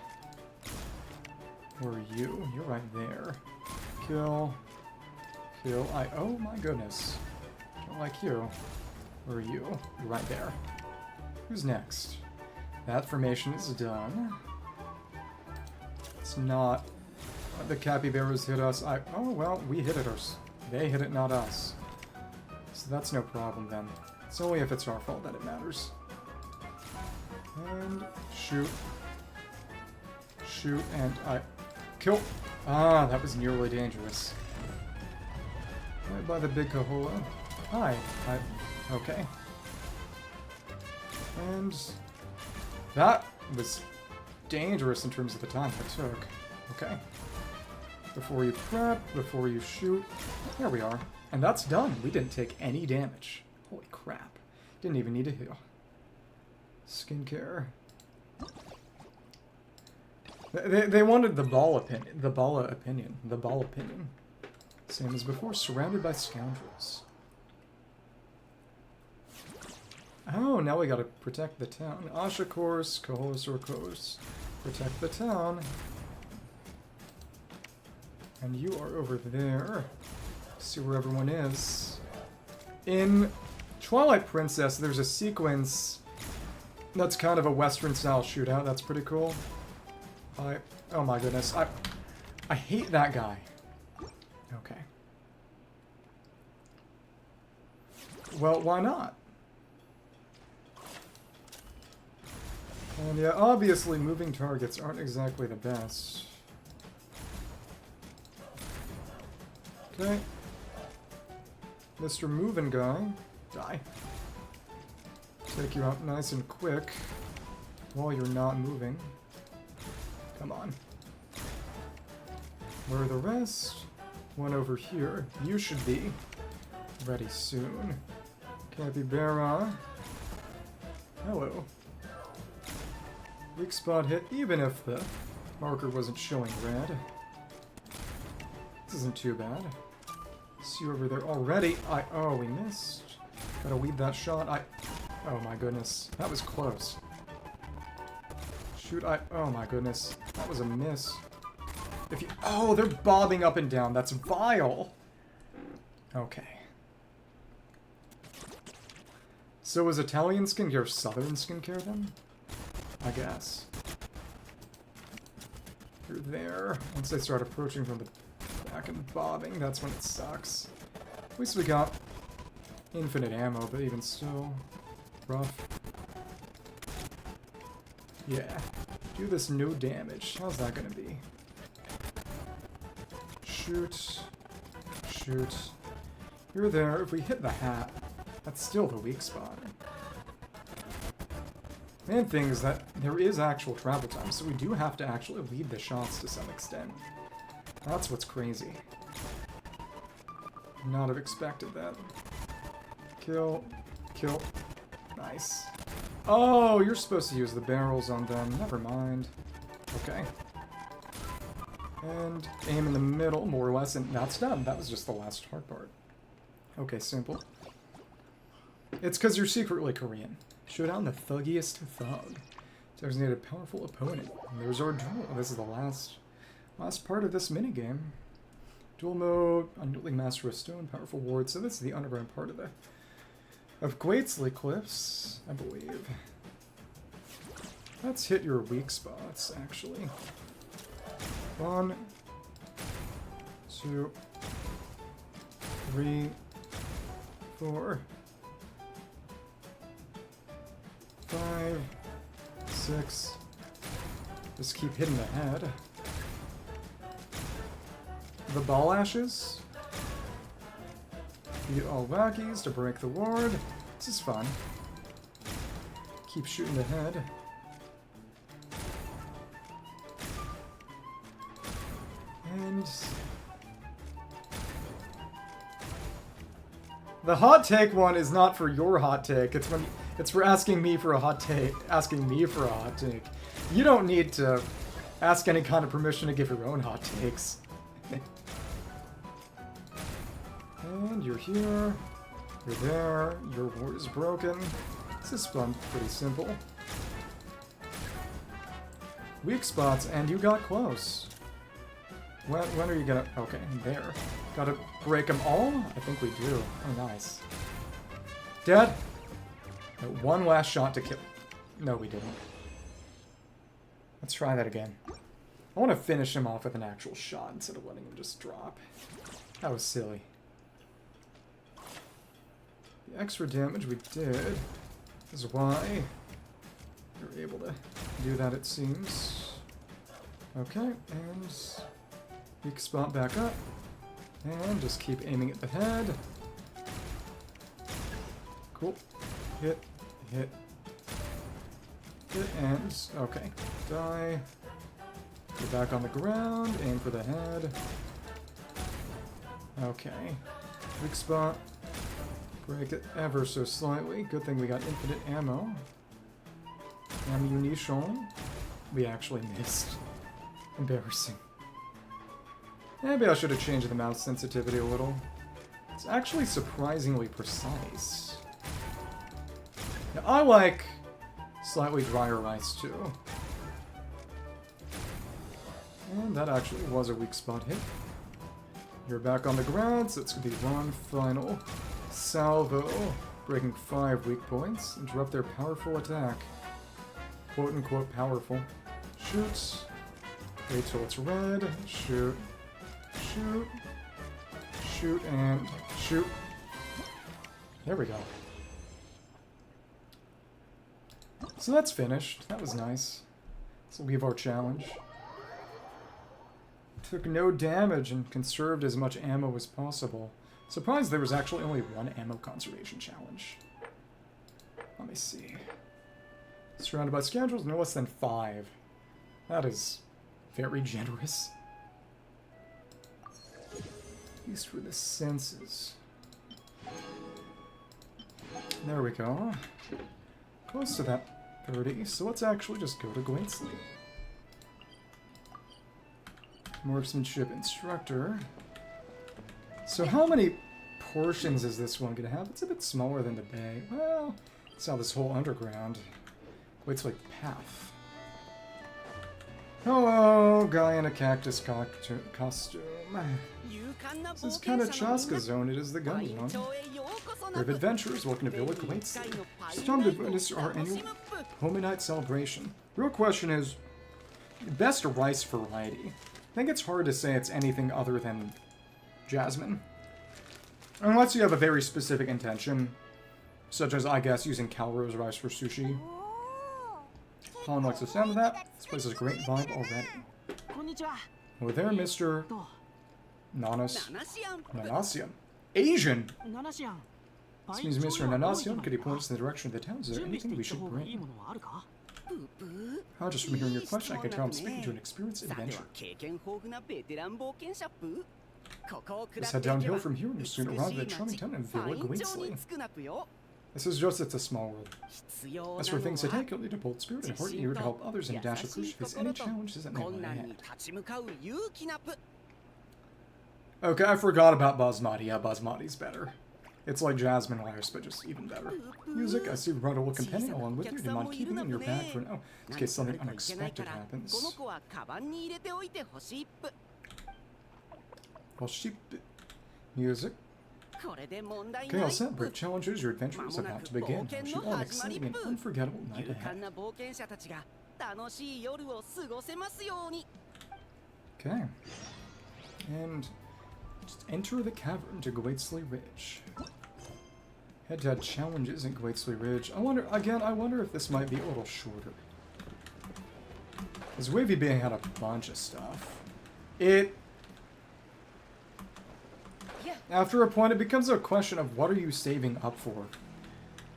Where are you? You're right there. Kill. Kill. Oh my goodness. Don't like you. Where are you? You're right there. Who's next? That formation is done. It's not... The capybaras hit us. Oh, well, we hit it. They hit it, not us. So that's no problem then. It's only if it's our fault that it matters. And shoot. Shoot, and kill. Ah, that was nearly dangerous. Right by the big Kohola. Hi. Okay. And that was dangerous in terms of the time it took. Okay. Before you prep, before you shoot. There we are. And that's done. We didn't take any damage. Holy crap. Didn't even need to heal. Skincare. They wanted the ball opinion. The ball opinion. The ball opinion. Same as before. Surrounded by scoundrels. Oh, now we gotta protect the town. Asha course, Koholasaur course. Protect the town. And you are over there. See where everyone is. In Twilight Princess, there's a sequence that's kind of a Western-style shootout. That's pretty cool. Oh my goodness. I hate that guy. Okay. Well, why not? And yeah, obviously moving targets aren't exactly the best. Okay. Mr. Moving Guy. Die. Take you out nice and quick while you're not moving. Come on. Where are the rest? One over here. You should be ready soon. Capybara. Hello. Weak spot hit, even if the marker wasn't showing red. This isn't too bad. See you over there already. Oh, we missed. Gotta weed that shot. Oh my goodness. That was close. Shoot, oh my goodness. That was a miss. Oh, they're bobbing up and down. That's vile. Okay. So was Italian skincare Southern skincare then? I guess. You're there. Once they start approaching from the back and bobbing, that's when it sucks. At least we got infinite ammo, but even still, rough. Yeah. Do this no damage. How's that gonna be? Shoot. Shoot. You're there. If we hit the hat, that's still the weak spot. Main thing is that there is actual travel time, so we do have to actually lead the shots to some extent. That's what's crazy. Not have expected that. Kill. Kill. Nice. Oh, you're supposed to use the barrels on them. Never mind. Okay. And aim in the middle, more or less, and that's done. That was just the last hard part. Okay, simple. It's because you're secretly Korean. Show down the thuggiest thug. Designated a powerful opponent. And there's our duel. This is the last part of this minigame. Duel mode, unyielding master of stone, powerful ward. So this is the underground part of Gwaitsley Cliffs, I believe. Let's hit your weak spots, actually. 1, 2, 3, 4, 5, 6. Just keep hitting the head. The ball ashes. Beat all wackies to break the ward. This is fun. Keep shooting the head. And the hot take one is not for your hot take. It's for asking me for a hot take. You don't need to ask any kind of permission to give your own hot takes. And you're here. You're there. Your ward is broken. This is fun. Pretty simple. Weak spots, and you got close. When are you gonna... Okay, there. Gotta break them all? I think we do. Oh, nice. Dead? No, one last shot to kill. No, we didn't. Let's try that again. I want to finish him off with an actual shot instead of letting him just drop. That was silly. The extra damage we did is why you're able to do that, it seems. Okay, and weak spot back up. And just keep aiming at the head. Cool. Hit, hit, hit, and... Okay. Die. Get back on the ground, aim for the head. Okay. Weak spot. Break it ever so slightly. Good thing we got infinite ammo. Ammunition. We actually missed. Embarrassing. Maybe I should have changed the mouse sensitivity a little. It's actually surprisingly precise. Now, I like slightly drier ice too. And that actually was a weak spot hit. You're back on the ground, so it's going to be one final salvo, breaking 5 weak points. Interrupt their powerful attack. Quote-unquote powerful. Shoot. Wait till it's red. Shoot. Shoot. Shoot and shoot. There we go. So that's finished. That was nice. This will leave our challenge. Took no damage and conserved as much ammo as possible. Surprised there was actually only one ammo conservation challenge. Let me see. Surrounded by scoundrels, no less than 5. That is very generous. At least for the senses. There we go. Close to that 30, so let's actually just go to Gwainsley. Marksmanship instructor. So how many portions is this one going to have? It's a bit smaller than the bay. Well, it's how this whole underground. It's like path. Hello, guy in a cactus-costume. This is kind of Chasca zone, it is the gun zone. Brave adventurers, welcome to Villa Gwainsley. It's time to witness our annual Home Night celebration. Real question is, best rice variety. I think it's hard to say it's anything other than jasmine. Unless you have a very specific intention, such as, I guess, using Calrose rice for sushi. Colin likes the sound of that. This place is a great vibe already. Over there, Mr. Nanasian. Asian! This means Mr. Nanasian, could he point us in the direction of the town? Is there anything we should bring? Just from hearing your question, I can tell I'm speaking to an experienced adventurer. Let's head downhill from here and you'll soon arrive at the charming town in Villa Gwainsley. This is just, it's a small world. As for things to take, you'll need a bold spirit and heart eager to help others and dash approach to face any challenges that may lie ahead. Okay, I forgot about Basmati. Yeah, Basmati's better. It's like Jasmine Wires, but just even better. Music, I see you brought a little companion along with you. Do you mind keeping it in your bag for now, in case something unexpected happens? Well, sheep... Music. Okay, all set. Brave challengers, your adventure is about to begin. I wish you all an exciting and unforgettable night ahead. Okay. And just enter the cavern to Gwainsley Ridge. Head-to-head challenges in Gwainsley Ridge. I wonder if this might be a little shorter. Because Wavy Bang had a bunch of stuff. After a point, it becomes a question of what are you saving up for?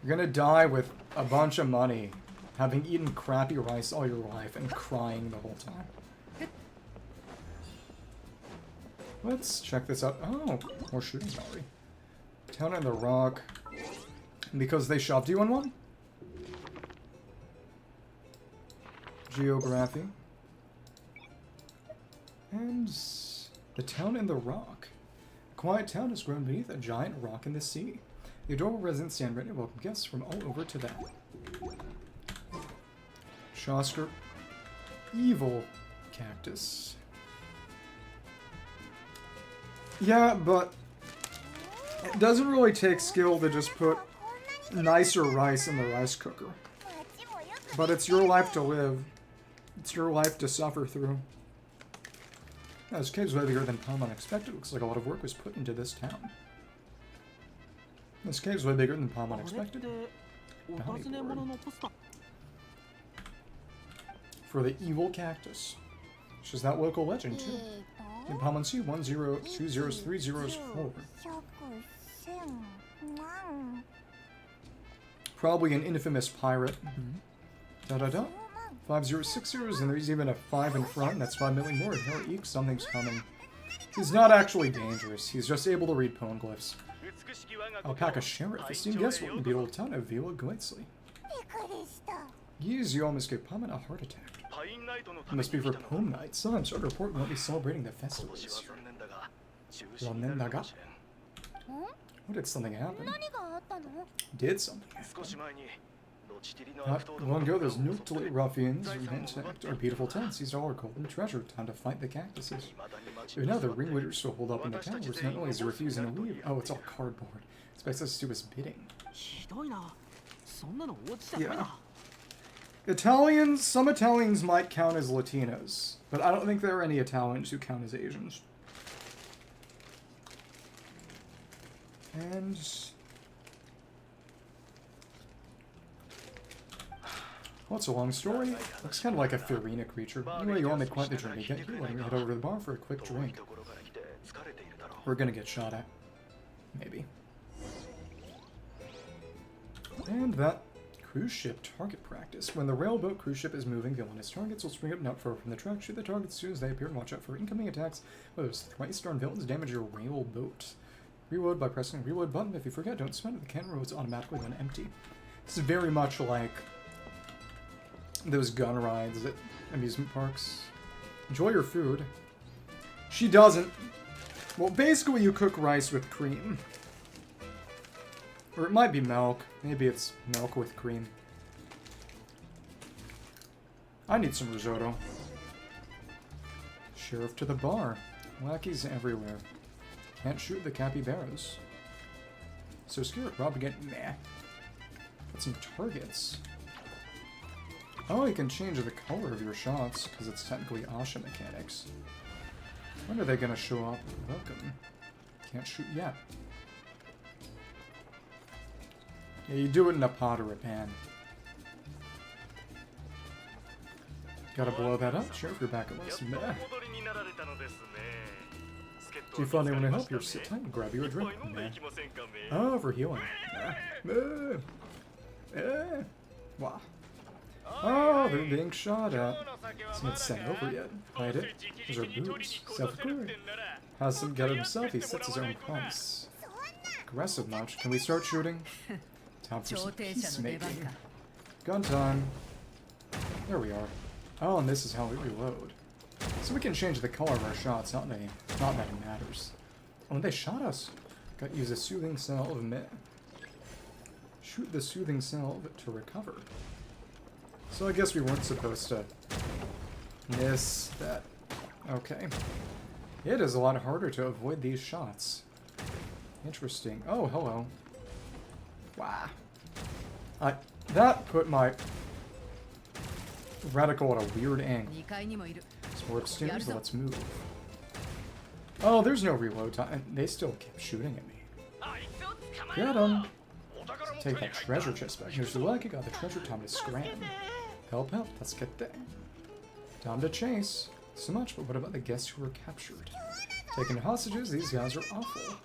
You're gonna die with a bunch of money, having eaten crappy rice all your life, and crying the whole time. Let's check this out. Oh, more shooting gallery. Town on the Rock. Because they shoved you in one? Geography. And the town in the Rock. A quiet town is grown beneath a giant rock in the sea. The adorable residents stand ready to welcome guests from all over to that. Chasca. Evil cactus. Yeah, but it doesn't really take skill to just put nicer rice in the rice cooker. But it's your life to live. It's your life to suffer through. This cave's way bigger than Palm Unexpected. Looks like a lot of work was put into this town. This cave's way bigger than Palm Unexpected. For the evil cactus. Which is that local legend, too. In Palm Sea 1020304. Probably an infamous pirate. Da-da-da. 5060s, and there's even a 5 in front, and that's 5 million more. Here, eek, something's coming. He's not actually dangerous. He's just able to read poneglyphs. Alpaca Sheriff. Esteemed guest, welcome to the old town of Villa Gwainsley. Yes, you almost gave Paman a heart attack. It must be for Pome Night. Someone started a report we won't be celebrating the festival this year. What, did something happen? Did something happen? Not long ago, those Nuktali ruffians attacked our beautiful town, seized all our golden treasure. Time to fight the cactuses. Even now, the ringleaders still hold up in the town, which not only is refusing to leave. Oh, it's all cardboard. Expects us to do his bidding. Yeah. Italians, some Italians might count as Latinos, but I don't think there are any Italians who count as Asians. And well, it's a long story. Looks kind of like a Farina creature. Anyway, you all made quite the journey. Get here, let me head over to the bar for a quick drink. We're gonna get shot at. Maybe. And that Cruise ship target practice. When the railboat cruise ship is moving, villainous targets will spring up not far from the track. Shoot the targets as soon as they appear and watch out for incoming attacks. Whether it's thrice-star villains damage your railboat. Reload by pressing the reload button. If you forget, don't spend it. The cannon reloads automatically when empty. This is very much like those gun rides at amusement parks. Enjoy your food. She doesn't. Well, basically you cook rice with cream. Or it might be milk. Maybe it's milk with cream. I need some risotto. Sheriff to the bar. Lackeys everywhere. Can't shoot the capybaras. So scared. Rob again. Meh. Got some targets. Oh, you can change the color of your shots, because it's technically Asha mechanics. When are they going to show up? Welcome. Can't shoot yet. Yeah, you do it in a pot or a pan. Gotta blow that up. Sure, if you're back at last. Meh. Do you find anyone to help you? Sit tight and grab you a drink. Meh. Oh, for healing. Meh. Wow. Oh, they're being shot at. It's not sent over yet. Hide it. Those are boobs. Self-cleared. Has him get himself. He sets his own price. Aggressive much. Can we start shooting? Time for some peacemaking. Gun time. There we are. Oh, and this is how we reload. So we can change the color of our shots. Not that it matters. Oh, they shot us. Got to use a soothing salve. Shoot the soothing salve to recover. So I guess we weren't supposed to miss that. Okay. It is a lot harder to avoid these shots. Interesting. Oh, hello. Wow. That put my reticle at a weird angle. It's more upstairs, so let's move. Oh, there's no reload time. They still kept shooting at me. Get him. Take that treasure chest back. Here's the luck. You got the treasure. Time to scram. Help, help. Let's get there. Time to chase. So much, but what about the guests who were captured? Taking hostages, these guys are awful.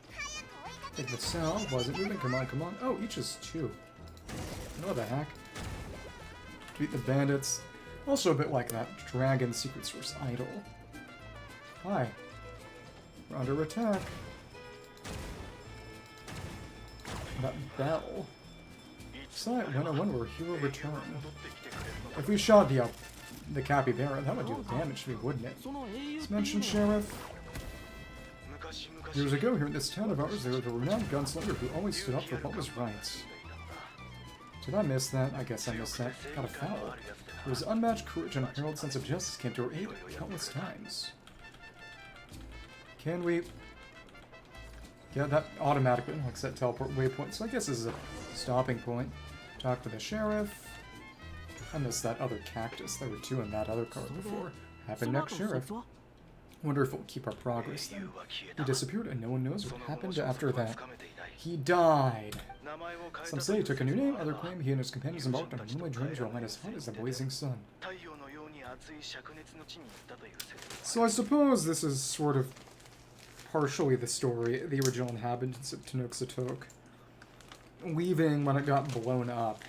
Take the cell. Wasn't moving. Come on, come on. Oh, each is 2. What the heck? Beat the bandits. Also a bit like that Dragon Secret Source idol. Hi. We're under attack. That bell. Silent 101 where hero return. If we shot the capybara, that would do damage to me, wouldn't it? Let's mention Sheriff. Years ago, here in this town of ours, there was a renowned gunslinger who always stood up for what was right. Did I miss that? I guess I missed that. Got a foul. His unmatched courage and unparalleled sense of justice came to our aid countless times. Can we... Yeah, that automatically unlocks that teleport waypoint, so I guess this is a stopping point. Talk to the sheriff. I missed that other cactus. There were 2 in that other card before. Happened next, Sheriff. Wonder if we'll keep our progress then. He disappeared and no one knows what happened after that. He died. Some say he took a new name, other claim he and his companions embarked on a moonlight journey to a land as hot as the blazing sun. So I suppose this is sort of partially the story, the original inhabitants of Tenochtitlan leaving when it got blown up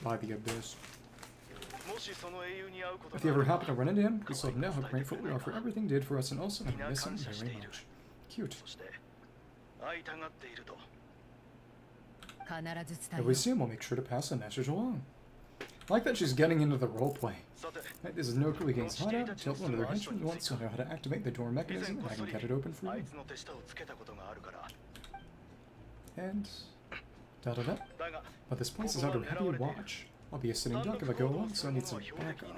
by the abyss. If you ever happen to run into him, please let him know how grateful we are for everything he did for us and also I miss him very much. Cute. If we see him, we'll make sure to pass the message along. I like that she's getting into the roleplay. Right, this is no Nokuli Gang's hideout. Tell one of their henchmen wants to know how to activate the door mechanism, and I can get it open for you. And... da-da-da. But this place is under heavy watch. I'll be a sitting duck if I go along, so I need some backup.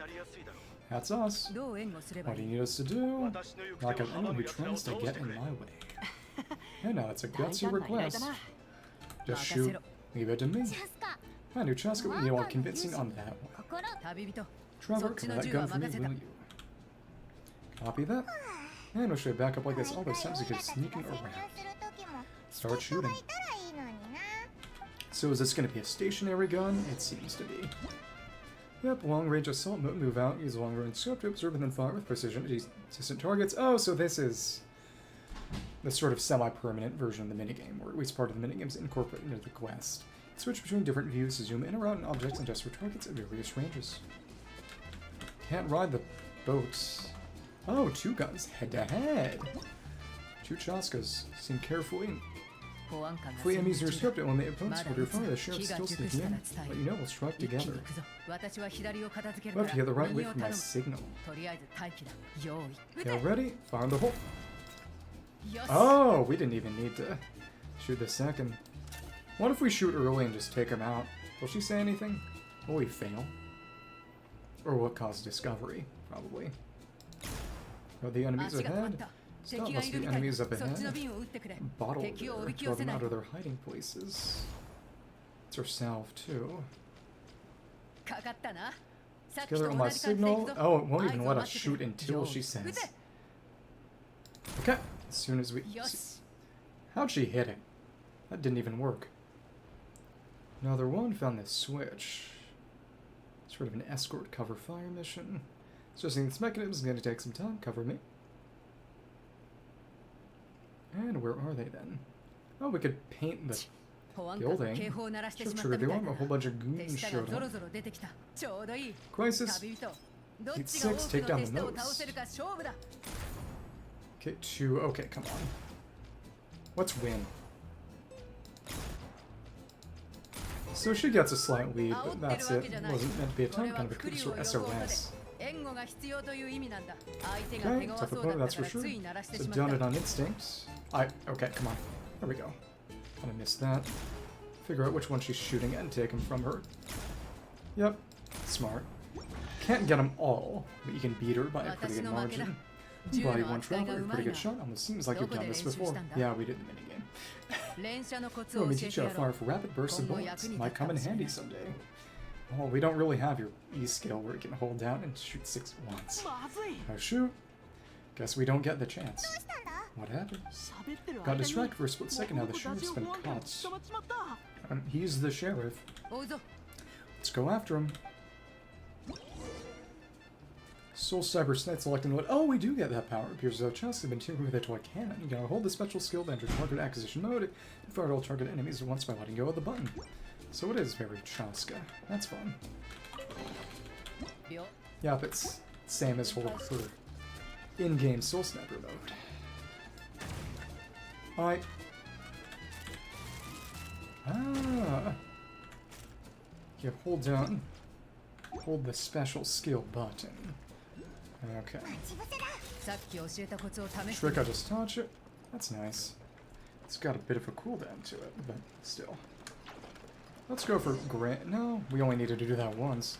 That's us. What do you need us to do? Knock out anyone who tries to get in my way. And now that's a gutsy request. Just shoot. Leave it to me. I knew Chasca would need all convincing on that one. Trevor, cover that gun for me, will you? Copy that. And we'll show you back up like this all those times you could sneaking around. Start shooting. So is this going to be a stationary gun? It seems to be. Yep, long-range assault mode, move out, use long-range scope to observe and then fire with precision at distant targets. Oh, so this is the sort of semi-permanent version of the minigame, or at least part of the minigames incorporated into the quest. Switch between different views to zoom in or out on objects and adjust for targets at various ranges. Can't ride the boats. Oh, 2 guns head to head. 2 Chascas. Seen carefully. Fleet enemies near script and when the opponents will fire, the sheriff still sneaking in. Let you know we'll strike together. We'll have to get the right way for my signal. Yeah, ready? Fire in the hole. Oh, we didn't even need to shoot the second. What if we shoot early and just take him out? Will she say anything? Will we fail? Or will it cause discovery? Probably. Are the enemies ahead? Stop, must be enemies up ahead. Bottle her, throw them out of their hiding places. It's her salve, too. Together on my signal. Oh, it won't even let us shoot until she says. Okay, as soon as we... How'd she hit it? That didn't even work. Another one found this switch. Sort of an escort cover fire mission. Adjusting this mechanism is going to take some time. Cover me. And where are they then? Oh, we could paint the building. Should have triggered the alarm. A whole bunch of goons showed up. Crisis. Heat 6, take down the nose. Okay, 2. Okay, come on. Let's win. So she gets a slight lead, but that's it. It wasn't meant to be a time, kind of a cookies or SOS. Okay, tough opponent, that's for sure. So done it on instinct. Okay, come on. There we go. I missed that. Figure out which one she's shooting at and take him from her. Yep, smart. Can't get them all, but you can beat her by a pretty good margin. Body one traveler, pretty good shot. Almost seems like you've done this before. Yeah, we did the minigame. Let me teach you how to fire for rapid bursts of bullets. Might come in handy someday. Oh, we don't really have your E skill where you can hold down and shoot 6 at once. Oh shoot. Guess we don't get the chance. What happened? Got distracted for a split second, now the sheriff's been caught. He's the sheriff. Let's go after him. Soul Cyber Snipe selecting what? Oh, we do get that power. It appears as though Chasca has been tuned with a toy cannon. You gotta hold the special skill to enter target acquisition mode and fire at all target enemies at once by letting go of the button. So it is very Chasca. That's fun. Yep, it's same as whole sort of in-game Soul Sniper mode. Alright. You hold down. Hold the special skill button. Okay. Trick, I just touch it. That's nice. It's got a bit of a cooldown to it, but still. Let's go for Grant. No, we only needed to do that once.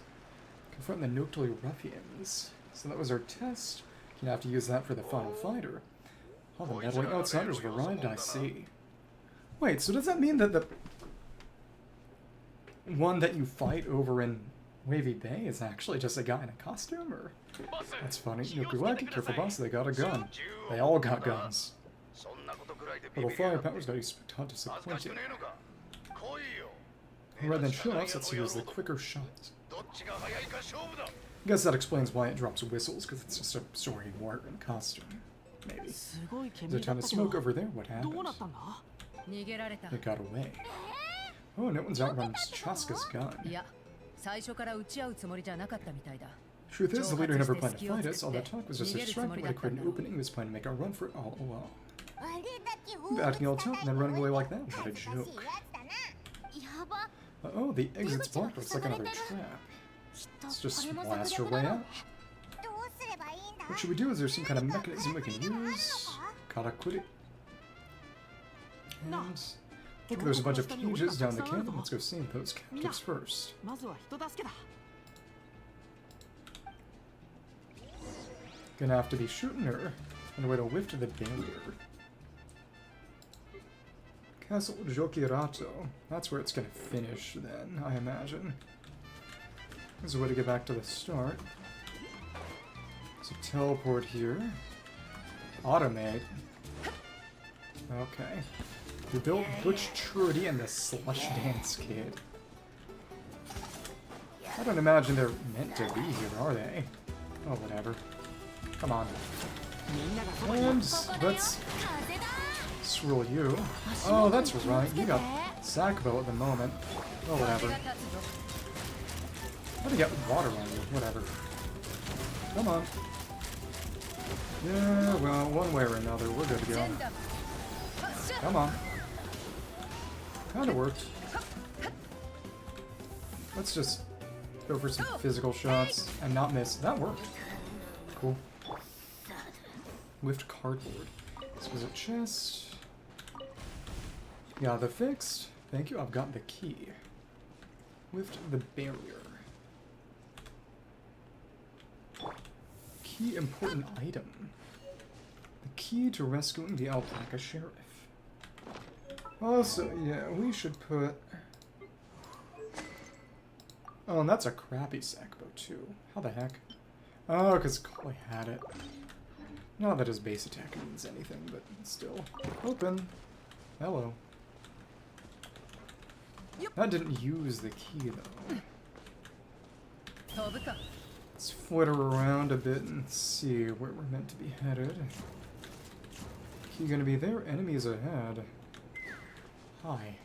Confront the Noctuli Ruffians. So that was our test. You'd have to use that for the final fighter. Oh, the meddling outsiders have arrived, I see. Wait, so does that mean that the one that you fight over in Wavy Bay is actually just a guy in a costume, or? That's funny. Yokuwaki, careful boss, they got a gun. They all got guns. Little firepower's got you taught disappointed. Rather than show-offs, let's use the quicker shot. I guess that explains why it drops whistles, because it's just a sorry warrior in costume. Maybe. There's a ton of smoke over there. What happened? It got away. Oh, no one's outrun Chasca's gun. Truth is, the leader never planned to fight us. All that talk was just a distraction when he created an opening. He was planning to make a run for it all along. Acting all tough and then running away like that. What a joke. Uh-oh, the exit's blocked. Looks like another trap. Let's just blast our way out. What should we do? Is there some kind of mechanism we can use? Karakuri. And look, there's a bunch of cages down the canyon. Let's go see those captives first. Gonna have to be shooting her on the way to lift the barrier. Castle Jokirato. That's where it's gonna finish then, I imagine. There's a way to get back to the start. So teleport here. Automate. Okay. We built Butch Trudy and the Slush Dance Kid. I don't imagine they're meant to be here, are they? Oh, whatever. Come on. And let's swirl you. Oh, that's right. You got Sackbo at the moment. Oh, whatever. How to get water on you? Whatever. Come on. Yeah, well, one way or another, we're good to go. Come on. Kinda worked. Let's just go for some physical shots and not miss. That worked. Cool. Lift cardboard. This was a chest. Yeah, the fixed. Thank you, I've got the key. Lift the barrier. Key important item. The key to rescuing the alpaca sheriff. Also, yeah, we should put... Oh, and that's a crappy sackboat too. How the heck? Oh, because Chloe had it. Not that his base attack means anything, but still. Open. Hello. That didn't use the key, though. Let's flitter around a bit and see where we're meant to be headed. Key gonna be there. Enemies ahead. Hi.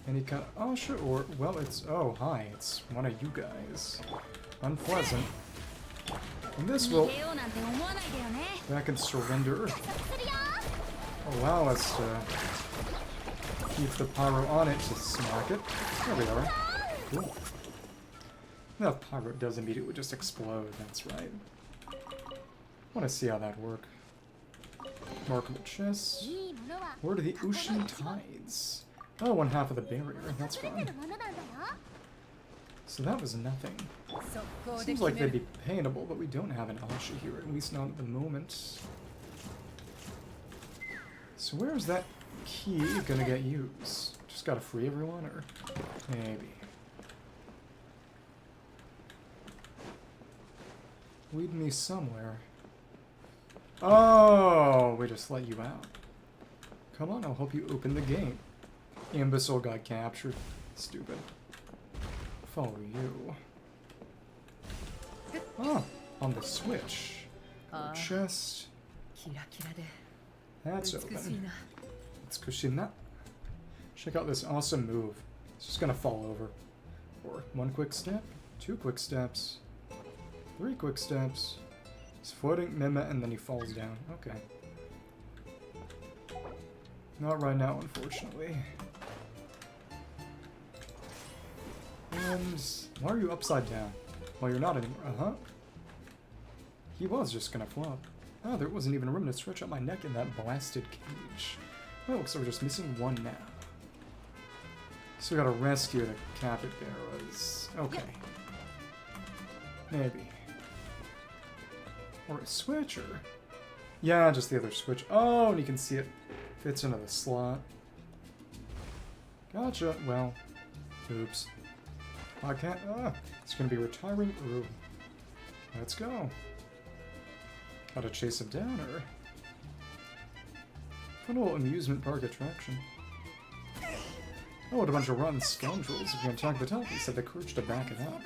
Any kind of... Oh, sure. Or, well, it's... Oh, hi. It's one of you guys. Unpleasant. And this will... Back and surrender. Allow us to keep the pyro on it to smack it. There we are. Cool. Now pyro does immediately just explode, that's right. Want to see how that works. Markable chest. Where do the ocean tides? Oh, one half of the barrier. That's fine. So that was nothing. Seems like they'd be paintable, but we don't have an Asha here, at least not at the moment. So where's that key gonna get used? Just gotta free everyone, or maybe? Lead me somewhere. Oh, we just let you out. Come on, I'll help you open the gate. Imbecile got captured. Stupid. Follow you. Oh, on the switch. Chest. That's open. It's Kushina. Check out this awesome move. It's just gonna fall over. Or one quick step, two quick steps, three quick steps. He's floating Mima and then he falls down. Okay. Not right now, unfortunately. And why are you upside down? Well, you're not anymore. Uh-huh. He was just gonna flop. Oh, there wasn't even room to stretch out my neck in that blasted cage. Oh, looks like we're just missing one now. So we gotta rescue the capybaras. Okay. Maybe. Or a switch, or... Yeah, just the other switch. Oh, and you can see it fits into the slot. Gotcha. Well, oops. I can't... it's gonna be retiring. Ooh. Let's go. Gotta chase him down, or... Fun little amusement park attraction. Oh, what a bunch of rotten scoundrels. If you attack the top, he said the courage to back it up.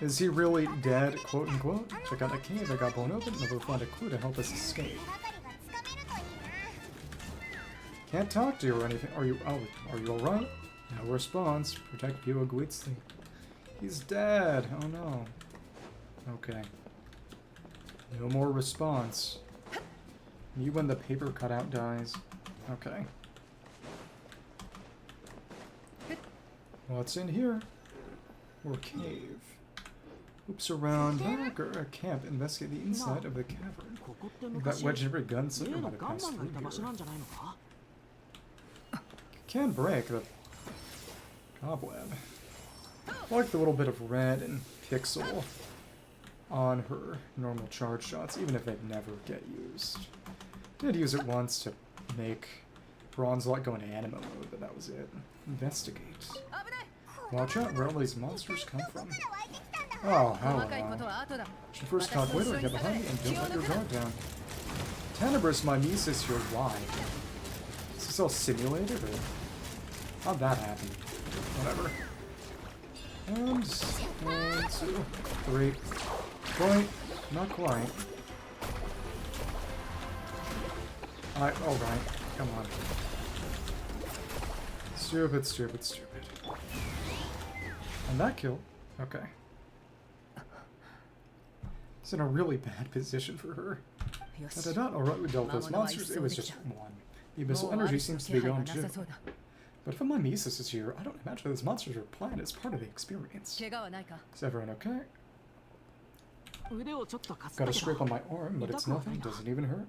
Is he really dead, quote unquote? Check out the cave that got blown open, and we'll find a clue to help us escape. Can't talk to you or anything. Are you alright? No response. Protect Pio Guizzi. He's dead. Oh no. Okay. No more response. Me when the paper cutout dies. Okay. What's in here? Or cave. Oops, around back or a camp. Investigate the inside of the cavern. That legendary gunslinger might have passed through here. Can break the cobweb. I like the little bit of red and pixel on her normal charge shots, even if they never get used. Did use it once to make Bronzelot go into anima mode, but that was it. Investigate. Watch out where all these monsters come from. Oh, hello. Should first talk later, get behind me and don't let your guard down. Tenebris, my nieces here, why? Is this all simulated, or how'd that happen? Whatever. And 1, 2, 3. Quite, not quite. Alright, come on. Stupid, stupid, stupid. And that killed. Okay. It's in a really bad position for her. Alright, we dealt with those monsters. It was just one. The abyssal energy seems to be gone too. But if my mimesis is here, I don't imagine those monsters are planned as part of the experience. Is everyone okay? Got a scrape on my arm, but it's nothing. Doesn't even hurt.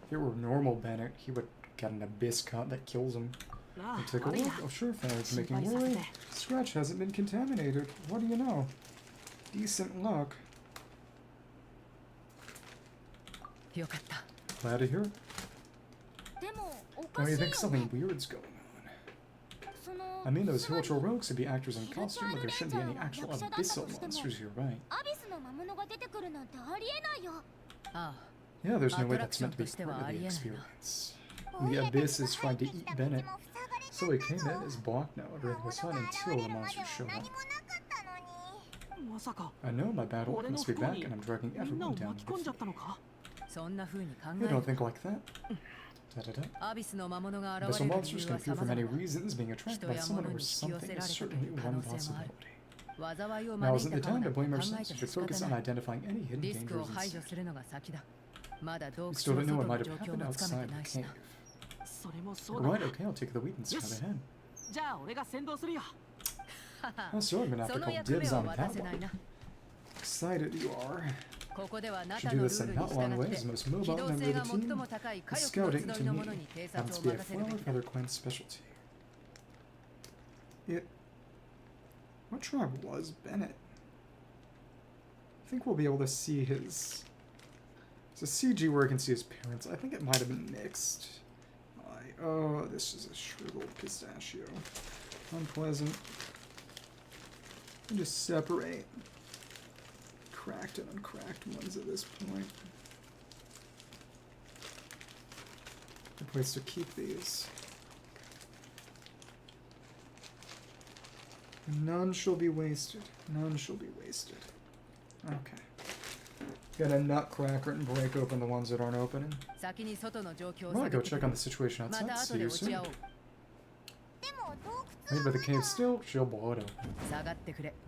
If it were normal Bennett, he would get an abyss cut that kills him. And take a look. Oh sure, thanks for making worry. Scratch hasn't been contaminated. What do you know? Decent luck. Glad to hear it. Don't you think something weird's going on? I mean, those virtual rogues would be actors in costume, but there shouldn't be any actual abyssal monsters here, right? Yeah, there's no way that's meant to be part of the experience. The abyss is trying to eat Bennett. So he came in as blocked now. Everything was fine until the monsters showed up. I know my bad luck must be back, and I'm dragging everyone down with me. You don't think like that? Abyssal monsters can appear for many reasons. Being attracted by someone or something is certainly one possibility. Now isn't the time to blame ourselves. We should focus on identifying any hidden dangers instead. We still don't know what might have happened outside the cave. Right, okay, I'll take the lead and start ahead. Oh, so I'm gonna have to call dibs on that one. Excited you are. Should do this in Natlan way as the most mobile member of the team. And scouting to me happens to be a flower feather clan specialty. What tribe was Bennett? I think we'll be able to see his... There's a CG where I can see his parents. I think it might have been mixed. Oh, this is a shriveled pistachio. Unpleasant. And just separate cracked and uncracked ones at this point. Good place to keep these. None shall be wasted. None shall be wasted. Okay. Get a nutcracker and break open the ones that aren't opening. Well, I go check on the situation outside. See you soon. Wait by the cave still, she'll blow it open.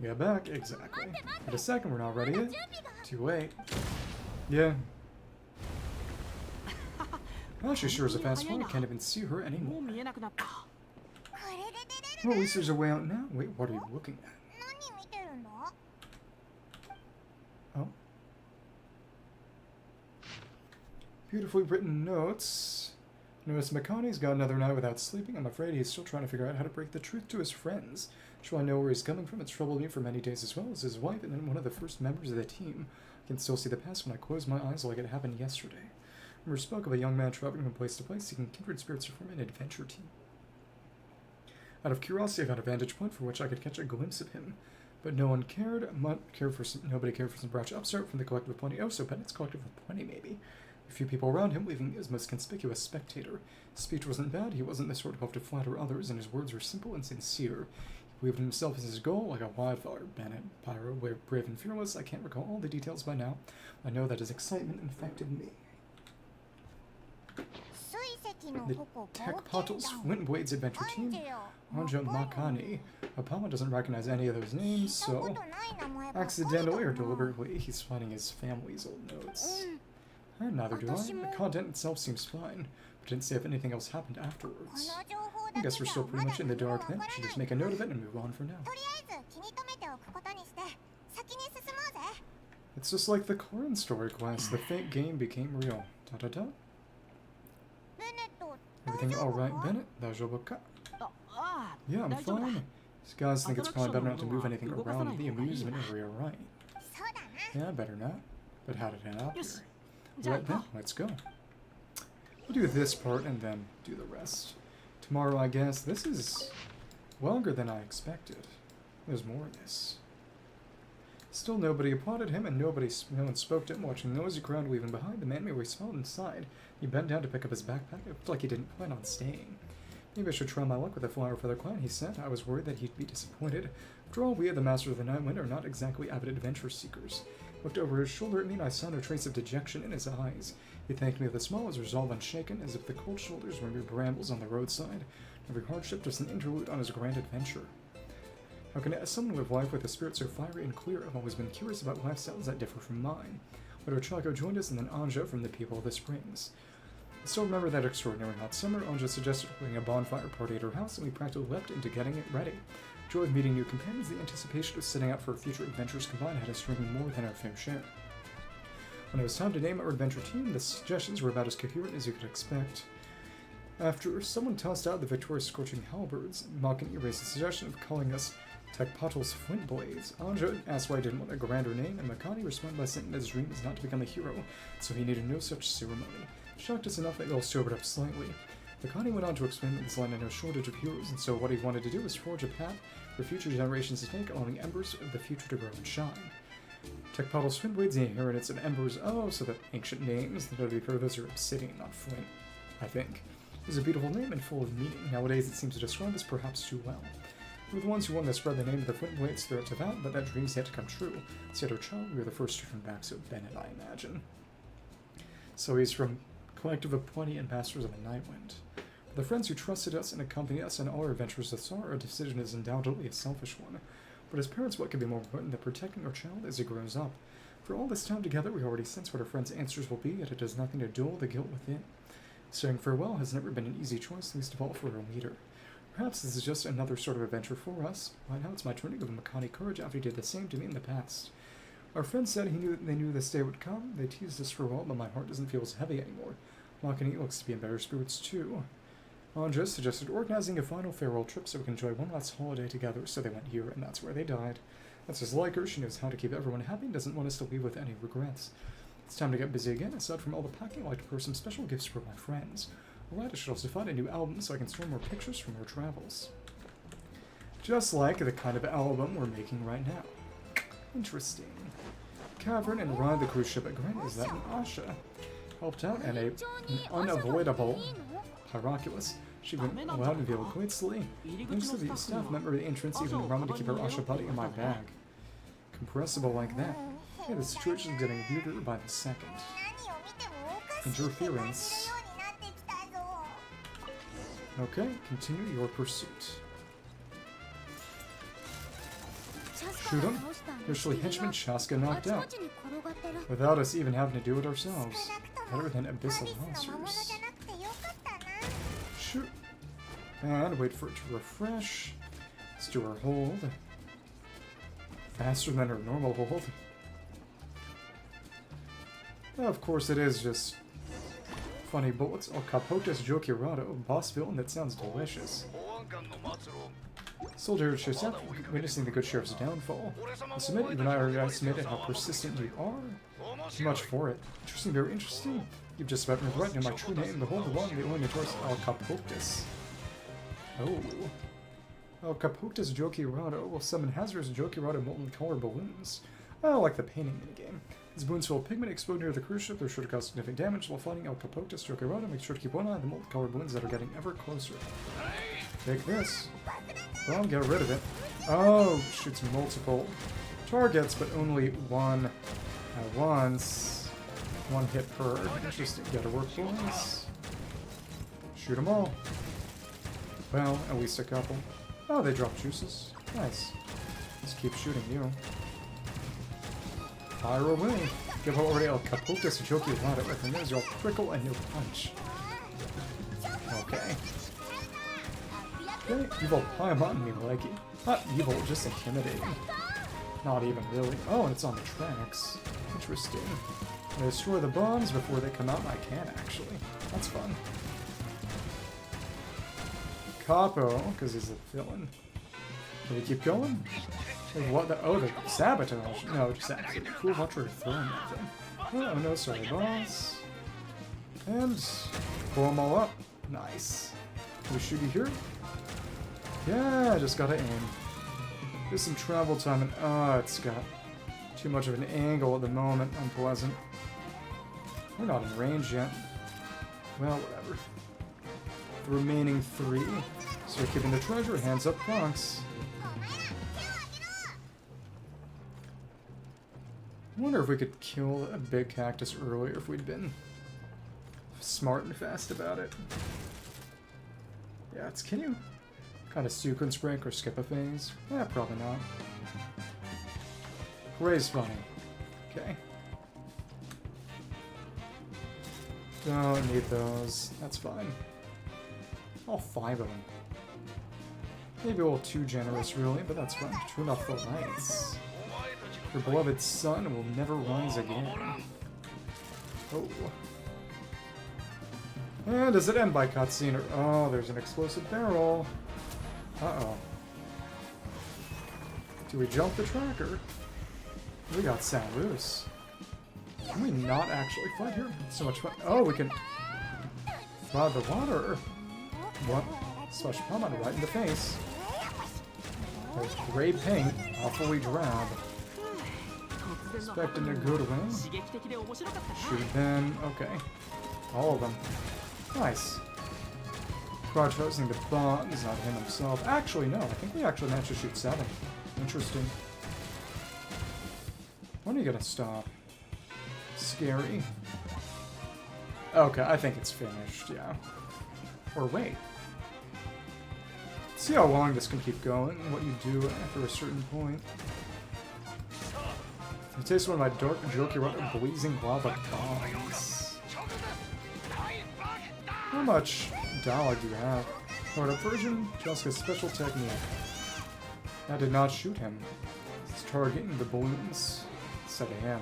Get back, exactly. Wait a second, we're not ready yet. Too late. Yeah. Well, she sure is a fast one. I can't even see her anymore. Well, at least there's a way out now. Wait, what are you looking at? Oh. Beautifully written notes. Notice Makani's got another night without sleeping. I'm afraid he's still trying to figure out how to break the truth to his friends. Shall I know where he's coming from? It's troubled me for many days as well as his wife and then one of the first members of the team. I can still see the past when I close my eyes like it happened yesterday. Rumor spoke of a young man traveling from place to place seeking kindred spirits to form an adventure team. Out of curiosity, I found a vantage point from which I could catch a glimpse of him. But no one cared. Nobody cared for some brash upstart from the collective of plenty. Oh, so Bennett's collective of plenty, maybe. A few people around him, leaving his most conspicuous spectator. His speech wasn't bad. He wasn't the sort who loved to flatter others, and his words were simple and sincere. He believed in himself as his goal, like a wildfire. Bennett, pyro, brave and fearless. I can't recall all the details by now. I know that his excitement infected me. The Tech Potals Flint Blades Adventure Team. Anja Makani. Apama doesn't recognize any of those names, so... accidentally or deliberately, he's finding his family's old notes. Neither do I. The content itself seems fine, but didn't say if anything else happened afterwards. I guess we're still pretty much in the dark then. Should just make a note of it and move on for now. It's just like the Corin story quest. The fake game became real. Da-da-da. Everything alright, Bennett? Daijoubu? Yeah, I'm fine. These guys think it's probably better not to move anything around in the amusement area, right? Yeah, better not. But how did it end up here? Right then, let's go. We'll do this part and then do the rest. Tomorrow, I guess. This is longer than I expected. There's more of this. Still nobody applauded him and no one spoke to him, watching the noisy crowd leaving behind. The man merely smiled inside. He bent down to pick up his backpack. It looked like he didn't plan on staying. Maybe I should try my luck with the Flower Feather Clan, he said. I was worried that he'd be disappointed. After all, we of the Master of the Night Wind are not exactly avid adventure seekers. Looked over his shoulder at me and I saw no trace of dejection in his eyes. He thanked me with a smile, his resolve unshaken, as if the cold shoulders were mere brambles on the roadside. Every hardship just an interlude on his grand adventure. How can someone live life with a spirit so fiery and clear? I've always been curious about lifestyles that differ from mine. But Chaco joined us, and then Anja from the People of the Springs. I still remember that extraordinary hot summer. Anja suggested holding a bonfire party at her house, and we practically leapt into getting it ready. The joy of meeting new companions, the anticipation of setting out for future adventures combined had us drinking more than our fair share. When it was time to name our adventure team, the suggestions were about as coherent as you could expect. After someone tossed out the victorious Scorching Halberds, mockingly raised the suggestion of calling us Tekpatel's Flint Blades. Anja asked why I didn't want a grander name, and Makani responded by saying that his dream was not to become a hero, so he needed no such ceremony. It shocked us enough that we all sobered up slightly. Makani went on to explain that this land had no shortage of heroes, and so what he wanted to do was forge a path for future generations to take, allowing embers of the future to grow and shine. Tekpatel's Flint Blades, the inheritance of embers, so the ancient names, that would be for those are obsidian, not flint, I think. It was a beautiful name and full of meaning. Nowadays it seems to describe us perhaps too well. We were the ones who wanted to spread the name of the Flint Blades throughout Tavat, but that dream's yet to come true. So yet our child, we were the first to turn back, so Bennett, I imagine. So he's from Collective of 20 Ambassadors of the Nightwind. For the friends who trusted us and accompanied us in all our adventures thus far, our decision is undoubtedly a selfish one. But as parents, what could be more important than protecting our child as he grows up? For all this time together, we already sense what our friends' answers will be, yet it does nothing to dull the guilt within. Saying farewell has never been an easy choice, least of all for our leader. Perhaps this is just another sort of adventure for us. Right now it's my turn to give Makani courage after he did the same to me in the past. Our friends said they knew this day would come. They teased us for a while, but my heart doesn't feel as heavy anymore. Makani looks to be in better spirits too. Anja suggested organizing a final farewell trip so we can enjoy one last holiday together, so they went here, and that's where they died. That's just like her. She knows how to keep everyone happy and doesn't want us to leave with any regrets. It's time to get busy again. Aside from all the packing, I'd like to prepare some special gifts for my friends. Alright, I should also find a new album so I can store more pictures from our travels. Just like the kind of album we're making right now. Interesting. Cavern and ride the cruise ship at Grand is that an Asha. Helped out and an unavoidable Pyroculus. She went loud and veiled quickly. Thanks to the staff member of the entrance even allowed me to keep her Asha buddy in my bag. Compressible like that. Hey, the situation is getting weirder by the second. Interference. Okay, continue your pursuit. Shoot him. Officially henchman Chasca knocked out. Without us even having to do it ourselves. Better than abyssal monsters. Shoot. And wait for it to refresh. Let's do our hold. Faster than our normal hold. Well, of course it is just funny bullets. Oh, Capotas Jokirado, boss villain that sounds delicious. Soldier Shosef, witnessing the good sheriff's downfall. I submit, even I already estimated how persistent you are. Too much for it. Interesting, very interesting. You've just about right in my true name, the whole one, the only notorious El Capotas. Oh. El Capotas Jokirado will summon hazardous Jokirado molten color balloons. Oh, like the painting minigame. These balloons full of pigment explode near the cruise ship. They're sure to cause significant damage. While fighting El Capotas Jokirado, make sure to keep one eye on the multicolored balloons that are getting ever closer. Take this. Well, get rid of it. Oh, shoots multiple targets, but only one at once. One hit per. Interesting. Gotta work, boys. Shoot them all. Well, at least a couple. Oh, they drop juices. Nice. Let's keep shooting you. Fire away. Give already El Capotas Jokirado with him. There's your prickle and your punch. Okay. Okay, evil Paimon me like it. Not evil, just intimidating. Not even really. Oh, and it's on the tracks. Interesting. I destroy the bombs before they come out, and I can actually. That's fun. Capo, because he's a villain. Can we keep going? Like what the? Oh, the sabotage. No, just absolutely cool. Watch her throwing that thing. Oh no, sorry, boss. And pull them all up. Nice. Can we shoot you here? Yeah, I just gotta aim. There's some travel time, and it's got too much of an angle at the moment. Unpleasant. We're not in range yet. Well, whatever. The remaining 3. So we're keeping the treasure. Hands up, Fox. I wonder if we could kill a big cactus earlier if we'd been smart and fast about it. Yeah, it's, can you kind of sequence break or skip a phase? Yeah, probably not. Ray's funny. Okay. Don't need those. That's fine. All 5 of them. Maybe a little too generous, really, but that's fine. Turn off the lights. Your beloved sun will never rise again. Oh. And does it end by cutscene or... Oh, there's an explosive barrel. Uh-oh. Do we jump the tracker? We got set loose. Can we not actually fight here? It's so much fun. Oh, we can... Ride the water. What? Splash Pamon right in the face. There's gray paint, awfully drab. Expecting a good win. Shoot them. Okay. All of them. Nice. Crouch using the bombs, not him himself. Actually, no. I think we actually managed to shoot 7. Interesting. When are you gonna stop? Scary. Okay, I think it's finished, yeah. Or wait. See how long this can keep going, and what you do after a certain point. You taste one of my dark, jokey, blazing lava bombs. How much dialogue do you have? Powered up version, Chasca's special technique. That did not shoot him. It's targeting the balloons instead of him.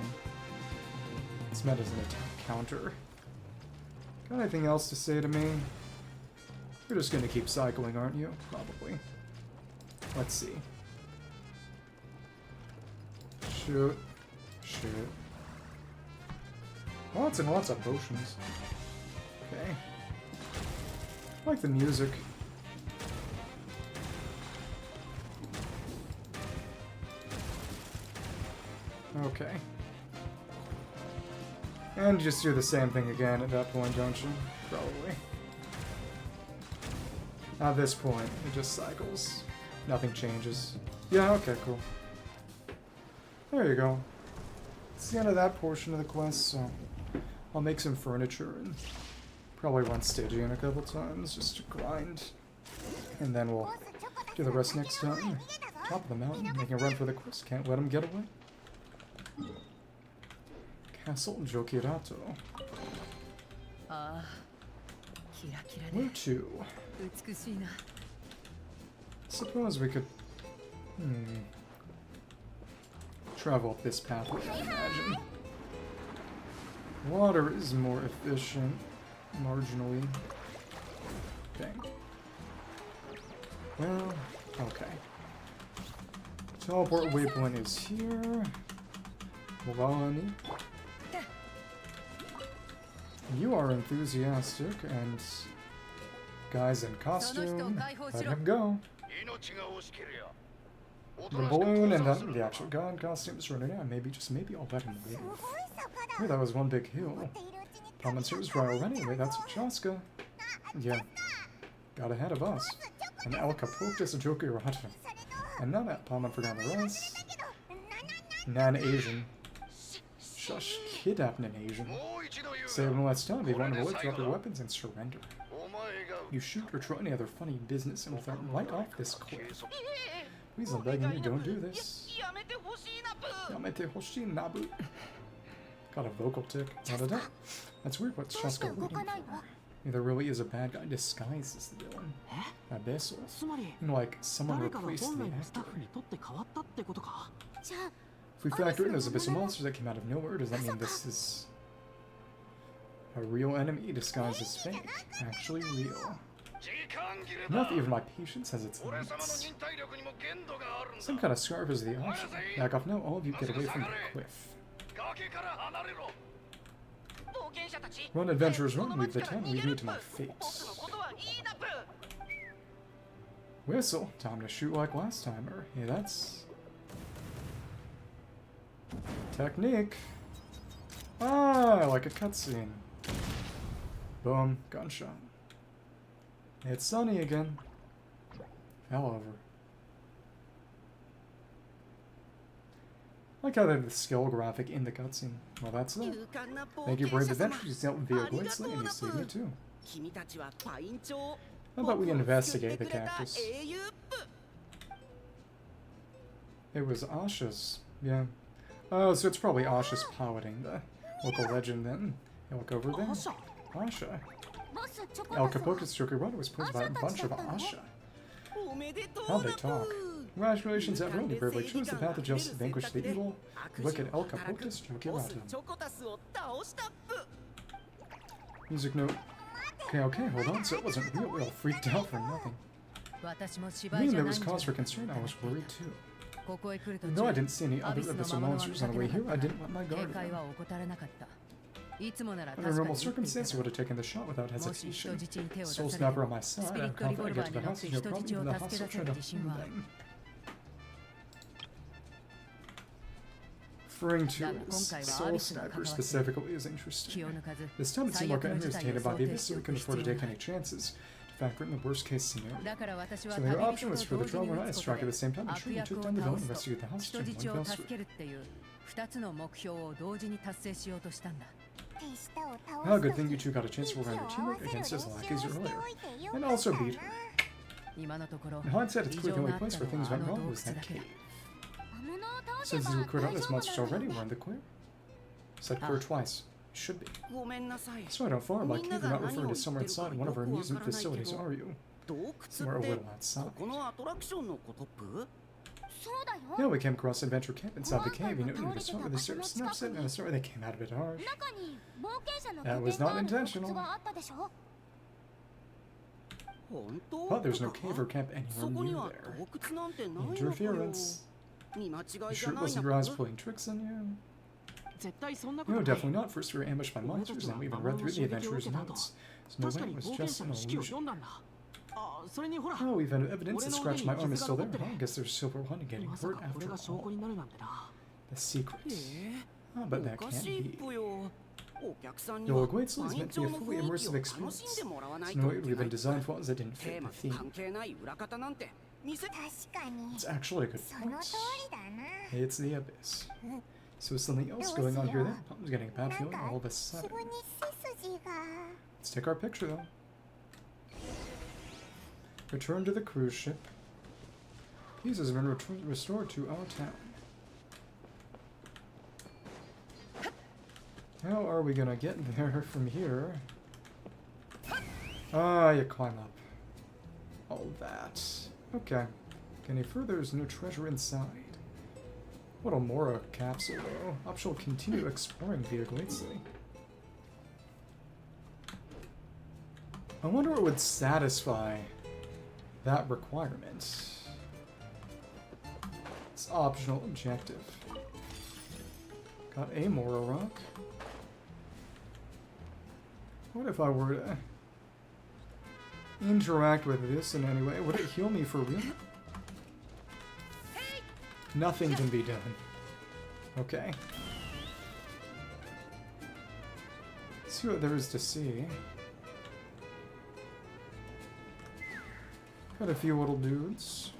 It's meant as an attack counter. Got anything else to say to me? You're just gonna keep cycling, aren't you? Probably. Let's see. Shoot. Shoot. Lots and lots of potions. Okay. I like the music. Okay. And just do the same thing again at that point, don't you? Probably. At this point, it just cycles. Nothing changes. Yeah, okay, cool. There you go. It's the end of that portion of the quest, so I'll make some furniture and probably run Stygian a couple times just to grind. And then we'll do the rest next time. Top of the mountain, making a run for the quest. Can't let him get away. Castle Jokirato. Where to? Suppose we could... travel up this pathway, I imagine. Water is more efficient, marginally. Dang. Well, okay. Teleport waypoint is here. Mualani. You are enthusiastic, and guys in costume, let him go. The balloon and the actual god costume is running out. Maybe, just maybe, I'll let him leave. Hey, that was one big hill. Pamon's here was right anyway, that's Chasca. Yeah, got ahead of us. And Elka poked us a Jokirato. And now that Pamon forgot the rest. Nan-Asian. Shush, kidnapping an Asian. Save him less time, they want to avoid, drop their weapons, and surrender. You shoot or try any other funny business and we'll throw right off this cliff. Please, I'm begging you, don't do this. Yamete hoshi nabu. Got a vocal tick. Da-da-da. That's weird, what's Chasca waiting for? There really is a bad guy disguised as the villain. Abyssal. Like, someone replaced the actor. If we factor in those abyssal monsters that came out of nowhere, does that mean this is a real enemy disguised as fake? Actually real. Not even my patience has its limits. Some kind of scarf is the option. Back off now, all of you get away from the cliff. Run, adventurers, run, leave the town, leave me to my fate. Whistle, time to shoot like last time, or hey, that's... technique. Ah, like a cutscene. Boom, gunshot. It's sunny again. Fell over. like how they have the skill graphic in the cutscene. Well, that's it. Thank you, brave adventurers. You dealt with the greatly, and you saved me too. How about we investigate the cactus? It was Asha's. Yeah. Oh, so it's probably Asha's piloting the local legend then. You look over there. Asha. El Capote's Joker was put by a bunch of Asha. How'd they talk? Congratulations, everyone. You bravely chose the path of justice to vanquish the evil. Look at El Capote's Joker. Music note. Okay, hold on. So it wasn't real. We all freaked out for nothing. Meaning there was cause for concern. I was worried too. Though I didn't see any other abyssal monsters on the way here, I didn't let my guard down. Under normal circumstances, I would have taken the shot without hesitation. Soul Snapper on my side, I'm confident I get to the hostage, no problem, even the hostage tried to harm them. Referring to Soul Sniper specifically is interesting. This time it seemed like I was irritated by the abyss, so we couldn't afford to take any chances. To factor in the worst case scenario. So the option was for the traveler and I to strike at the same time, and sure, we took down the villain and rescued the hostage in one fell swoop. Oh, good thing you two got a chance to work on your teamwork against his lackeys earlier. And also beat her. In hindsight, it's clear the only place where things went wrong was that cave. Since we cleared out this monster already, we're in the clear. Said clear twice. Should be. So I don't follow my cave, you're not referring to somewhere inside one of our amusement facilities, are you? Somewhere a little outside. Yeah, we came across Adventure Camp inside the cave. You know, we start with a sort of snapset and a story that came out a bit harsh. That was not intentional. But there's no cave or camp anywhere near there. Interference. You sure it wasn't your eyes playing tricks on you? No, definitely not. First we were ambushed by monsters, and we even read through the adventurer's notes. So no way, it was just an illusion. Oh, we've had evidence that scratched my arm is still there. Huh? I guess there's silver one getting hurt after all. The secret. Oh, but that can't be. The Oguetsu is meant to be a fully immersive experience. So no way we've been designed for ones that didn't fit the theme. It's actually a good point. It's the abyss. So is something else going on here then? I'm getting a bad feeling all of a sudden. Let's take our picture though. Return to the cruise ship. Peace has been restored to our town. How are we gonna get there from here? Ah, you climb up. All that. Okay. Any further? There's no treasure inside. What a Mora capsule, though. I shall continue exploring via Glatsley. I wonder what would satisfy that requirement. It's optional objective. Got a Mora rock. What if I were to interact with this in any way? Would it heal me for real? Nothing can be done. Okay. Let's see what there is to see. Got a few little dudes.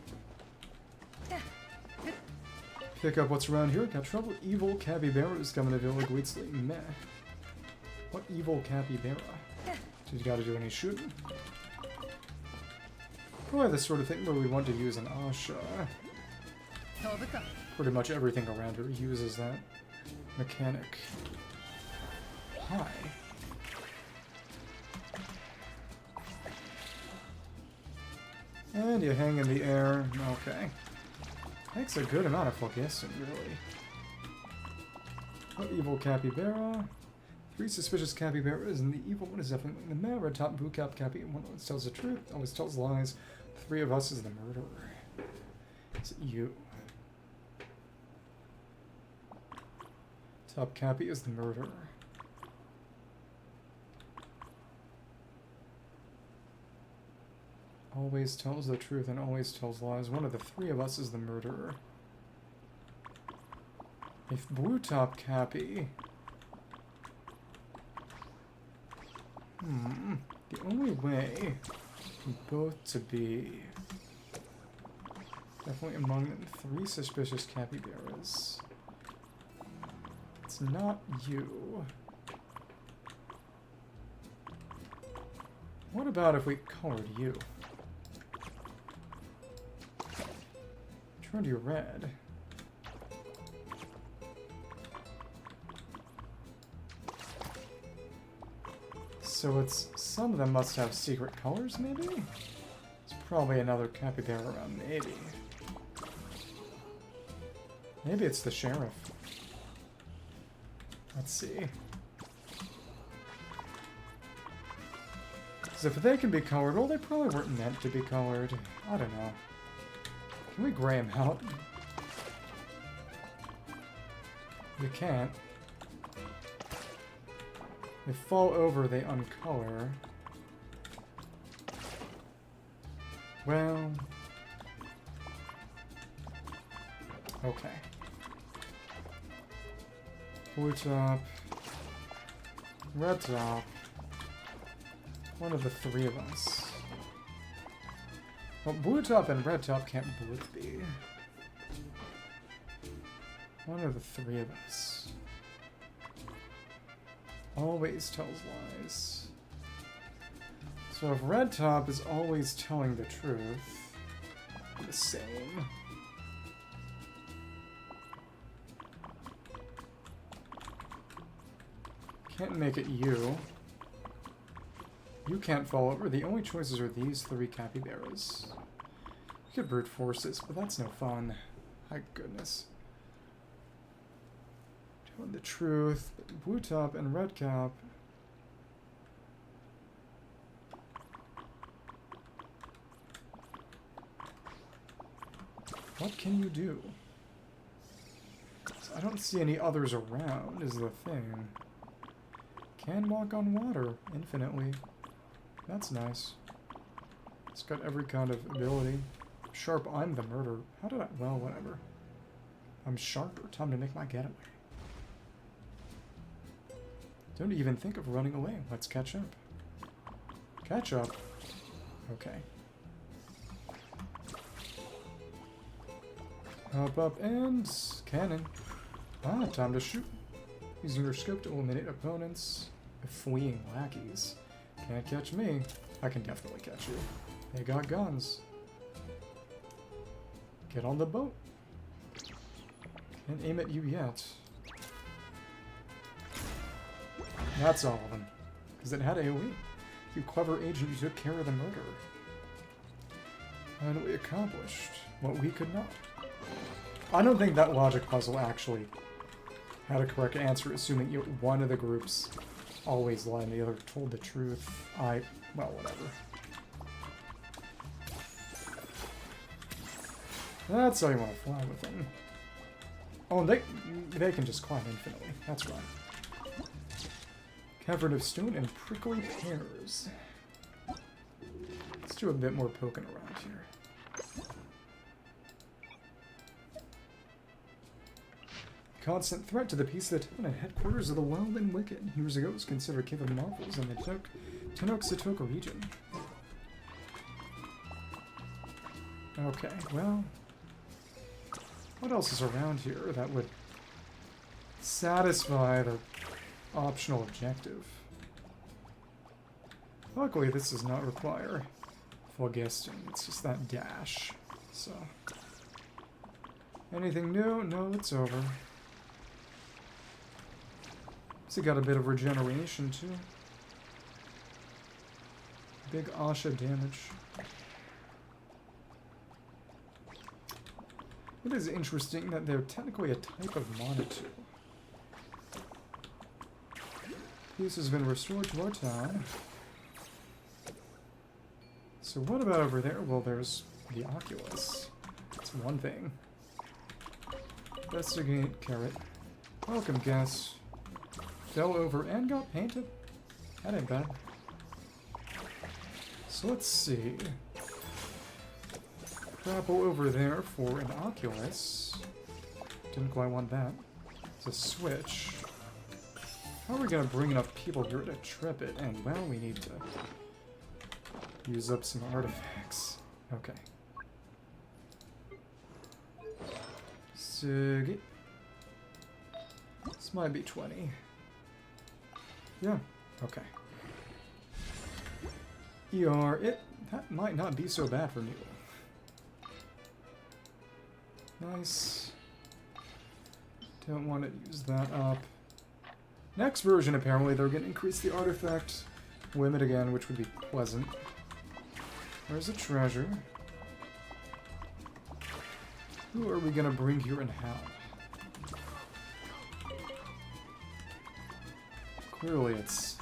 Pick up what's around here. Got trouble. Evil capybaras coming to Villa Guitzley. Meh. What evil capybara? Did you gotta do any shooting? Probably the sort of thing where we want to use an Asha. Pretty much everything around her uses that mechanic. Hi. And you hang in the air. Okay. Takes a good amount of focusing, really. What evil capybara? 3 suspicious capybaras, and the evil one is definitely the man. Red top boot cap cappy. One always tells the truth, always tells lies. 3 of us is the murderer. It's you. Top cappy is the murderer. Always tells the truth and always tells lies. One of the 3 of us is the murderer. If blue top cappy... The only way for both to be definitely among 3 suspicious capybaras It's not you. What about if we colored you? Turned you red. So it's... some of them must have secret colors, maybe? There's probably another capybara around, maybe. Maybe it's the sheriff. Let's see. Because if they can be colored, well, they probably weren't meant to be colored. I don't know. Can we gray them out? You can't. They fall over, they uncolor. Well... okay. Blue top. Red top. One of the three of us. Well, blue top and red top can't both be. One of the three of us. Always tells lies. So if red top is always telling the truth, the same. Can't make it you. You can't fall over. The only choices are these three capybaras. We could brute force this, but that's no fun. My goodness. Telling the truth. Blue top and red cap. What can you do? I don't see any others around, is the thing. Can walk on water infinitely. That's nice. It's got every kind of ability. Sharp, I'm the murderer. How did I... well, whatever. I'm sharper. Time to make my getaway. Don't even think of running away. Let's catch up. Catch up. Okay. Up, and... cannon. Ah, time to shoot. Using your scope to eliminate opponents. Fleeing lackeys. Can't catch me. I can definitely catch you. They got guns. Get on the boat. Can't aim at you yet. That's all of them. Because it had AoE. You clever agent, you took care of the murderer. And we accomplished what we could not. I don't think that logic puzzle actually had a correct answer, assuming one of the groups always lied and the other told the truth. Well, whatever. That's how you want to fly with them. Oh, and they can just climb infinitely. That's right. Cavern of stone and prickly pears. Let's do a bit more poking around here. Constant threat to the peace of the town and headquarters of the wild and wicked. Years ago it was considered Cave of Marvels in the Tenoch region. Okay, well... what else is around here that would satisfy the optional objective? Luckily, this does not require full guesting. It's just that dash. So... anything new? No, it's over. So got a bit of regeneration too. Big Asha damage. It is interesting that they're technically a type of Monitu. Peace has been restored to our town. So what about over there? Well, there's the Oculus. That's one thing. Investigate, carrot. Welcome, guest. Fell over and got painted. That ain't bad. So let's see. Grapple over there for an Oculus. Didn't quite want that. It's a switch. How are we gonna bring enough people here to trip it? And, well, we need to use up some artifacts. Okay. Sugi. This might be 20. Yeah, okay. That might not be so bad for Neil. Nice. Don't want to use that up. Next version, apparently, they're going to increase the artifact limit again, which would be pleasant. Where's the treasure? Who are we going to bring here and how? Clearly, it's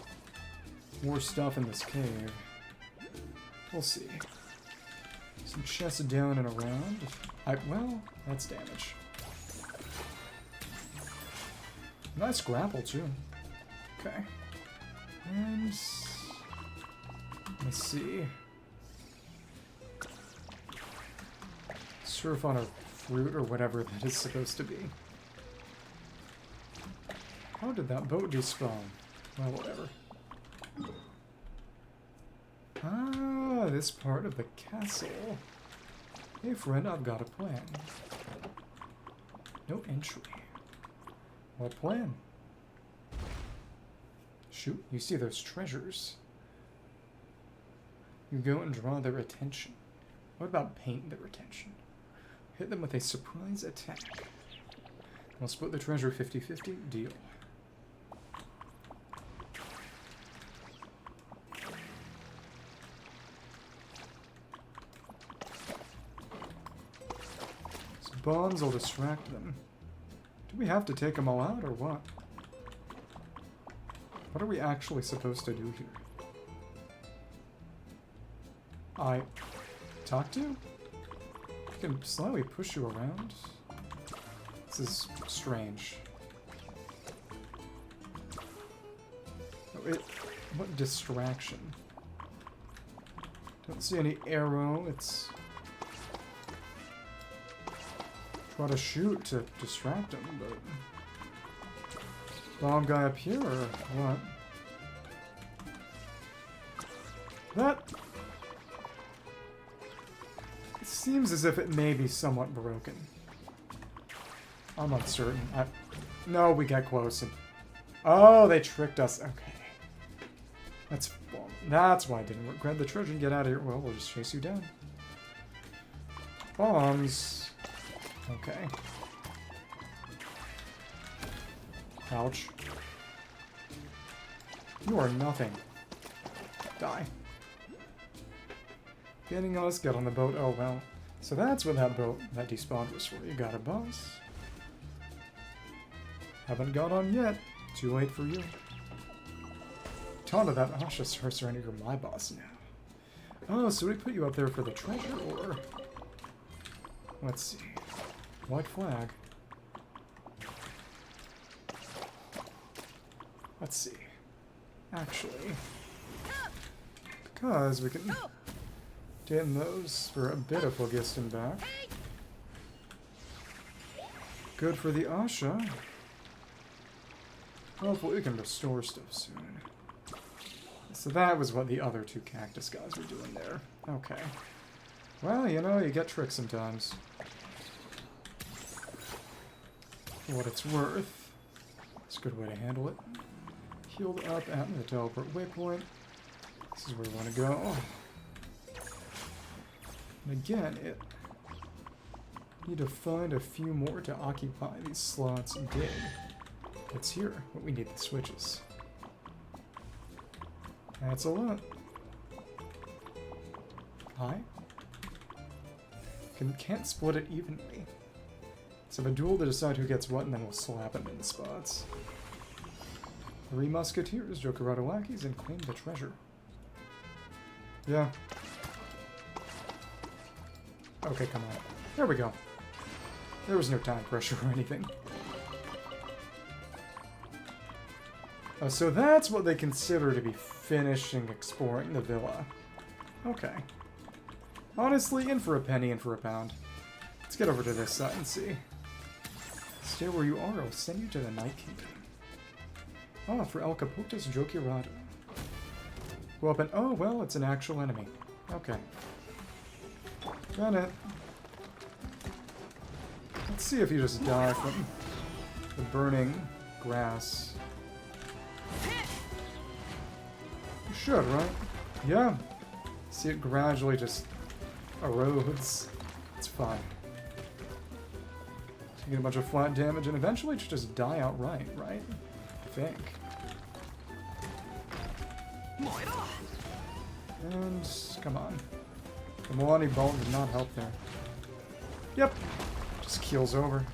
more stuff in this cave. We'll see. Some chests down and around. Well, that's damage. Nice grapple, too. Okay. And... let's see. Surf on a fruit or whatever that is supposed to be. How did that boat despawn? Well, whatever. Ah, this part of the castle. Hey friend, I've got a plan. No entry. What plan? Shoot, you see those treasures. You go and draw their attention. What about paint their attention? Hit them with a surprise attack. We'll split the treasure 50-50. Deal. Bombs will distract them. Do we have to take them all out, or what? What are we actually supposed to do here? I... talk to you? I can slightly push you around? This is strange. Oh, what distraction? Don't see any arrow, it's... try to shoot to distract him, but... bomb guy up here, or what? That... it seems as if it may be somewhat broken. I'm uncertain. No, we got close. And... oh, they tricked us. Okay. That's why it didn't work. Grab the treasure and get out of here. Well, we'll just chase you down. Bombs... okay. Ouch. You are nothing. Die. Getting us, get on the boat. Oh, well. So that's what that boat that despawned was for. You got a boss. Haven't got on yet. Too late for you. Taunt of that Asha surrender, you're my boss now. Oh, so we put you up there for the treasure, or... let's see. White flag. Let's see. Actually, because we can get in those for a bit of Phlogiston back. Good for the Asha. Hopefully we can restore stuff soon. So that was what the other two cactus guys were doing there. Okay. Well, you know, you get tricked sometimes. For what it's worth. It's a good way to handle it. Healed up at the teleport waypoint. This is where we want to go. And again, need to find a few more to occupy these slots and dig. It's here, but we need the switches. That's a lot. Hi? Can't split it evenly. So have a duel to decide who gets what, and then we'll slap them in the spots. 3 musketeers, Jokerado lackeys, and claim the treasure. Yeah. Okay, come on. There we go. There was no time pressure or anything. So that's what they consider to be finishing exploring the villa. Okay. Honestly, in for a penny, in for a pound. Let's get over to this side and see. Stay where you are, I'll send you to the Night Kingdom. Ah, for El Capote's Jokirado. Go up and... oh, well, it's an actual enemy. Okay. Bennett. Let's see if you just die from the burning grass. You should, right? Yeah. See it gradually just erodes. It's fine. You get a bunch of flat damage and eventually it should just die outright, right? I think. And come on. The Mualani Bolt did not help there. Yep. Just keels over.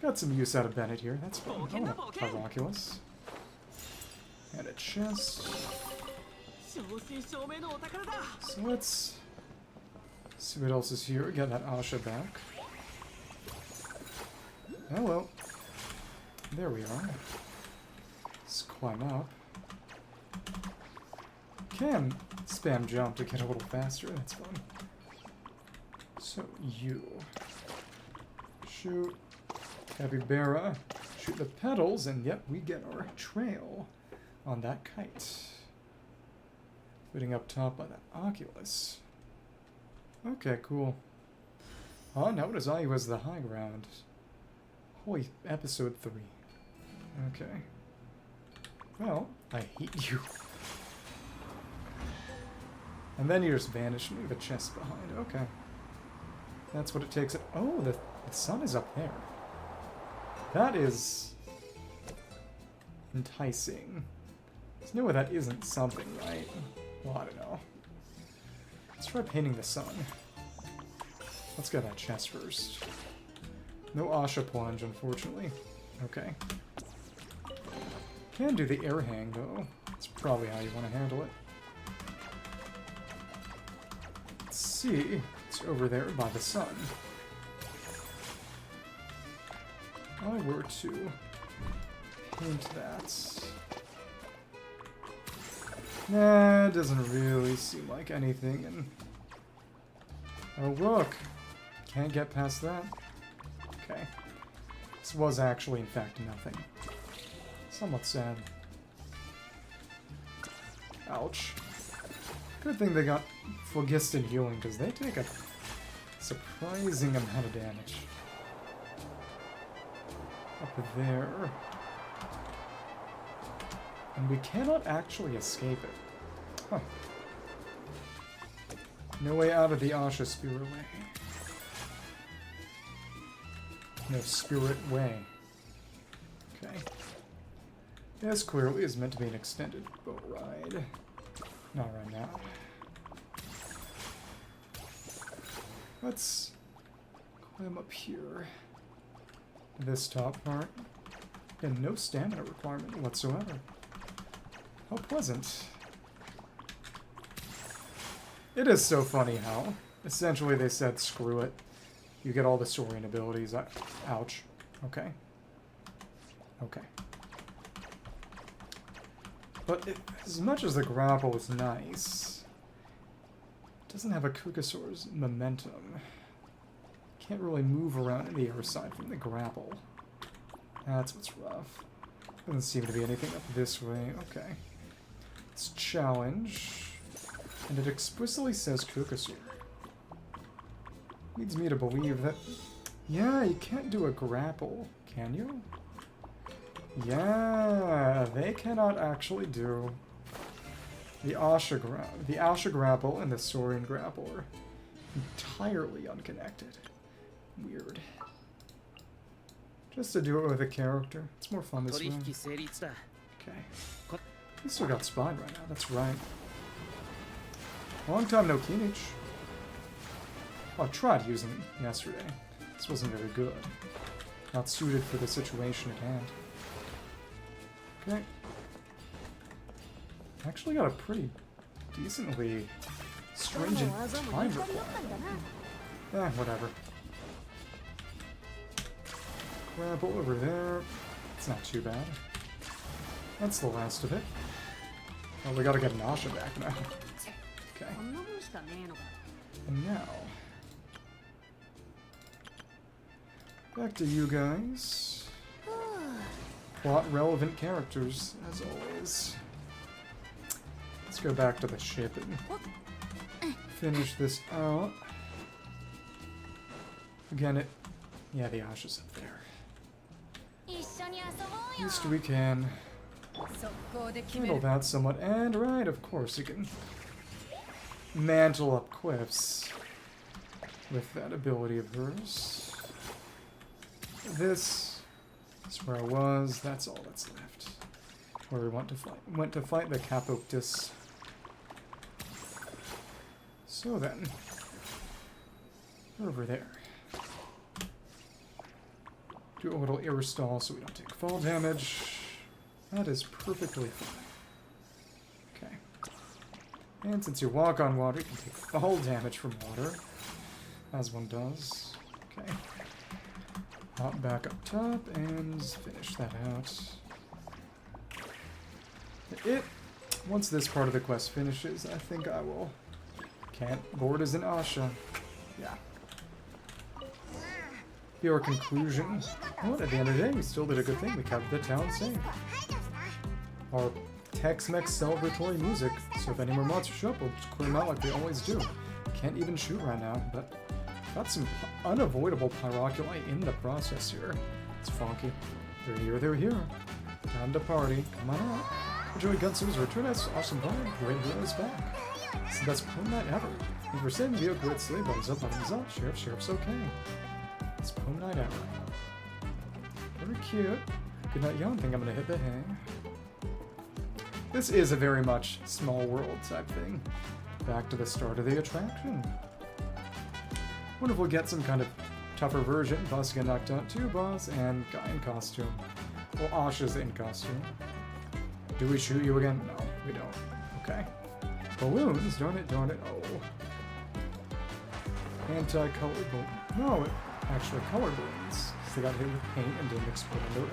Got some use out of Bennett here. That's fun. Oh, Hierarculus. And a chest. So let's see what else is here. Get that Asha back. Oh well. There we are. Let's climb up. Can spam jump to get a little faster. That's fun. So you shoot Capybara, shoot the petals, and yep, we get our trail on that kite. Putting up top by that Oculus. Okay, cool. Oh, notice I was the high ground. Holy, episode 3. Okay. Well, I hate you. And then you just vanish and leave a chest behind. Okay. That's what it takes. Oh, the sun is up there. That is enticing. There's no way that isn't something, right? Well, I don't know. Let's try painting the sun. Let's get that chest first. No Asha plunge, unfortunately. Okay. Can do the air hang, though. That's probably how you want to handle it. Let's see. It's over there by the sun. If I were to paint that... Nah, it doesn't really seem like anything, and... Oh, look! Can't get past that. Okay. This was actually, in fact, nothing. Somewhat sad. Ouch. Good thing they got Phlogiston healing, because they take a surprising amount of damage. Up there. And we cannot actually escape it. Huh. No way out of the Asha Spirit Way. No Spirit Way. Okay. This clearly is meant to be an extended boat ride. Not right now. Let's climb up here. This top part. And no stamina requirement whatsoever. How pleasant. It is so funny how, essentially they said, screw it. You get all the Saurian abilities. Ouch. Okay. Okay. But as much as the grapple is nice, it doesn't have a Koholasaur's momentum. Can't really move around in the air aside from the grapple. That's what's rough. Doesn't seem to be anything up this way. Okay. It's challenge. And it explicitly says Koholasaur. Leads me to believe that... Yeah, you can't do a grapple, can you? Yeah, they cannot actually do the Asha grapple and the Saurian grapple are entirely unconnected. Weird. Just to do it with a character. It's more fun this way. Okay. We still got Spine right now, that's right. Long time no Kinich. Well, I tried using it yesterday. This wasn't very good. Not suited for the situation at hand. Okay. Actually got a pretty decently stringent time requirement. Eh, whatever. Grapple over there. It's not too bad. That's the last of it. Oh, we gotta get an Asha back now. Okay. And now... back to you guys. Plot-relevant characters, as always. Let's go back to the ship and finish this out. Again, yeah, the Asha's up there. Least we can handle that somewhat. And right, of course, you can mantle up cliffs with that ability of hers. This is where I was. That's all that's left. Where we went to fight the Capoctus. So then, over there. Do a little air stall so we don't take fall damage. That is perfectly fine. Okay. And since you walk on water, you can take fall damage from water. As one does. Okay. Hop back up top and finish that out. Once this part of the quest finishes, I think I will. Can't board as an Asha. Yeah. Your conclusion. Well, at the end of the day, we still did a good thing. We kept the town safe. Our Tex-Mex celebratory music. So if any more monsters show up, we'll just clear them out like we always do. Can't even shoot right now, but got some unavoidable pyroculi in the process here. It's funky. They're here, they're here. Time to party. Come on out. Enjoy Gunsu's return as awesome party. Great heroes back. It's the best prom night ever. If we're saying real good sleep, bottoms up, sheriff's okay. It's prom night ever. Very cute. Good night, young. Think I'm gonna hit the hang. This is a very much small world type thing. Back to the start of the attraction. Wonder if we'll get some kind of tougher version. Boss get knocked out too, boss, and guy in costume. Well, Asha's in costume. Do we shoot you again? No, we don't. Okay. Balloons? Darn it, darn it. Oh. Anti-color balloons. No, actually color balloons. Because they got hit with paint and didn't explode on their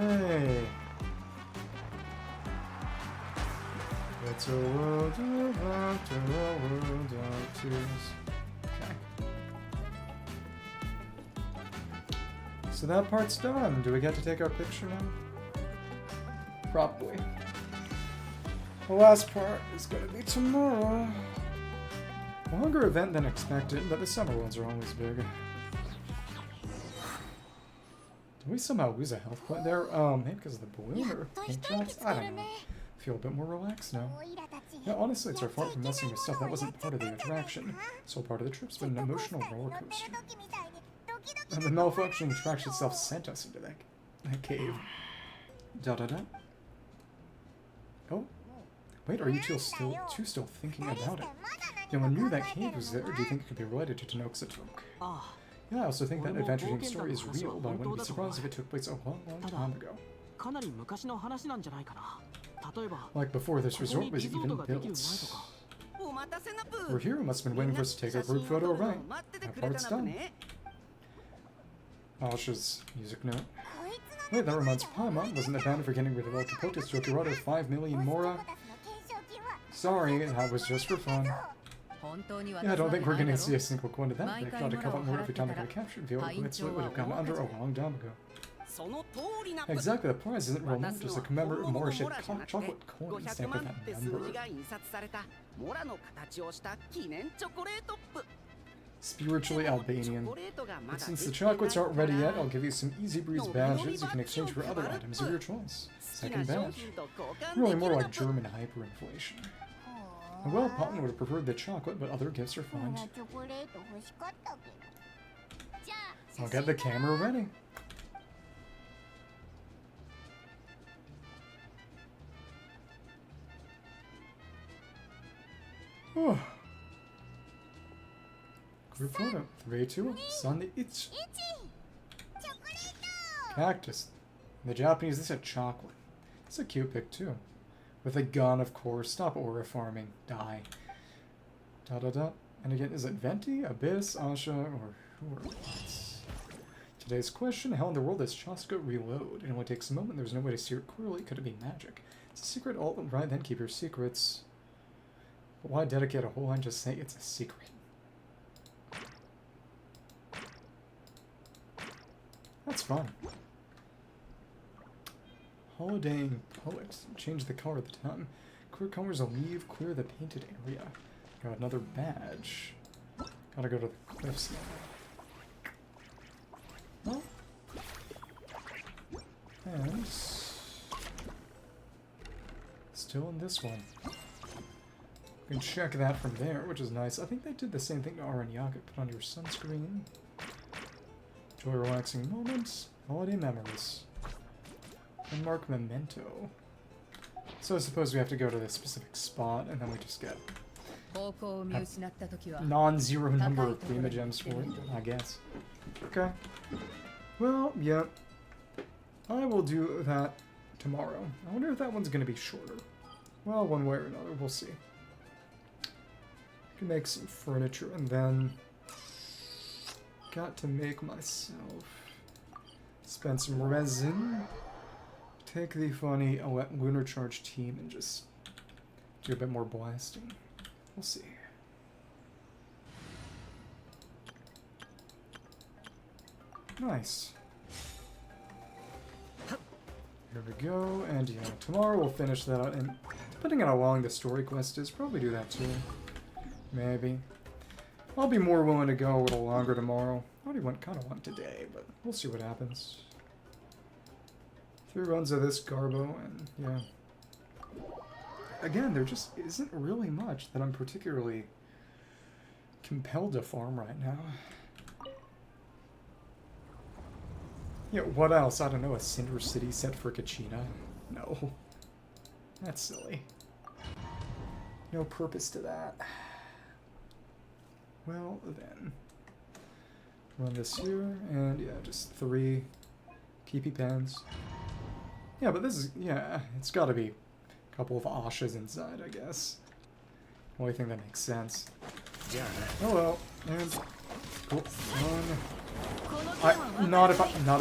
own. Yay. It's a world of laughter, a world of tears. Okay. So that part's done. Do we get to take our picture now? Probably. The last part is going to be tomorrow. A longer event than expected, but the summer ones are always big. Did we somehow lose a health point there? Maybe because of the balloon or paint jobs? I don't know. Feel a bit more relaxed now. Yeah, honestly, it's our fault for messing with stuff that wasn't part of the attraction. So part of the trip's been an emotional roller coaster. And the malfunctioning attraction itself sent us into that cave. Da-da-da. Oh. Wait, are you two still thinking about it? No one knew that cave was there. Do you think it could be related to Tanoxatok? Yeah, I also think that adventure game story is real, but I wouldn't be surprised if it took place a long, long time ago. Like before this resort was even built. We're here, must have been waiting for us to take our group photo, right? That part's done. Asha's music note. Wait, that reminds Paimon, wasn't it bound for getting rid of all Capotes Jokirado 5 million Mora? Sorry, that was just for fun. Yeah, I don't think we're gonna see a single coin to that. They got to cover more every time they got captured. The old Mitsu would have gone under a long time ago. Exactly, the prize isn't real money, just a commemorative Mora-shaped chocolate coin stamped with that number. Spiritually Albanian. But since the chocolates aren't ready yet, I'll give you some Easybreeze badges you can exchange for other items of your choice. Second badge. Really more like German hyperinflation. Well, Potton would have preferred the chocolate, but other gifts are fine too. I'll get the camera ready. Oh. Group photo. 3, 2, Sun the itch. Cactus. In the Japanese, this is chocolate. It's a cute pic too. With a gun, of course. Stop aura farming. Die. Da da da. And again, is it Venti, Abyss, Asha, or who or what? Today's question, how in the world does Chasca reload? It only takes a moment, there's no way to see it clearly. Could it be magic? It's a secret, all right, then keep your secrets. But why dedicate a whole line just say it's a secret? That's fun. Holidaying poets. Change the color of the town. Clear colors will leave, clear the painted area. Got another badge. Gotta go to the cliffs now. Well, And still in this one. You can check that from there, which is nice. I think they did the same thing to Aranyaka. Put on your sunscreen. Enjoy relaxing moments. Holiday memories. And mark memento. So I suppose we have to go to this specific spot, and then we just get a non-zero number of prima gems for it, I guess. Okay. Well, yeah. I will do that tomorrow. I wonder if that one's going to be shorter. Well, one way or another, we'll see. Can make some furniture, and then got to make myself spend some resin. Take the funny lunar charge team and just do a bit more blasting. We'll see. Nice. Here we go, and yeah, tomorrow we'll finish that out, and depending on how long the story quest is, probably do that too. Maybe. I'll be more willing to go a little longer tomorrow. I already kind of went today, but we'll see what happens. 3 runs of this Garbo, and yeah. Again, there just isn't really much that I'm particularly compelled to farm right now. Yeah, what else? I don't know, a Cinder City set for Kachina? No. That's silly. No purpose to that. Well, then. Run this here, and yeah, just 3 Keepy pens. Yeah, but this is, yeah, it's gotta be a couple of Ashas inside, I guess. Only thing that makes sense. Oh well, and cool. Not if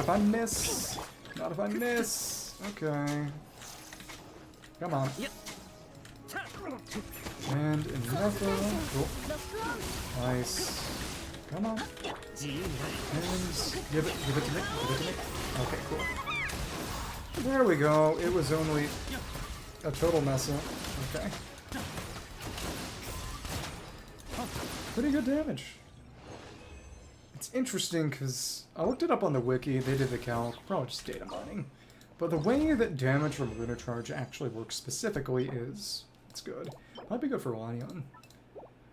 I miss. Not if I miss. Okay. Come on. And another. Cool. Nice. Come on. And give it to me. Okay, cool. There we go. It was only a total mess up. Okay. Pretty good damage. It's interesting because I looked it up on the wiki, they did the calc, probably just data mining. But the way that damage from Lunar Charge actually works specifically is, it's good. Might be good for Lanyon.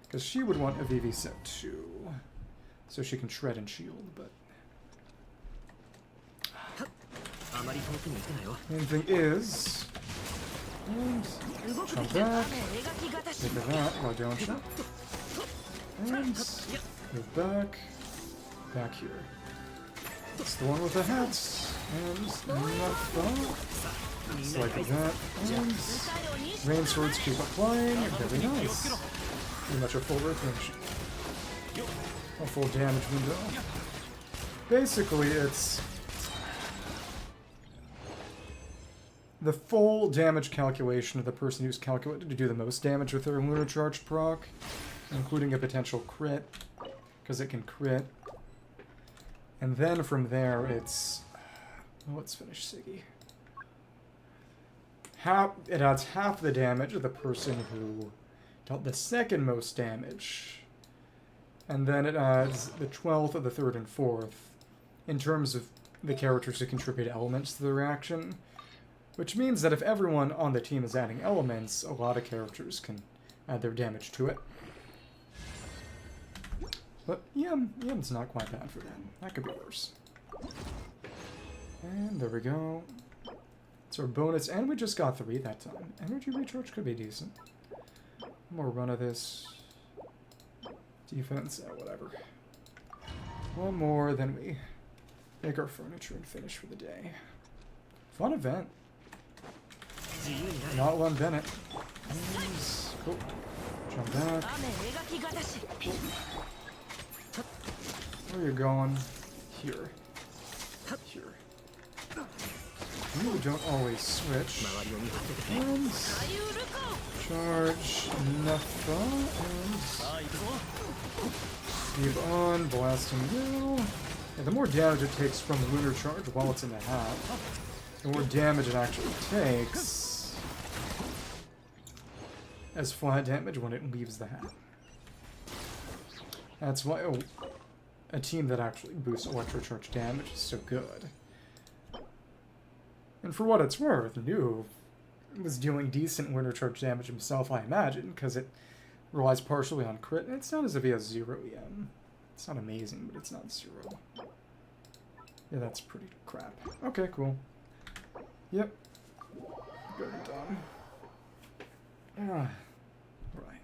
Because she would want a VV set too. So she can shred and shield, but... Main thing is... And... Jump back. Think of that, why don't you? And... Move back. Back here. It's the one with the hats. And... Just like that. And... Rain swords keep applying. Very nice. Pretty much a full rotation. A full damage window. Basically, it's... the full damage calculation of the person who's calculated to do the most damage with their Lunar Charge proc, including a potential crit, because it can crit. And then from there, it's... well, let's finish Siggy. It adds half the damage of the person who dealt the second most damage. And then it adds the 12th of the 3rd and 4th, in terms of the characters who contribute elements to the reaction. Which means that if everyone on the team is adding elements, a lot of characters can add their damage to it. But Yim's not quite bad for them. That could be worse. And there we go. It's our bonus, and we just got 3 that time. Energy recharge could be decent. One more run of this. Defense, whatever. One more, then we make our furniture and finish for the day. Fun event. Natlan Bennett. Nice. Cool. Jump back. Cool. Where are you going? Here. Here. You don't always switch. And charge Nafa and keep on blasting you. Yeah, the more damage it takes from the Lunar Charge while it's in the hat, the more damage it actually takes as flat damage when it leaves the hat. That's why a team that actually boosts electrocharge damage is so good. And for what it's worth, New was dealing decent winter charge damage himself, I imagine, because it relies partially on crit. And it's not as if he has 0 EM. It's not amazing, but it's not 0. Yeah, that's pretty crap. Okay, cool. Yep. Good and done. Ah, right.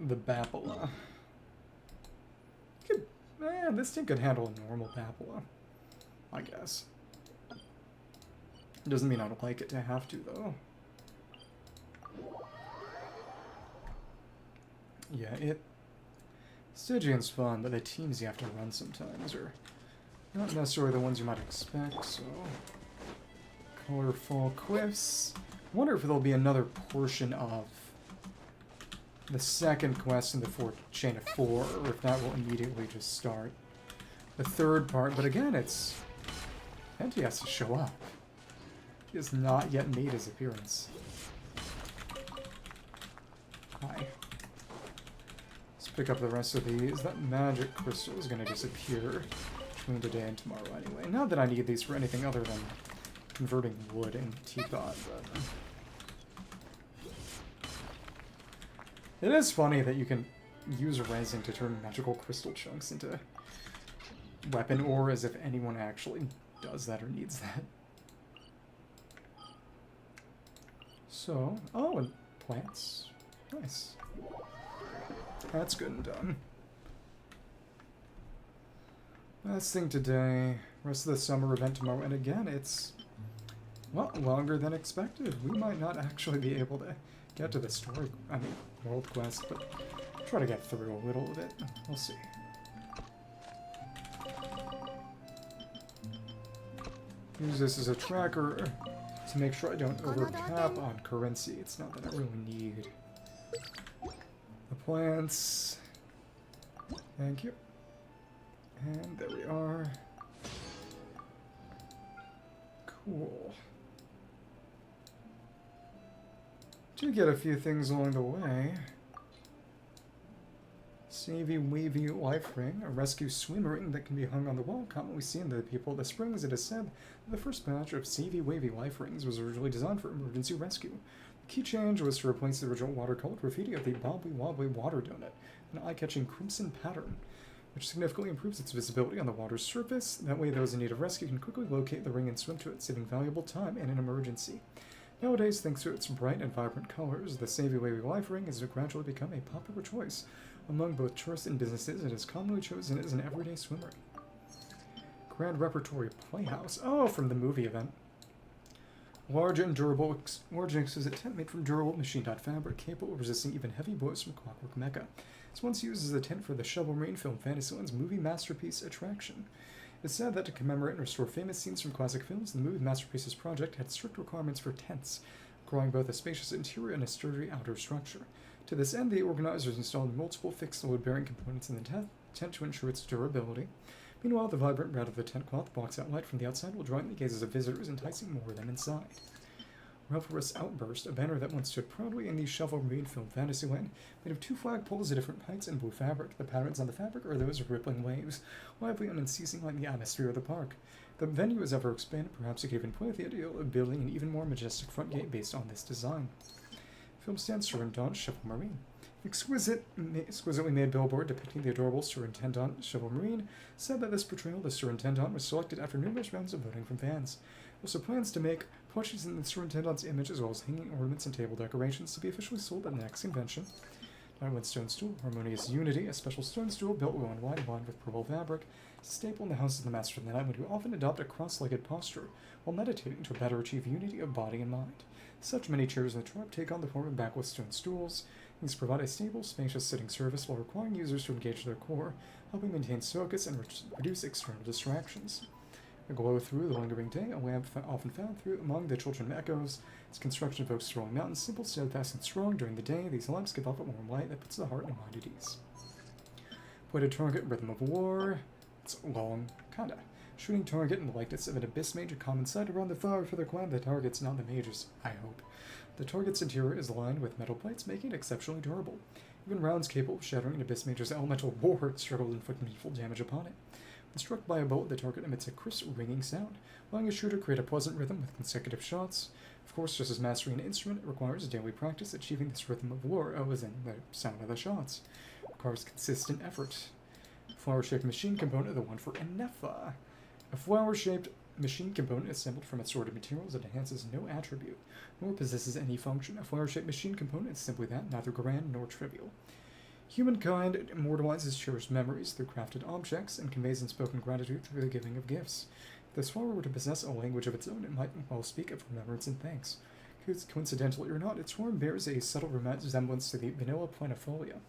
The Bapala. Man, this team could handle a normal Bapala, I guess. Doesn't mean I don't like it to have to, though. Yeah, Stygian's fun, but the teams you have to run sometimes are not necessarily the ones you might expect, so... Colorful quiffs. Wonder if there'll be another portion of the second quest in the chain of 4, or if that will immediately just start the third part. But again, and he has to show up. He has not yet made his appearance. Hi. Let's pick up the rest of these. That magic crystal is going to disappear between today and tomorrow anyway. Not that I need these for anything other than converting wood into teapot, but... It is funny that you can use resin to turn magical crystal chunks into weapon ore, as if anyone actually does that or needs that. So, oh, and plants. Nice. That's good and done. Last thing today, rest of the summer event tomorrow, and again, it's, well, longer than expected. We might not actually be able to get to the story, world quest, but try to get through a little of it. We'll see. Use this as a tracker to make sure I don't overcap on currency. It's not that I really need. The plants. Thank you. And there we are. Cool. Do get a few things along the way. Savvy Wavy Life Ring, a rescue swim ring that can be hung on the wall, commonly seen by the people at the springs. It is said that the first batch of Savvy Wavy Life Rings was originally designed for emergency rescue. The key change was to replace the original watercolor graffiti of the Bobbly Wobbly water donut, an eye-catching crimson pattern, which significantly improves its visibility on the water's surface. That way those in need of rescue can quickly locate the ring and swim to it, saving valuable time in an emergency. Nowadays, thanks to its bright and vibrant colors, the Savvy Wavy Life Ring has gradually become a popular choice among both tourists and businesses. It is commonly chosen as an everyday swim ring. Grand Repertory Playhouse. Oh, from the movie event. Large and exquisite tent made from durable machine-dyed fabric, capable of resisting even heavy blows from Clockwork Mecha. It's once used as a tent for the Shovel Marine film Fantasyland's movie masterpiece attraction. It's said that to commemorate and restore famous scenes from classic films, the movie Masterpieces project had strict requirements for tents, requiring both a spacious interior and a sturdy outer structure. To this end, the organizers installed multiple fixed load-bearing components in the tent to ensure its durability. Meanwhile, the vibrant red of the tent cloth blocks out light from the outside while drawing the gazes of visitors, enticing more of them inside. Revelrous Outburst, a banner that once stood proudly in the Shovel Marine film Fantasyland, made of 2 flagpoles of different heights and blue fabric. The patterns on the fabric are those of rippling waves, lively and unceasing like the atmosphere of the park. The venue has ever expanded. Perhaps you could even play with the idea of building an even more majestic front gate based on this design. Film stands Surintendant Shovel Marine. Exquisitely made billboard depicting the adorable Surintendant Shovel Marine said that this portrayal of the Surintendant was selected after numerous rounds of voting from fans. Also plans to make plushies in the Surintendant's image as well as hanging ornaments and table decorations to be officially sold at the next convention. Natlan Stone Stool, Harmonious Unity, a special stone stool built low and wide lined with purple fabric, is a staple in the houses of the Master of the Night, who often adopt a cross-legged posture while meditating to better achieve unity of body and mind. Such many chairs in the tribe take on the form of backless stone stools. These provide a stable, spacious sitting surface while requiring users to engage their core, helping maintain focus and reduce external distractions. A glow through the lingering day, a lamp often found through among the children echoes. Its construction evokes rolling mountains, simple, steadfast, and strong during the day. These lamps give off a warm light that puts the heart and mind at ease. Pointed target, Rhythm of War. It's long, kinda. Shooting target in the likeness of an abyss mage, a common sight around the fire for the clan. The target's not the mage's, I hope. The target's interior is lined with metal plates, making it exceptionally durable. Even rounds capable of shattering an abyss mage's elemental ward struggle to inflict meaningful damage upon it. When struck by a bullet, the target emits a crisp, ringing sound, allowing a shooter to create a pleasant rhythm with consecutive shots. Of course, just as mastering an instrument, it requires daily practice. Achieving this rhythm of lore is in the sound of the shots. It requires consistent effort. Flower-shaped machine component, the one for Enefa. A flower-shaped machine component assembled from assorted materials that enhances no attribute, nor possesses any function. A flower-shaped machine component is simply that, neither grand nor trivial. Humankind immortalizes cherished memories through crafted objects and conveys unspoken gratitude through the giving of gifts. If this flower were to possess a language of its own, it might well speak of remembrance and thanks. Coincidentally or not, its form bears a subtle resemblance to the vanilla planifolia,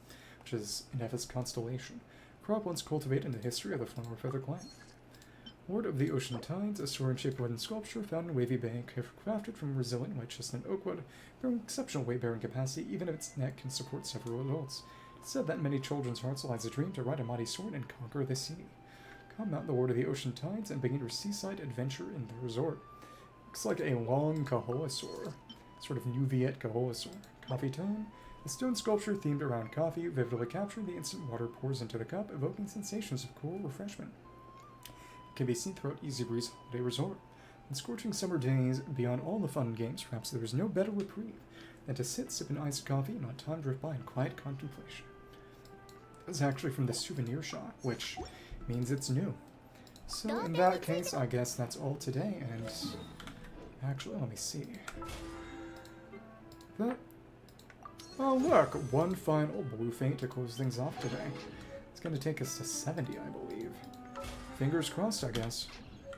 which is Enefa's constellation, a crop once cultivated in the history of the flower feather clan. Lord of the Ocean Tides, a sword-shaped wooden sculpture found in Wavy Bay, crafted from resilient white chestnut oak wood, bearing exceptional weight-bearing capacity, even if its neck can support several adults. It's said that in many children's hearts lies a dream to ride a mighty sword and conquer the sea. Come out the Lord of the Ocean Tides and begin your seaside adventure in the resort. Looks like a long Koholasaur, sort of New Viet Koholasaur. Coffee time. A stone sculpture themed around coffee, vividly capturing the instant water pours into the cup, evoking sensations of cool refreshment. It can be seen throughout Easybreeze Holiday Resort. On scorching summer days, beyond all the fun and games, perhaps there is no better reprieve than to sit, sip an iced coffee, and let time drift by in quiet contemplation. It's actually from the souvenir shop, which means it's new. So in that case, I guess that's all today, and actually, let me see. Oh look, one final blue feint to close things off today. It's going to take us to 70, I believe. Fingers crossed, I guess.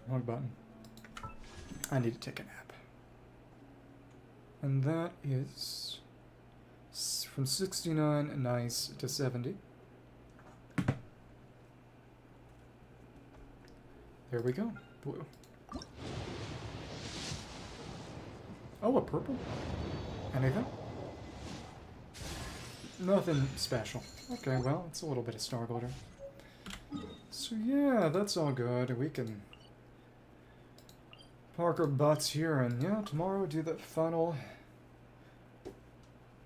Wrong button. I need to take a nap. And that is from 69 nice to 70. There we go. Blue. Oh, a purple? Anything? Nothing special. Okay, well, it's a little bit of star glitter. So yeah, that's all good. We can park our butts here, and yeah, tomorrow do the final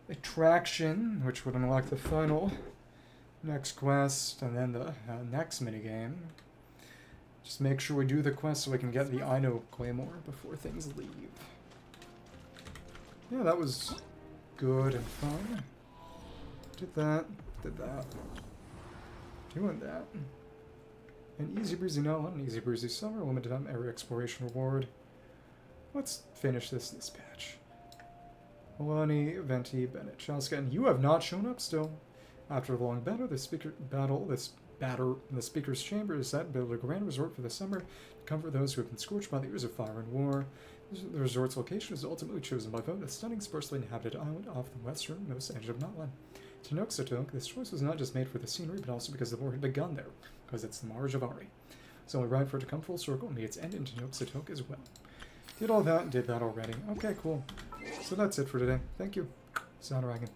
attraction, which would unlock the final next quest, and then the next minigame. Just make sure we do the quest so we can get the Aino Claymore before things leave. Yeah, that was good and fun. Did that, doing that. An Easybreeze Natlan, Easybreeze Summer, limited time area exploration reward. Let's finish this patch. Mualani, Venti, Bennett, Chasca, and you have not shown up still. After the long battle, the speaker's chamber is set, build a grand resort for the summer to comfort those who have been scorched by the years of fire and war. The resort's location is ultimately chosen by vote, a stunning, sparsely inhabited island off the westernmost edge of Natlan. To Noxatok, this choice was not just made for the scenery, but also because the war had begun there, because it's the Marge of Ari. It's only right for it to come full circle and meet its end into Noxatok as well. Did all that and did that already. Okay, cool. So that's it for today. Thank you. Sound Dragon.